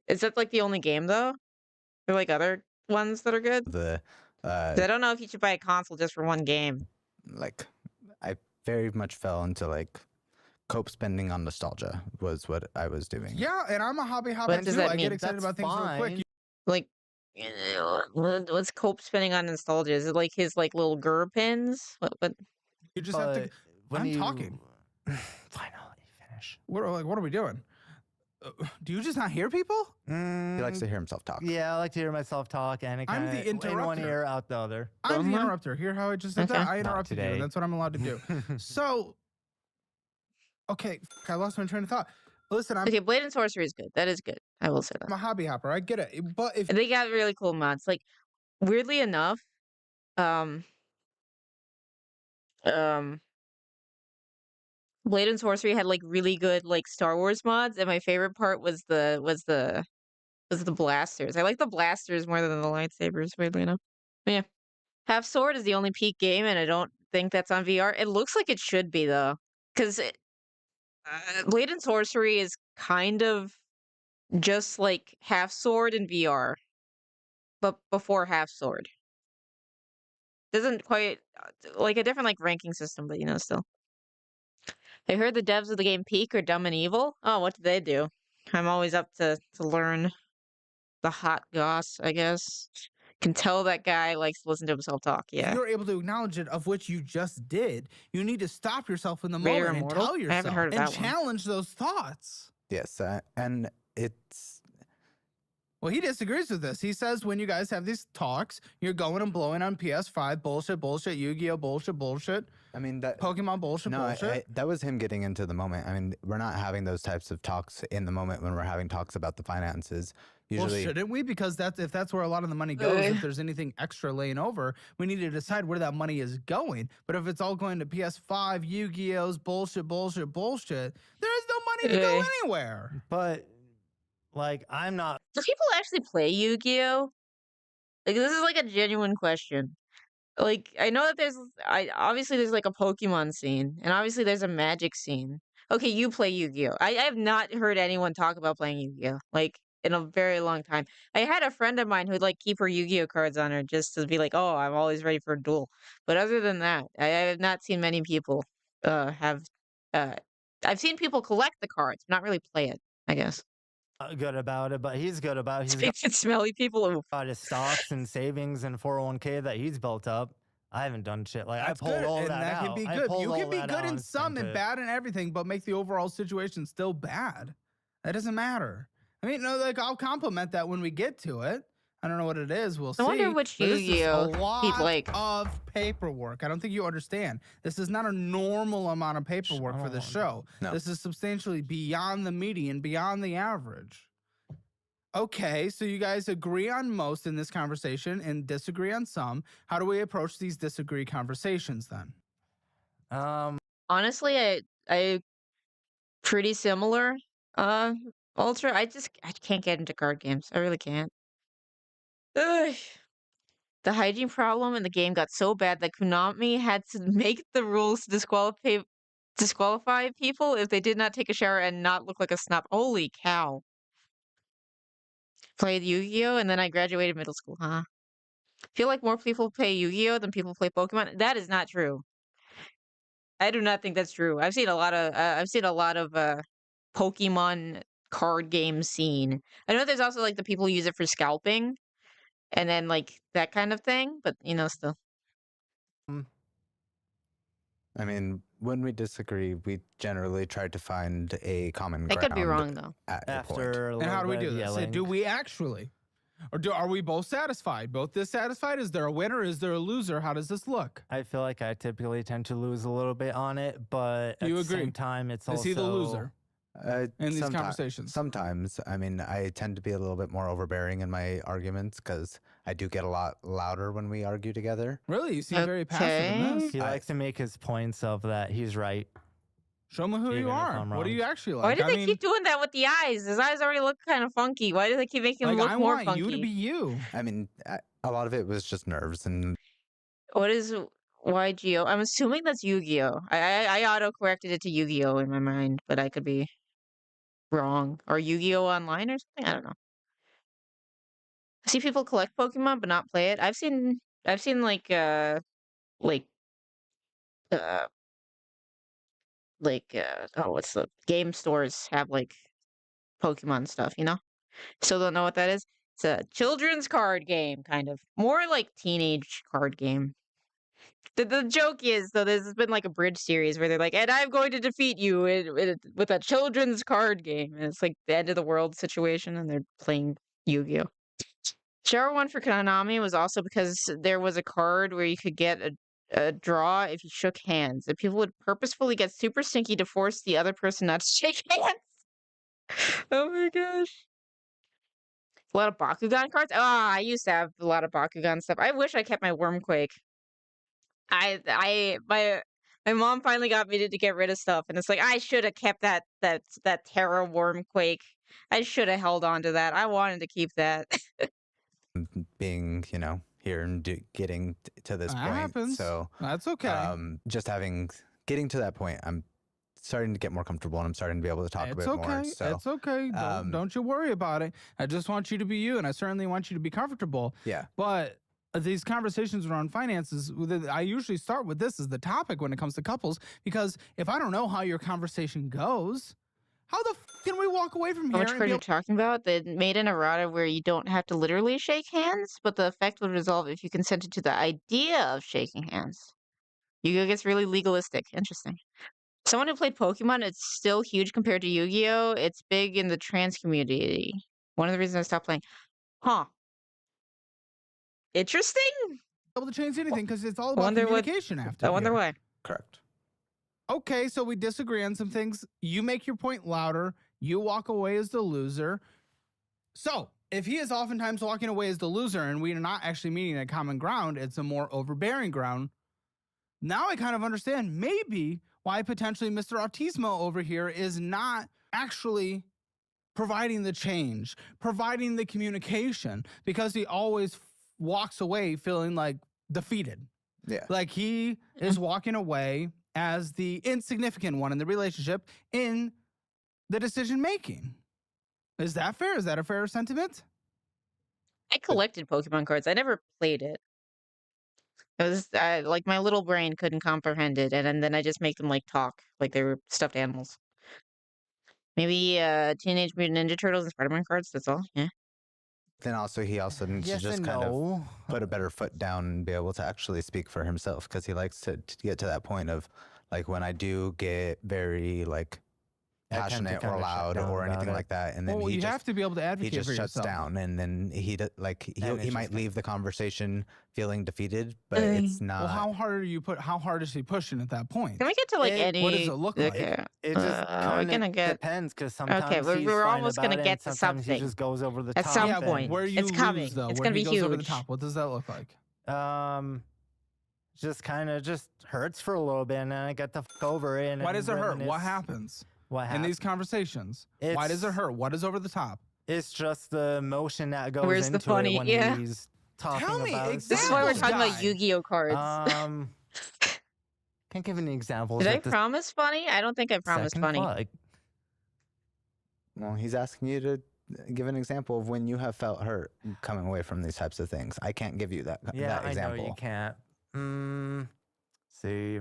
is that like the only game though? Or like other ones that are good? the 'Cause I don't know if you should buy a console just for one game. like, I very much fell into like cope spending on nostalgia was what I was doing. Yeah, and I'm a hobby hopper What does too. that I mean? get excited That's about things real quick. fine. Like, what's Cope spending on nostalgia? Is it like his like little GUR pins? What? You just have to. But when I'm you- talking. Fine, I'll let you finish. What are we doing? Do you just not hear people? He likes to hear himself talk. Yeah, I like to hear myself talk, and it I'm kind the of in one interrupter. ear, out the other. I'm the interrupter. Hear how I just did that? Okay. I Not interrupted you. today. That's what I'm allowed to do. So, okay, I lost my train of thought. Listen, I'm Okay, Blade and Sorcery is good. That is good. I will say a that. hobby hopper. I get it. But if They got really cool mods. Like, weirdly enough, Blade and Sorcery had like really good like Star Wars mods, and my favorite part was the blasters. I like the blasters more than the lightsabers, weirdly enough. But yeah, Half Sword is the only Peak game, and I don't think that's on VR. It looks like it should be though, because Blade and Sorcery is kind of just like Half Sword in VR, but before Half Sword. Doesn't quite like a different like ranking system, but still. I heard the devs of the game Peak are dumb and evil. Oh, what did they do? I'm always up to learn the hot goss, I guess. Can tell that guy likes to listen to himself talk. If Yeah. you're able to acknowledge it, of which you just did, you need to stop yourself in the Raider moment and Immortal? tell I yourself haven't heard of and that one. challenge those thoughts. Yes, and it's Well, he disagrees with this. He says when you guys have these talks, you're going and blowing on PS5 bullshit, Yu-Gi-Oh bullshit. I mean that Pokemon bullshit. that was him getting into the moment. I mean, we're not having those types of talks in the moment when we're having talks about the finances. Usually, Well, shouldn't we? Because if that's where a lot of the money goes, if there's anything extra laying over, we need to decide where that money is going. But if it's all going to PS5, Yu-Gi-Oh's bullshit, there is no money to go anywhere. But like, I'm not. Do people actually play Yu-Gi-Oh? Like, this is like a genuine question. Like, I know that obviously there's like a Pokemon scene, and obviously there's a Magic scene. Okay, you play Yu-Gi-Oh. I have not heard anyone talk about playing Yu-Gi-Oh, like, in a very long time. I had a friend of mine who'd like keep her Yu-Gi-Oh cards on her just to be like, oh, I'm always ready for a duel. But other than that, I have not seen many people have. I've seen people collect the cards, but not really play it, I guess. Good about it, but he's good about he's It's smelly people. got his stocks and savings and 401k that he's built up. I haven't done shit. Like, That's I pulled good, all and that that out. can be I good. pulled You all can be that good out in and some spent and it. bad in everything, but make the overall situation still bad. That doesn't matter. I mean, no, like I'll compliment that when we get to it. I don't know what it is. We'll see. I wonder which but this is a Yu-Gi-Oh lot he'd like. of paperwork. I don't think you understand. This is not a normal amount of paperwork for the show. No. This is substantially beyond the median, beyond the average. Okay, so you guys agree on most in this conversation and disagree on some. How do we approach these disagree conversations then? Honestly, I pretty similar. Ultra. I can't get into card games. I really can't. Ugh. The hygiene problem in the game got so bad that Konami had to make the rules to disqualify people if they did not take a shower and not look like a snob. Holy cow. Played Yu-Gi-Oh! And then I graduated middle school, huh? Feel like more people play Yu-Gi-Oh! Than people play Pokemon? That is not true. I do not think that's true. I've seen a lot of Pokemon card game scene. I know there's also like the people who use it for scalping and then like that kind of thing, but still. I mean, when we disagree, we generally try to find a common I ground. could be wrong though. At a point. After And how do we do this? yelling. Do we actually? Or are we both satisfied? Both dissatisfied? Is there a winner? Is there a loser? How does this look? I feel like I typically tend to lose a little bit on it, but at You the agree? same time, it's also. Is he the loser in these Someti- conversations? Sometimes, I mean, I tend to be a little bit more overbearing in my arguments because I do get a lot louder when we argue together. Really? You seem very passive in this. He likes to make his points of that he's right. Show me who Even you if are. I'm What do wrong. you actually like? Why do I they mean, keep doing that with the eyes? His eyes already look kind of funky. Why do they keep making him like, look I more want funky? you to be you. I mean, a lot of it was just nerves and What is YGO? I'm assuming that's Yu-Gi-Oh. I auto-corrected it to Yu-Gi-Oh in my mind, but I could be wrong. Or Yu-Gi-Oh online or something? I don't know. I see people collect Pokemon but not play it. I've seen like uh what's the game stores have like Pokemon stuff, Still don't know what that is. It's a children's card game, kind of. More like teenage card game. The joke is, though, there's been like a bridge series where they're like, and I'm going to defeat you with a children's card game. And it's like the end of the world situation, and they're playing Yu-Gi-Oh! Shower one for Konami was also because there was a card where you could get a draw if you shook hands. And people would purposefully get super stinky to force the other person not to shake hands. Oh my gosh. A lot of Bakugan cards? I used to have a lot of Bakugan stuff. I wish I kept my Wormquake. My mom finally got me to get rid of stuff, and it's like I should have kept that Terra Wormquake. I should have held on to that. I wanted to keep that. being, here and getting to this That point. happens. So That's okay. just getting to that point, I'm starting to get more comfortable, and I'm starting to be able to talk a bit more. So It's okay. Don't you worry about it. I just want you to be you, and I certainly want you to be comfortable. Yeah. But these conversations around finances, I usually start with this as the topic when it comes to couples, because if I don't know how your conversation goes, how the can we walk away from How here? much are you talking about? They made an errata where you don't have to literally shake hands, but the effect would resolve if you consented to the idea of shaking hands. Yu-Gi-Oh gets really legalistic. Interesting. Someone who played Pokemon, it's still huge compared to Yu-Gi-Oh! It's big in the trans community. One of the reasons I stopped playing. Huh. Interesting? Able to change anything because it's all about Wonder what- communication after. I wonder here. why. Correct. Okay, so we disagree on some things. You make your point louder. You walk away as the loser. So if he is oftentimes walking away as the loser and we are not actually meeting a common ground, it's a more overbearing ground. Now I kind of understand maybe why potentially Mr. Autismo over here is not actually providing the change, providing the communication, because he always walks away feeling like defeated. Yeah. Like he is walking away as the insignificant one in the relationship in the decision making. Is that fair? Is that a fair sentiment? I collected Pokemon cards. I never played it. It was like my little brain couldn't comprehend it, and then I just make them like talk, like they were stuffed animals. Maybe Teenage Mutant Ninja Turtles and Spider-Man cards. That's all. Yeah. Then also he also needs Yes to just and kind no. of put a better foot down and be able to actually speak for himself, because he likes to get to that point of like when I do get very like I tend to passionate or kinda shut loud down or about anything it. like that, and then Well, he you just, have to be able to he advocate just for shuts yourself. down, and then he And it's might just leave the conversation feeling defeated, but it's not. Well, how hard is he pushing at that point? Can we get to like any? What does it look like? Okay. It just we're kind gonna of get. depends because sometimes Okay, we're he's we're fine almost about gonna it, get and to sometimes something. he just goes over the At top. some Yeah, but point. where you It's coming. lose, though, It's where gonna he be goes over the huge. top. What does that look like? Just kind of just hurts for a little bit, and then I get the over it. And Why does it hurt? What reminisce happens What in happens? these conversations? Why does it It's- hurt? What is over the top? It's just the emotion that goes Where's the into funny? it when Yeah. he's talking Tell me about it. This is why we're examples, talking about guy. Yu-Gi-Oh cards. Can't give any examples. Did I at this promise funny? I don't think I promised second funny. thought. Well, he's asking you to give an example of when you have felt hurt coming away from these types of things. I can't give you that Yeah, that I example. know you can't. See.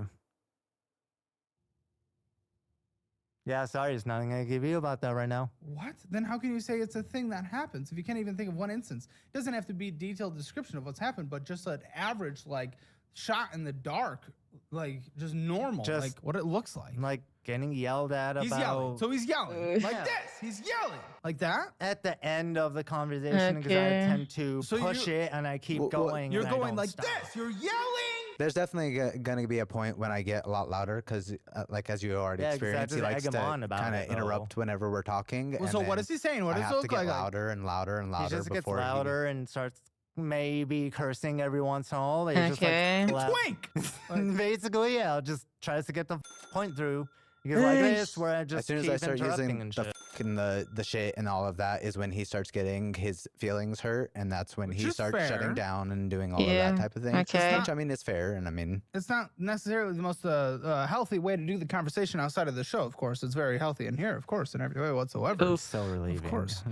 Yeah, sorry, there's nothing I can give you about that right now. What? Then how can you say it's a thing that happens if you can't even think of one instance? It doesn't have to be a detailed description of what's happened, but just an average, like, shot in the dark, like, just normal, Just like, what it looks like. Like getting yelled at He's about. yelling. So he's yelling. Like Yeah. this. He's yelling. Like that? At the end of the conversation, because Okay. I tend to So push you- it and I keep Well, going. You're and I going don't like stop. this. You're yelling. There's definitely going to be a point when I get a lot louder because, like, as you already Yeah, 'cause I experienced, he just likes egg to him on about kind of it, though. interrupt whenever we're talking. Well, and so what then is he saying? What I does have it to look get like? louder and louder and He louder just gets before louder and starts maybe cursing every once in a while. He's just Okay. like, Twink. basically, yeah, just tries to get the point through. Because like this, where I just as soon as keep I start interrupting using and the shit. fucking the shit and all of that is when he starts getting his feelings hurt, and that's when Which he is starts fair. shutting down and doing all Yeah, of that type of thing. okay. Which I mean is fair, and I mean It's not necessarily the most healthy way to do the conversation outside of the show, of course. It's very healthy in here, of course, in every way whatsoever. It's so relieving. course.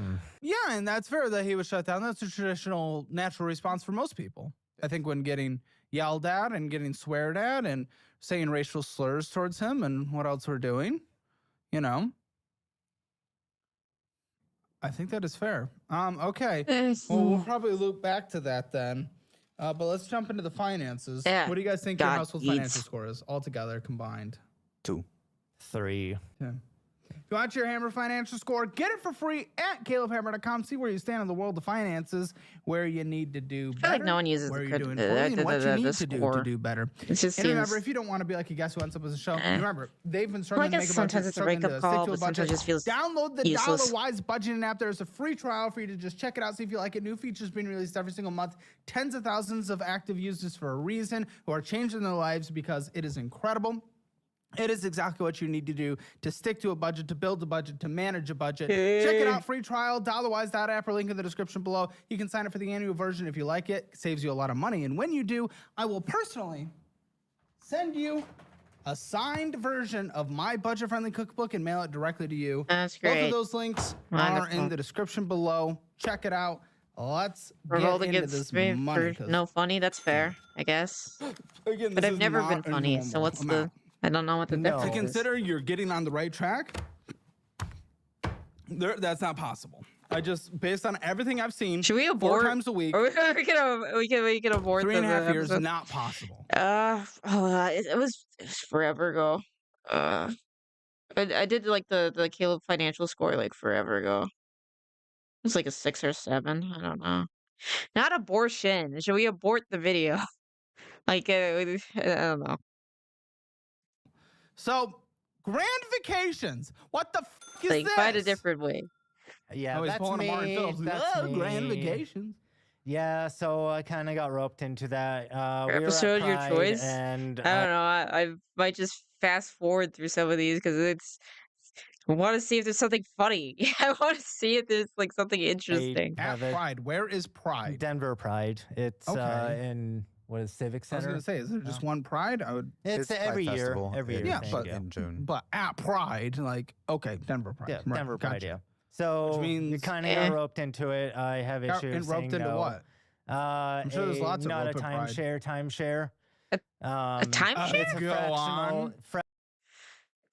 Yeah, and that's fair that he was shut down. That's a traditional, natural response for most people. I think when getting yelled at and getting sweared at and saying racial slurs towards him and what else we're doing, you know. I think that is fair. Okay. Well, we'll probably loop back to that then. But let's jump into the finances. Yeah. What do you guys think your God household eats. financial score is altogether combined? 2. 3. Yeah. If you want your Hammer financial score, get it for free at CalebHammer.com. See where you stand in the world of finances, where you need to do better. I feel like no one uses where the you're credit- doing poorly, and what you need the to do score. to do better. It just And remember, seems- if you don't want to be like a guest who ends up as a show, Eh. remember, they've been Well, I struggling to guess make a sometimes budget, it's a struggling to wake-up stick call, to a but sometimes it budget. just feels Download the useless. Dollar-Wise budgeting app. There's a free trial for you to just check it out, see if you like it. New features being released every single month. Tens of thousands of active users for a reason who are changing their lives because it is incredible. It is exactly what you need to do to stick to a budget, to build a budget, to manage a budget. Check it out, free trial, dollarwise.app or link in the description below. You can sign up for the annual version if you like it. It saves you a lot of money. And when you do, I will personally send you a signed version of my budget-friendly cookbook and mail it directly to you. That's Both great. of those links Wonderful. are in the description below. Check it out. Let's Revolta get into gets this paid money. for no funny. That's fair, I guess. Again, But this I've is never not been a funny, so normal what's amount. I don't know what the To difference is. consider you're getting on the right track, that's not possible. I just, based on everything I've seen, Should we abort? 4 times a week, we can abort 3.5 years, episode. not possible. It was forever ago. I did like the Caleb financial score like forever ago. It was like a 6 or 7. I don't know. Not abortion. Should we abort the video? Like, I don't know. So, grand vacations. What the f is Like, this? find a different way. Yeah, I was that's pulling a Martin me. Phillips. That's Oh, grand me. vacations. Yeah, so I kind of got roped into that. We were at Episode your Pride, choice. and I don't know. I might just fast forward through some of these because I want to see if there's something funny. I want to see if there's like something interesting. At Pride. Where is Pride? Denver Pride. It's Okay. in what is Civic I was Center? gonna say, is there just one Pride? I would. It's every Pride year. Festival Every in- year. Yeah, thing, but in June. But at Pride, like, okay, Denver Pride. Yeah, Right, Denver Pride. gotcha. Yeah. So Which means- you kind of got roped into it. I have Got issues. roped saying into no. what? I'm sure there's lots of not a rope at Pride. timeshare. A timeshare? It's a Go fractional. on.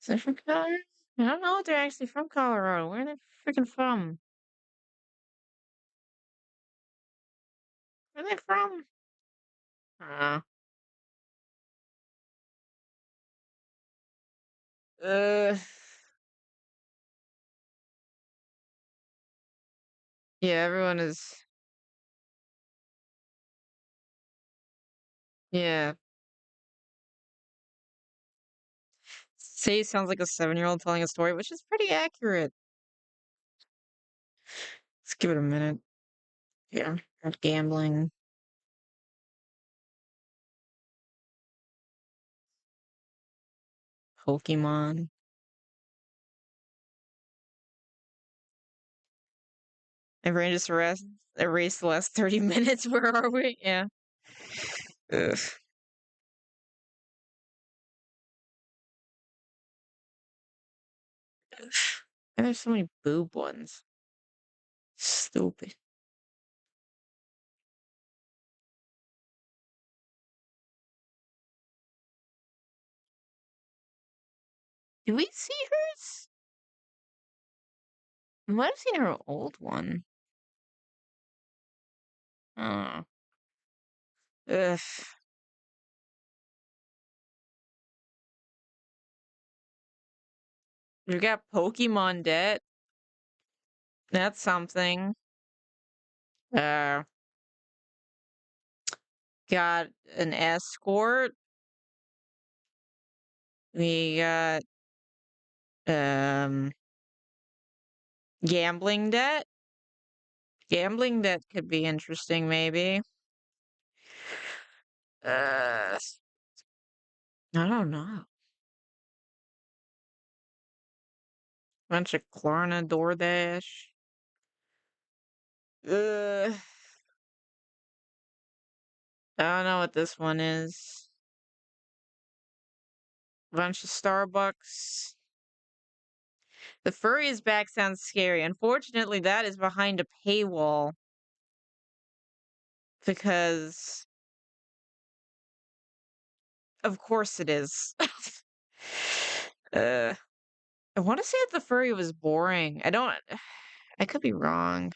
Is it from Colorado? I don't know if they're actually from Colorado. Where are they freaking from? Where are they from? Uh, yeah, everyone is. Yeah. Say sounds like a 7-year-old telling a story, which is pretty accurate. Let's give it a minute. Yeah, not gambling. Pokemon. My brain just erased the last 30 minutes. Where are we? Yeah. Ugh. And there's so many boob ones. Stupid. Did we see hers? I might have seen her old one. Oh. Ugh. We got Pokemon debt. That's something. Got an escort. We got gambling debt. Gambling debt could be interesting, maybe. I don't know. Bunch of Klarna, DoorDash. I don't know what this one is. Bunch of Starbucks. The furry is back sounds scary. Unfortunately, that is behind a paywall. Because of course it is. I want to say that the furry was boring. I could be wrong.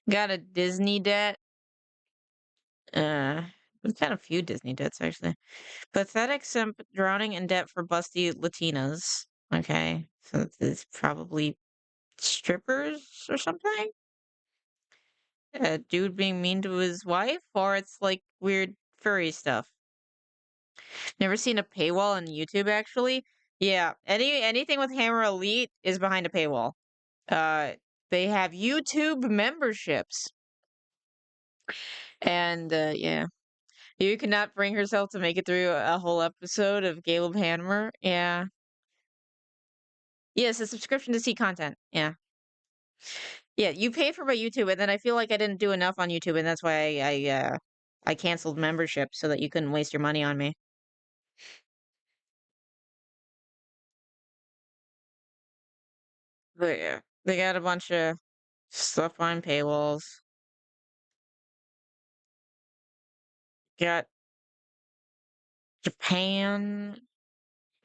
Got a Disney debt. We've got a few Disney debts actually. Pathetic simp drowning in debt for busty Latinas. Okay, so it's probably strippers or something. A dude being mean to his wife, or it's like weird furry stuff. Never seen a paywall on YouTube actually. Yeah, anything with Hammer Elite is behind a paywall. They have YouTube memberships. And yeah. You cannot bring herself to make it through a whole episode of Caleb Hammer. Yeah. Yes, a subscription to see content. Yeah. Yeah, you pay for my YouTube, and then I feel like I didn't do enough on YouTube, and that's why I I canceled membership so that you couldn't waste your money on me. But yeah, they got a bunch of stuff on paywalls. Got Japan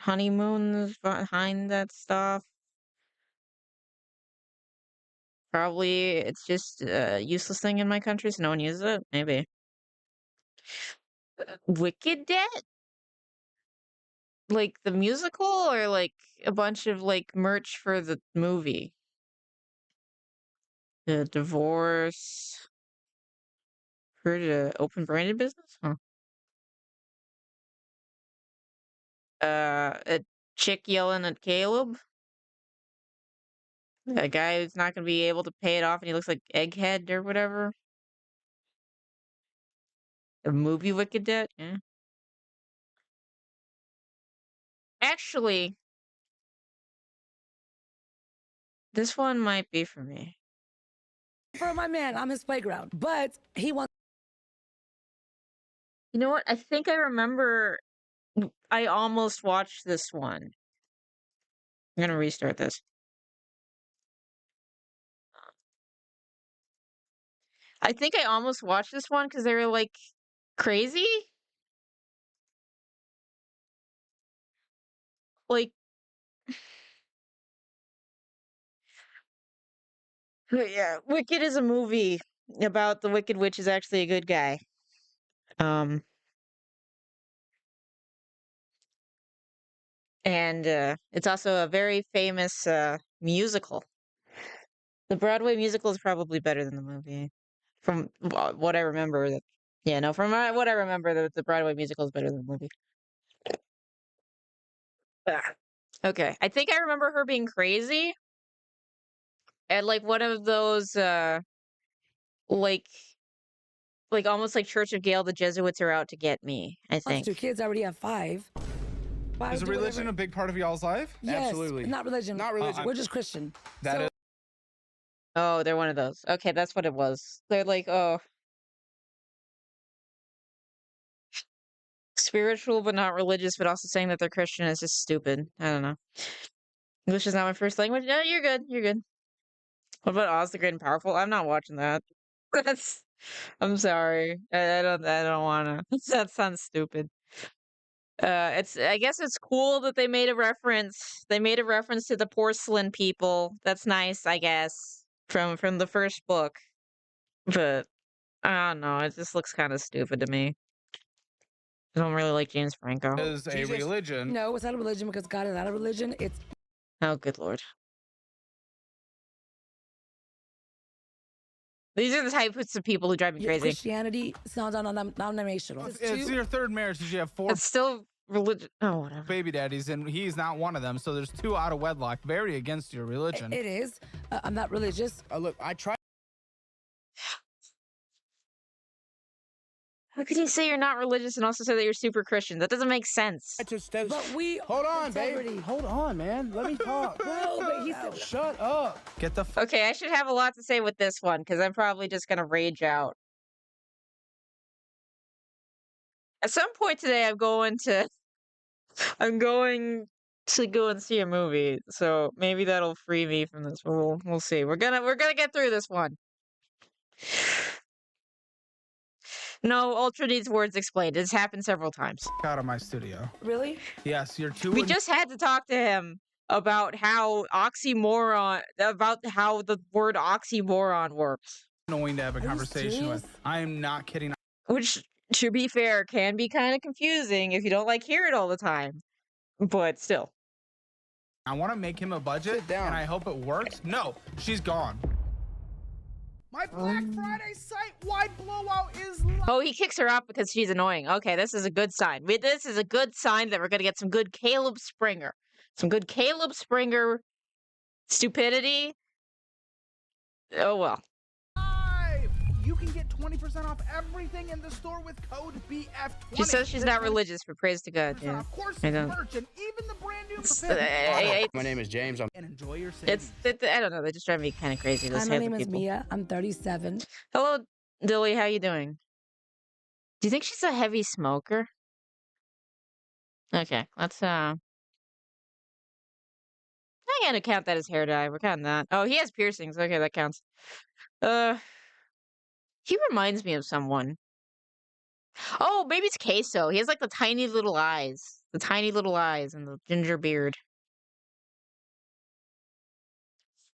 honeymoons behind that stuff. Probably it's just a useless thing in my country, so no one uses it. Maybe. Wicked Debt? Like the musical or like a bunch of like merch for the movie? The divorce. Her to open branded business? Huh. A chick yelling at Caleb? A guy who's not gonna be able to pay it off and he looks like Egghead or whatever? A movie Wicked Debt? Yeah. Actually, this one might be for me. For my man, I'm his playground, but he wants. You know what? I think I remember I almost watched this one. I'm gonna restart this. I think I almost watched this one because they were like crazy. Like, but yeah, Wicked is a movie about the Wicked Witch is actually a good guy. And it's also a very famous musical. The Broadway musical is probably better than the movie, from what I remember. Yeah, no, from what I remember, the Broadway musical is better than the movie. Okay, I think I remember her being crazy at like one of those like almost like Church of Gale, the Jesuits are out to get me, I think. 2 kids. I already have 5. Is religion a big part of y'all's life? Yes, absolutely. Not religion. Not religion. We're just Christian. That is. Oh, they're one of those. Okay, that's what it was. They're like, oh, spiritual but not religious, but also saying that they're Christian is just stupid. I don't know. English is not my first language. No, you're good. You're good. What about Oz the Great and Powerful? I'm not watching that. That's. I'm sorry. I don't wanna. That sounds stupid. I guess it's cool that they made a reference. They made a reference to the porcelain people. That's nice, I guess, from the first book. But I don't know. It just looks kind of stupid to me. I don't really like James Franco. Is a religion. No, it's not a religion because God is not a religion. It's. Oh, good lord. These are the types of people who drive me crazy. Christianity sounds non-denominational. It's your third marriage. Did you have 4? It's still religion. Oh, whatever. Baby daddies, and he's not one of them. So there's 2 out of wedlock. Very against your religion. It is. I'm not religious. Look, I try. How could you say you're not religious and also say that you're super Christian? That doesn't make sense. But we hold on, baby. Hold on, man. Let me talk. No, but he said, shut up. Get the. Okay, I should have a lot to say with this one because I'm probably just gonna rage out. At some point today, I'm going to go and see a movie, so maybe that'll free me from this. We'll see. We're gonna get through this one. No, Ultra needs words explained. It's happened several times. Out of my studio. Really? Yes, you're too. We just had to talk to him about how the word oxymoron works. Annoying to have a conversation with. I am not kidding. Which, to be fair, can be kind of confusing if you don't like hear it all the time. But still. I want to make him a budget, and I hope it works. No, she's gone. My Black Friday site-wide blowout is live. Oh, he kicks her out because she's annoying. Okay, this is a good sign. This is a good sign that we're going to get some good Caleb Springer. Some good Caleb Springer stupidity. Oh, well. You can get 20% off everything in the store with code BF20. She says she's not religious, but praise to God. Yeah. Of course, I don't. merch and even the brand new My name is James. And enjoy your savings. I don't know. They just drive me kind of crazy. Hi, my name is Mia. I'm 37. Hello, Dilly. How you doing? Do you think she's a heavy smoker? Okay, let's I'm gonna count that as hair dye. We're counting that. Oh, he has piercings. Okay, that counts. He reminds me of someone. Oh, maybe it's Queso. He has like the tiny little eyes. The tiny little eyes and the ginger beard.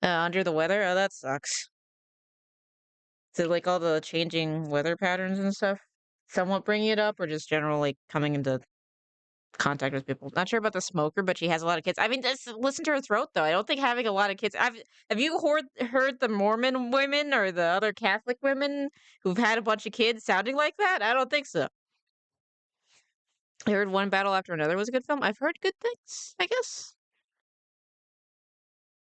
Under the weather? Oh, that sucks. Is it like all the changing weather patterns and stuff somewhat bringing it up, or just general like coming into contact with people? Not sure about the smoker, but she has a lot of kids. I mean, just listen to her throat though. I don't think having a lot of kids. Have you heard the Mormon women or the other Catholic women who've had a bunch of kids sounding like that? I don't think so. I heard One Battle After Another was a good film. I've heard good things, I guess.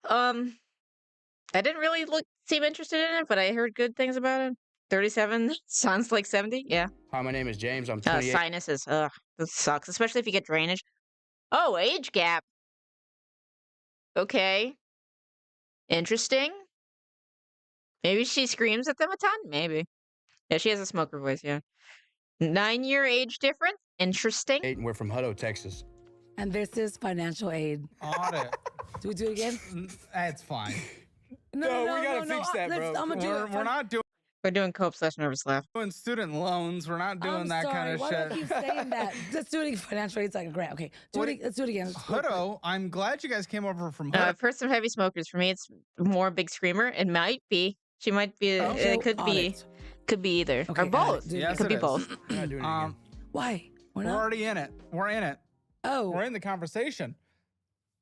I didn't really seem interested in it, but I heard good things about it. 37 sounds like 70. Yeah. Hi, my name is James. I'm 28. Sinuses. Ugh, this sucks, especially if you get drainage. Oh, age gap. Okay. Interesting. Maybe she screams at them a ton. Maybe. Yeah, she has a smoker voice. Yeah. 9-year age difference. Interesting. And we're from Hutto, Texas. And this is financial aid. Audit. Do we do it again? It's fine. No, we gotta fix that, bro. I'm gonna do it. We're not doing We're doing cope/nervous laugh. student loans. We're not doing that kind of Why shit. do I keep saying that? Let's do it again. Financial aid's like a grant. Okay, let's do it again. Hutto, I'm glad you guys came over from Hutto. I've heard some heavy smokers. For me, it's more big screamer. It might be. She might be. It could be. Could be either or both. Yes, it could be both. We're not doing it again. Why? We're already in it. We're in it. Oh. We're in the conversation.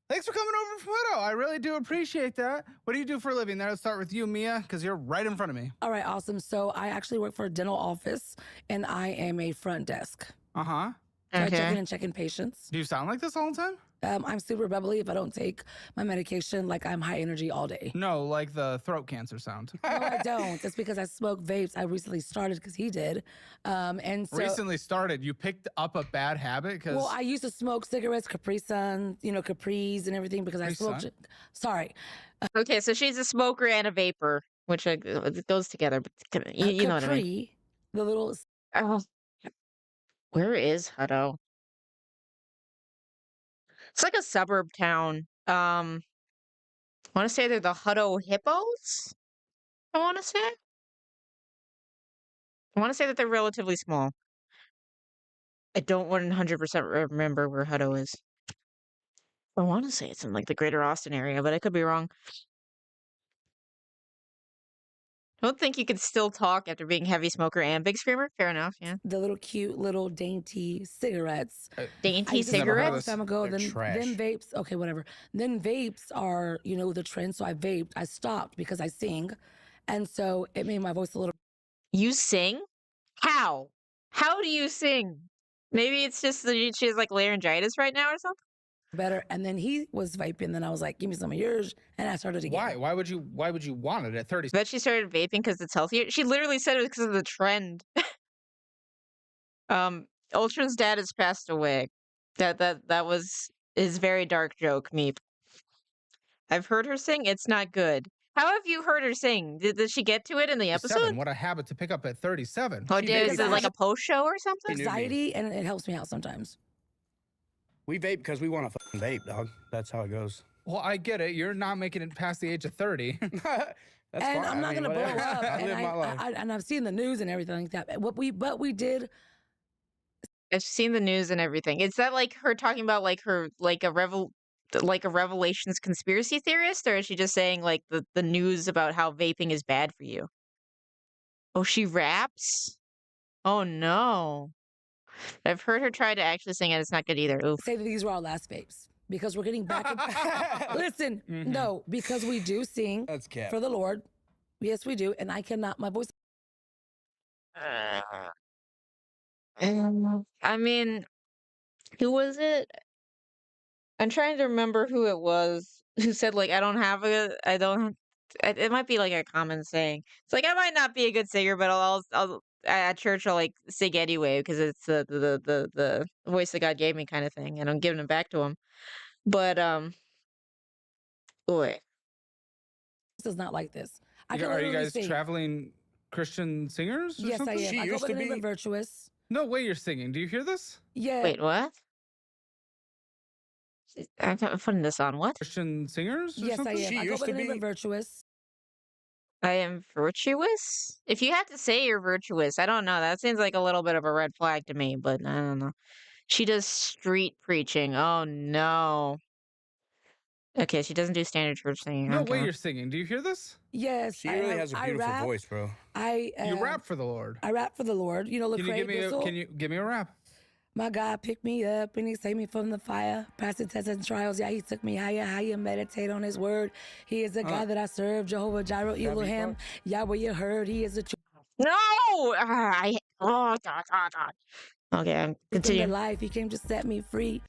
Thanks for coming over from Hutto. I really do appreciate that. What do you do for a living? Let's start with you, Mia, because you're right in front of me. All right, awesome. So I actually work for a dental office, and I am a front desk. Uh-huh. So I check in and check in patients. Do you sound like this all the time? I'm super bubbly. If I don't take my medication, like I'm high energy all day. No, like the throat cancer sound. No, I don't. It's because I smoke vapes. I recently started because he did. And so recently started. You picked up a bad habit because. Well, I used to smoke cigarettes, Capri Sun, Capris and everything because I smoked. Sorry. Okay, so she's a smoker and a vapor, which it goes together. But you know what I mean. The little. Oh, where is Hutto? It's like a suburb town. I want to say they're the Hutto Hippos. I want to say that they're relatively small. I don't 100% remember where Hutto is. I want to say it's in like the greater Austin area, but I could be wrong. I don't think you can still talk after being heavy smoker and big screamer. Fair enough, yeah. The little cute little dainty cigarettes. Dainty cigarettes? A long time ago. Then vapes. Okay, whatever. Then vapes are, the trend. So I vaped. I stopped because I sing. And so it made my voice a little. You sing? How? How do you sing? Maybe it's just that she has like laryngitis right now or something? Better. And then he was vaping. Then I was like, give me some of yours. And I started again. Why? Why would you want it at 30? Bet she started vaping because it's healthier. She literally said it was because of the trend. Ultron's dad has passed away. That was his very dark joke, Meep. I've heard her sing. It's not good. How have you heard her sing? Did she get to it in the episode? What a habit to pick up at 37. Oh, is it like a post show or something? Anxiety, and it helps me out sometimes. We vape because we want to fucking vape, dog. That's how it goes. Well, I get it. You're not making it past the age of 30. That's and fine. I'm not going to blow up. I live my life. And I've seen the news and everything like that. But we did. I've seen the news and everything. Is that like her talking about like her like a Revelations conspiracy theorist, or is she just saying like the news about how vaping is bad for you? Oh, she raps? Oh no. I've heard her try to actually sing and it's not good either. Oof. Say that these were our last vapes because we're getting back. Listen, no, because we do sing for the Lord. Yes, we do. And I cannot, my voice. I mean, who was it? I'm trying to remember who it was who said like, it might be like a common saying. It's like, I might not be a good singer, but I'll at church I'll like sing anyway because it's the voice that God gave me kind of thing, and I'm giving it back to him. But boy, this is not like this. Are you guys traveling Christian singers? Or yes, something? I am. I go by the name of Virtuous. No way you're singing. Do you hear this? Yeah. Wait, what? I'm putting this on. What? Christian singers or Yes, something? I am. I go by the name of Virtuous. I am virtuous? If you have to say you're virtuous, I don't know. That seems like a little bit of a red flag to me, but I don't know. She does street preaching. Oh, no. Okay, she doesn't do standard church singing. No Okay. way you're singing. Do you hear this? Yes. She really has a beautiful rap. voice, bro. You rap for the Lord. I rap for the Lord. You know, Can you give me a rap? My God picked me up and he saved me from the fire. Passing tests and trials, yeah, he took me higher. Higher, meditate on his word. He is the God that I serve. Jehovah Jireh, Elohim, Yahweh, you heard. He is the truth. No! Oh, God. Okay, I'm continuing. Life. He came to set me free.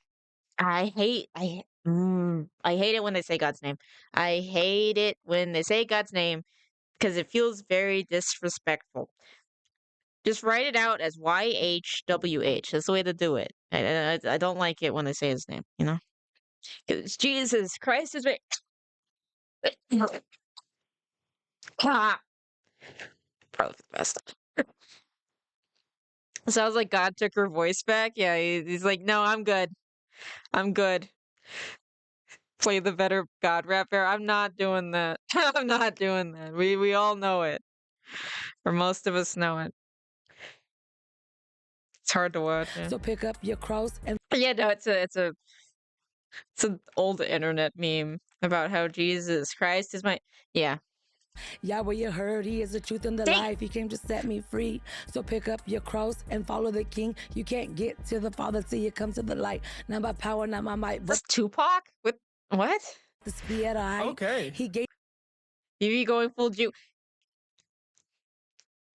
I hate it when they say God's name. I hate it when they say God's name because it feels very disrespectful. Just write it out as YHWH. That's the way to do it. I don't like it when they say his name, you know? 'Cause Jesus Christ is probably the best. Sounds like God took her voice back. Yeah, he's like, no, I'm good. I'm good. Play the better God rapper. I'm not doing that. I'm not doing that. We all know it. Or most of us know it. It's hard to watch. Yeah. So pick up your cross and Yeah, no, it's an old internet meme about how Jesus Christ is my Yahweh, you heard. He is the truth and the life. He came to set me free. So pick up your cross and follow the King. You can't get to the Father till you come to the light. Not by power, not by might. That's Tupac? What? The spirit I. Okay. He gave. You be going full Jew.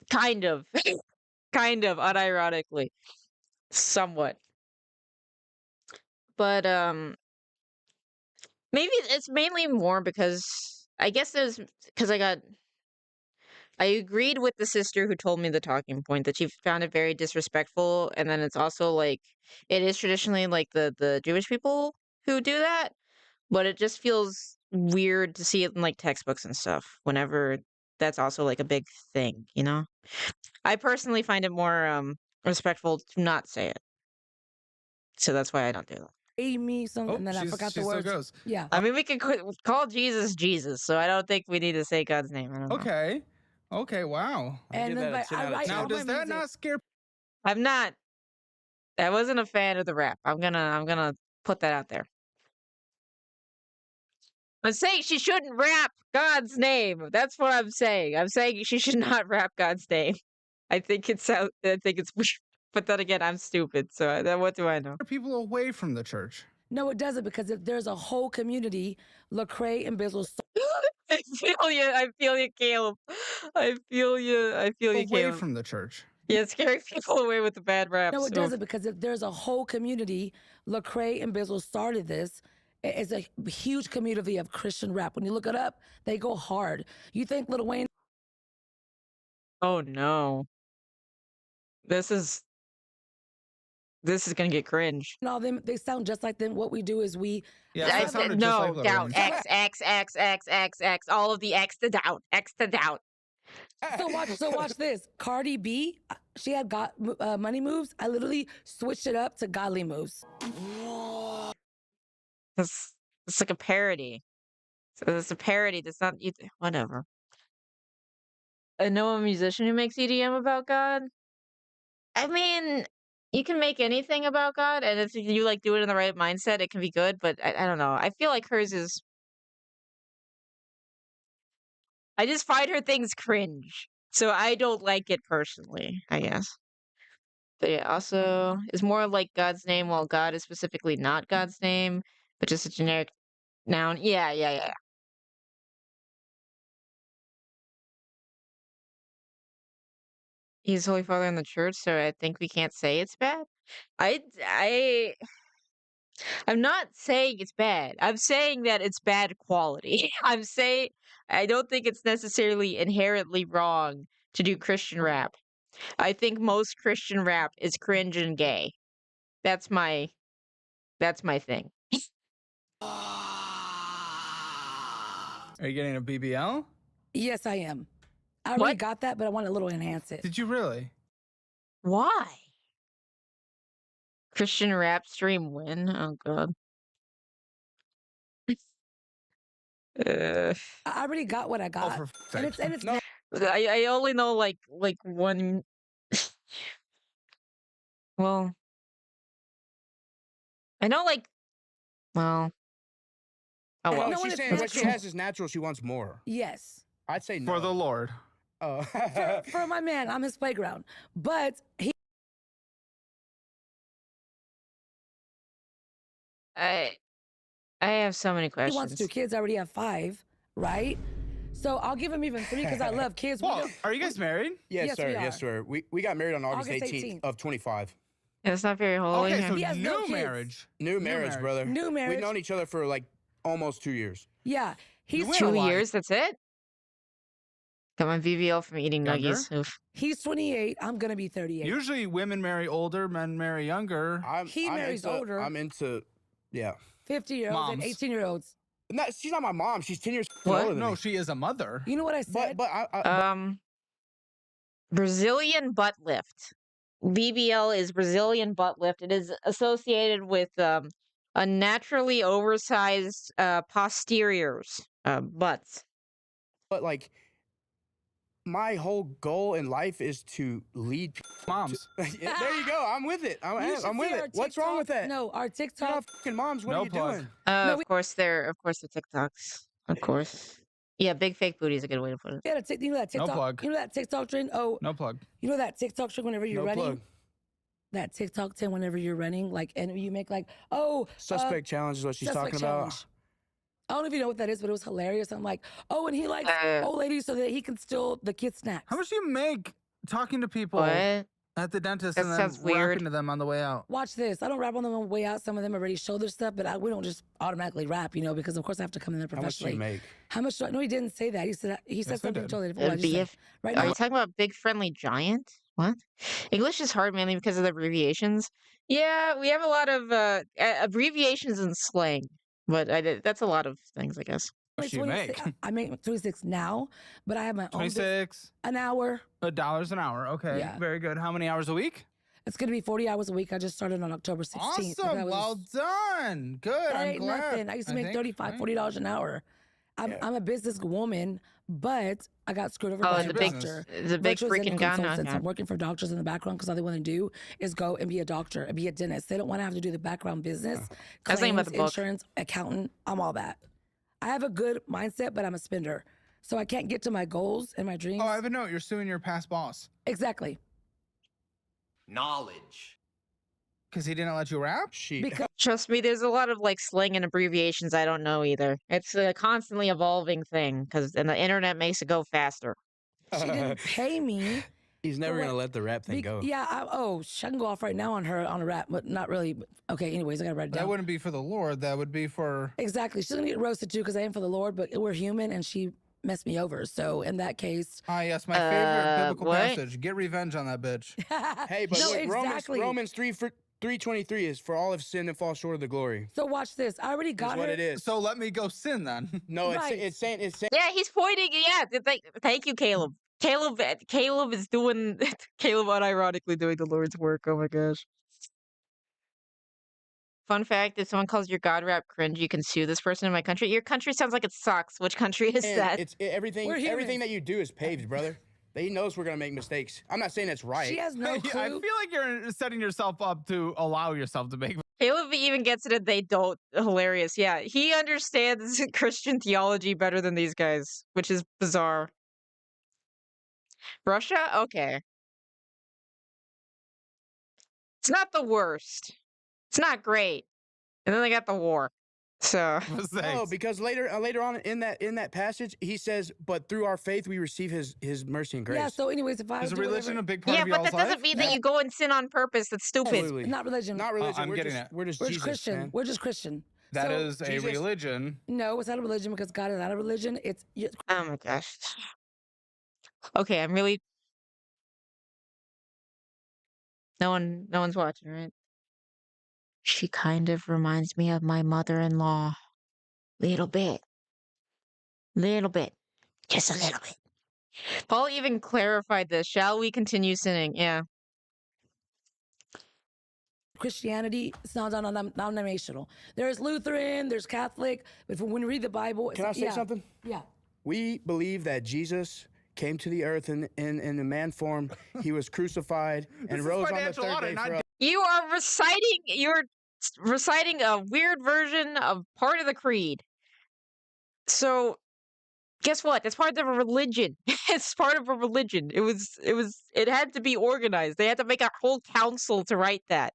Kind of. Kind of, unironically. Somewhat. But maybe it's mainly more because I guess there's because I agreed with the sister who told me the talking point that she found it very disrespectful, and then it's also like it is traditionally like the Jewish people who do that, but it just feels weird to see it in like textbooks and stuff whenever that's also like a big thing, you know? I personally find it more respectful to not say it. So that's why I don't do that. Gave me something, and then I forgot the she words. still goes. Yeah. I mean, we can call Jesus Jesus, so I don't think we need to say God's name. I don't know. Okay, wow. And then I write Now, all does my that music. not scare? I'm not. I wasn't a fan of the rap. I'm gonna put that out there. I'm saying she shouldn't rap God's name. That's what I'm saying. I'm saying she should not rap God's name. I think it's weird. But then again, I'm stupid. So then what do I know? People away from the church. No, it doesn't, because if there's a whole community, Lecrae and Bizzle. I feel you, Caleb. I feel you, Away Caleb. from the church. Yeah, scaring people away with the bad raps. No, it doesn't, because if there's a whole community, Lecrae and Bizzle started this. It's a huge community of Christian rap. When you look it up, they go hard. You think Lil Wayne? Oh no. This is gonna get cringe. And all them, they sound just like them. What we do is we. Yeah, No, down. X. All of the X to down. X to down. So watch this. Cardi B, she had got money moves. I literally switched it up to godly moves. It's like a parody. So it's a parody. That's not whatever. I know a musician who makes EDM about God. I mean, you can make anything about God, and if you like do it in the right mindset, it can be good. But I don't know. I feel like hers is. I just find her things cringe, so I don't like it personally, I guess. But yeah, also is more like God's name, while God is specifically not God's name, but just a generic noun. Yeah. He's Holy Father in the church, so I think we can't say it's bad. I'm not saying it's bad. I'm saying that it's bad quality. I'm saying I don't think it's necessarily inherently wrong to do Christian rap. I think most Christian rap is cringe and gay. That's my thing. Are you getting a BBL? Yes, I am. I already got that, but I want to a little enhance it. Did you really? Why? Christian rap stream win? Oh god. I already got what I got. And it's no. I only know like one. Well, I know like. Well. Oh well. No, she's saying what she has is natural. She wants more. Yes. I'd say no. For the Lord. Oh. for my man, I'm his playground. But he. I have so many questions. He wants 2 kids. I already have 5, right? So I'll give him even 3 because I love kids. Well, are you guys married? Yes, sir. we Yes, sir. We got married on August 18th of 25. Yeah, it's not very holy. Okay, so He has no new kids. marriage. New marriage, brother. New marriage. We've known each other for like almost 2 years. Yeah. He's 2 years, that's it? Got my VVL from eating Younger? nuggies. Oof. He's 28. I'm gonna be 38. Usually women marry older, men marry younger. He marries older. I'm into, yeah. 50-year-olds and Moms. 18-year-olds. No, she's not my mom. She's 10 years What? older than No, me. she is a mother. You know what I said? But Brazilian butt lift. BBL is Brazilian butt lift. It is associated with unnaturally oversized posteriors, butts. But like, my whole goal in life is to lead moms. There you go. I'm with it. You should I'm with see our it. What's wrong with TikTok. that? No, our You're TikTok. not fucking moms. What No are you plug. doing? Of course they're TikToks. Of course. Yeah, big fake booty is a good way to put it. Yeah, you know that TikTok. plug. You know that TikTok trend? Oh, No plug. you know that TikTok trend whenever you're No running? plug. That TikTok trend whenever you're running, like, and you make like, Suspect challenge is what she's suspect talking challenge. about. I don't know if you know what that is, but it was hilarious. I'm like, oh, and he likes old ladies so that he can steal the kid snacks. How much do you make talking to people What? at the dentist That and then sounds weird. rapping to them on the way out? Watch this. I don't rap on them on the way out. Some of them already show their stuff, but we don't just automatically rap, because of course I have to come in there How much do professionally. you make? How much do I? No, he didn't say that. He said Yes, I something did. totally different. What did I just say? BF. Right Are now, you talking about big friendly giant? What? English is hard mainly because of the abbreviations. Yeah, we have a lot of abbreviations and slang, but that's a lot of things, I guess. What do you make? I make 26 now, but I have my own 26 an hour. $1 an hour. Okay, Yeah. very good. How many hours a week? It's gonna be 40 hours a week. I just started on October 16th. but Awesome. that was- Well done. Good. that I'm ain't glad. nothing. I used to make think, $35, right? $40 an hour. I'm a business woman, but I got screwed over Oh, by the a big, doctor. the big Virtual freaking dental gun. consultants. Okay. I'm working for doctors in the background because all they want to do is go and be a doctor and be a dentist. They don't want to have to do the background business, I was thinking about claims, the book. insurance, accountant. I'm all that. I have a good mindset, but I'm a spender. So I can't get to my goals and my dreams. Oh, I have a note. You're suing your past boss. Exactly. Knowledge. Because he didn't let you rap? Because Trust me, there's a lot of like slang and abbreviations I don't know either. It's a constantly evolving thing and the internet makes it go faster. she didn't pay me. He's never But gonna what- let the rap thing go. Yeah. I can go off right now on her on a rap, but not really. Okay. Anyways, I gotta write it That down. wouldn't be for the Lord. That would be for. Exactly. She's gonna get roasted too because I am for the Lord, but we're human, and she messed me over. So in that case, Ah, yes, my favorite biblical what? passage. Get revenge on that bitch. Hey, but No, look, exactly. Romans 3:23 is for all have sinned and fall short of the glory. So watch this. I already got That's what her. it is. So let me go sin then. No, Right. it's saying Yeah, he's pointing. Yeah, thank you, Caleb. Caleb is doing Caleb unironically doing the Lord's work. Oh my gosh. Fun fact: if someone calls your God rap cringe, you can sue this person in my country. Your country sounds like it sucks. Which country is And that? everything We're everything humans. that you do is paved, brother. He knows we're gonna make mistakes. I'm not saying it's right. She has no I clue. feel like you're setting yourself up to allow yourself to make. Caleb even gets it and they don't. Hilarious. Yeah, he understands Christian theology better than these guys, which is bizarre. Russia? Okay. It's not the worst. It's not great. And then they got the war. So No, because later on in that passage, he says, "But through our faith, we receive His mercy and grace." Yeah. So anyways, if I Is do religion whatever- a big part yeah, of but y'all's that doesn't life? mean that you go and sin on purpose. That's stupid. Absolutely. not religion. Not religion. I'm we're getting just, it. We're just We're Jesus, just Christian. man. We're just Christian. That So- is a Jesus- religion. No, it's not a religion because God is not a religion. It's Oh my gosh. Okay, I'm really. No one's watching, right? She kind of reminds me of my mother-in-law. Little bit. Little bit. Just a little bit. Paul even clarified this. Shall we continue sinning? Yeah. Christianity, it's not non-denominational. There's Lutheran, there's Catholic, but when you read the Bible, Can I say something? Yeah. We believe that Jesus came to the earth in a man form. He was crucified and rose on the third day for us. You're reciting a weird version of part of the creed. So guess what? That's part of a religion. It's part of a religion. It had to be organized. They had to make a whole council to write that.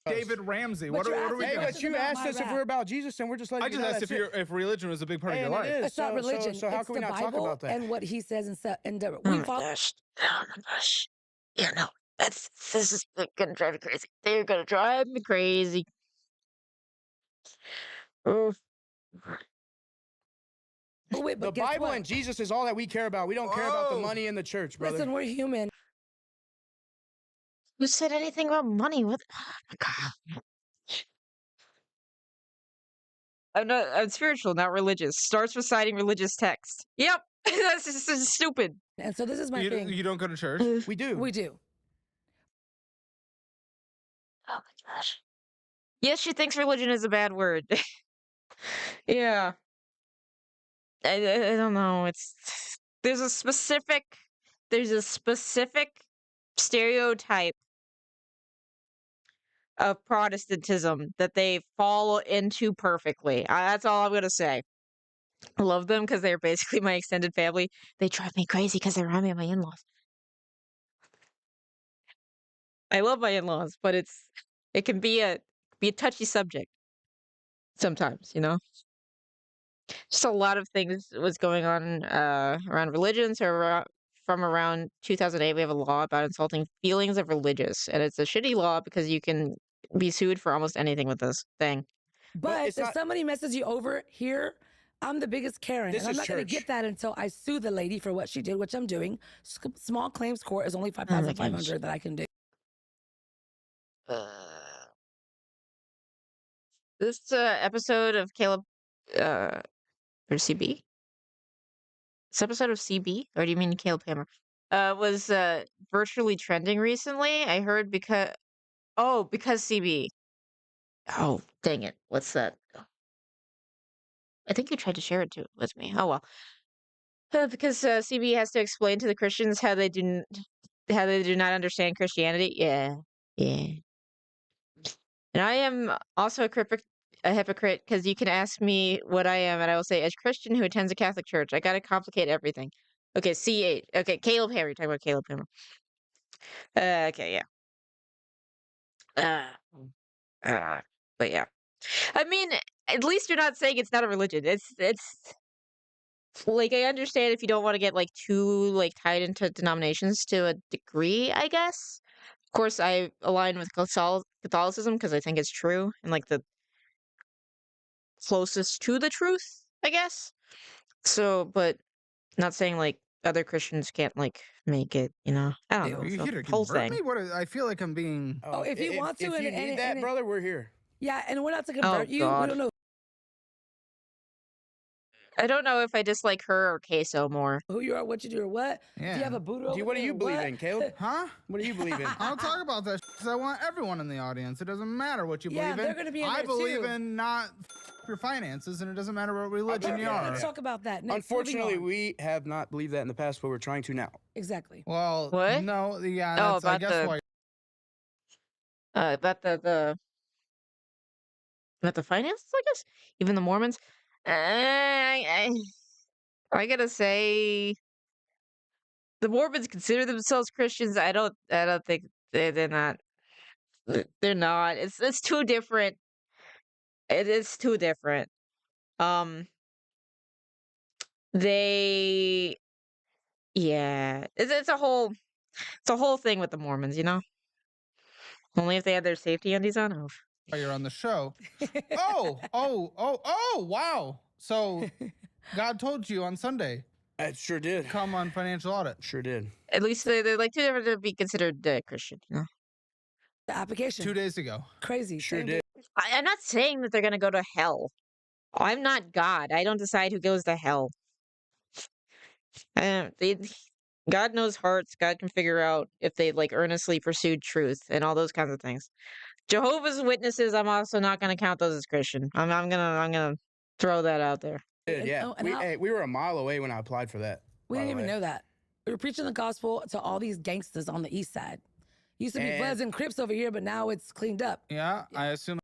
David Ramsey. What are we Hey, doing? but you asked us if we're about Jesus, and we're just like, I just asked if religion was a big part of your life. It's not religion. So how it's can we the not Bible talk about that? and what he says and Oh my gosh. Yeah, no. This is gonna drive me crazy. They're gonna drive me crazy. Oh. The Bible and Jesus is all that we care about. We don't care about the money in the church, brother. Listen, we're human. Who said anything about money? What? Oh my god. I'm spiritual, not religious. Starts reciting religious text. Yep. That's just stupid. And so this is my thing. You don't go to church? We do. We do. Oh my gosh. Yes, she thinks religion is a bad word. Yeah. I don't know. There's a specific stereotype of Protestantism that they fall into perfectly. That's all I'm gonna say. I love them because they're basically my extended family. They drive me crazy because they remind me of my in-laws. I love my in-laws, but it can be a touchy subject sometimes, you know? Just a lot of things was going on around religions from around 2008. We have a law about insulting feelings of religious, and it's a shitty law because you can be sued for almost anything with this thing. But if somebody messes you over here, I'm the biggest Karen. This And I'm is not going to church. get that until I sue the lady for what she did, which I'm doing. Small claims court is only $5,500 that I can do. This episode of Caleb or CB? This episode of CB? Or do you mean Caleb Hammer? Was virtually trending recently. I heard because CB. Oh, dang it. What's that? I think you tried to share it with me. Oh well. Because CB has to explain to the Christians how they do not understand Christianity. Yeah. Yeah. And I am also a hypocrite because you can ask me what I am, and I will say, as a Christian who attends a Catholic church, I gotta complicate everything. Okay, C8. Okay, Caleb Hammer. You're talking about Caleb Hammer. Okay, yeah. But yeah. I mean, at least you're not saying it's not a religion. It's like, I understand if you don't want to get like too like tied into denominations to a degree, I guess. Of course, I align with Catholicism because I think it's true and like the closest to the truth, I guess. So, but not saying like other Christians can't like make it, you know. I don't know. Are you the here to whole convert thing. me? I feel like I'm being. Oh, if you want to, if you need that, brother, we're here. Yeah, and we're not to convert you. God. We don't know I don't know if I dislike her or Queso more. who you are, what you do, or what. Yeah. Do you have a boot over What do there you or believe what? in, Caleb? Huh? What do you believe in? I don't talk about that because I want everyone in the audience. It doesn't matter what you Yeah, believe in. they're gonna be in I there believe too. in not your finances, and it doesn't matter what religion you Okay, are. let's talk about that. Next, Unfortunately, moving on. we have not believed that in the past, but we're trying to now. Exactly. Well, What? no, yeah, Oh, that's, I about guess why. about the finances, I guess. Even the Mormons. I gotta say, the Mormons consider themselves Christians. I don't think they're not. They're not. It's too different. It is too different. They, yeah, it's a whole thing with the Mormons, you know. Only if they had their safety undies on. Oh. While you're on the show. Oh, wow. So God told you on Sunday. It sure did. Come on Financial Audit. Sure did. At least they're like too different to be considered Christian, you know. The application. 2 days ago. Crazy. Sure Same did. I'm not saying that they're gonna go to hell. I'm not God. I don't decide who goes to hell. God knows hearts. God can figure out if they like earnestly pursued truth and all those kinds of things. Jehovah's Witnesses, I'm also not going to count those as Christian. I'm gonna throw that out there. Yeah, we were a mile away when I applied for that. We didn't even know that. We were preaching the gospel to all these gangsters on the east side. Used to be Bloods and Crips over here, but now it's cleaned up. Yeah, I assume.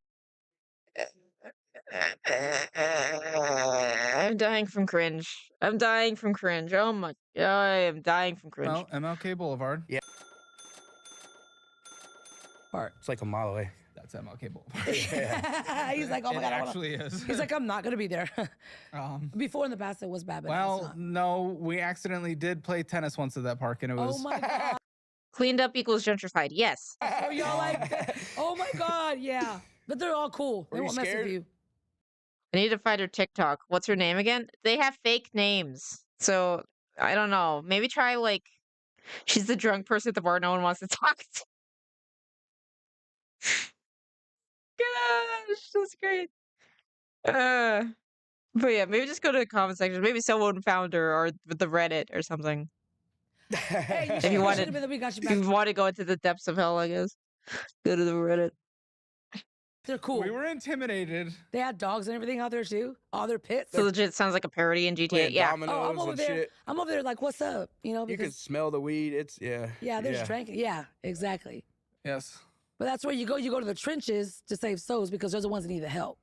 I'm dying from cringe. I'm dying from cringe. Oh my god, I am dying from cringe. Well, MLK Boulevard. Yeah. It's like a mile away. That's MLK Boulevard. He's like, oh my god, It actually is. He's like, I'm not gonna be there. Before in the past it was bad, but now it's not. No, we accidentally did play tennis once at that park, and it was. Oh my god. Cleaned up equals gentrified. Yes. Oh, y'all like that? Oh my god, yeah. But they're all cool. They won't mess with you. I need to find her TikTok. What's her name again? They have fake names. So, I don't know. Maybe try, like, she's the drunk person at the bar no one wants to talk to. Gosh, that's great. But yeah, maybe just go to the comment section. Maybe someone found her or the Reddit or something. Hey, If you want should have been that we got you back. If you want to go into the depths of hell, I guess. Go to the Reddit. They're cool. We were intimidated. They had dogs and everything out there too. All their pits. So legit sounds like a parody in GTA. Playing Yeah. dominoes I'm over and there. shit. I'm over there like, what's up? You know, You because can smell the weed. It's yeah, they're just drinking. Yeah, exactly. Yes. But that's where you go. You go to the trenches to save souls because they're the ones that need the help.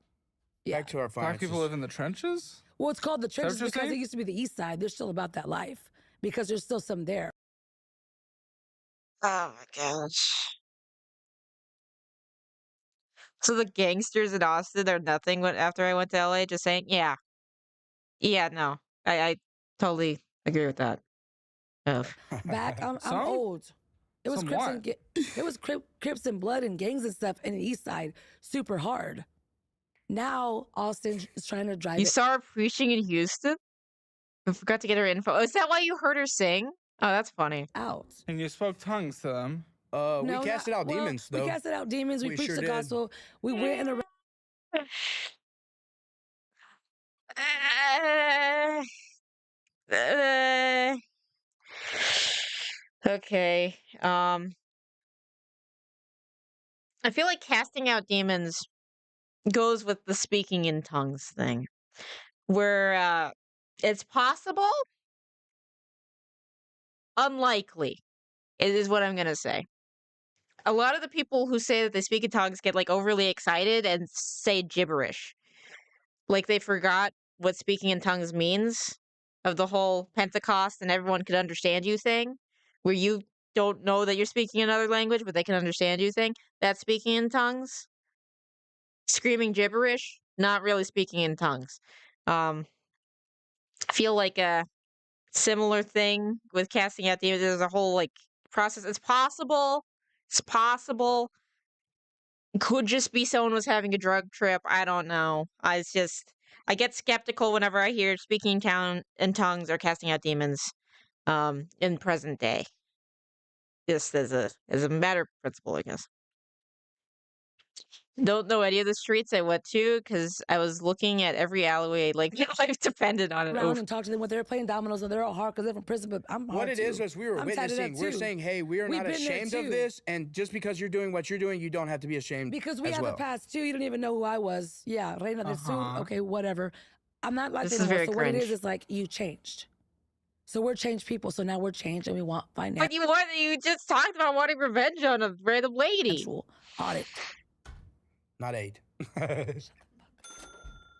Yeah. Back to our Black finances. people live in the trenches? Well, it's called the that trenches what you're because it saying? used to be the east side. They're still about that life because there's still some there. Oh my gosh. So the gangsters in Austin are nothing after I went to LA, just saying, yeah. Yeah, no. I totally agree with that. Ugh. Back, I'm Some? old. It was Crips Somewhat. and it was Crips and blood and gangs and stuff in the east side, super hard. Now Austin is trying to drive You it saw her preaching in Houston? I forgot to get her info. Oh, is that why you heard her sing? Oh, that's funny. out. And you spoke tongues to them. We No, casted out well, demons, though. We casted out demons. We We preached sure the did. gospel. We went in a. Okay. I feel like casting out demons goes with the speaking in tongues thing, where it's possible, unlikely, is what I'm gonna say. A lot of the people who say that they speak in tongues get like overly excited and say gibberish, like they forgot what speaking in tongues means, of the whole Pentecost and everyone could understand you thing, where you don't know that you're speaking another language, but they can understand you thing. That's speaking in tongues. Screaming gibberish, not really speaking in tongues. I feel like a similar thing with casting out demons. There's a whole like process. It's possible. It's possible. It could just be someone was having a drug trip. I don't know. I get skeptical whenever I hear speaking in tongues or casting out demons in present day. Just as a matter of principle, I guess. Don't know any of the streets I went to because I was looking at every alleyway like my life depended on it. Around and talk to them when they're playing dominoes and they're all hard because they're from prison, but I'm hard What it too. is we were I'm tatted up witnessing. We're too. saying, hey, we are We've not been there ashamed of too. this, and just because you're doing what you're doing, you don't have to be ashamed. Because we as have well. a past too. You don't even know who I was. Yeah, Reina de Sur. Okay, whatever. I'm not like This that is anymore. very So what it cringe. is like you changed. So we're changed people. So now we're changed and we want finance. But you just talked about wanting revenge on a random lady. Audit. Not aid.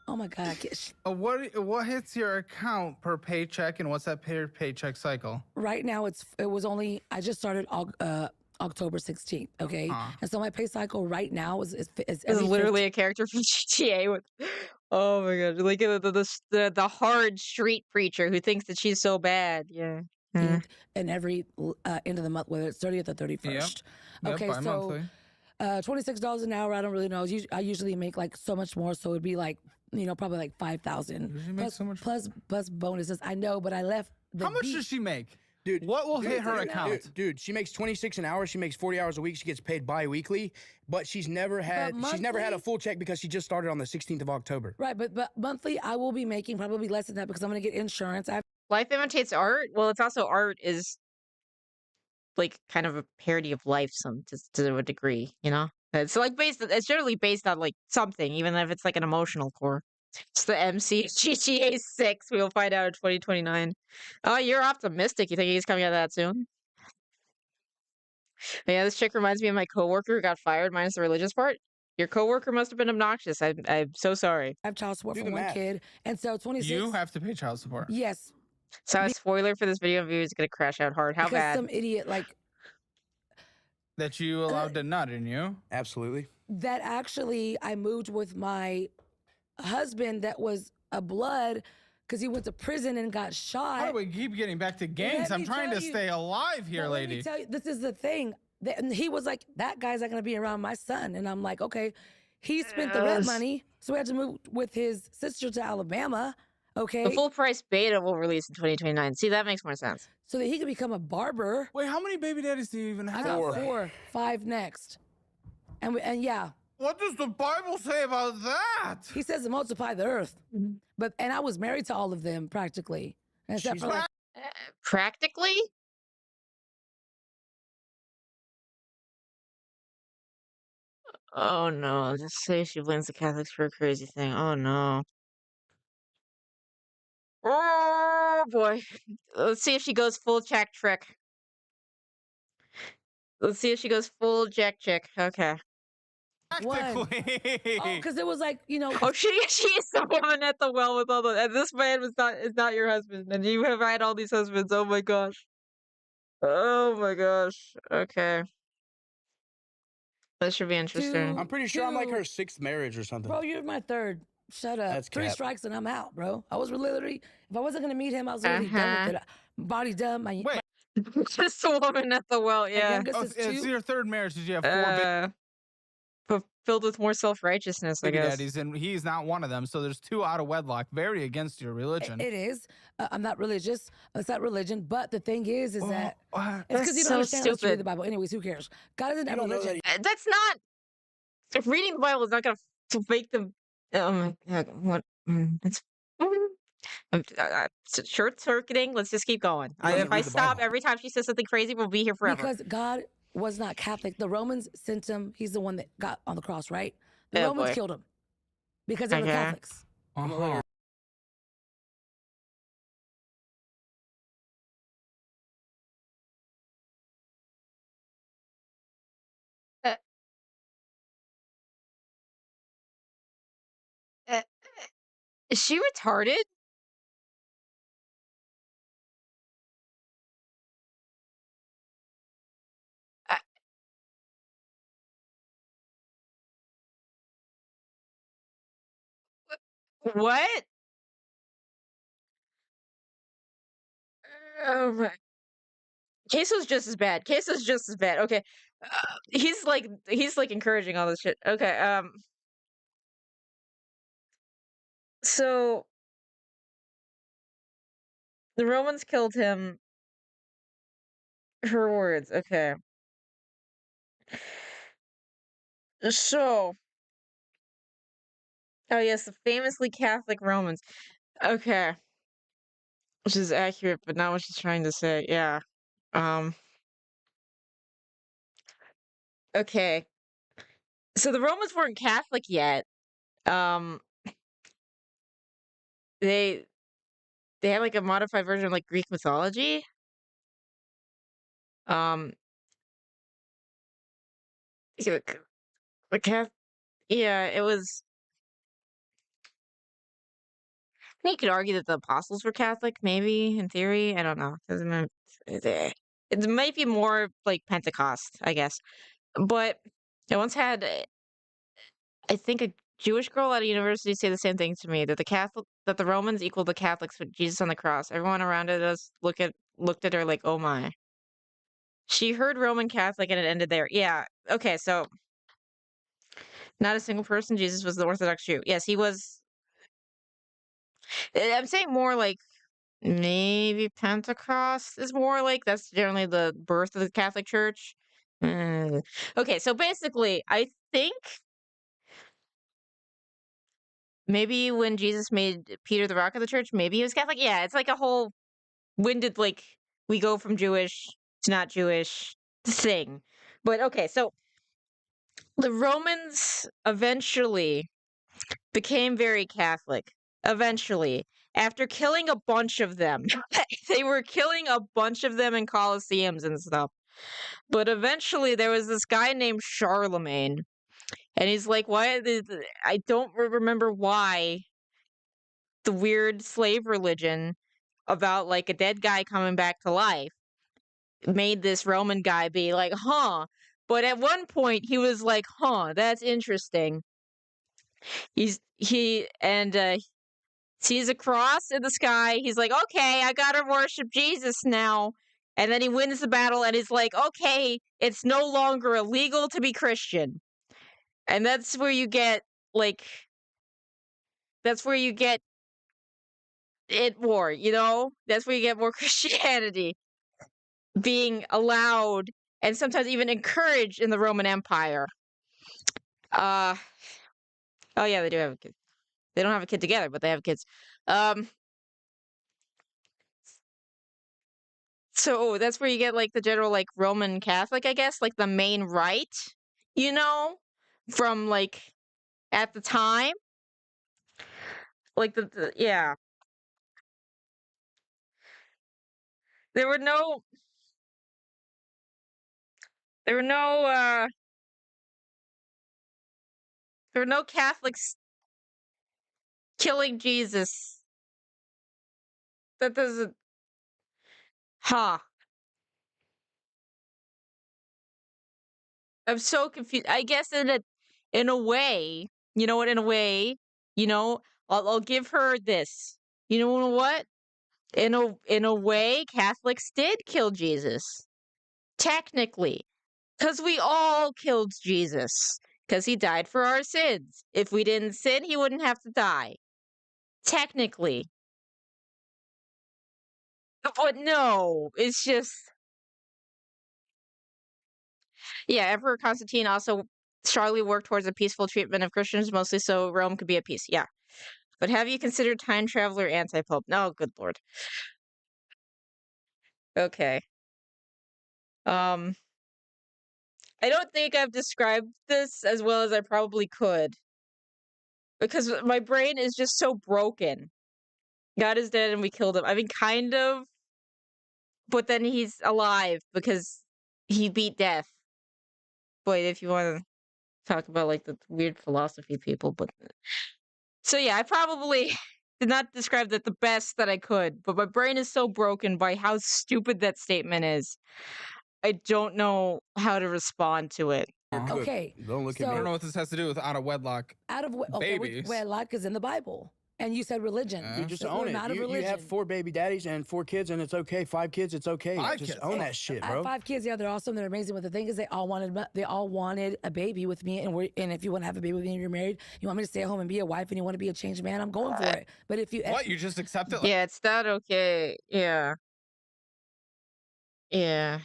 Oh my God. I get What hits your account per paycheck, and what's that per paycheck cycle? Right now I just started October 16th. Okay. And so my pay cycle right now is It's every literally a character from GTA with, oh my god, like the hard street preacher who thinks that she's so bad. Yeah. 15th and every end of the month, whether it's 30th or 31st. Yep, Okay, bi-monthly. so $26 an hour. I don't really know. I usually make like so much more, so it'd be like probably like 5,000 Usually make so much. plus bonuses. I know, but I left. How much does she make? Dude, what will hit her account? Dude, she makes 26 an hour. She makes 40 hours a week. She gets paid bi-weekly, but she's never had a full check because she just started on the 16th of October. Right, but monthly I will be making probably less than that because I'm going to get insurance. Life imitates art. Well, it's also art is like kind of a parody of life to a degree, you know? It's like it's generally based on like something, even if it's like an emotional core. It's the MC GTA 6. We will find out in 2029. Oh, you're optimistic. You think he's coming out of that soon? Yeah, this chick reminds me of my coworker who got fired, minus the religious part. Your coworker must have been obnoxious. I'm so sorry. I have child support for one kid, and so 26. You have to pay child support. Yes. So a spoiler for this video view is gonna crash out hard. How because bad? some idiot like That you allowed to nut, didn't you? Absolutely. that actually I moved with my husband that was a blood because he went to prison and got shot. How do we keep getting back to gangs? Let I'm me trying to tell you- stay alive here, Let lady. me tell you, this is the thing. And he was like, that guy's not gonna be around my son. And I'm like, okay. He spent the rent money, so we had to move with his sister to Alabama. Okay. The full price beta will release in 2029. See, that makes more sense. So that he could become a barber. Wait, how many baby daddies do you even have? I got 4, 5 next. And yeah. What does the Bible say about that? He says to multiply the earth. And I was married to all of them practically. Except for like, Practically? Oh no, just say she blames the Catholics for a crazy thing. Oh no. Oh boy. Let's see if she goes full Jack trick. Let's see if she goes full Jack chick. Okay. one. Because it was like, Oh, she is the woman at the well with all the, and this man is not your husband, and you have had all these husbands. Oh my gosh. Oh my gosh. Okay. That should be interesting. I'm pretty sure I'm like her 6th marriage or something. Bro, you're my 3rd. Shut up. That's 3 cap. strikes and I'm out, bro. I was literally, if I wasn't gonna meet him, I was literally done with it. Body done. My Just a woman at the well, yeah. youngest is 2. It's your 3rd marriage. Did you have 4 but filled with more self-righteousness, I baby guess. daddies, and he's not one of them? So there's 2 out of wedlock. Very against your religion. It is. I'm not religious. It's not religion. But the thing is that it's because That's you don't so understand how to read stupid. the Bible. Anyways, who cares? God isn't a religion. That's not. If reading the Bible is not going to make them. Oh my god! What? It's. Short circuiting. Let's just keep going. If I stop every time she says something crazy, we'll be here forever. Because God was not Catholic. The Romans sent him. He's the one that got on the cross, right? The Oh, Romans boy. killed him because they were Okay. Catholics. Is she retarded? What? Oh my. Queso's just as bad. Queso's just as bad. Okay. He's like encouraging all this shit. Okay. So the Romans killed him. Her words. Okay. So. Oh yes, the famously Catholic Romans. Okay. Which is accurate, but not what she's trying to say. Yeah. Um. Okay. So the Romans weren't Catholic yet. Um. They had like a modified version of like Greek mythology. Um. Yeah, the yeah, it was. I think you could argue that the apostles were Catholic, maybe in theory. I don't know. It might be more like Pentecost, I guess. But I once had, I think, a Jewish girl at a university say the same thing to me, that the Romans equal the Catholics with Jesus on the cross. Everyone around us looked at her like, oh my. She heard Roman Catholic and it ended there. Yeah. Okay. So not a single person. Jesus was the Orthodox Jew. Yes, he was. I'm saying more like maybe Pentecost is more like that's generally the birth of the Catholic Church. Okay, so basically, I think maybe when Jesus made Peter the rock of the church, maybe he was Catholic. Yeah, it's like a whole when did like we go from Jewish to not Jewish thing. But okay, so The Romans eventually became very Catholic. Eventually, after killing a bunch of them, they were killing a bunch of them in Colosseums and stuff. But eventually, there was this guy named Charlemagne, and he's like, "Why?" I don't remember why the weird slave religion about like a dead guy coming back to life made this Roman guy be like, "Huh." But at one point, he was like, "Huh, that's interesting." He sees a cross in the sky. He's like, "Okay, I gotta worship Jesus now." And then he wins the battle, and he's like, "Okay, it's no longer illegal to be Christian." And that's where you get like, that's where you get it more. You know, that's where you get more Christianity being allowed and sometimes even encouraged in the Roman Empire. Oh yeah, they do have a kid. They don't have a kid together, but they have kids. So that's where you get like the general like Roman Catholic, I guess, like the main rite, you know, from like at the time, like yeah. There were no there were no there were no Catholics killing Jesus. That doesn't huh. I'm so confused. I guess in a way, you know what, in a way, you know, I'll give her this. You know what? In a way, Catholics did kill Jesus. Technically. Because we all killed Jesus. Because he died for our sins. If we didn't sin, he wouldn't have to die. Technically. But no, it's just. Yeah, Emperor Constantine also strongly worked towards a peaceful treatment of Christians, mostly so Rome could be at peace. Yeah. But have you considered time traveler anti-pope? No, good lord. Okay. I don't think I've described this as well as I probably could. Because my brain is just so broken. God is dead and we killed him. I mean, kind of. But then he's alive because he beat death. Boy, if you want to talk about like the weird philosophy people, but so yeah, I probably did not describe that the best that I could, but my brain is so broken by how stupid that statement is. I don't know how to respond to it. Okay. Don't look I at me. don't know what this has to do with out of wedlock. Babies. Wedlock is in the Bible. And you said religion. Dude, just We're own it. not a You religion. have 4 baby daddies and 4 kids, and it's okay. 5 kids, it's okay. 5 just kids. own that shit, I bro. have 5 kids. Yeah, they're awesome. They're amazing. But the thing is, they all wanted a baby with me. And if you want to have a baby with me and you're married, you want me to stay at home and be a wife, and you want to be a changed man, I'm going for it. But if you What? You just accept it? Yeah, it's not okay. Yeah. Yeah.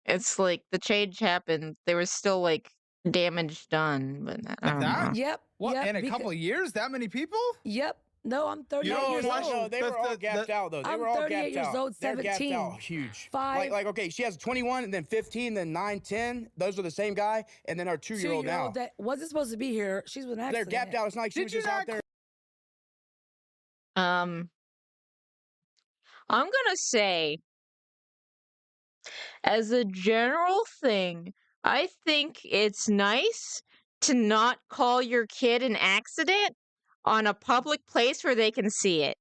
It's like the change happened. There was still like damage done, but I don't know. Yep. What? Yep, In a couple of years? That many people? Yep. No, I'm 38 years old. No, they were all gapped out, though. They I'm were all 38 gapped years out. old, They're gapped 17. out huge. 5. Like, okay, she has 21, and then 15, then 9, 10. Those are the same guy, and then our 2-year-old now. That wasn't supposed to be here. She's with an accident. They're gapped out. It's not like she was just out there. I'm gonna say, as a general thing, I think it's nice to not call your kid an accident on a public place where they can see it.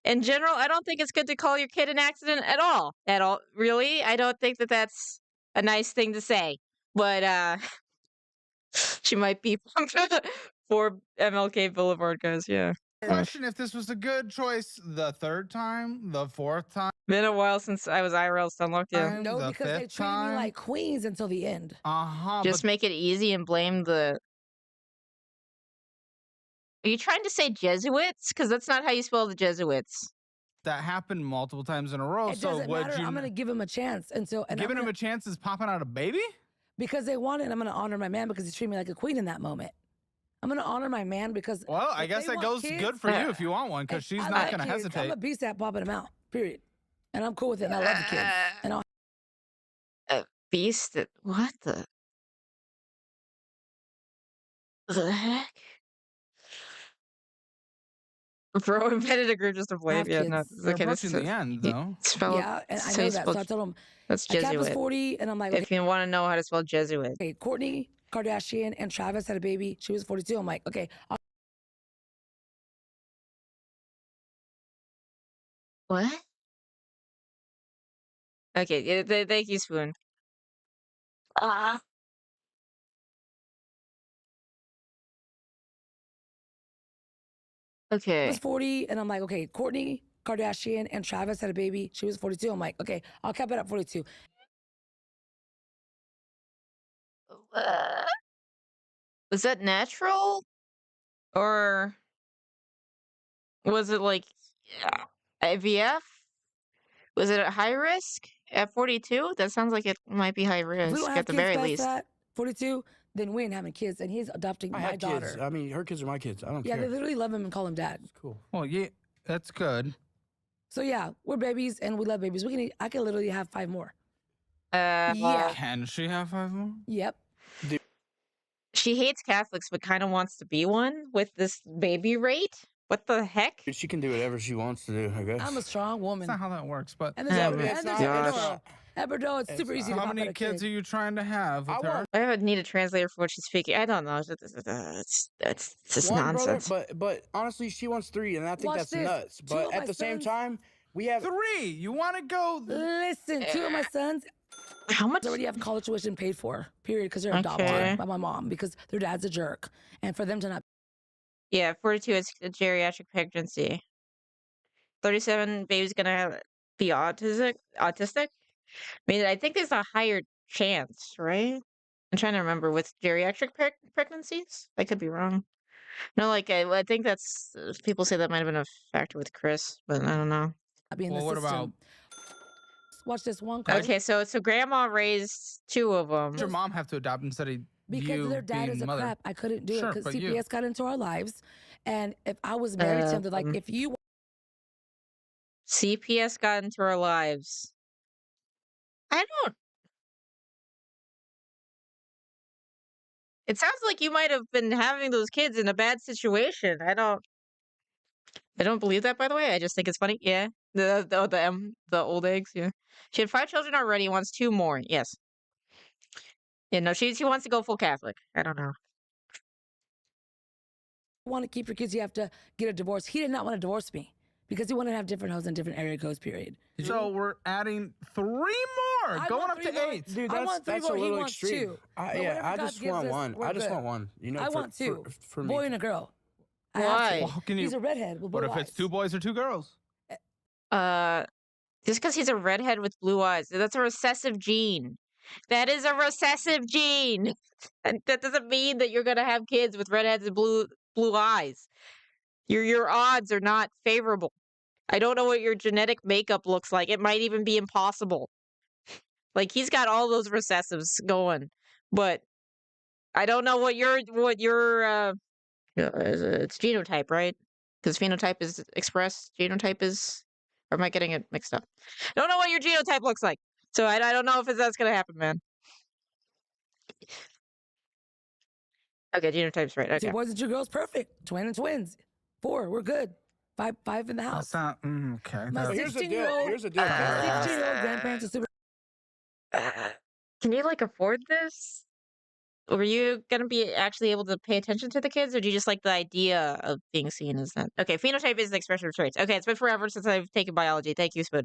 In general, I don't think it's good to call your kid an accident at all. At all. Really? I don't think that that's a nice thing to say. But, she might be for MLK Boulevard, guys. Yeah. Question if this was a good choice the 3rd time, the 4th time. Been a while since I was IRL unlocked. Yeah. No, the because they 5th treated me time. like queens until the end. Just make it easy and blame the. Are you trying to say Jesuits? Because that's not how you spell the Jesuits. That happened multiple times in a row. It So doesn't would matter. you I'm going to give him a chance. giving him a chance is popping out a baby? Because they want it, I'm going to honor my man because he treated me like a queen in that moment. I'm going to honor my man because. Well, I guess that goes good for you if you want one because she's not going to hesitate. I'm a beast at popping them out, period. And I'm cool with it. And I love the kids. And A beast? What the? The heck? Bro invented a group just to play. have Yeah, no. kids. We're Okay, this approaching the end, though. spelled. Yeah, and I say know that. So spelled- I told him, That's my cap is Jesuit. 40, and I'm like, okay. If you want to know how to spell Jesuit. Okay, Kourtney Kardashian and Travis had a baby. She was 42. I'm like, okay. What? Okay, thank you, Spoon. I Okay. was 40, and I'm like, okay, Kourtney Kardashian and Travis had a baby. She was 42. I'm like, okay, I'll cap it at 42. Was that natural? Or was it like IVF? Was it at high risk at 42? That sounds like it might be high If we risk don't at have the kids very past least. that, 42, then we ain't having kids, and he's adopting I my have daughter. kids. I mean, her kids are my kids. I don't Yeah, care. they literally love him and call him dad. Cool. Well, yeah, that's good. So yeah, we're babies and we love babies. I can literally have 5 more. Yeah. Can she have 5 more? Yep. She hates Catholics, but kind of wants to be one with this baby rate. What the heck? Dude, she can do whatever she wants to do, I guess. I'm a strong woman. That's not how that works, but... And there's it's not. Eberdo, it's super easy to How pop many out a kids kid. are you trying to have with her? I would need a translator for what she's speaking. I don't know. It's just One nonsense. brother, but honestly, she wants 3, and I think Watch that's this. nuts. 2 But of at my the same sons- time, we have 3. You want to go? Listen, 2 of my sons How much? already have college tuition paid for, period, because they're adopted Okay. by my mom because their dad's a jerk. And for them to not Yeah, 42 is a geriatric pregnancy. 37, baby's gonna be autistic. I mean, I think there's a higher chance, right? I'm trying to remember with geriatric pregnancies. I could be wrong. No, like I think that's people say that might have been a factor with Chris, but I don't know. be in Well, the what system. about... Watch this one card. Okay, so grandma raised 2 of them. Does your mom have to adopt instead of Because you their dad being is a mother? crap. I couldn't do it Sure, because but you. CPS got into our lives. And if I was married to him, they're like, if you CPS got into our lives. I don't. It sounds like you might have been having those kids in a bad situation. I don't believe that, by the way. I just think it's funny. Yeah, the old eggs. Yeah, she had 5 children already. Wants 2 more. Yes. Yeah, no, she wants to go full Catholic. I don't know. want to keep your kids, you have to get a divorce. He did not want to divorce me because he wanted to have different hoes in different area codes, period. So we're adding 3 more, I going want up 3 to more. 8. Dude, I want 3 that's more. a He little wants extreme. 2. I But whatever God just gives want us, one. we're I just good. want one. You know, I for, want 2. for me. Boy and a girl. I have Why? to. Well, how can you... He's a redhead with blue What if eyes. it's 2 boys or 2 girls? Just because he's a redhead with blue eyes, that's a recessive gene. That is a recessive gene. And that doesn't mean that you're gonna have kids with redheads and blue eyes. Your odds are not favorable. I don't know what your genetic makeup looks like. It might even be impossible. Like he's got all those recessives going, but I don't know what your it's genotype, right? Because phenotype is expressed, genotype is. Or am I getting it mixed up? I don't know what your genotype looks like, so I don't know if that's gonna happen, man. Okay, genotype's right. Okay. 2 boys and 2 girls, perfect. Twin and twins. 4, we're good. 5 in the house. That's not... okay. My But here's the 16-year-old deal. Here's the deal. 16-year-old grandparents are super. Can you like afford this? Were you gonna be actually able to pay attention to the kids, or do you just like the idea of being seen as that? Okay, phenotype is the expression of traits. Okay, it's been forever since I've taken biology. Thank you, Spoon.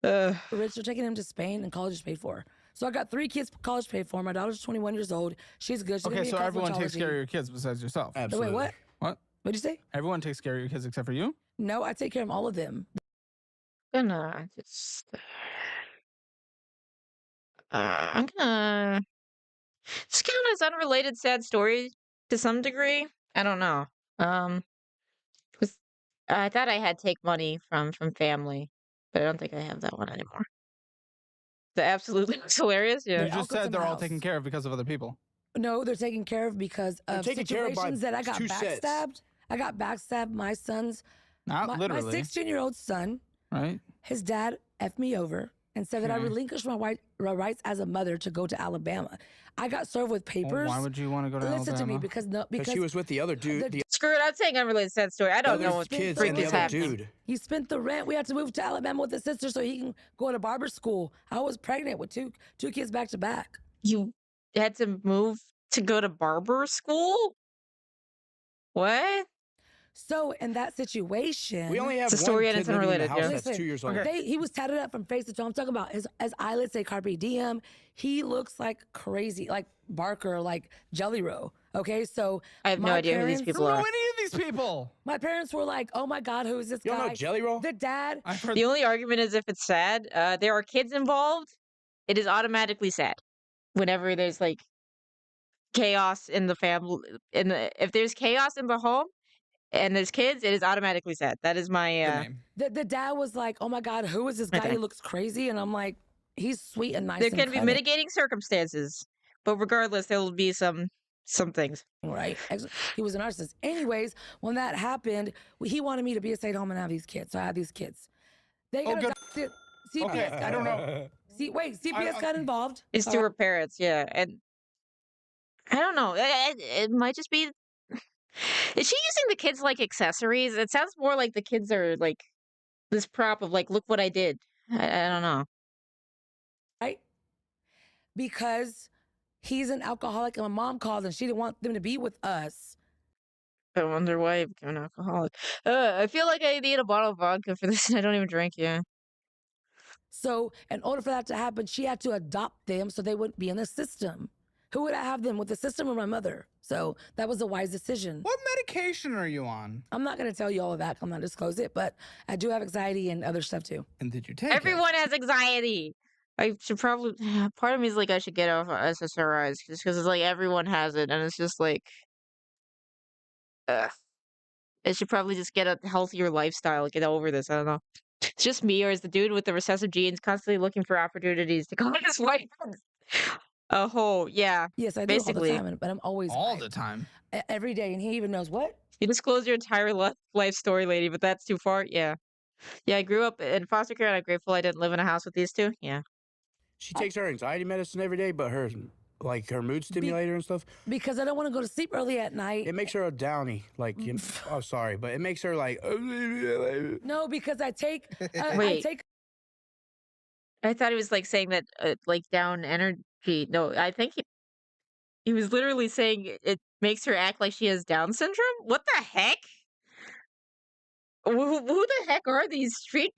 Rich, they're taking him to Spain and college is paid for. So I got 3 kids college paid for. My daughter's 21 years old. She's good. She's gonna Okay, be so in everyone takes cosmetology. care of your kids besides yourself. Absolutely. Wait, what? What? What'd you say? Everyone takes care of your kids except for you? No, I take care of all of them. I'm gonna this count as unrelated sad story to some degree. I don't know. 'Cause I thought I had take money from family, but I don't think I have that one anymore. The absolutely was hilarious. Yeah. You just I'll go said to they're my all house. taken care of because of other people. No, they're taken care of because They're of taken care of by situations that I got 2 sets. backstabbed. I got backstabbed. My son's, Not my literally, 16-year-old son, right? his dad effed me over. and said that I relinquished my rights as a mother to go to Alabama. I got served with papers. Why would you want to go to Alabama? Listen to me, because she was with the other dude. Screw it, I'm saying unrelated to that story. I don't know what kids freak and the is other happening. dude. He spent the rent. We had to move to Alabama with his sister so he can go to barber school. I was pregnant with two kids back to back. You had to move to go to barber school? What? So in that situation, We only have It's a story one and kid it's living in the unrelated, house yeah. that's 2 years old. he was tatted up from face to toe. I'm talking about his eyelids say Carpe Diem. He looks like crazy, like Barker, like Jelly Roll. Okay, so I have no idea who these people I don't are. know any of these people. My parents were like, "Oh my God, who is this guy?" You don't know Jelly Roll? The dad. The only argument is if it's sad. There are kids involved. It is automatically sad. Whenever there's like chaos in the family, if there's chaos in the home and there's kids, it is automatically sad. That is my. The dad was like, "Oh my God, who is this guy? Okay. He looks crazy," and I'm like, "He's sweet and nice." There and can be cunning." mitigating circumstances, but regardless, there will be some things. Right. He was a narcissist. Anyways, when that happened, he wanted me to be a stay-at-home and have these kids. So I had these kids. They got adopted. CPS. Okay, I don't know. CPS got involved. It's to her parents, yeah, and I don't know. It might just be. Is she using the kids like accessories? It sounds more like the kids are like this prop of like, look what I did. I don't know. Right? Because he's an alcoholic and my mom called and she didn't want them to be with us. I wonder why I became an alcoholic. I feel like I need a bottle of vodka for this, and I don't even drink. Yeah. So in order for that to happen, she had to adopt them so they wouldn't be in the system. Who would I have them with, the system or my mother? So that was a wise decision. What medication are you on? I'm not going to tell you all of that. I'm not disclose it, but I do have anxiety and other stuff too. And did you take Everyone has anxiety. I should probably. Part of me is like I should get off SSRIs just because it's like everyone has it, and it's just like, I should probably just get a healthier lifestyle. Get over this. I don't know. It's just me, or is the dude with the recessive genes constantly looking for opportunities to call his wife? Oh, yeah. Yes, I do basically. all the time, but I'm always all the time, every day, and he even knows what. You disclose your entire life story, lady, but that's too far. Yeah, yeah. I grew up in foster care, and I'm grateful I didn't live in a house with these two. Yeah. She takes her anxiety medicine every day, but her mood stimulator and stuff. Because I don't want to go to sleep early at night. It makes her a downy. Like, oh, sorry, but it makes her like. No, because I take. Wait. I thought he was like saying that, like down energy. No, I think he was literally saying it makes her act like she has Down syndrome. What the heck? Who the heck are these street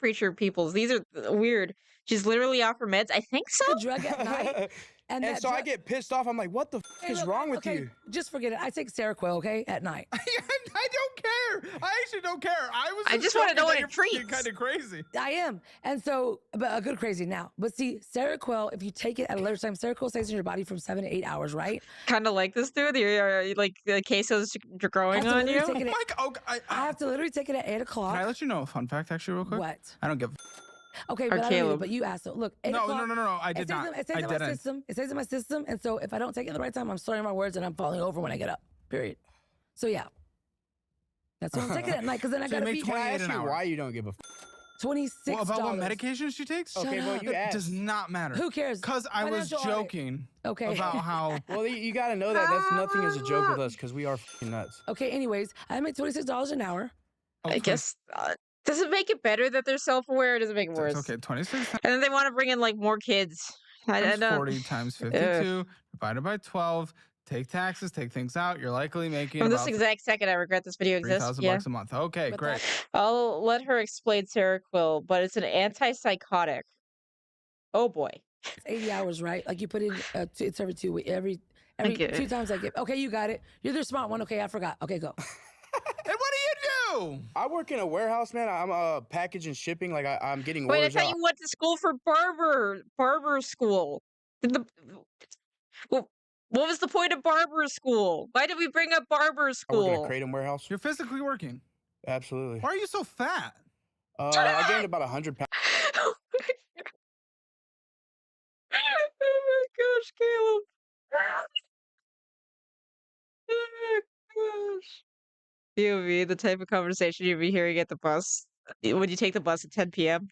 preacher peoples? These are weird. She's literally off her meds. I think so. The drug at night. And so I get pissed off. I'm like, what the is wrong with you? Just forget it. I take Seroquel, okay, at night. I don't care. I actually don't care. I just want to know what it treats. You're kind of crazy. I am. And so, but a good crazy now. But see, Seroquel, if you take it at a later time, Seroquel stays in your body from 7 to 8 hours, right? Kind of like this dude. You're like the quesos growing on you. I have to literally take it at 8 o'clock. Can I let you know a fun fact actually real quick? What? I don't give Okay, but I don't need it, but you asked. So look, 8 o'clock. No, I did not. It stays in my system. It stays in my system, and so if I don't take it at the right time, I'm slurring my words and I'm falling over when I get up. Period. So yeah, that's why I'm taking it at night because then I gotta be. Can I ask you why you don't give a $26. Well, about what medication she takes? Okay, well, you That asked. does not matter. Who cares? Because I was Financial audit. joking Okay. about how. Well, you got to know that that's nothing is a joke with us because we are f***ing nuts. Okay. Anyways, I make $26 an hour. I guess. Does it make it better that they're self-aware, or does it make it worse? Okay, 26 And then they want to bring in like more kids. I times don't. 40 times 52 divided by 12. Take taxes, take things out. You're likely making From this about exact second, I regret this video exists. $3,000 Yeah. a month. Okay, great. I'll let her explain Seroquel, but it's an antipsychotic. Oh boy. It's 80 hours, right? Like you put in, it's every 2 weeks, every Okay. 2 times I get. Okay, you got it. You're the smart one. Okay, I forgot. Okay, go. And what do you do? I work in a warehouse, man. I'm package and shipping. Like I'm getting Wait, I orders thought out. you went to school for barber school. What was the point of barber school? Why did we bring up barber I work in school? a kratom warehouse. You're physically working. Absolutely. Why are you so fat? I gained about 100 pounds. Oh my gosh, Caleb. Oh my gosh. POV, the type of conversation you'd be hearing at the bus. When you take the bus at 10 p.m.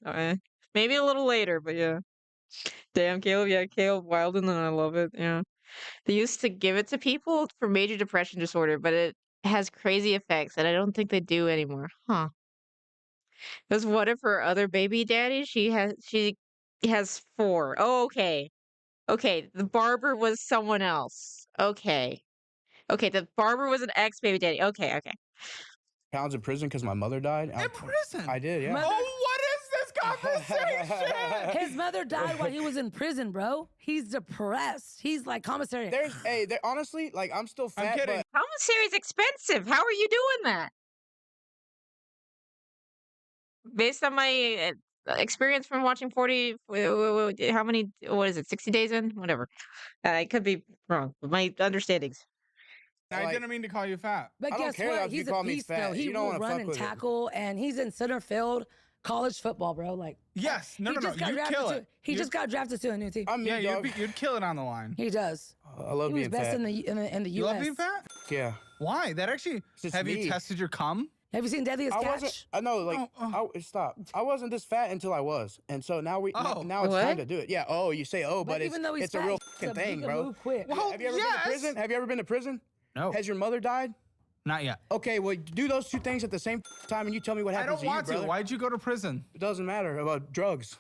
Maybe a little later, but yeah. Damn, Caleb. Yeah, Caleb Wilden, and I love it. Yeah. They used to give it to people for major depression disorder, but it has crazy effects, and I don't think they do anymore. Huh. Because what if her other baby daddy? She has 4. Oh, okay. Okay, the barber was someone else. Okay. Okay, the barber was an ex-baby daddy. Okay, okay. Pounds in prison because my mother died. In prison? I did, yeah. Oh, what is this conversation? His mother died while he was in prison, bro. He's depressed. He's like commissary. Honestly, like I'm still fat. kidding. But Commissary is expensive. How are you doing that? Based on my experience from watching 40, how many, what is it, 60 days in? Whatever. I could be wrong, but my understandings. I didn't mean to call you fat. But I don't guess care what? if you He's a call me beast, fat. though. He You don't will wanna run fuck and with it. tackle, and he's in center field college football, bro. Like, Yes. No, he no, no. just got You'd drafted kill to. it. He just got drafted to a new team. I'm Yeah, me, dog. you'd kill it on the line. He does. I love He was being best fat. in the You U.S. love being fat? Yeah. Why? That actually. just Have you me. tested your cum? Have you seen Deadliest I Catch? wasn't. I know, like, stop. I wasn't this fat until I was, and so now now it's What? time to do it. Yeah. Oh, you say oh, but even though he's it's a fat, real he fucking can thing, bro. move quick. Well, Have you ever been to prison? Have you ever been to prison? No. Has your mother died? Not yet. Okay, well, do those 2 things at the same time, and you tell me what I happens don't to you, want to. brother. Why'd you go to prison? It doesn't matter about drugs.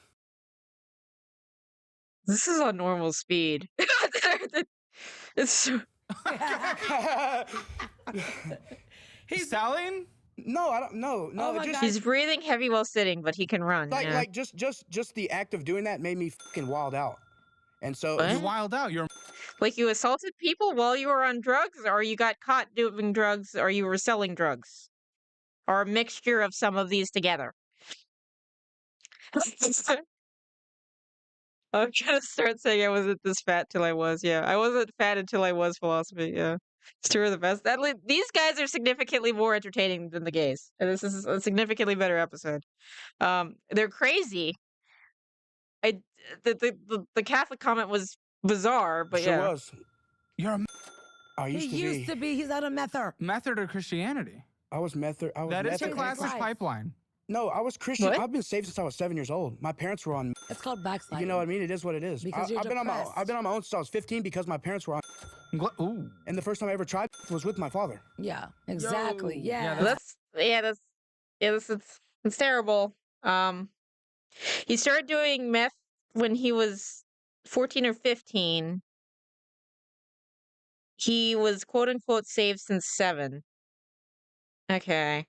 This is on normal speed. It's He's selling? No, I don't. No. Oh my Just God. He's breathing heavy while sitting, but he can run. like yeah. like just the act of doing that made me fucking wild out, and so What? You wild out. You're. Like you assaulted people while you were on drugs, or you got caught doing drugs, or you were selling drugs, or a mixture of some of these together. I'm trying to start saying I wasn't this fat till I was. Yeah, I wasn't fat until I was philosophy. Yeah, it's two of the best. These guys are significantly more entertaining than the gays, and this is a significantly better episode. They're crazy. The Catholic comment was bizarre, but sure yeah. was. You're a I He used to be. He's not a mether. method of Christianity. I was method. I was That is method the and classic Christ. pipeline. No, I was Christian. What? I've been saved since I was 7 years old. My parents were on. It's called backsliding. You know what I mean? It is what it is. Because you're I've been on my depressed. I've been on my own since I was 15 because my parents were on. Ooh. And the first time I ever tried was with my father. Yeah, exactly. Yo. Yeah. Yeah, That's terrible. He started doing meth when he was 14 or 15. He was quote unquote saved since 7. Okay.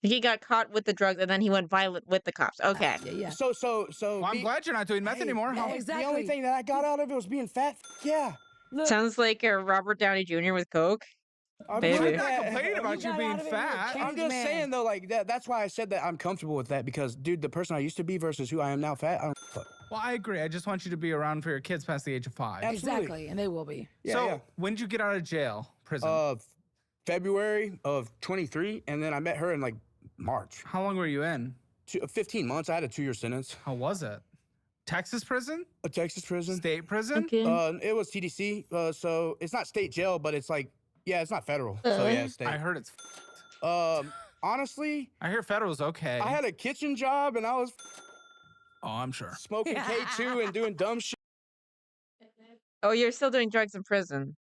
He got caught with the drugs and then he went violent with the cops. Okay. Yeah. So Well, I'm glad you're not doing meth anymore. yeah, How- exactly. The only thing that I got out of it was being fat. Yeah. Look, Sounds like a Robert Downey Jr. with coke. I'm Maybe. not complaining about you got being out of it, fat. you're a I'm just man. saying though, like that's why I said that I'm comfortable with that because, dude, the person I used to be versus who I am now, fat. I don't fuck. Well, I agree. I just want you to be around for your kids past the age of 5. Absolutely. exactly, and they will be. Yeah, so, yeah. when did you get out of jail, prison? February of 23, and then I met her in like March. How long were you in? 15 months. I had a 2-year sentence. How was it? Texas prison? A Texas prison. State prison? Okay. It was TDC. So it's not state jail, but it's like, yeah, it's not federal. So yeah, it's state. I heard it's. Honestly, I hear federal's okay. I had a kitchen job and I was Oh, I'm sure. smoking K2 and doing dumb shit. Oh, you're still doing drugs in prison.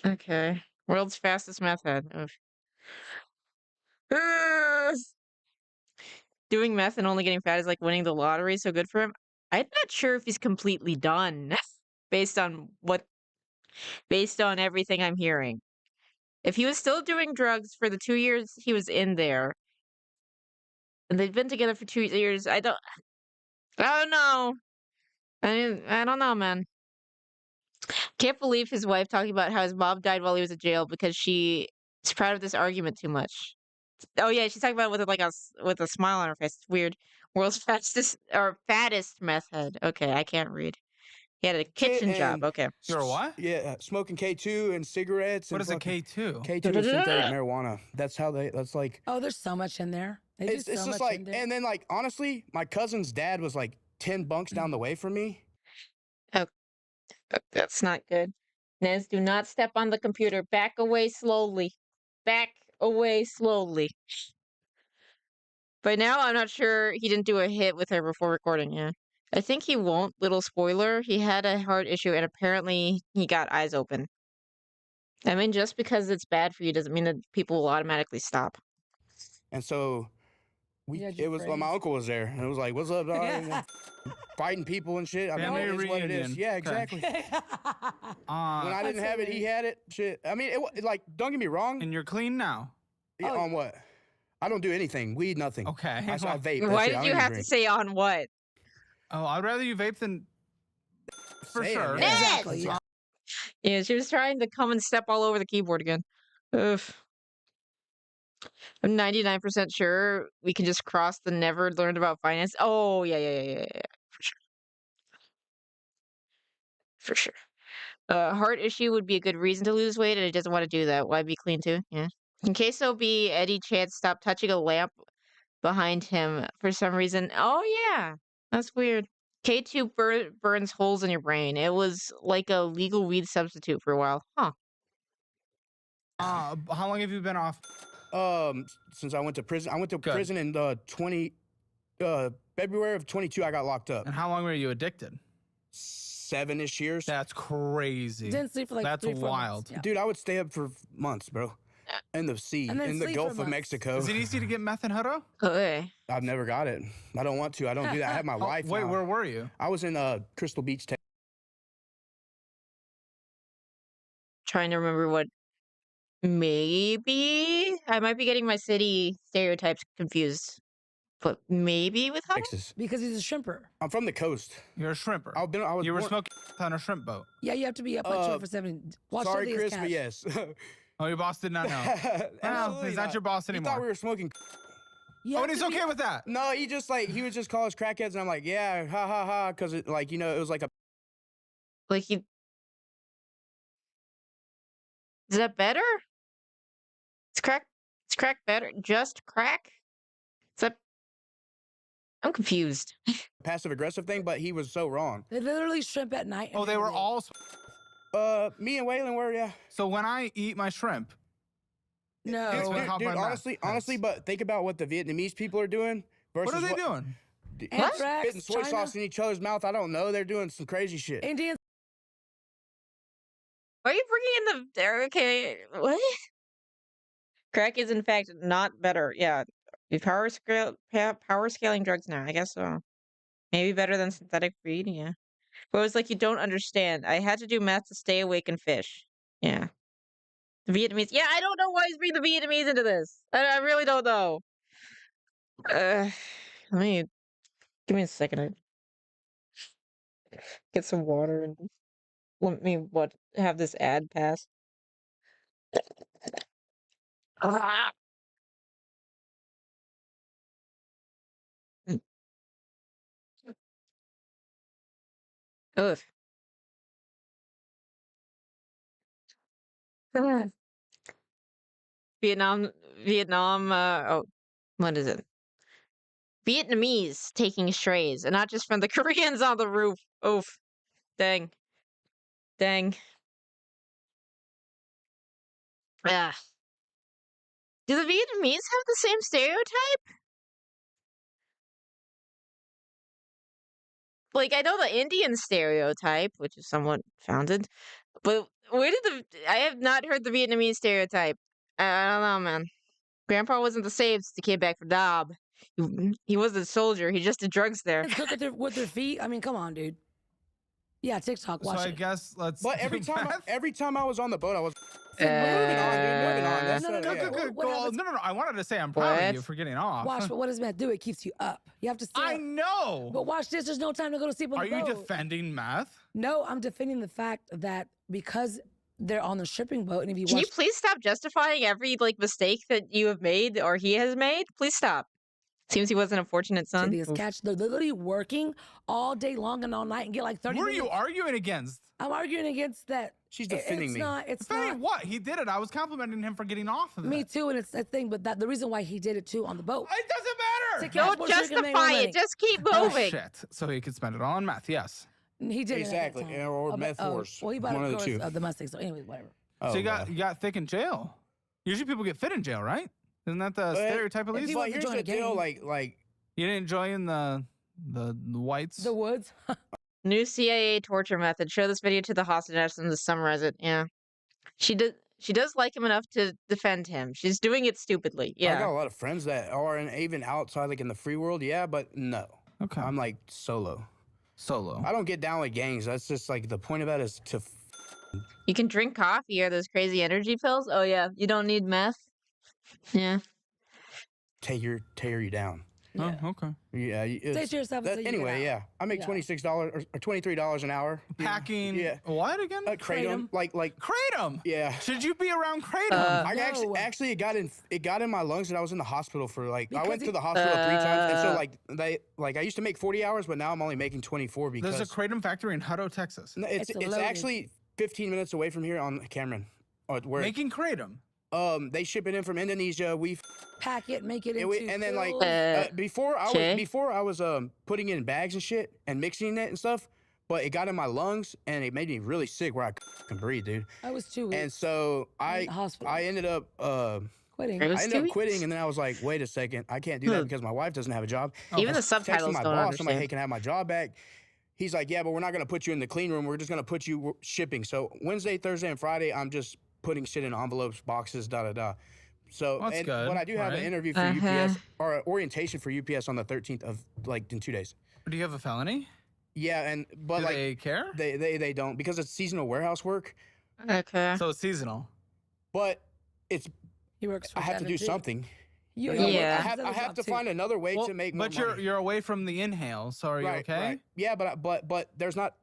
Okay. World's fastest meth head. Oof. Doing meth and only getting fat is like winning the lottery, so good for him. I'm not sure if he's completely done based on everything I'm hearing. If he was still doing drugs for the 2 years he was in there, and they've been together for 2 years, I don't know. I don't know, man. Can't believe his wife talking about how his mom died while he was in jail because she is proud of this argument too much. Oh yeah, she's talking about it with a smile on her face. It's weird. World's fattest meth head. Okay, I can't read. He had a kitchen job. and- Okay. You're a what? Yeah, smoking K2 and cigarettes. What and is a fucking- K2? K2 is synthetic marijuana. That's how that's like. Oh, there's so much in there. They do It's so just much like, in there. and then like honestly, my cousin's dad was like 10 bunks down the way from me. That's not good. Nez, do not step on the computer. Back away slowly. Back away slowly. But now I'm not sure he didn't do a hit with her before recording, yeah. I think he won't, little spoiler. He had a heart issue and apparently he got eyes open. I mean, just because it's bad for you doesn't mean that people will automatically stop. And so it was my uncle was there, and it was like, "What's up, dog?" And then fighting people and shit. I mean, Family it is what it reunion. is. Yeah, exactly. When I didn't have it, he had it. Shit. I mean, like, don't get me wrong. And you're clean now. Yeah, on what? I don't do anything. Weed, nothing. Okay. I vape. Why did you have to say on what? Oh, I'd rather you vape than for sure. Yeah. Exactly. Yeah, she was trying to come and step all over the keyboard again. Oof. I'm 99% sure we can just cross the never learned about finance. Oh, yeah. For sure. Heart issue would be a good reason to lose weight, and he doesn't want to do that. Why be clean too? Yeah. In case OB, Eddie Chance stopped touching a lamp behind him for some reason. Oh, yeah. That's weird. K2 burns holes in your brain. It was like a legal weed substitute for a while. Huh. How long have you been off? Since I went to prison. I went to prison in February of 22. I got locked up. And how long were you addicted? 7-ish years. That's crazy. Didn't sleep for like That's 3-4 months. wild. Yeah. Dude, I would stay up for months, bro. In the sea, And then in the sleep Gulf for of months. Mexico. Is it easy to get meth and Hutto? Okay. I've never got it. I don't want to. I don't do that. I have my wife. Wait, now. where were you? I was in Crystal Beach. Trying to remember what. Maybe I might be getting my city stereotypes confused, but maybe with Hutto? Texas. Because he's a shrimper. I'm from the coast. You're a shrimper. You were smoking on a shrimp boat. Yeah, you have to be up like 24/7. Watch Sorry, Sunday Chris, is but cash. yes. Oh, your boss did not know. Well, Absolutely he's not your boss He anymore. thought we were smoking. You Oh, have and he's to be- okay with that. No, he would just call us crackheads, and I'm like, yeah, ha ha ha, because it like it was like a. Like he. Is that better? It's crack better? Just crack? Is that. I'm confused. Passive aggressive thing, but he was so wrong. They literally shrimp at night. Oh, they were all. Me and Waylon were, yeah. So when I eat my shrimp, No. It's what Dude, Hot Bun honestly, but think about what the Vietnamese people are doing versus what are they doing? Anthrax, Spitting soy China. sauce in each other's mouth. I don't know. They're doing some crazy shit. Indians. Why are you bringing in the. Okay, what? Crack is, in fact, not better. Yeah. Power scaling drugs now. I guess so. Maybe better than synthetic weed, yeah. But it was like, you don't understand. I had to do meth to stay awake and fish. Yeah. The Vietnamese. Yeah, I don't know why he's bringing the Vietnamese into this. I really don't know. Give me a second. Get some water and let me have this ad pass. Ah. Ugh. Vietnam, oh, what is it? Vietnamese taking strays, and not just from the Koreans on the roof. Oof. Dang. Ah. Do the Vietnamese have the same stereotype? Like, I know the Indian stereotype, which is somewhat founded, but I have not heard the Vietnamese stereotype. I don't know, man. Grandpa wasn't the same since he came back from Knob. He wasn't a soldier. He just did drugs there. Cook with their feet. I mean, come on, dude. Yeah, TikTok. So Watch I it. guess let's. But do every time I was on the boat, I was. Moving on, dude. Moving on. That's no, yeah. No. I wanted to say I'm proud of you for getting off. Watch, but what does meth do? It keeps you up. You have to stay I up. know. But watch this. There's no time to go to sleep on Are the you boat. defending meth? No, I'm defending the fact that because they're on the shipping boat, and if you Can watch, you please stop justifying every mistake that you have made or he has made? Please stop. Seems he wasn't a fortunate son. these catch, they're literally working all day long and all night and get like 30 Who are minutes. you arguing against? I'm arguing against that. She's defending it's me. Not, it's Defending not. what? He did it. I was complimenting him for getting off of it. Me too, and it's that thing. But the reason why he did it too on the boat. It doesn't matter. To catch Don't more so he can make more justify money. it. Just keep Oh, moving. shit. So he could spend it all on meth. Yes. He did Exactly, it at that time. or meth horse. Well, he bought One it of the of course two. the Mustang. So, anyways, whatever. Oh, So you got thick in jail. Usually people get fit in jail, right? Isn't that the stereotype at least? But here's the deal, like you didn't join the whites. The woods. New CIA torture method. Show this video to the hostage and to summarize it. Yeah, she does like him enough to defend him. She's doing it stupidly. I got Yeah. a lot of friends that are even outside, like in the free world. Yeah, but no. Okay. I'm like solo. Solo. I don't get down with gangs. That's just like the point of that is to. You can drink coffee or those crazy energy pills. Oh yeah, you don't need meth. Yeah. Tear you down. Yeah. Oh, okay. Yeah. Say to yourself until you get anyway, out. yeah. I make Yeah. $26 or $23 an hour. Packing. Yeah. What again? Kratom. Like Kratom. Yeah. Should you be around Kratom? I No. actually it got in my lungs and I was in the hospital for I Because went to the it- hospital 3 times, and so I used to make 40 hours, but now I'm only making 24 because There's a Kratom factory in Hutto, Texas. No, it's loaded. actually 15 minutes away from here on Cameron. Where Making Kratom. they ship it in from Indonesia. Pack it, make it And, into and then like pills. before I was putting it in bags and shit and mixing it and stuff, but it got in my lungs and it made me really sick where I couldn't breathe, dude. I was 2 weeks. And so I ended up quitting. I ended up quitting, and then I was like, wait a second, I can't do that because my wife doesn't have a job. Even I the was subtitles texting my don't boss. I'm like, understand. hey, can I have my job back? He's like, yeah, but we're not gonna put you in the clean room. We're just gonna put you shipping. So Wednesday, Thursday, and Friday, I'm just putting shit in envelopes, boxes, da. So, That's good, but I do have right? an interview for UPS or an orientation for UPS on the 13th of in 2 days. Do you have a felony? Yeah, but Do like they care? they don't because it's seasonal warehouse work. Okay. So it's seasonal. But He works for I have to do 7 too. something. You- You know, Yeah. I have to find another way to make more But money. you're away from the inhale, so are you okay? Right. Yeah, but there's not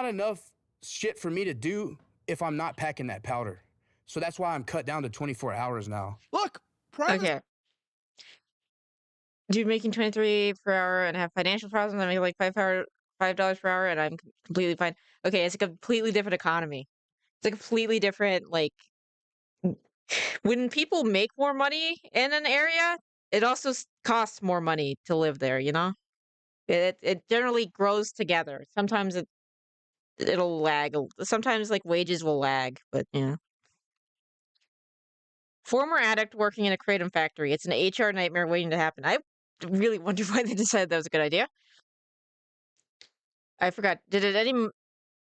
enough shit for me to do if I'm not packing that powder. So that's why I'm cut down to 24 hours now. Look, private. Okay. Dude making 23 per hour and have financial problems. I make like $5 per hour and I'm completely fine. Okay, it's a completely different economy. It's a completely different like when people make more money in an area, it also costs more money to live there, you know? It generally grows together. Sometimes it'll lag. Sometimes like wages will lag, but yeah. Former addict working in a kratom factory. It's an HR nightmare waiting to happen. I really wonder why they decided that was a good idea. I forgot. Did at any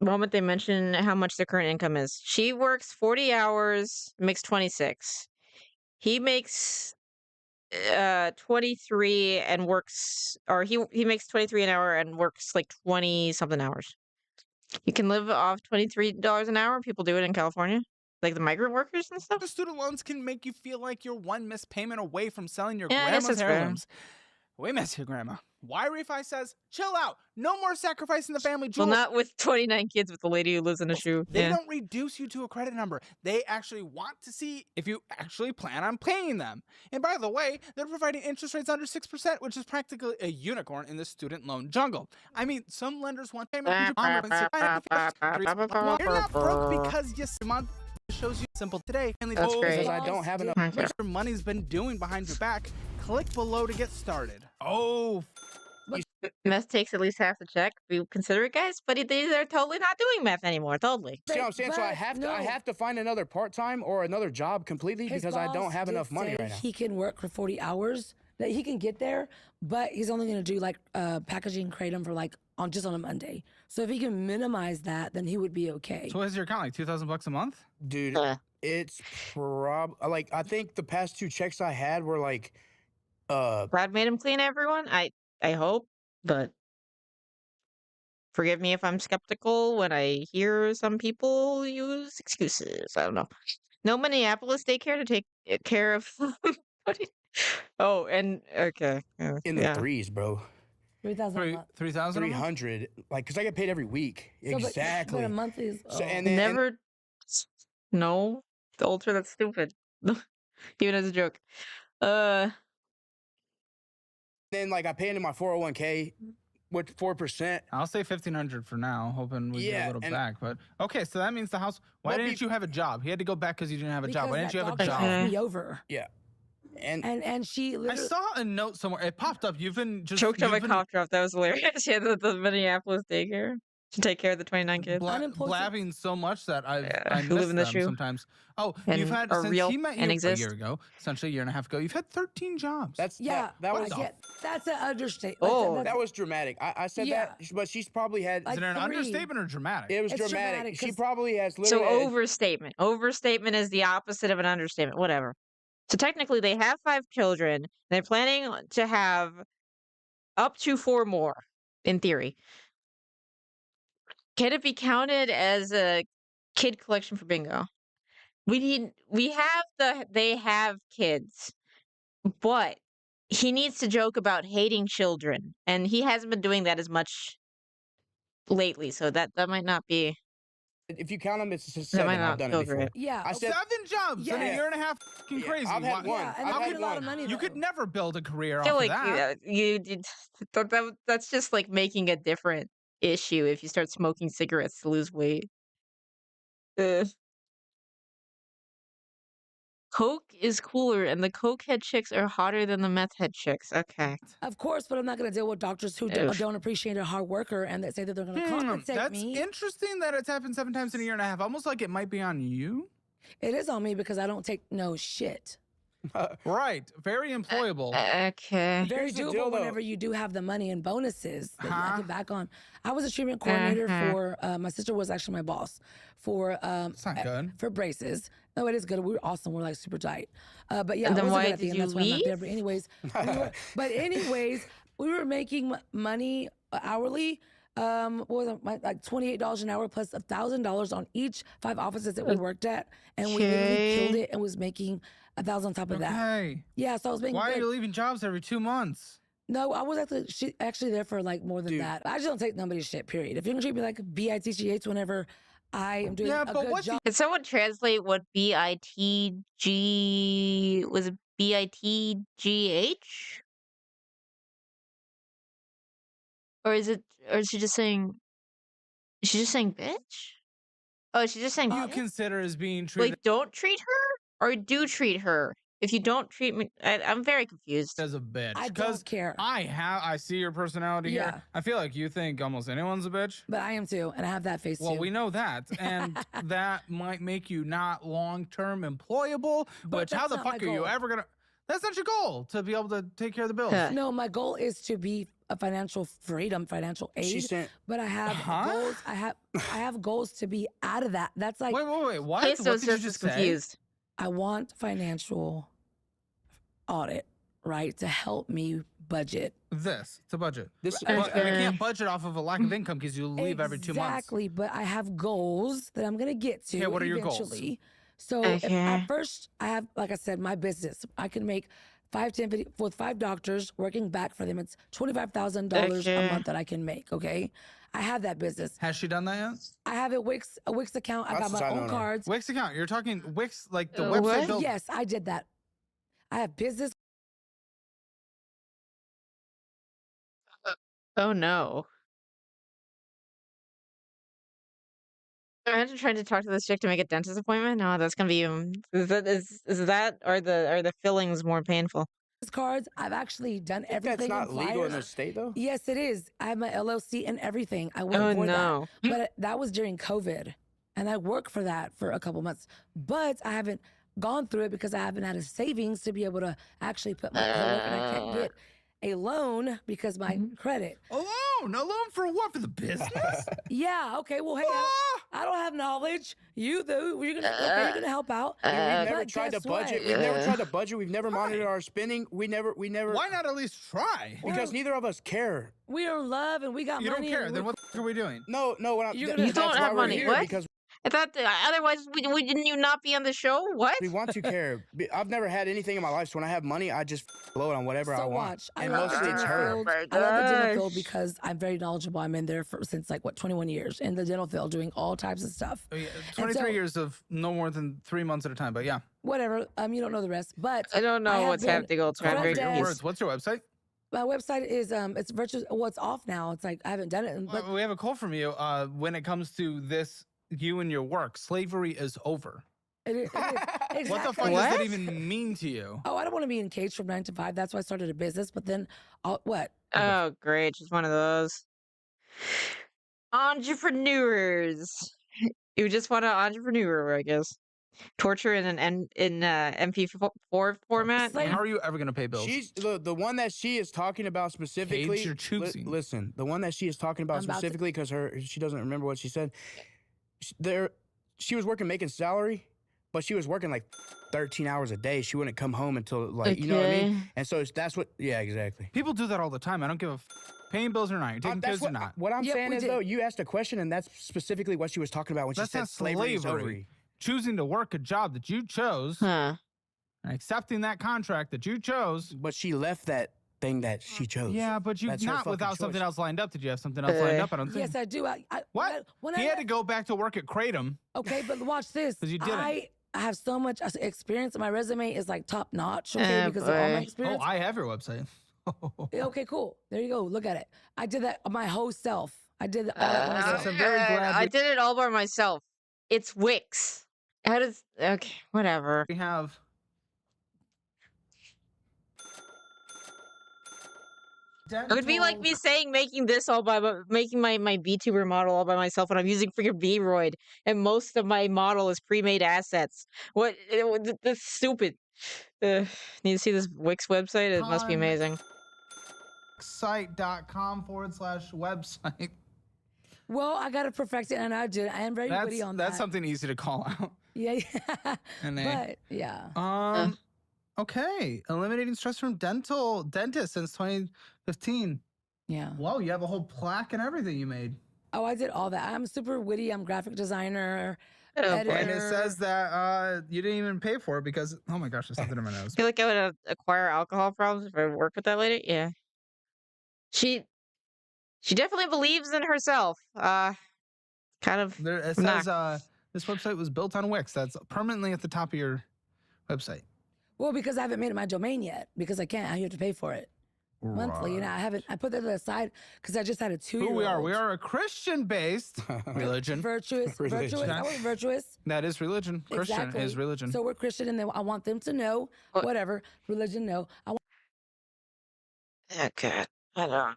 moment they mention how much their current income is? She works 40 hours, makes 26. He makes 23 and works, or he makes 23 an hour and works like 20 something hours. You can live off $23 an hour. People do it in California. Like the migrant workers and stuff. The student loans can make you feel like you're one missed payment away from selling your Yeah, I guess grandma's that's fair. heirlooms. We miss your grandma. Why Refi says, chill out. No more sacrificing the family Well, jewels. not with 29 kids with the lady who lives in a shoe. They Yeah. don't reduce you to a credit number. They actually want to see if you actually plan on paying them. And by the way, they're providing interest rates under 6%, which is practically a unicorn in the student loan jungle. I mean, some lenders want payment. You're not broke because you month shows you simple today. That's great. Because I don't have enough. What your money's been doing behind your back. Click below to get started. Oh, Meth takes at least half the check. We consider it, guys, but they're totally not doing meth anymore. Totally. See what I'm saying? So I have to find another part-time or another job completely His because I don't boss have did enough money say right now. He can work for 40 hours. That he can get there, but he's only going to do like packaging kratom for like on a Monday. So if he can minimize that, then he would be okay. so what is your account, like $2,000 a month? Dude, it's like I think the past 2 checks I had were like Brad made him clean everyone. I hope, but forgive me if I'm skeptical when I hear some people use excuses. I don't know. No Minneapolis daycare to take care of. Oh, and okay. in the threes, bro. 3,000. 3,000. 300, like, cause I get paid every week. Exactly. But a month is. So, oh. and then, Never. No, the ultra. That's stupid. Even as a joke. then like I pay into my 401k with 4%. I'll say 1,500 for now, hoping we get Yeah, a little and- back. But okay, so that means the house. Why But didn't you have a job? He had to go back because you didn't have a job. Because Why didn't that you have a doctor job? passed me over. Yeah. And she I literally. saw a note somewhere. It popped up. You've been just Choked on my you've been- cough drop. That was hilarious. Yeah, the Minneapolis daycare. to take care of the 29 kids. Blabbing so much that I who miss live in the them shoe. sometimes. Oh, And you've had are since real he met and you a exist. year ago, essentially a year and a half ago. You've had 13 jobs. That's Yeah, that well, was I get that's an understatement. Oh, that was dramatic. I said that, but she's probably had. Is it an understatement or dramatic? It was It's dramatic. dramatic, She 'cause- probably has So literally. overstatement. Overstatement is the opposite of an understatement. Whatever. So technically, they have 5 children. They're planning to have up to 4 more, in theory. Can it be counted as a kid collection for bingo? They have kids, but he needs to joke about hating children, and he hasn't been doing that as much lately. So that might not be. If you count them, it's just That 7. might I've not done feel it before. great. Yeah. I said 7 jobs in a year and a half. Fucking crazy. I've had one. and I've I had made a lot one. of money. You could never build a career I off feel of like that. you did. That's just like making a different issue if you start smoking cigarettes to lose weight. Ugh. Coke is cooler, and the Coke head chicks are hotter than the meth head chicks. Okay. Of course, but I'm not going to deal with doctors who don't appreciate a hard worker and that say that they're going to compensate That's me. interesting that it's happened 7 times in a year and a half. Almost like it might be on you. It is on me because I don't take no shit. Right. Very employable. Okay. Very Here's the doable deal, though. whenever you do have the money and bonuses that I get back on. I was a treatment coordinator for, my sister was actually my boss for, It's not good. for braces. No, it is good. We were awesome. We're like super tight. But yeah, And it then wasn't why good at the did end. you That's why I'm not there. leave? But anyways, we were making money hourly. What was it, like $28 an hour plus $1,000 on each 5 offices that we worked at, and we literally killed it and was making $1,000 on top of that. Okay. Yeah, so I was making. Why are good. you leaving jobs every 2 months? No, I was actually there for like more than that. I just don't take nobody's shit. Period. If you're gonna treat me like bitch whenever I am doing a good job. Can someone translate what BITG was? It BITGH? Or is it? Or is she just saying? Is she just saying bitch? Oh, she's just saying. You bitch? consider as being treated Like, don't treat her, or do treat her. If you don't treat me, I'm very confused. as a bitch. I 'Cause don't care. I see your personality Yeah. here. I feel like you think almost anyone's a bitch. But I am too, and I have that face Well, too. we know that, and that might make you not long-term employable. But Which, how that's the not fuck my are you goal. ever gonna? That's not your goal, to be able to take care of the bills. No, my goal is to be a financial freedom, financial aid. But I have goals. I have goals to be out of that. That's like Wait. What? Okay, so What it's did you just just confused. say? I want financial audit, right, to help me budget. This to budget. This But we can't budget off of a lack of income because you leave every 2 months. Exactly, but I have goals that I'm gonna get to. Okay, what are your goals? eventually. So if at first I have, like I said, my business. I can make 5, 10, 50, with 5 doctors working back for them. It's $25,000 a month that I can make. Okay, I have that business. Has she done that yet? I have a Wix account. I got my own cards. Wix account. You're talking Wix, like the What? website builder. Yes, I did that. I have business. Oh no. Imagine trying to talk to this chick to make a dentist appointment. No, that's gonna be is that are the fillings more painful? Cards. I've actually done everything. That's not in legal in flyers. this state, though. Yes, it is. I have my LLC and everything. I went Oh, for no. that, but that was during COVID, and I worked for that for a couple months. But I haven't gone through it because I haven't had a savings to be able to actually put my work, and I can't get a loan because my credit. A loan for what? For the business? Yeah. Okay. Well, hey, I don't have knowledge. You do. You're gonna help out. We've never But tried to guess what? budget. We've never tried to budget. We've never monitored our spending. We never. Why not at least try? Because neither of us care. We are in love and we got You money. don't care. and then we're- what the f- are we doing? No. What I'm, You're You gonna- don't that's have why we're money. here, What? Because I thought otherwise wouldn't you not be on the show? What? we want to care. I've never had anything in my life, so when I have money, I just blow it on whatever I So want. watch. I And love the mostly it's dental her. field. I love the dental field because I'm very knowledgeable. I'm in there since 21 years in the dental field doing all types of stuff. Oh, yeah, And 23 so- years of no more than 3 months at a time, but yeah. Whatever. You don't know the rest, but I don't know have what's been happening all the time. front Very Your desk. words. What's your website? My website is it's virtual. Well, it's off now. It's like I haven't done it. But We have a call from you. When it comes to this, you and your work, slavery is over. it is. Exactly. What the fuck does that even mean to you? Oh, I don't want to be engaged from 9 to 5. That's why I started a business. But then, what? Oh, great. She's one of those. Entrepreneurs. You just want an entrepreneur, I guess. Torture in an MP4 format. And how are you ever going to pay bills? She's the one that she is talking about specifically. You're choosing. Listen, the one that she is talking about specifically because she doesn't remember what she said. She was working making salary, but she was working like 13 hours a day. She wouldn't come home until like you know what I mean. And so that's what. Yeah, exactly. People do that all the time. I don't give a paying bills or not. You're taking kids or not. What I'm saying is though, you asked a question, and that's specifically what she was talking about when she said slavery is over. Choosing to work a job that you chose, and accepting that contract that you chose. But she left that thing that she chose. Yeah, but you not without something else lined up. Did you have something else lined up? I don't think. Yes, I do. What? He had to go back to work at Kratom. Okay, but watch this. Because you didn't. I have so much experience. My resume is like top notch. Okay, because of all my experience. Oh, I have your website. Okay, cool. There you go. Look at it. I did that my whole self. I did that all by myself. I'm very glad. I did it all by myself. It's Wix. How does okay? Whatever. We have. It would be like me saying making this all by making my VTuber model all by myself when I'm using freaking Vroid and most of my model is pre-made assets. What? That's stupid. Need to see this Wix website? It must be amazing. Site.com/website. Well, I gotta perfect it, and I did. I am very witty on that. That's something easy to call out. Yeah. And but yeah. Okay. Eliminating stress from dentists since 2015. Yeah. Whoa, you have a whole plaque and everything you made. Oh, I did all that. I'm super witty. I'm graphic designer. Editor. And it says that you didn't even pay for it because oh my gosh, there's something in my nose. I feel like I would acquire alcohol problems if I work with that lady. Yeah. She definitely believes in herself. Kind of. It says this website was built on Wix. That's permanently at the top of your website. Well, because I haven't made it my domain yet. Because I can't. I have to pay for it monthly. You know, I haven't. I put that aside because I just had a 2-year-old. Who we are? We are a Christian-based religion. Virtuous. I was virtuous. That is religion. Christian exactly. is religion. So we're Christian, and then I want them to know whatever religion. No, I want. Okay. I don't.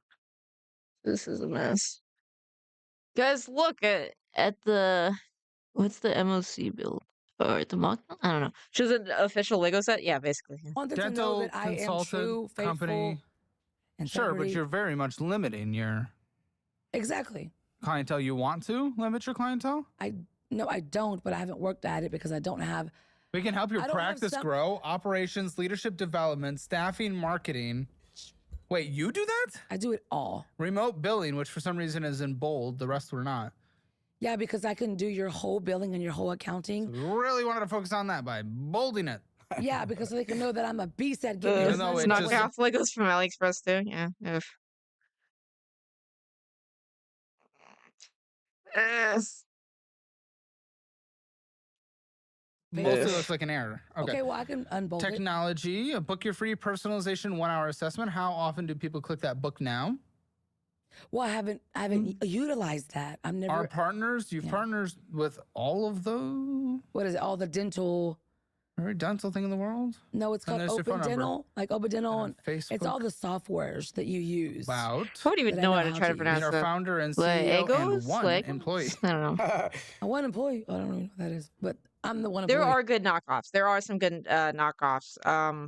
This is a mess. Guys, look at the what's the MOC build or the mock? I don't know. Choose an official Lego set. Yeah, basically. I want them to know that I am true, faithful, company. Sure, but you're very much limiting your exactly clientele. You want to limit your clientele? No, I don't. But I haven't worked at it because I don't have. We can help your practice grow, operations, leadership development, staffing, marketing. Wait, you do that? I do it all. Remote billing, which for some reason is in bold, the rest were not. Yeah, because I can do your whole billing and your whole accounting. So we really wanted to focus on that by bolding it. Yeah, because so they can know that I'm a beast at giving it's not Legos from AliExpress too. Yeah. Mostly looks like an error. Okay, well, I can unbolt Technology, book your free personalization 1-hour assessment. How often do people click that book now? Well, I haven't utilized that. I've never. Our partners, you've partnered with all of those. What is it? All the dental. Every dental thing in the world? No, it's called Open Dental. Like Open Dental. And Facebook. It's all the softwares that you use. Wow. I wouldn't even know how to try to pronounce that. Our founder and CEO and one employee. I don't know. One employee? I don't know what that is, but I'm the one There employee. are good knockoffs. There are some good knockoffs. I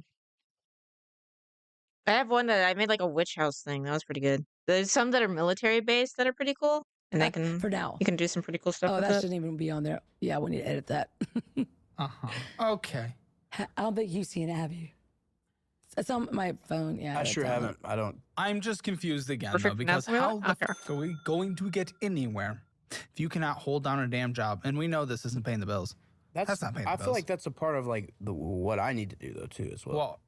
have one that I made like a witch house thing. That was pretty good. There's some that are military based that are pretty cool. And they can for now. You can do some pretty cool stuff. Oh, with that it. shouldn't even be on there. Yeah, we need to edit that. Okay. I don't think you've seen it, have you? It's on my phone. Yeah. I sure haven't. I don't. I'm just confused again though, because how the fuck are we going to get anywhere if you cannot hold down a damn job? And we know this isn't paying the bills. That's not paying the bills. I feel like that's a part of like what I need to do though too as well. Well,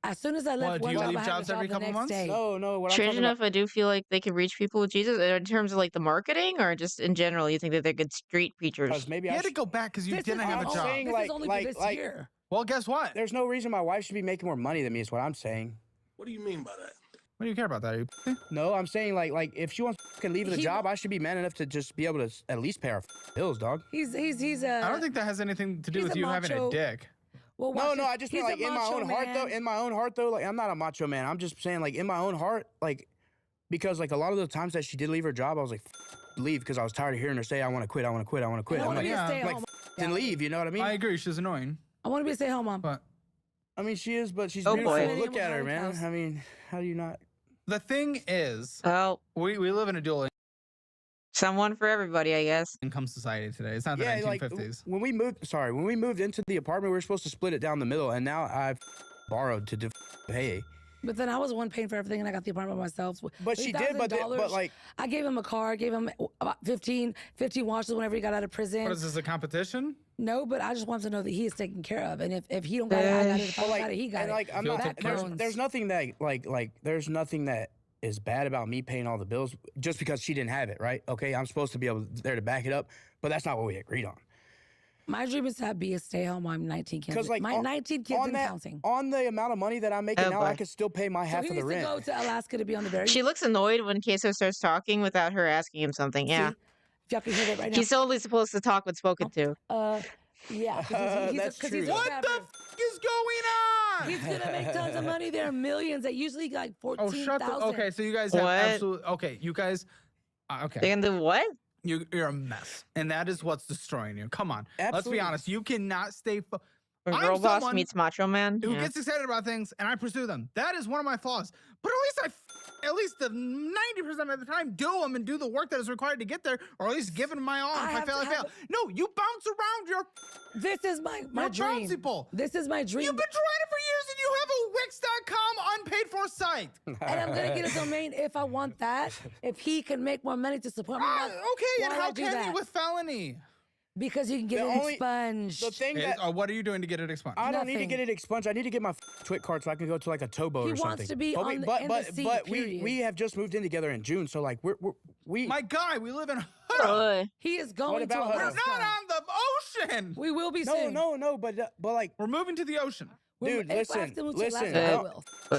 as soon as I left one do you job, leave I had jobs a job every the couple next months? day. No. What Strange enough, I do feel like they can reach people with Jesus in terms of like the marketing, or just in general, you think that they're good street preachers. Maybe you had to go back because you didn't have a job. Saying, This is only for this year. Well, guess what? There's no reason my wife should be making more money than me. Is what I'm saying. What do you mean by that? What do you care about that? Are you No, I'm saying like if she wants to leave the job, I should be man enough to just be able to at least pay her bills, dog. He's I don't think that has anything to do with you having a dick. Well, no, I just mean like in my own heart though. In my own heart though, like I'm not a macho man. I'm just saying like in my own heart, like because like a lot of the times that she did leave her job, I was like, leave because I was tired of hearing her say, I want to quit, I want to quit, I want to quit. I'm like, then leave, you know what I mean? I agree, she's annoying. I want to be a stay-at-home mom. But I mean, she is, but she's Oh, beautiful. boy. Look at her, man. I mean, how do you not? the thing is, Well, we live in a dual someone for everybody, I guess. income society today. It's not the 1950s. When we moved into the apartment, we were supposed to split it down the middle, and now I've borrowed to pay. But then I was one paying for everything, and I got the apartment myself. But she did, but like I gave him a car, gave him about 15 washes whenever he got out of prison. What is this, a competition? No, but I just want to know that he is taken care of, and if he don't got it, I got it. If I got it, he got it. Like, I'm not. There's nothing that there's nothing that is bad about me paying all the bills just because she didn't have it, right? Okay, I'm supposed to be there to back it up, but that's not what we agreed on. My dream is to be a stay-at-home mom, 19 kids. Like, 19 kids and counting. On the amount of money that I'm making now, I could still pay my half of the rent. So he needs to go to Alaska to be on the very. She looks annoyed when Queso starts talking without her asking him something. Yeah. See? If y'all can hear that right now. He's only supposed to talk when spoken to. Yeah. That's true. What the is going on? He's gonna make tons of money. There are millions that usually like 14,000. Okay, so you guys have absolutely. Okay, you guys. Okay. They're gonna do what? You're a mess, and that is what's destroying you. Come on, let's Absolutely. be honest. You cannot stay. When Girl Boss meets Macho Man. Who gets excited about things, and I pursue them. That is one of my flaws. But at least the 90% of the time, do them and do the work that is required to get there, or at least give them my all. If I fail, I fail. No, you bounce around your. This is my dream. Bouncy ball. This is my dream. You've been trying it for years, and you have a Wix.com unpaid for site. And I'm gonna get a domain if I want that. If he can make more money to support me. Okay, and how can you with felony? Because you can get it expunged. The thing that what are you doing to get it expunged? I don't need to get it expunged. I need to get my twit card so I can go to like a towboat or something. He wants to be but on the sea, but period. we have just moved in together in June, so like we. My guy, we live in Hutto. He is going to about We're Alaska. not on the ocean. We will be soon. No, but like we're moving to the ocean. Dude, listen.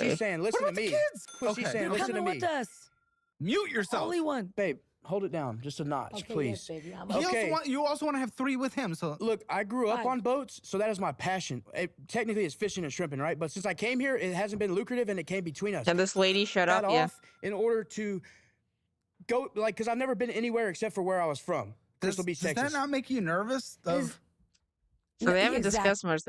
She's saying, listen to me. She's saying, listen to me. With us. Mute yourself. Only one. Babe, hold it down just a notch, please. Yes, baby. You also want to have 3 with him. So look, I grew up on boats, so that is my passion. Technically, it's fishing and shrimping, right? But since I came here, it hasn't been lucrative, and it came between us. Can this lady shut up? Yeah. In order to go, like, because I've never been anywhere except for where I was from, Crystal Beach, Texas. Does that not make you nervous? So they haven't discussed much.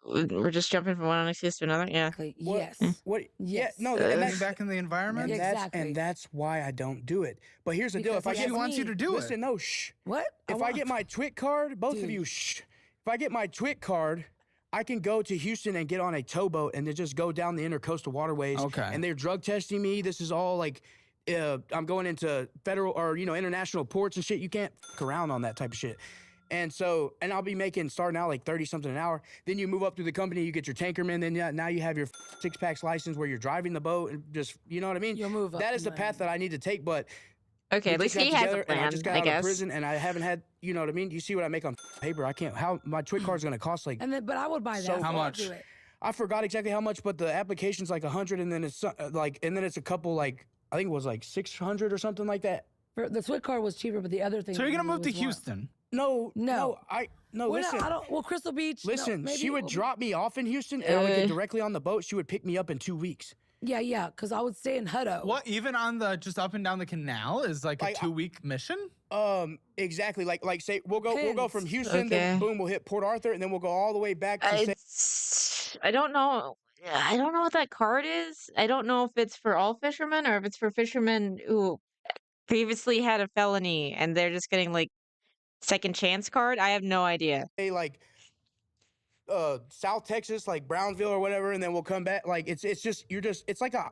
We're just jumping from one excuse to another. Yeah. Yes. What? Yes. Yeah. No. And that's back in the environment. And that's why I don't do it. But here's the deal: if she wants you to do it. Listen, no, shh. What? If I get my twit card, both of you, shh. If I get my twit card, I can go to Houston and get on a towboat and then just go down the intercoastal waterways. Okay. And they're drug testing me. This is all like. I'm going into federal or international ports and shit. You can't fuck around on that type of shit. And I'll be starting out like 30 something an hour. Then you move up through the company, you get your tankerman. Then now you have your 6-packs license where you're driving the boat and just, you know what I mean? You'll move up. That is the path that I need to take. But okay, at least he has a plan. I just got out of prison and I haven't had, you know what I mean? You see what I make on paper? I can't. How my twit card's gonna cost like. But I would buy that. So how much? I forgot exactly how much, but the application's like 100, and then it's it's a couple like I think it was like 600 or something like that. The twit card was cheaper, but the other thing. So you're gonna move to Houston? No. Listen. Crystal Beach. Listen, she would drop me off in Houston, and I would get directly on the boat. She would pick me up in 2 weeks. Yeah, because I would stay in Hutto. What? Even on the just up and down the canal is like a 2-week mission? Exactly. Like say we'll go from Houston, then boom, we'll hit Port Arthur, and then we'll go all the way back to. I don't know. I don't know what that card is. I don't know if it's for all fishermen or if it's for fishermen who previously had a felony and they're just getting like second chance card. I have no idea. Hey, like South Texas, like Brownsville or whatever, and then we'll come back. Like it's like a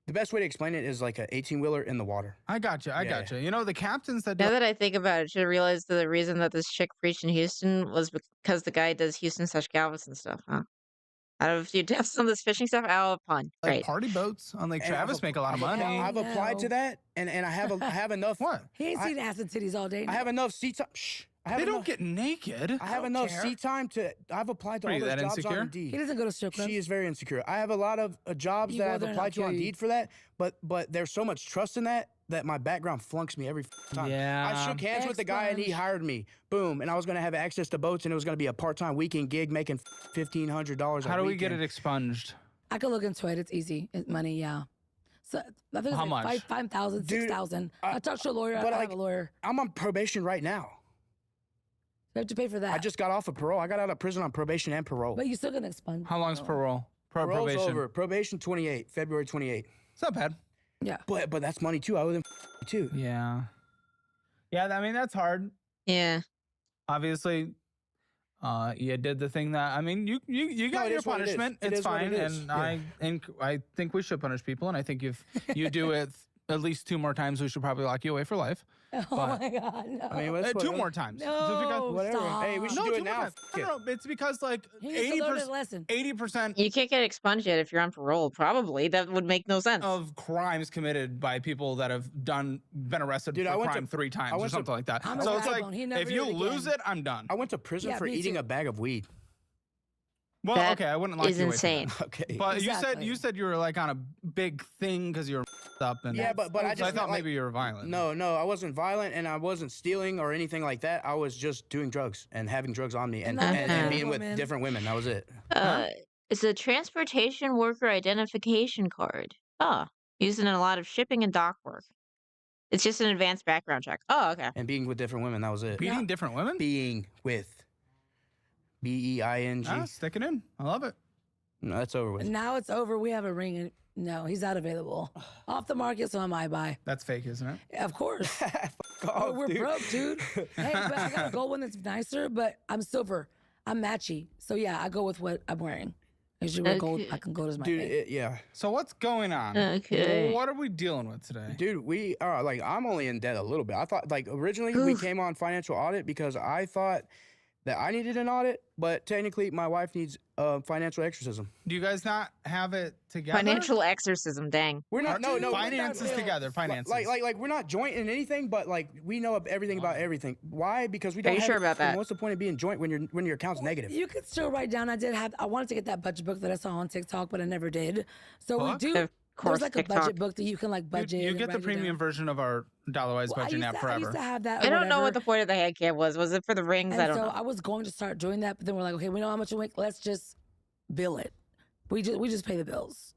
the best way to explain it is like an 18-wheeler in the water. I got you. You know, the captains that now that I think about it, I should have realized that the reason that this chick preached in Houston was because the guy does Houston/Galveston stuff, huh? Out of a few deaths on this fishing stuff, pun. like Great. party boats on Lake Travis make a lot of money. I've applied to that, and I have enough. What? He ain't seen ass and titties all day. I have enough seat time. Shh. They don't get naked. I have enough seat time to. I've applied to all those jobs on Indeed. He doesn't go to strip clubs. She is very insecure. I have a lot of jobs that I've applied to on Indeed for that, but there's so much trust in that my background flunks me every time. Yeah. I shook hands with the guy and he hired me. Boom, and I was gonna have access to boats and it was gonna be a part-time weekend gig making $1,500. How do we get it expunged? I can look into it. It's easy. It's money. Yeah. So I think it's How like much? 5,000, 6,000. I talked to a lawyer. I have a lawyer. I'm on probation right now. You have to pay for that. I just got off of parole. I got out of prison on probation and parole. But you still gonna expunge. How long's parole? Parole's Probation. over. Probation 28, February 28. It's not bad. Yeah. But that's money too. I owe them too. Yeah. Yeah, I mean, that's hard. Yeah. Obviously, you did the thing that, I mean, you got your punishment. It's fine. And I think we should punish people. And I think if you do it at least 2 more times, we should probably lock you away for life. Oh my God, no. I mean, 2 more times. No, whatever. stop. Hey, we should do it 2 more now. times. No, it's because like He needs to learn his 80%, lesson. 80% You can't get expunged yet if you're on parole. Probably that would make no sense. of crimes committed by people that have been arrested Dude, I for went crime to- 3 times I or went to- something like that. I'm a So it's like, backbone. He never if did you it lose again. it, I'm done. I went to prison Yeah, for me eating too. a bag of weed. Well, That okay, I wouldn't lock is you away for insane. that. Okay. But Exactly. you said you were like on a big thing because you were up and Yeah, but I so I just thought meant, like, maybe you were violent. No, I wasn't violent and I wasn't stealing or anything like that. I was just doing drugs and having drugs on me and, And and being with women. different women. That was it. It's a transportation worker identification card. Oh, used in a lot of shipping and dock work. It's just an advanced background check. Oh, okay. And being with different women. That was it. Beating different women? Being with. BEING. Ah, stick it in. I love it. No, that's over with. Now it's over. We have a ring. And no, he's not available. Off the market, so am I buy. That's fake, isn't it? Of course. off, We're dude. broke, dude. Hey, but I got a gold one that's nicer, but I'm silver. I'm matchy. So yeah, I go with what I'm wearing. I usually wear gold. I can gold as my Dude, thing. yeah. So what's going on? Okay. What are we dealing with today? Dude, we are like, I'm only in debt a little bit. I thought, like, originally we came on financial audit because I thought that I needed an audit, but technically my wife needs financial exorcism. Do you guys not have it together? Financial exorcism. Dang. We're not, no, Finances together, finances. Like we're not joint in anything, but like we know everything about everything. Why? Because we don't you have sure about that? What's the point of being joint when your account's negative? You could still write down. I wanted to get that budget book that I saw on TikTok, but I never did. So we Book? do. Of course, There's like TikTok. a budget book that you can like budget. You and get the write it down. premium version of our Dollarwise Well, budget app I forever. used to have that. I don't know what the point of the head cam was. Was it for the rings? And I don't so know. I was going to start doing that, but then we're like, okay, we know how much we make. Let's just bill it. We just pay the bills.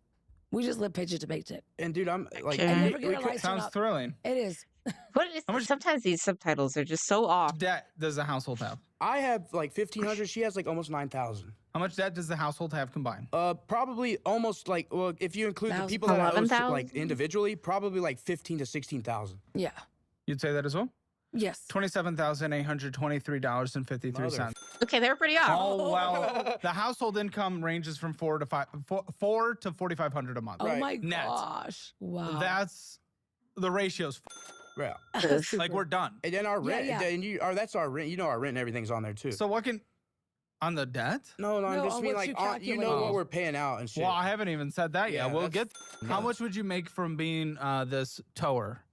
We just live paycheck to paycheck. And dude, I'm like, And never get a light Sounds up. thrilling. It is. What is, sometimes these subtitles are just so off. Debt does the household have? I have like 1,500. She has like almost 9,000. How much debt does the household have combined? Probably almost like, well, if you include the people that I owe 11,000? like individually, probably like 15 to 16,000. Yeah. You'd say that as well? Yes. $27,823.53. Okay, they were pretty off. Oh well, the household income ranges from four to 4,500 a month. Oh my Net. gosh. Wow. That's the ratio's. Yeah. Like we're done. And then our rent, yeah. and that's our rent. You know, our rent and everything's on there too. So what can on the debt? No, I No, just on mean what like you you know calculate. what we're paying out and shit. Well, I haven't even said that yet. Yeah, We'll that's- get. How much would you make from being this tower,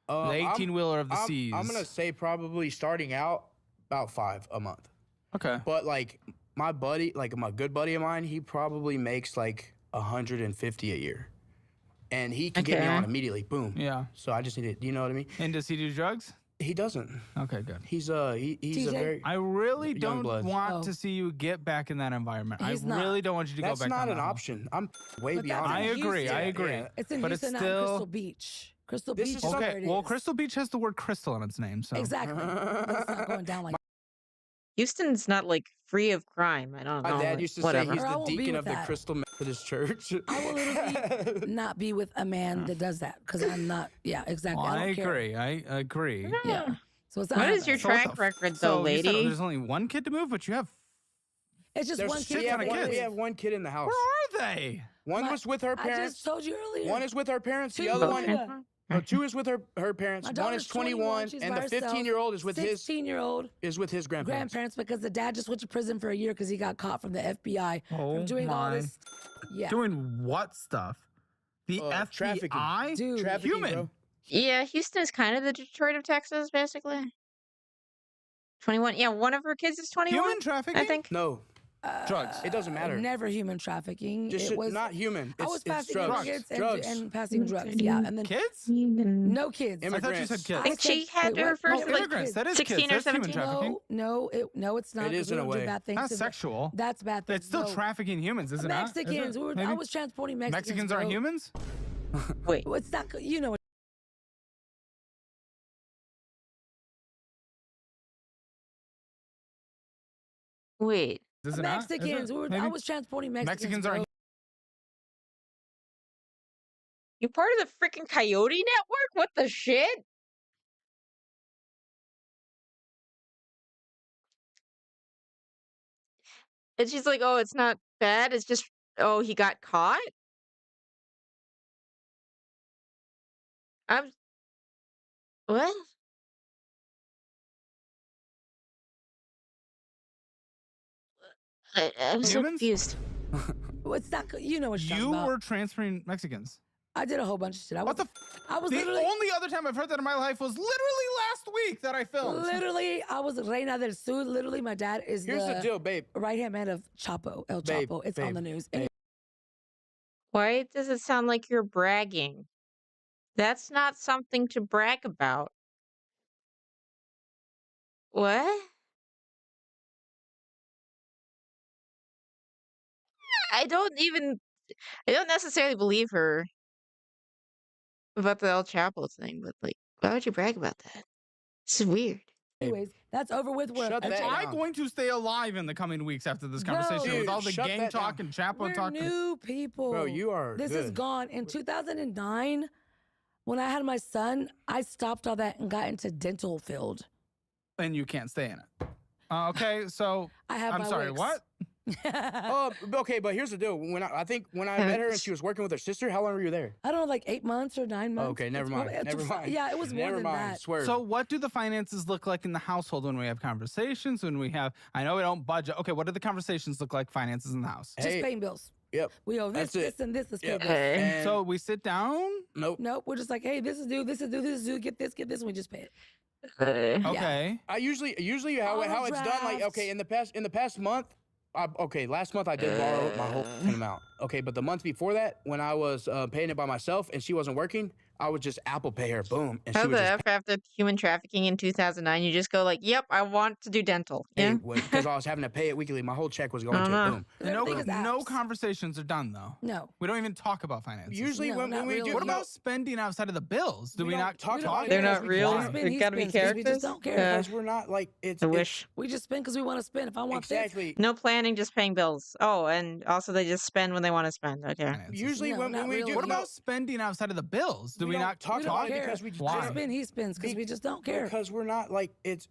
the I'm- 18-wheeler of the seas? I'm gonna say probably starting out about 5 a month. Okay. But like my buddy, like my good buddy of mine, he probably makes like 150 a year, and he can get me Okay. on immediately. Boom. Yeah. So I just need it. You know what I mean? And does he do drugs? He doesn't. Okay, good. He's a TJ? very. I really Young don't blood. want to see you get back in that environment. He's I not. really don't want you to That's go back. not down an that hole. option. I'm way But beyond. that's I in agree. Houston. I agree. Yeah. It's in But Houston, it's not still Crystal Beach. Crystal This Beach is is okay. where it Well, is. Crystal Beach has the word crystal in its name, so Exactly. But it's not going down like Houston's not like free of crime. I don't know. My dad like, used to whatever. say he's Or I the won't be deacon with of the that. Crystal Methodist Church. I will literally not be with a man that does that because I'm not. Yeah, exactly. Well, I I don't care. agree. I agree. Yeah. So it's not What is your happening. track record, So though, you said lady? there's only one kid to move, but you have. It's just There's one we kid. have kinda one, kids. we have one kid in the house. Where are they? One My- was with her I parents. just told you earlier. One is with her parents. The Two. other one, Okay. no, 2 is with her parents. My One daughter's is 21, she's and by the herself. 15-year-old is with his 16-year-old grandparents. grandparents because the dad just went to prison for a year because he got caught from the FBI Oh from doing all my. this. Yeah. Doing what stuff? The FBI? Trafficking. Dude. Trafficking, Human. bro. Yeah, Houston is kind of the Detroit of Texas, basically. 21. Yeah, one of her kids is 21. Human trafficking? I think. No, Drugs. it doesn't matter. Never human trafficking. Just it was not human. I It's, was it's passing drugs. kids drugs. and passing drugs. Yeah, and then Kids? no kids. I thought you said Immigrants. kids. I think she had wait, her what? first No, like Immigrants. That is 16 kids. or That's human 17. trafficking. No, it's not. It 'cause is we in a don't do way. bad things That's to sexual. That's bad things. It's still no. trafficking humans, isn't it? Mexicans. Is it? I Maybe? was transporting Mexicans. Mexicans aren't bro. humans? Wait. It's not, you know. Wait. Is it not? Is it? Mexicans. Maybe? I was transporting Mexicans. Mexicans are. You part of the freaking Coyote Network? What the shit? And she's like, oh, it's not bad. It's just, oh, he got caught? I'm. What? I'm so Humans? confused. It's not, you know what you're You talking about. were transferring Mexicans. I did a whole bunch of shit. What the? I was the literally. only other time I've heard that in my life was literally last week that I filmed. Literally, I was Reina del Sur. Literally, my dad is Here's the deal, babe. right-hand man of Chapo, El Babe, Chapo. It's on the news. babe. Why does it sound like you're bragging? That's not something to brag about. What? I don't necessarily believe her about the El Chapo thing, but like, why would you brag about that? This is weird. Anyways, that's over with. We're Shut Am that I down. going to stay alive in the coming weeks after this Bro, conversation with dude, all the shut gang that talk down. and Chapo We're talk? new people. Bro, you are This is good. gone. In 2009, when I had my son, I stopped all that and got into dental field. And you can't stay in it. Okay, so I have I'm my sorry. wigs. What? Okay, but here's the deal. When I think when I met her and she was working with her sister, how long were you there? I don't know, like 8 months or 9 months. Okay, never mind. Never mind. Yeah, it was more Never than mind. that. Swear. So what do the finances look like in the household when we have conversations? When we have, I know we don't budget. Okay, what do the conversations look like? Finances in the house. Just paying bills. Yep. We owe this, That's it. this, and this. Let's Yep. pay this. And- So we sit down. Nope. Nope. We're just like, hey, this is due, this is due, this is due. Get this, and we just pay it. Okay. I usually how it's done. Like, okay, in the past month. Last month I did borrow my whole amount. Okay, but the month before that, when I was paying it by myself and she wasn't working, I would just Apple Pay her, boom, and she How would the just F after human trafficking in 2009, you just go like, yep, I want to do dental. pay Yeah. because I was having to pay it weekly. My whole check was going to it, boom. No conversations are done though. No. We don't even talk about finances. Usually when we do, What about spending outside of the bills? Do we don't not talk about They're it? not real. Why? It gotta be spends 'cause we characters. just don't care. Because we're not like it's. I wish. We just spend because we want to spend. If I want Exactly. No planning, just paying bills. Oh, and also they just spend when they want to spend. Okay. Usually No, when not we really. do, What about spending outside of the bills? Do we don't not talk talk about about it it? because we just Why? I spend, he spends because we just don't care. Because we're not like it's.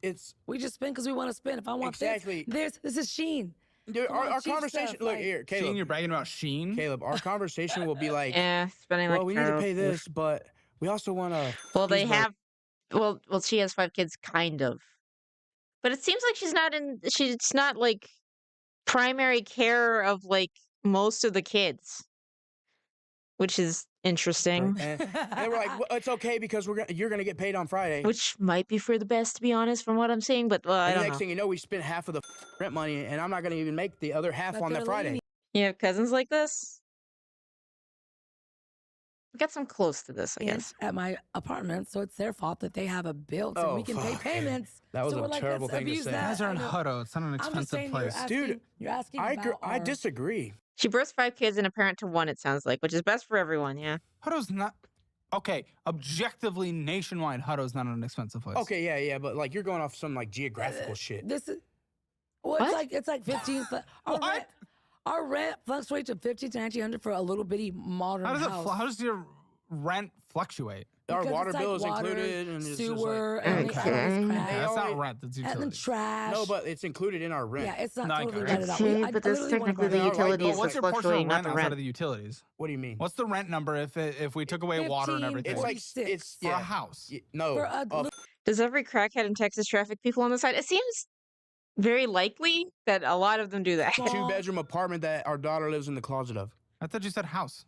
We just spend because we want to spend. If I want Exactly. this is Sheen. Dude, Come on, our cheap conversation. stuff, Look like- here, Caleb. Sheen, you're bragging about Sheen. Caleb, our conversation will be like, Yeah, spending well, like. we need to oh, pay oof. this, but we also want to. Well, they have. Well, she has 5 kids, kind of. But it seems like she's not in. She's not like primary care of like most of the kids, which is interesting. And we're like, well, it's okay because you're gonna get paid on Friday. Which might be for the best, to be honest, from what I'm seeing. But I And the don't next know. thing you know, we spent half of the rent money, and I'm not gonna even make the other half But on that they're Friday. lenient. You have cousins like this? Get some close to this, I guess. At my apartment, so it's their fault that they have a bill so Oh, we can pay fuck. payments. That was so a we're like, terrible let's thing to abuse say. that. You guys are in I know. Hutto. It's not an I'm just expensive saying, place. Dude, you're asking I about our- disagree. She birthed 5 kids and a parent to 1, it sounds like, which is best for everyone, yeah. Hutto's not. Okay, objectively, nationwide, Hutto's not an expensive place. Okay, yeah, but like you're going off some like geographical shit. This is well, it's like 15. Our rent fluctuates to 15 to 1900 for a little bitty modern How does house. how does your rent fluctuate? Our Because water it's like bill is water, included, and it's just sewer, like, and Okay. all this Yeah, crap. that's only- not rent. That's And then utilities. trash. no, but it's included in our rent. yeah, it's not No, I totally got it. rented out. See, I but that's literally wanna technically go the there. utilities But what's is your portion of fluctuating, not rent the outside rent. of the utilities? What do you mean? What's the rent number if we took away water and 15, everything? It's like 46. it's for a house. No, For a of- Does every crackhead in Texas traffic people on the side? It seems very likely that a lot of them do that. Small. 2-bedroom apartment that our daughter lives in the closet of. I thought you said house.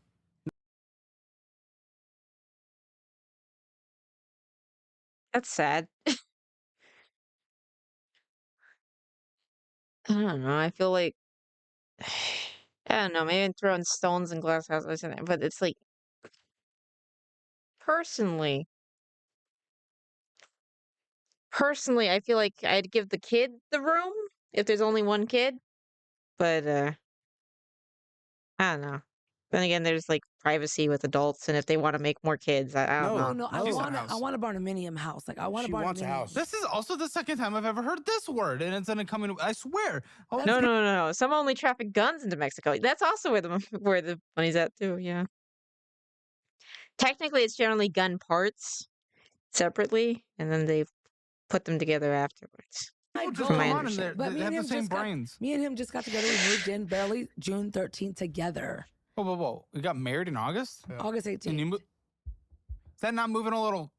That's sad. I don't know. I feel like I don't know. Maybe I'm throwing stones in glass houses, but it's like personally, I feel like I'd give the kid the room if there's only one kid. But I don't know. Then again, there's like privacy with adults, and if they want to make more kids, I don't know. No, I want a barnuminium house. Like I want a barnuminium. She wants a house. This is also the second time I've ever heard this word, and it's gonna come in. I swear. No. Some only traffic guns into Mexico. That's also where the money's at too. Yeah. Technically, it's generally gun parts separately, and then they put them together afterwards. Just come on in there. They have the same brains. Me and him just got together. We moved in barely June 13th together. Whoa. We got married in August? Yeah. August 18th. And is that not moving a little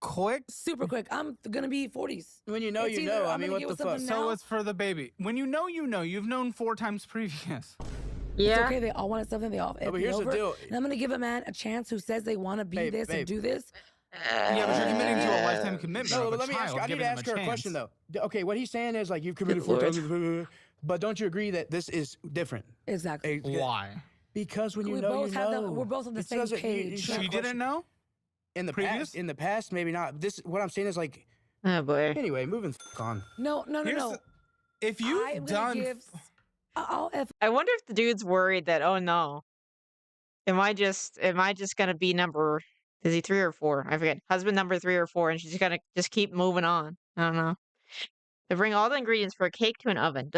quick? Super quick. I'm going to be 40s. When you know, you know. I mean, what the fuck? So it's for the baby. When you know, you know. You've known 4 times previous. Yeah. It's okay. They all wanted something. They all. But here's the deal. And I'm going to give a man a chance who says they want to be this and do this. Yeah, but you're committing to a lifetime commitment. No, but let me ask you. I need to ask her a question though. Okay, what he's saying is like you've committed 4 times, but don't you agree that this is different? Exactly. Why? Because when you know, you know. We're both on the same page. She didn't know? In the past, maybe not. This, what I'm saying is like, oh boy. Anyway, moving on. No. If you've done, I wonder if the dude's worried that, oh no, am I just gonna be number? Is he 3 or 4? I forget. Husband number 3 or 4, and she's gonna just keep moving on. I don't know. They bring all the ingredients for a cake to an oven.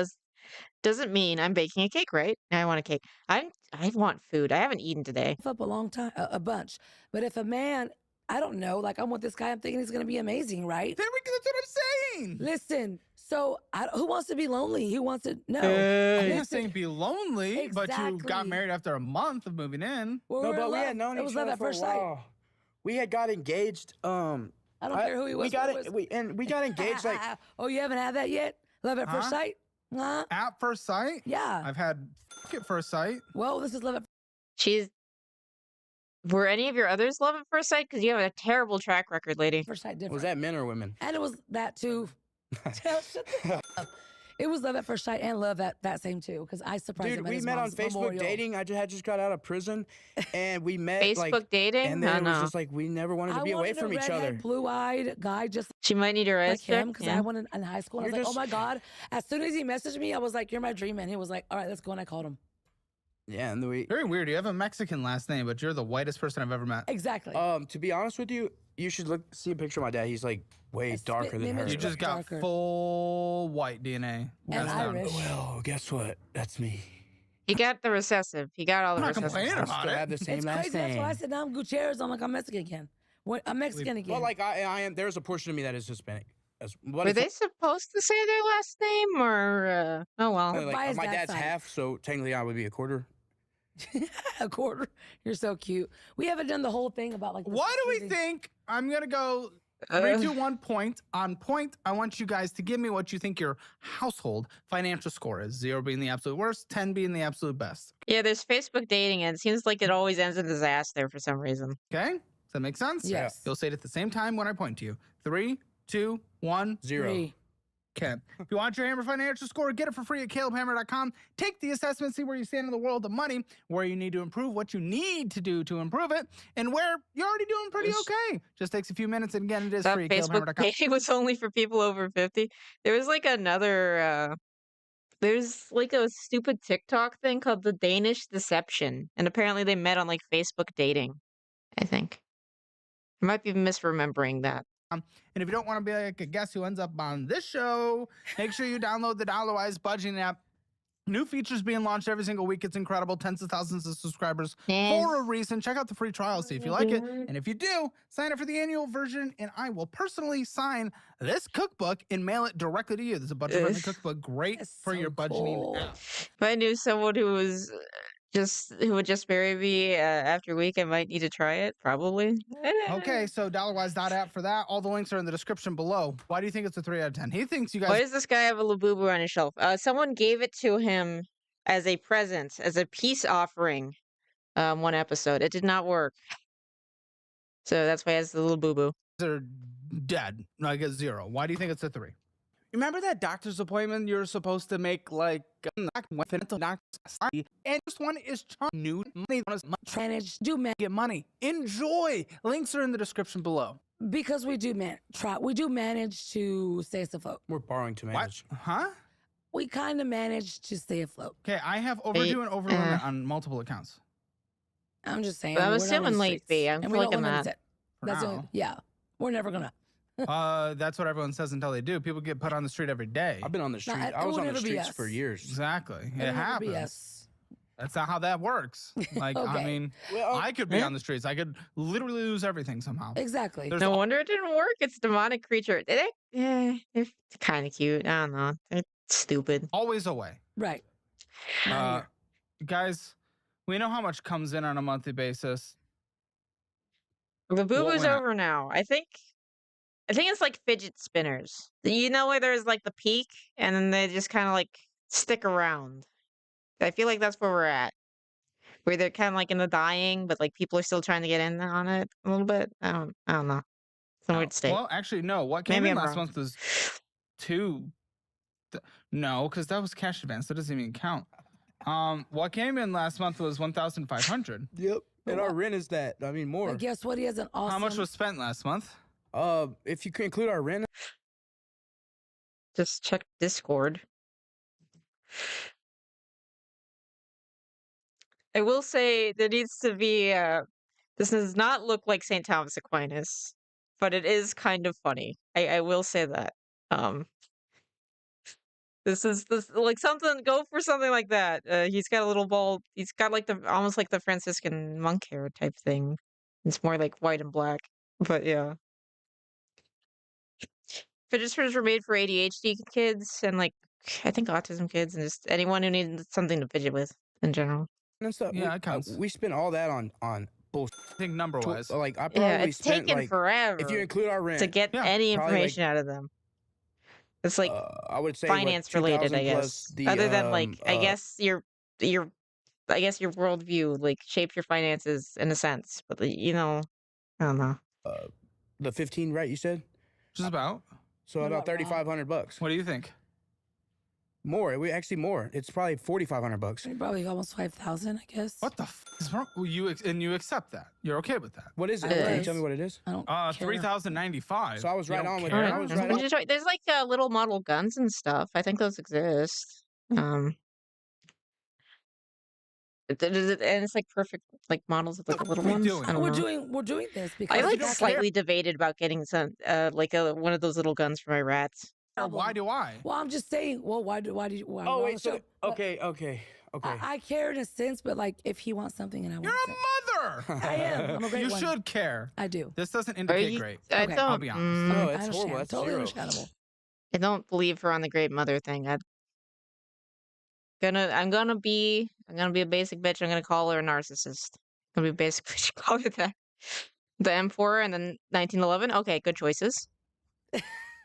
Doesn't mean I'm baking a cake, right? I want a cake. I want food. I haven't eaten today. Up a long time, a bunch. But if a man, I don't know, like I'm with this guy, I'm thinking he's gonna be amazing, right? There we go. That's what I'm saying. Listen. So who wants to be lonely? Who wants to no? I'm not saying be lonely, but you got married after a month of moving in. Well, no, but we had known each other for a while. We had got engaged. I don't care who he was. We got engaged like. Oh, you haven't had that yet? Love at first sight? Huh? At first sight? Yeah. I've had at first sight. Well, this is love at. Were any of your others love at first sight? Because you have a terrible track record, lady. First sight different. Was that men or women? And it was that too. It was love at first sight and love at that same too. Because I surprised him. Dude, we met on Facebook dating. I just got out of prison, and we met Facebook dating. And then it was just like we never wanted to be away from each other. Blue-eyed guy, just she might need a rest like him because I went in high school. And I was like, oh my god! As soon as he messaged me, I was like, "You're my dream man." He was like, "All right, let's go," and I called him. Yeah, and very weird. You have a Mexican last name, but you're the whitest person I've ever met. Exactly. To be honest with you, you should see a picture of my dad. He's like way darker than her. You just got full white DNA. And Irish. Well, guess what? That's me. He got the recessive. He got all the recessive. I'm not complaining about it. Have the same it's last crazy. name. That's why I said now I'm Gutierrez. I'm like I'm Mexican again. I'm Mexican again. Well, like I am. There's a portion of me that is Hispanic. Were they supposed to say their last name or? Oh well. My dad's half, so technically I would be a quarter. A quarter. You're so cute. We haven't done the whole thing about like. What do we think? I'm gonna go 3, 2, 1 point. On point, I want you guys to give me what you think your household financial score is. 0 being the absolute worst, 10 being the absolute best. Yeah, there's Facebook dating, and it seems like it always ends in disaster for some reason. Okay, does that make sense? Yes. You'll say it at the same time when I point to you. 3, 2, 1, 0. 3. Okay. If you want your Hammer financial score, get it for free at calebhammer.com. Take the assessment, see where you stand in the world of money, where you need to improve, what you need to do to improve it, and where you're already doing pretty okay. Just takes a few minutes, and again, it is free at calebhammer.com. Facebook dating was only for people over 50. There was like another, there's like a stupid TikTok thing called the Danish Deception, and apparently they met on like Facebook dating, I think. I might be misremembering that. And if you don't want to be like a guest who ends up on this show, make sure you download the Dollarwise budgeting app. New features being launched every single week. It's incredible. Tens of thousands of subscribers for a reason. Check out the free trial, see if you like it. And if you do, sign up for the annual version, and I will personally sign this cookbook and mail it directly to you. There's a budget-friendly cookbook. Great for your budgeting app. If I knew someone who would just marry me after a week, I might need to try it, probably. Okay, so dollarwise.app for that. All the links are in the description below. Why do you think it's a 3 out of 10? He thinks you guys... Why does this guy have a Labubu on his shelf? Someone gave it to him as a present, as a peace offering, one episode. It did not work. So that's why he has the little boo-boo. They're dead. I get 0. Why do you think it's a 3? Remember that doctor's appointment you're supposed to make like and this one is new money manage do get money. Enjoy. Links are in the description below. Because we do manage to stay afloat. We're borrowing to manage. What? Huh? We kind of manage to stay afloat. Okay, I have overdue and over limit on multiple accounts. I'm just saying. But I'm we're not on the assuming late streets, fee. I'm and we don't clicking limit that. it. That's the only, yeah. We're never gonna. That's what everyone says until they do. People get put on the street every day. I've been on the street. it I was will on the never be streets us. for years. Exactly. It'll It never happens. be us. That's not how that works. Like, I Okay. mean, I could be on the streets. I could literally lose everything somehow. Exactly. There's No wonder it didn't work. It's a demonic creature. They're kind of cute. I don't know. They're stupid. always a way. Right. Guys, we know how much comes in on a monthly basis. The boo What boo's went up? over now. I think it's like fidget spinners. You know where there's like the peak and then they just kind of like stick around. I feel like that's where we're at. Where they're kind of like in the dying, but like people are still trying to get in on it a little bit. I don't know. It's a weird state. Well, actually, no. What came Maybe in I'm last wrong. month was no, because that was cash advance. That doesn't even count. What came in last month was 1,500. Yep. And our rent is that. I mean, more. But guess what? He has an awesome. How much was spent last month? If you could include our rent. Just check Discord. I will say there needs to be this does not look like St. Thomas Aquinas, but it is kind of funny. I will say that. This like something, go for something like that. He's got a little bald, he's got like almost like the Franciscan monk hair type thing. It's more like white and black. But yeah. Fidget spinners were made for ADHD kids and like I think autism kids and just anyone who needed something to fidget with in general. And stuff. Yeah, it counts. We spent all that on bullshit. I think number wise. Like I probably Yeah, it's spent taken like forever if you include our rent to get any probably, like, information out of them. It's like I would say finance related, I 2,000 plus guess. Other than like, I the, guess your worldview like shapes your finances in a sense, but you know, I don't know. the 15, right? You said Just about. so about $3,500. What do you think? More. We actually more. It's probably $4,500. Probably almost 5,000, I guess. What the f is wrong? Well, you accept that? You're okay with that? What is it? It Can you is. tell me what it is? I don't. 3,095. So I was You right don't on with care? that. I was right on. There's like little model guns and stuff. I think those exist. And it's like perfect like models of like the little we ones. doing? I don't know. We're doing this because I like that's slightly debated about getting some like one of those little guns for my rats. Or why do I? Well, I'm just saying. Well, why do you? Why Oh we're on wait, the so show. But okay. I care in a sense, but like if he wants something and I want You're a mother. I am. I'm a great You one. should care. I do. This doesn't Are indicate you? great. I Okay. don't. I'll be honest. No, I that's understand. horrible. That's Totally zero. understandable. I don't believe her on the great mother thing. I'm gonna be a basic bitch. I'm gonna call her a narcissist. I'm gonna be a basic bitch. Call her that. The M4 and then 1911. Okay, good choices.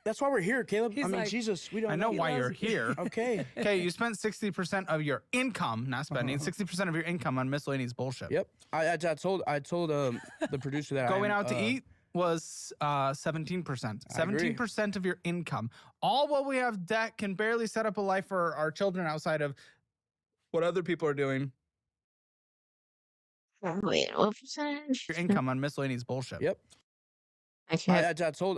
That's why we're here, Caleb. He's I mean, like, Jesus, we don't. I know He why you're loves me. here. Okay. Okay, you spent 60% of your income, not spending, 60% of your income on miscellaneous bullshit. Yep. I told the producer that Going out to eat was 17%. 17% of your income. All while we have debt, can barely set up a life for our children outside of what other people are doing. Wait, what percentage? Your income on miscellaneous bullshit. Yep. I can't.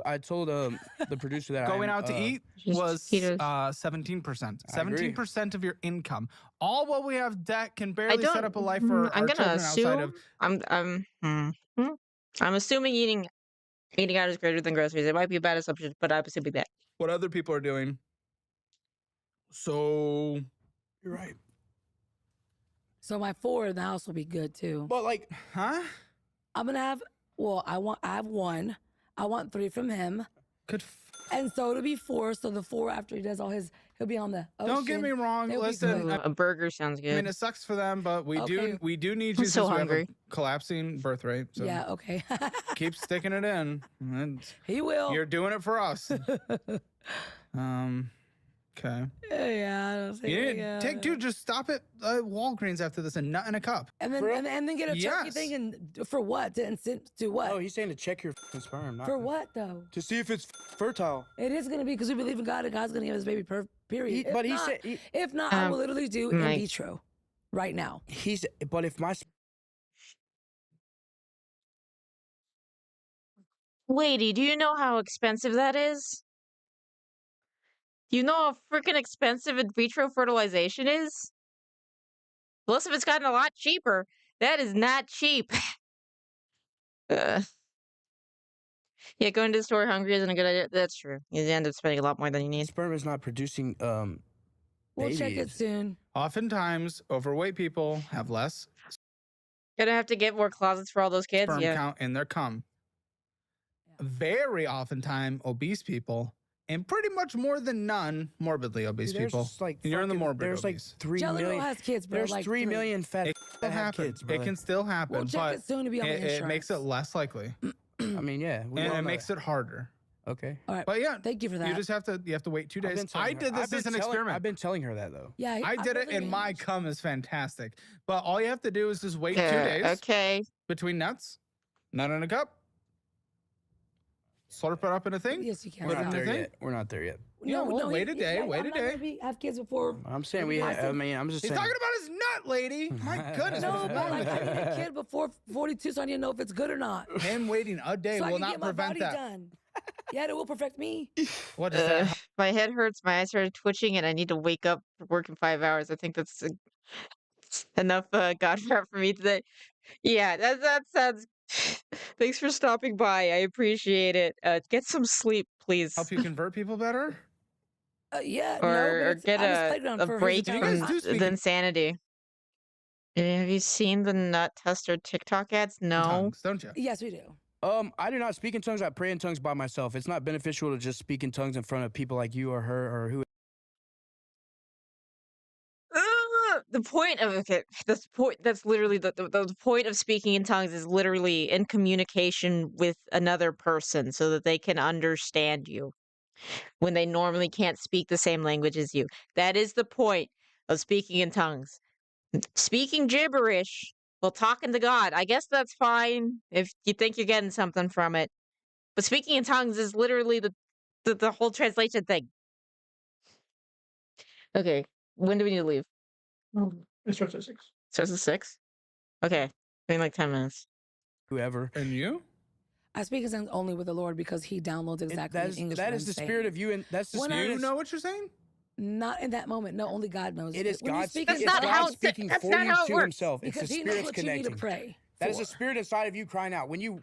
I told the producer that Going out to eat was 17%. 17% of your income. All while we have debt, can barely set up a life for I'm our gonna children outside assume. of. I'm assuming eating out is greater than groceries. It might be a bad assumption, but I'm assuming that. What other people are doing. So You're right. So my 4 in the house will be good too. But like, huh? I'm gonna have. Well, I have 1. I want 3 from him. Good. And so it'll be 4. So the 4 after he does all his, he'll be on the ocean. Don't get me wrong. It'll be Listen, good. A burger sounds good. I mean, it sucks for them, but we Okay. do need I'm you so since we have a hungry. collapsing birth rate. So Yeah. Okay. keep sticking it in. And He will. You're doing it for us. Okay. Yeah. I don't think. Take two. Just stop at Walgreens after this and nut in a cup. And then and then get a turkey Yes. thing and for what? To do what? oh, he's saying to check your sperm, not For what though? to see if it's fertile. It is gonna be because we believe in God and God's gonna give us baby period. But he If not- said if not, I will literally do in Mike. vitro right now. he's. But if my Lady, do you know how expensive that is? Do you know how freaking expensive in vitro fertilization is? Plus, if it's gotten a lot cheaper, That is not cheap. Yeah, going to the store hungry isn't a good idea. That's true. You end up spending a lot more than you need. Sperm is not producing We'll check it soon. Oftentimes, overweight people have less Gonna have to get more closets for all those kids. sperm Yeah. count in their cum. Very oftentimes, obese people, and pretty much more than none, morbidly obese Dude, there's people. just, like, And you're in the fucking- morbid there's like obese. 3 Jello million. has kids, bro. There's like 3 million fat It that can have happen. kids, It brother. can still happen, We'll check but it soon to be on the it makes it insurance. less likely, I mean, yeah. and it makes it harder. Okay. All right. But yeah, Thank you for that. you just have to wait 2 I've been days. telling I her- did I've this been as an telling- experiment. I've been telling her that though. Yeah, I did it, and my cum is fantastic. But all you have to do is just wait 2 days Okay. between nuts, nut in a cup, slurp it up in a thing. Yes, you can. We're Put it not in a there thing. yet. We're not there yet. Yeah, well, wait a day. Wait a day. Have kids before. I'm saying we. I mean, I'm just He's saying. talking about his nut, lady. My goodness. No, but like I need a kid before 42, so I need to know if it's good or not. Him waiting a day So I will can not get my prevent body that. done. Yeah, it will perfect me. What is that? My head hurts. My eyes started twitching, and I need to wake up for work in 5 hours. I think that's enough God for me today. Yeah, that sounds. Thanks for stopping by. I appreciate it. Get some sleep, please. Help you convert people better? Yeah, Or get I'm just a playground for his break entire from life. the insanity. Have you seen the nut tester TikTok ads? No. Tongues, don't you? Yes, we do. I do not speak in tongues. I pray in tongues by myself. It's not beneficial to just speak in tongues in front of people like you or her or who. The point of that's point. That's literally the point of speaking in tongues is literally in communication with another person so that they can understand you when they normally can't speak the same language as you. That is the point of speaking in tongues. Speaking gibberish while talking to God, I guess that's fine if you think you're getting something from it. But speaking in tongues is literally the whole translation thing. Okay, when do we need to leave? It starts at 6. Starts at 6? Okay. In like 10 minutes. Whoever. And you? I speak in tongues only with the Lord because He downloads exactly in English. That what is I'm the saying. spirit of you, and that's the When spirit. You know what you're saying? Not in that moment. No, only God knows. It is When you God. speak It's in not God how tongues, speaking that's for not you how it to works. Himself. It's because the He knows spirit's what you need connecting. to pray. That is for. the spirit inside of you crying out. When you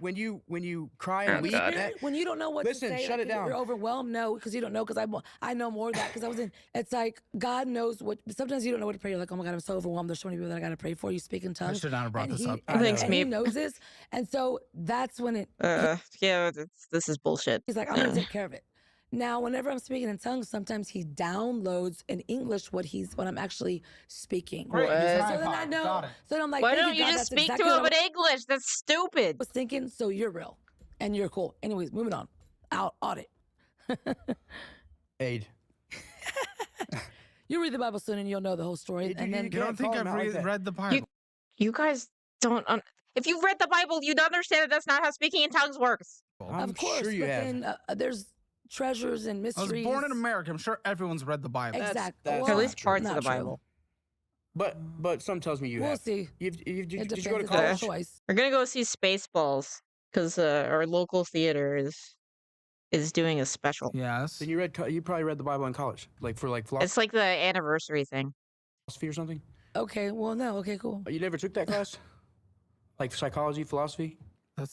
cry Oh, and weep. God. When you don't know what Listen, to say, shut like, it down. You're overwhelmed. No, because you don't know. Because I know more of that. Because I was in. It's like God knows what. Sometimes you don't know what to pray. You're like, oh my God, I'm so overwhelmed. There's so many people that I got to pray for. You speak in tongues. should not have brought and this he, up. And, Thanks, and he Meep. knows this, and so that's when it. Yeah, this is bullshit. He's like, I'm gonna take care of it. Now, whenever I'm speaking in tongues, sometimes he downloads in English what I'm actually speaking. Great, he's an So then iPod. I know. Got it. So then I'm like, Why thank don't you God, just that's speak exactly to what him in English? That's stupid. I was thinking. So you're real, and you're cool. Anyways, moving on. Out audit. Aid. You read the Bible soon, and you'll know the whole story. Dude, And then You don't think I've read the Bible? You guys don't. If you've read the Bible, you'd understand that that's not how speaking in tongues works. of course, sure you but have. then there's treasures and I mysteries. was born in America. I'm sure everyone's read the Bible. Exactly. that's At least parts of not the true. Bible. But some tells me you We'll have. see. Did you go to It's our college? choice. We're gonna go see Spaceballs because our local theater is doing a special. Yes. Then you probably read the Bible in college, like for philosophy It's like the anniversary thing. or something. Okay. Well, no. Okay. Cool. You never took that class, like psychology, philosophy,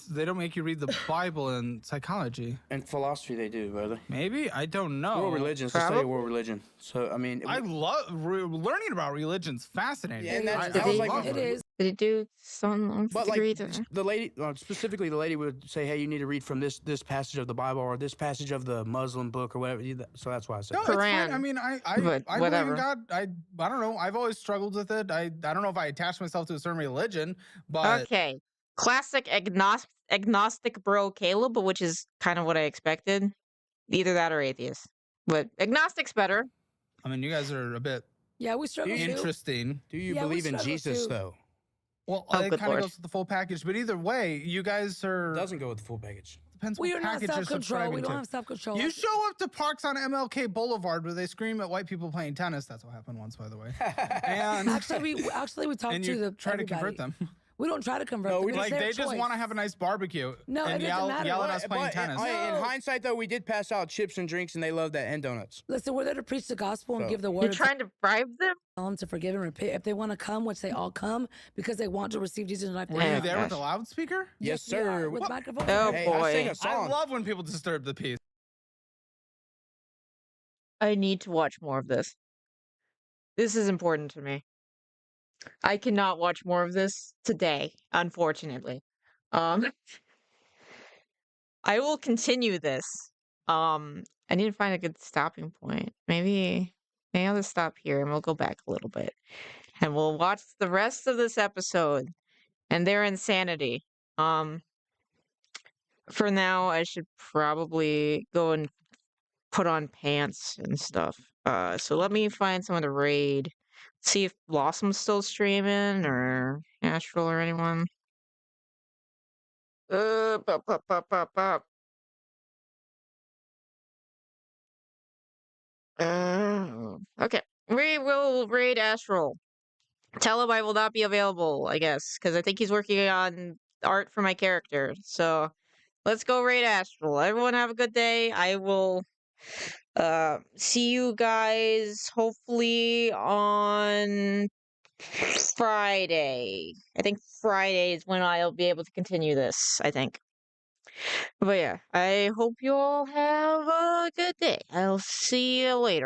They don't make you read the Bible in psychology. and philosophy. They do, brother. Maybe? I don't know. World religion. It's a study of world religion. So I mean, I love learning about religion's fascinating. Yeah, and I that was like love It is. Did he do some But degree like to the lady, specifically the lady would say, "Hey, you need to read from this passage of the Bible or this passage of the Muslim book or whatever." So that's why I said. No, that. it's fine. I mean, I believe whatever. in God. I don't know. I've always struggled with it. I don't know if I attach myself to a certain religion, but Okay. Classic agnostic bro Caleb, which is kind of what I expected. Either that or atheist. But agnostic's better. I mean, you guys are a bit Yeah, we struggle too. interesting. Do you Yeah, we believe in struggle Jesus too. though? Well, Oh, it good kind of Lord. goes with the full package. But either way, you guys are. It doesn't go with the full package. Depends We what are not package you're self-control. subscribing We don't to. have self-control. You show up to parks on MLK Boulevard where they scream at white people playing tennis. That's what happened once, by the way. And Actually, we talked and to you the try to everybody. convert them. We don't try to convert No, them. we It's just- their They just choice. want to have a nice barbecue No, it and doesn't yell matter. at us playing But tennis. in hindsight, though, we did pass out chips and drinks, and they loved that and donuts. Listen, we're there to preach the gospel and So- give the word. You're trying to bribe them? Tell them to forgive and repent. If they want to come, which they all come, because they want to receive Jesus in life. Were you there with the loudspeaker? Yes, we are, sir. with microphones. Oh, Hey, boy. I sing a I song. love when people disturb the peace. I need to watch more of this. This is important to me. I cannot watch more of this today, unfortunately. I will continue this. I need to find a good stopping point. Maybe I'll just stop here and we'll go back a little bit. And we'll watch the rest of this episode and their insanity. For now, I should probably go and put on pants and stuff. So let me find someone to raid. See if Blossom's still streaming or Astral or anyone. Bop, bop, bop, bop, bop. Okay. We will raid Astral. Tell him I will not be available, I guess, because I think he's working on art for my character. So let's go raid Astral. Everyone have a good day. I will see you guys hopefully on Friday. I think Friday is when I'll be able to continue this, I think. But yeah, I hope you all have a good day. I'll see you later.